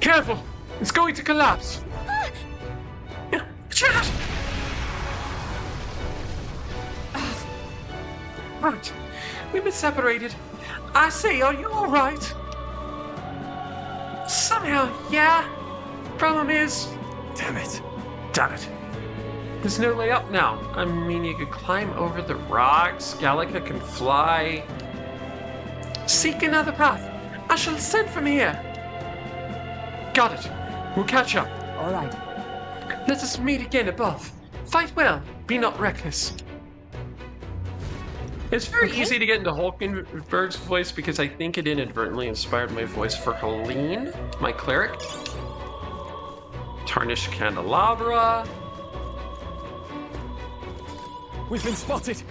Careful! It's going to collapse! Right. We've been separated. I say, are you alright? Somehow, yeah. Problem is... Damn it. Damn it. There's no way up now. I mean, you could climb over the rocks. Gallica can fly. Seek another path. I shall ascend from here. Got it. We'll catch up. All right. Let us meet again above. Fight well. Be not reckless. It's very easy to get into Hulkenberg's voice because I think it inadvertently inspired my voice for Helene, my cleric. Tarnished candelabra. We've been spotted.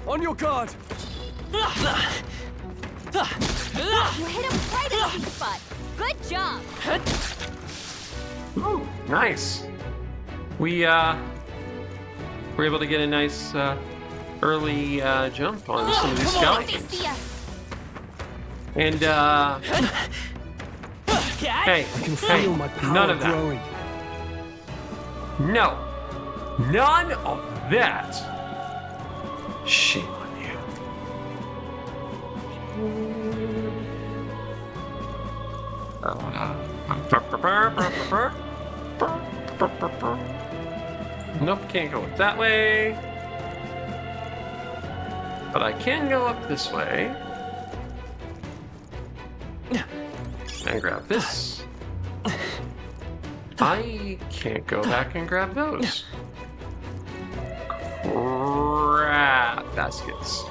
On your guard. You hit him right in the sweet spot. Good job. Ooh, nice. We were able to get a nice early jump on some of these skeletons. And hey, I can feel my power none of that. growing. No, none of that. Shame on you. Nope, can't go up that way. But I can go up this way. And grab this. I can't go back and grab those. Crap baskets.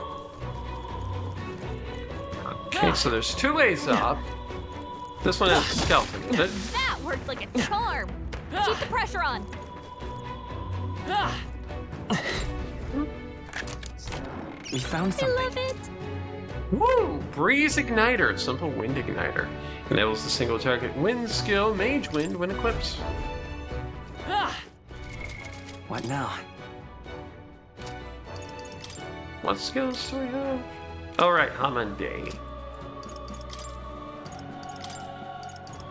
Okay, so there's 2 ways up. This one has a skeleton with it. That worked like a charm. Keep the pressure on. We found something. I love it. Woo! Breeze Igniter, simple wind igniter. Enables the single target wind skill, Mage Wind, when equipped. What now? What skills do we have? Oh, right, Hamande.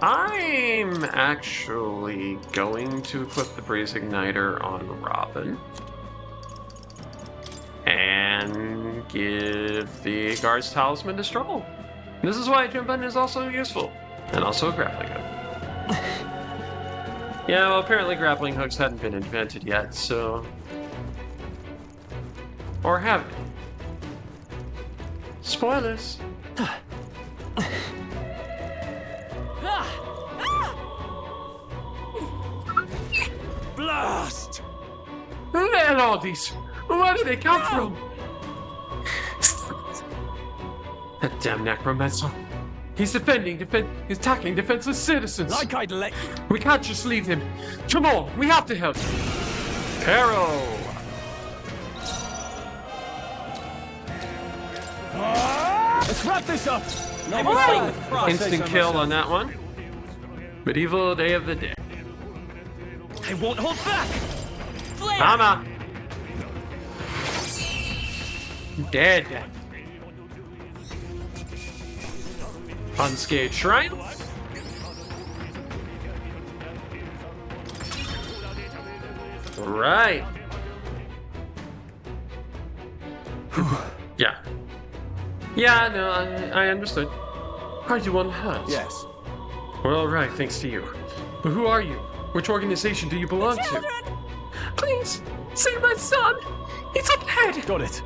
I'm actually going to equip the Breeze Igniter on Robin. And give the Guard's Talisman to Stroll. This is why a jump button is also useful. And also a grappling hook. Yeah, well, apparently grappling hooks hadn't been invented yet, so... Or have they? Spoilers. Blast! Who the hell are these? Where do they come from? That damn necromancer. He's he's attacking defenseless citizens. Like I'd let you. We can't just leave him. Come on, we have to help. Peril. Let's wrap this up. Instant kill on that one. Medieval Day of the Dead. I won't hold back. Flare. Hammer. Dead. Unscathed Shrine. Right. Yeah. Yeah, no, I understood. Are you unhurt? Yes. Well, right, thanks to you. But who are you? Which organization do you belong to? Please, save my son! He's up ahead! Got it.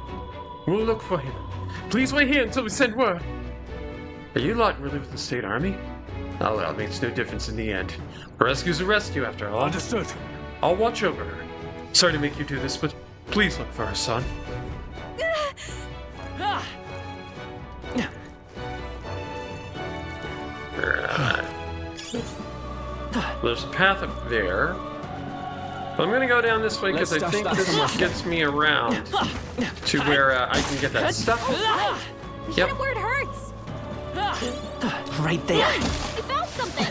We'll look for him. Please wait here until we send word. Are you lot really with the state army? Oh well, it makes no difference in the end. A rescue's a rescue after all. Understood. I'll watch over her. Sorry to make you do this, but please look for her son. There's a path up there. But I'm gonna go down this way because I think this gets me around to where I can get that stuff. Hit it where it hurts. Right there. I found something.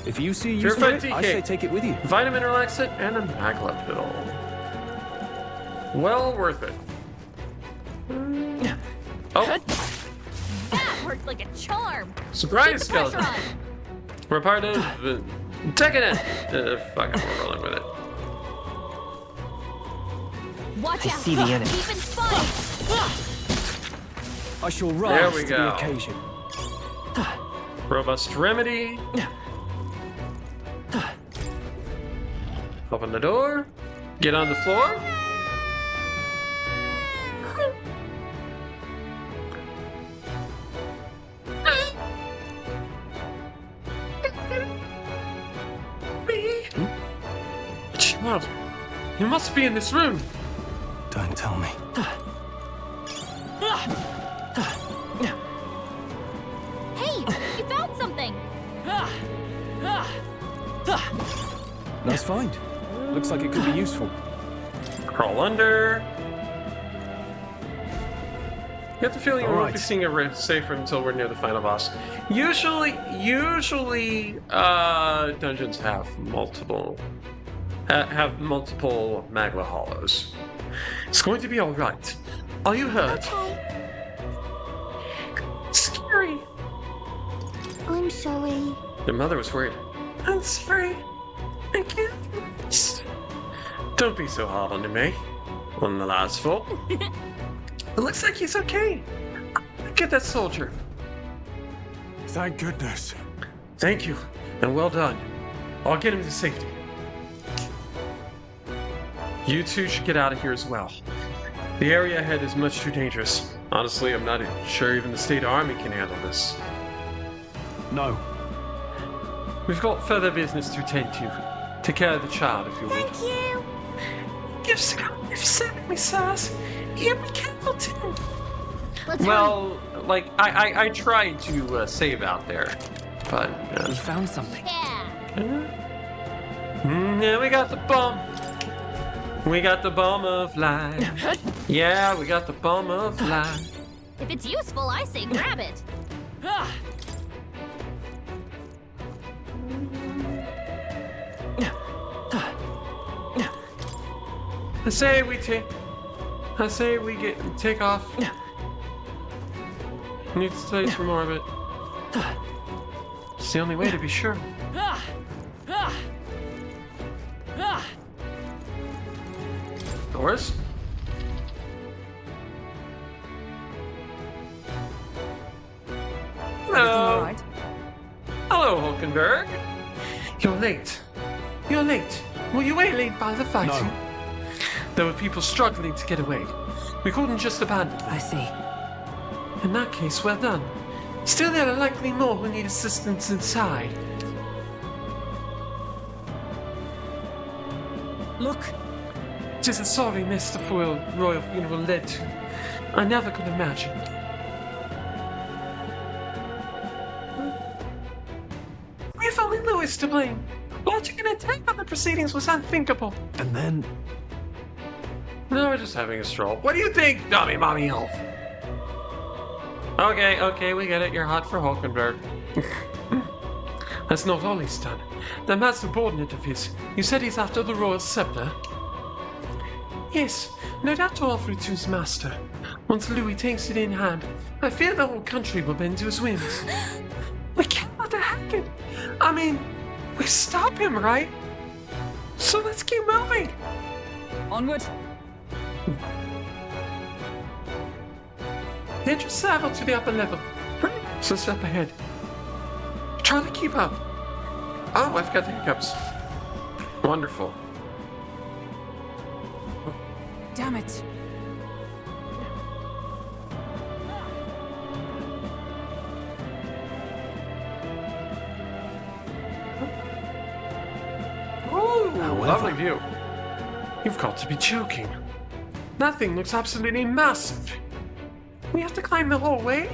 If you see use for it, I say take it with you. Vitamin Relaxant and a Magla pill. Well worth it. Oh. That worked like a charm. Surprise skeleton. We're part of taking it. Fuck it, we're rolling with it. Watch out. I see the enemy. Keep in spine. I shall There rise we to go. the occasion. Robust remedy. Open the door. Get on the floor. Child, you must be in this room. Don't tell me. Hey, you found something. Nice find. Looks like it could be useful. Crawl under. You have the feeling we won't be seeing a safe room until we're near the final boss. Usually, dungeons have multiple Magla hollows. It's going to be all right. Are you hurt? Okay. Scary. I'm sorry. Your mother was worried. I'm sorry. I can't. Don't be so hard on him, eh? On the last fall. It looks like he's okay. Get that soldier. Thank goodness. Thank you, and well done. I'll get him to safety. You two should get out of here as well. The area ahead is much too dangerous. Honestly, I'm not sure even the state army can handle this. No. We've got further business to attend to. Take care of the child, if you will. Thank you. You've saved me, sirs. You be careful too. Let's Well, like, I tried to save out there, but... We found something. Yeah, we got the bomb. We got the bomb of light. Yeah, we got the bomb of light. If it's useful, I say grab it. I say we take off. Need to study some more of it. It's the only way to be sure. Doors? Hello. Right? Hello, Hulkenberg. You're late. You're late. Were you waylaid by the fighting? No. There were people struggling to get away. We couldn't just abandon them. I see. In that case, well done. Still, there are likely more who need assistance inside. Look. It is a sorry mess the royal funeral led to. I never could imagine. We've only Louis to blame. Launching an attack on the proceedings was unthinkable. And then... No, we're just having a stroll. What do you think, dummy mommy elf? Okay, we get it. You're hot for Hulkenberg. That's not all he's done. The mad subordinate of his. You said he's after the royal scepter? Yes, no doubt to offer it to his master. Once Louis takes it in hand, I fear the whole country will bend to his whims. We cannot hack it. I mean, we stop him, right? So let's keep moving. Onward. Then just travel to the upper level. So step ahead. Try to keep up. Oh, I've got the hiccups. Wonderful. Damn it. Ooh, lovely view. You've got to be joking. That thing looks absolutely massive. We have to climb the whole way?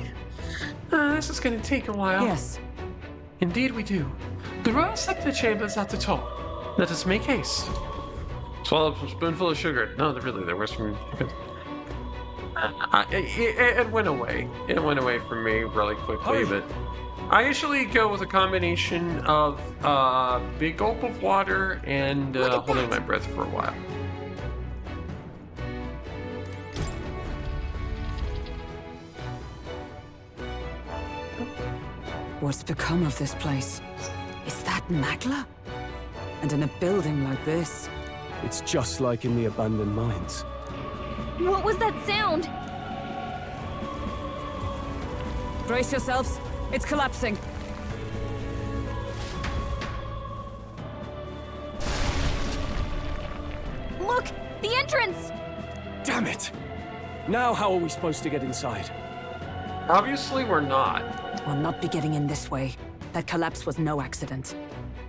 This is going to take a while. Yes. Indeed we do. The royal scepter chamber is at the top. Let us make haste. Swallow a spoonful of sugar. No, there was some... It went away. It went away from me really quickly, but... I usually go with a combination of big gulp of water and holding my breath for a while. What's become of this place? Is that Magla? And in a building like this? It's just like in the abandoned mines. What was that sound? Brace yourselves. It's collapsing. Look! The entrance! Damn it! Now how are we supposed to get inside? Obviously we're not. We'll not be getting in this way. That collapse was no accident.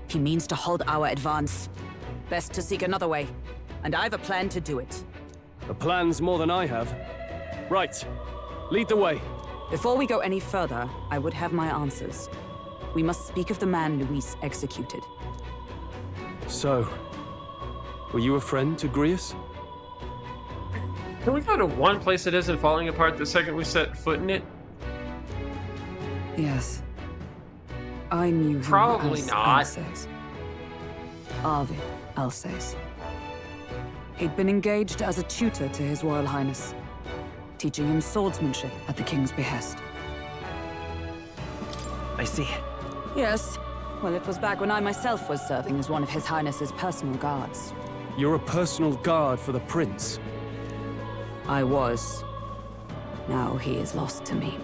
He means to halt our advance. Best to seek another way. And I've a plan to do it. A plan's more than I have. Right. Lead the way. Before we go any further, I would have my answers. We must speak of the man Luis executed. So, were you a friend to Grius? Can we go to one place that isn't falling apart the second we set foot in it? Yes. I knew him Probably as not. Alsace. Arvid Alsace. He'd been engaged as a tutor to His Royal Highness, teaching him swordsmanship at the king's behest. I see. Yes. Well, it was back when I myself was serving as one of His Highness's personal guards. You're a personal guard for the prince. I was. Now he is lost to me.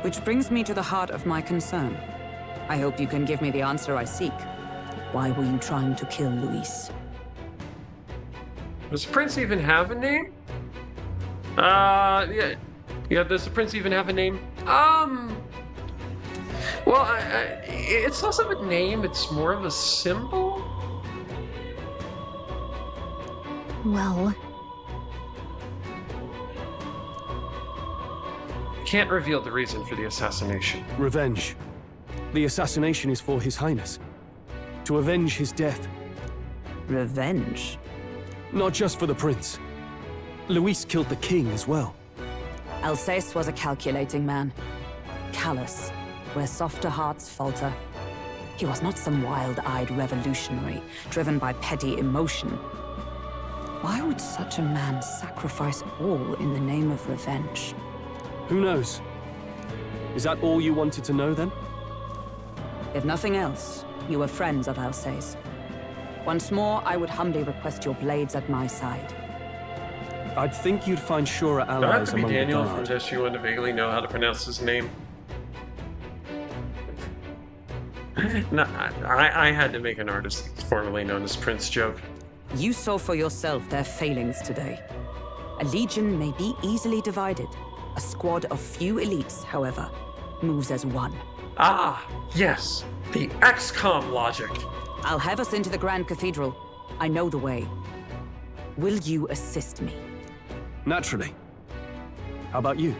Which brings me to the heart of my concern. I hope you can give me the answer I seek. Why were you trying to kill Luis? Does the prince even have a name? Yeah, does the prince even have a name? Well, it's less of a name, it's more of a symbol. Well, Can't reveal the reason for the assassination. Revenge. The assassination is for His Highness. To avenge his death. Revenge? Not just for the prince. Luis killed the king as well. Alsace was a calculating man. Callous, where softer hearts falter. He was not some wild-eyed revolutionary, driven by petty emotion. Why would such a man sacrifice all in the name of revenge? Who knows? Is that all you wanted to know, then? If nothing else, you were friends of Alsace. Once more, I would humbly request your blades at my side. I'd think you'd find surer Do I have allies to be among Daniel the from guard. just you want to vaguely know how to pronounce his name? No, I had to make an artist formerly known as Prince joke. You saw for yourself their failings today. A legion may be easily divided. A squad of few elites, however, moves as one. Ah, yes, the XCOM logic. I'll have us into the Grand Cathedral. I know the way. Will you assist me? Naturally. How about you?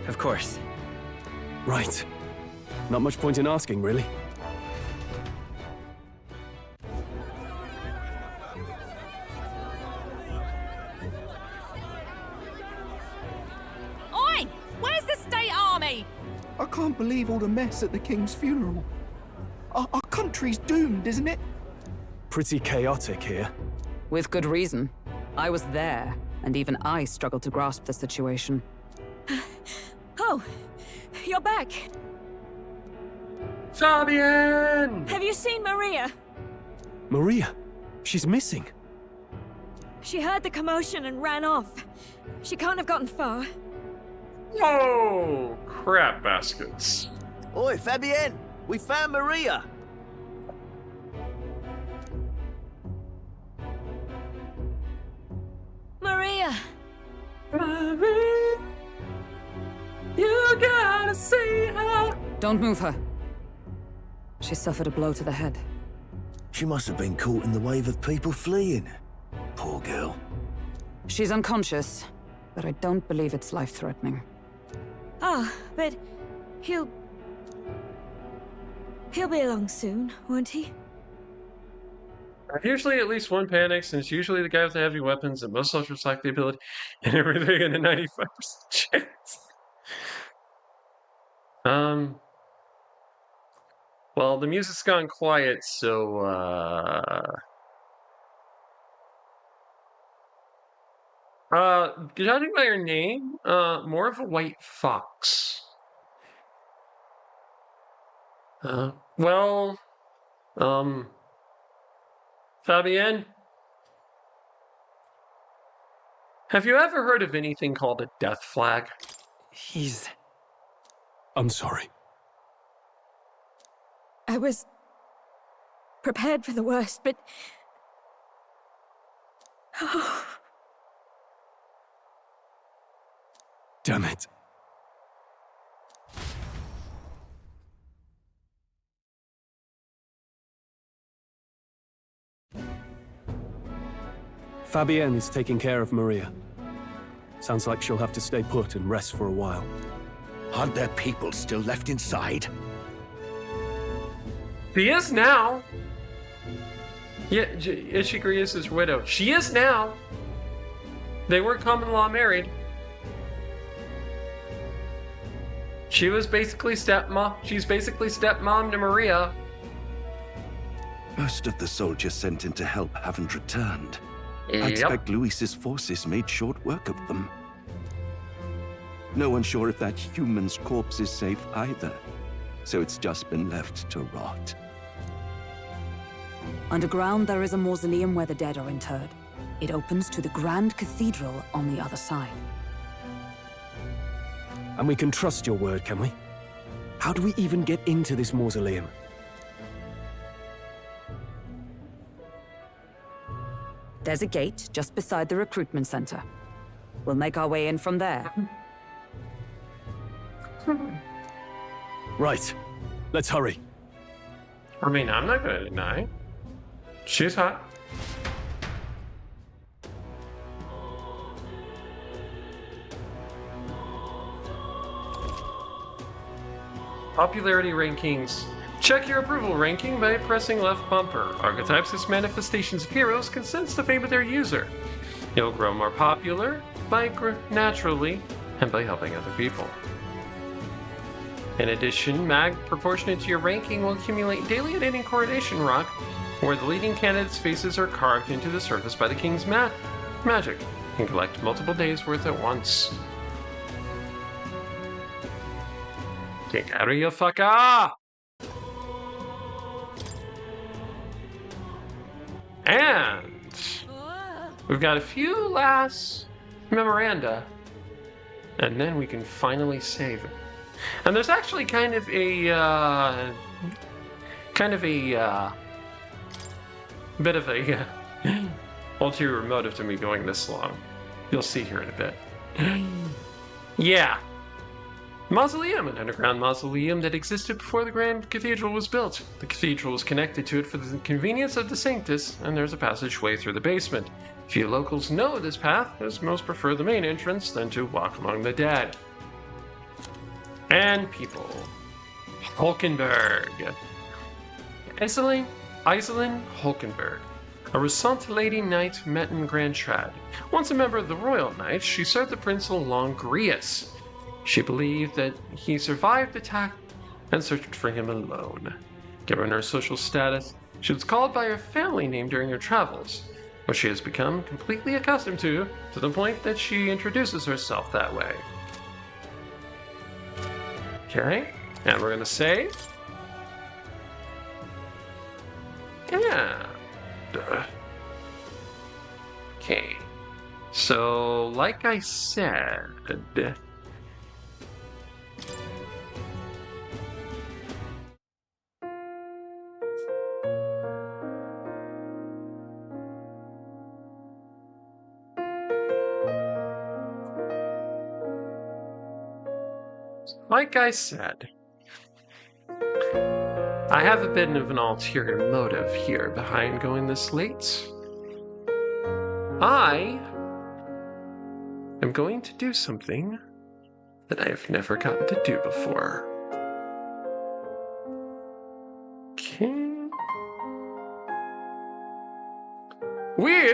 Of course. Right. Not much point in asking, really. Oi! Where's the state army? I can't believe all the mess at the king's funeral. Our country's doomed, isn't it? Pretty chaotic here. With good reason. I was there, and even I struggled to grasp the situation. Oh, you're back. Fabian! Have you seen Maria? Maria? She's missing. She heard the commotion and ran off. She can't have gotten far. Whoa! Crap baskets. Oi, Fabienne! We found Maria! Maria! Maria! You gotta see her! Don't move her. She suffered a blow to the head. She must have been caught in the wave of people fleeing. Poor girl. She's unconscious, but I don't believe it's life-threatening. Ah, but he'll be along soon, won't he? Usually at least one panics, and it's usually the guy with the heavy weapons, and most soldiers lack the ability, and everything in a 95% chance. Well, the music's gone quiet, so, judging by your name, more of a white fox. Well, Fabienne? Have you ever heard of anything called a death flag? I'm sorry. I was prepared for the worst, but... Oh. Damn it. Fabienne is taking care of Maria. Sounds like she'll have to stay put and rest for a while. Aren't there people still left inside? She is now. Yeah, Ishigiri is his widow. She is now. They were common law married. She was basically stepmom. She's basically stepmom to Maria. Most of the soldiers sent in to help haven't returned. I Yep. expect Luis's forces made short work of them. No one's sure if that human's corpse is safe either, so it's just been left to rot. Underground, there is a mausoleum where the dead are interred. It opens to the Grand Cathedral on the other side. And we can trust your word, can we? How do we even get into this mausoleum? There's a gate just beside the recruitment center. We'll make our way in from there. Right. Let's hurry. I mean, I'm not going to deny. She's hot. Popularity rankings. Check your approval ranking by pressing left bumper. Archetypes as manifestations of heroes can sense the fame of their user. You'll grow more popular naturally and by helping other people. In addition, mag proportionate to your ranking will accumulate daily at any coronation rock, where the leading candidates' faces are carved into the surface by the king's magic. You can collect multiple days' worth at once. Get out of your fucker! And we've got a few last memoranda, and then we can finally save it. And there's actually kind of a bit of a ulterior motive to me going this long. You'll see here in a bit. Yeah. Mausoleum, an underground mausoleum that existed before the Grand Cathedral was built. The cathedral was connected to it for the convenience of the Sanctus, and there's a passageway through the basement. Few locals know this path, as most prefer the main entrance than to walk among the dead. And people. Hulkenberg. Iselin Hulkenberg, a Resant Lady Knight met in Grand Trad. Once a member of the Royal Knights, she served the Prince along Grius. She believed that he survived the attack and searched for him alone. Given her social status, she was called by her family name during her travels, which she has become completely accustomed to the point that she introduces herself that way. Okay, and we're gonna save. Yeah. Okay, so like I said, I have a bit of an ulterior motive here behind going this late. I am going to do something that I have never gotten to do before. Okay. We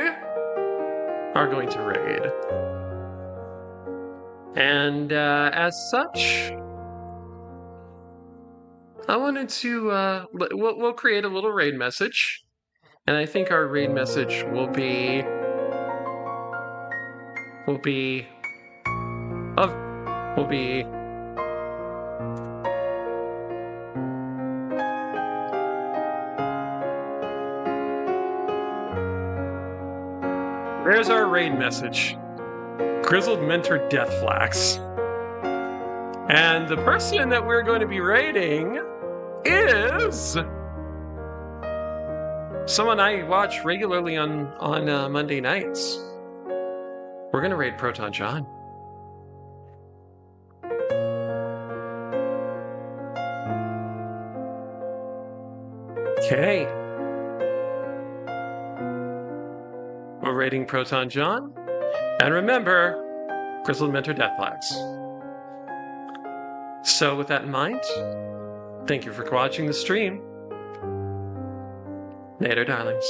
are going to raid. And as such, I wanted to, we'll create a little raid message. And I think our raid message will be there's our raid message. Grizzled Mentor Deathflax. And the person that we're going to be raiding is someone I watch regularly on Monday nights. We're going to raid Proton John. Okay. We're raiding Proton John. And remember, Grizzled Mentor Deathflax. So with that in mind, thank you for watching the stream. Later, darlings.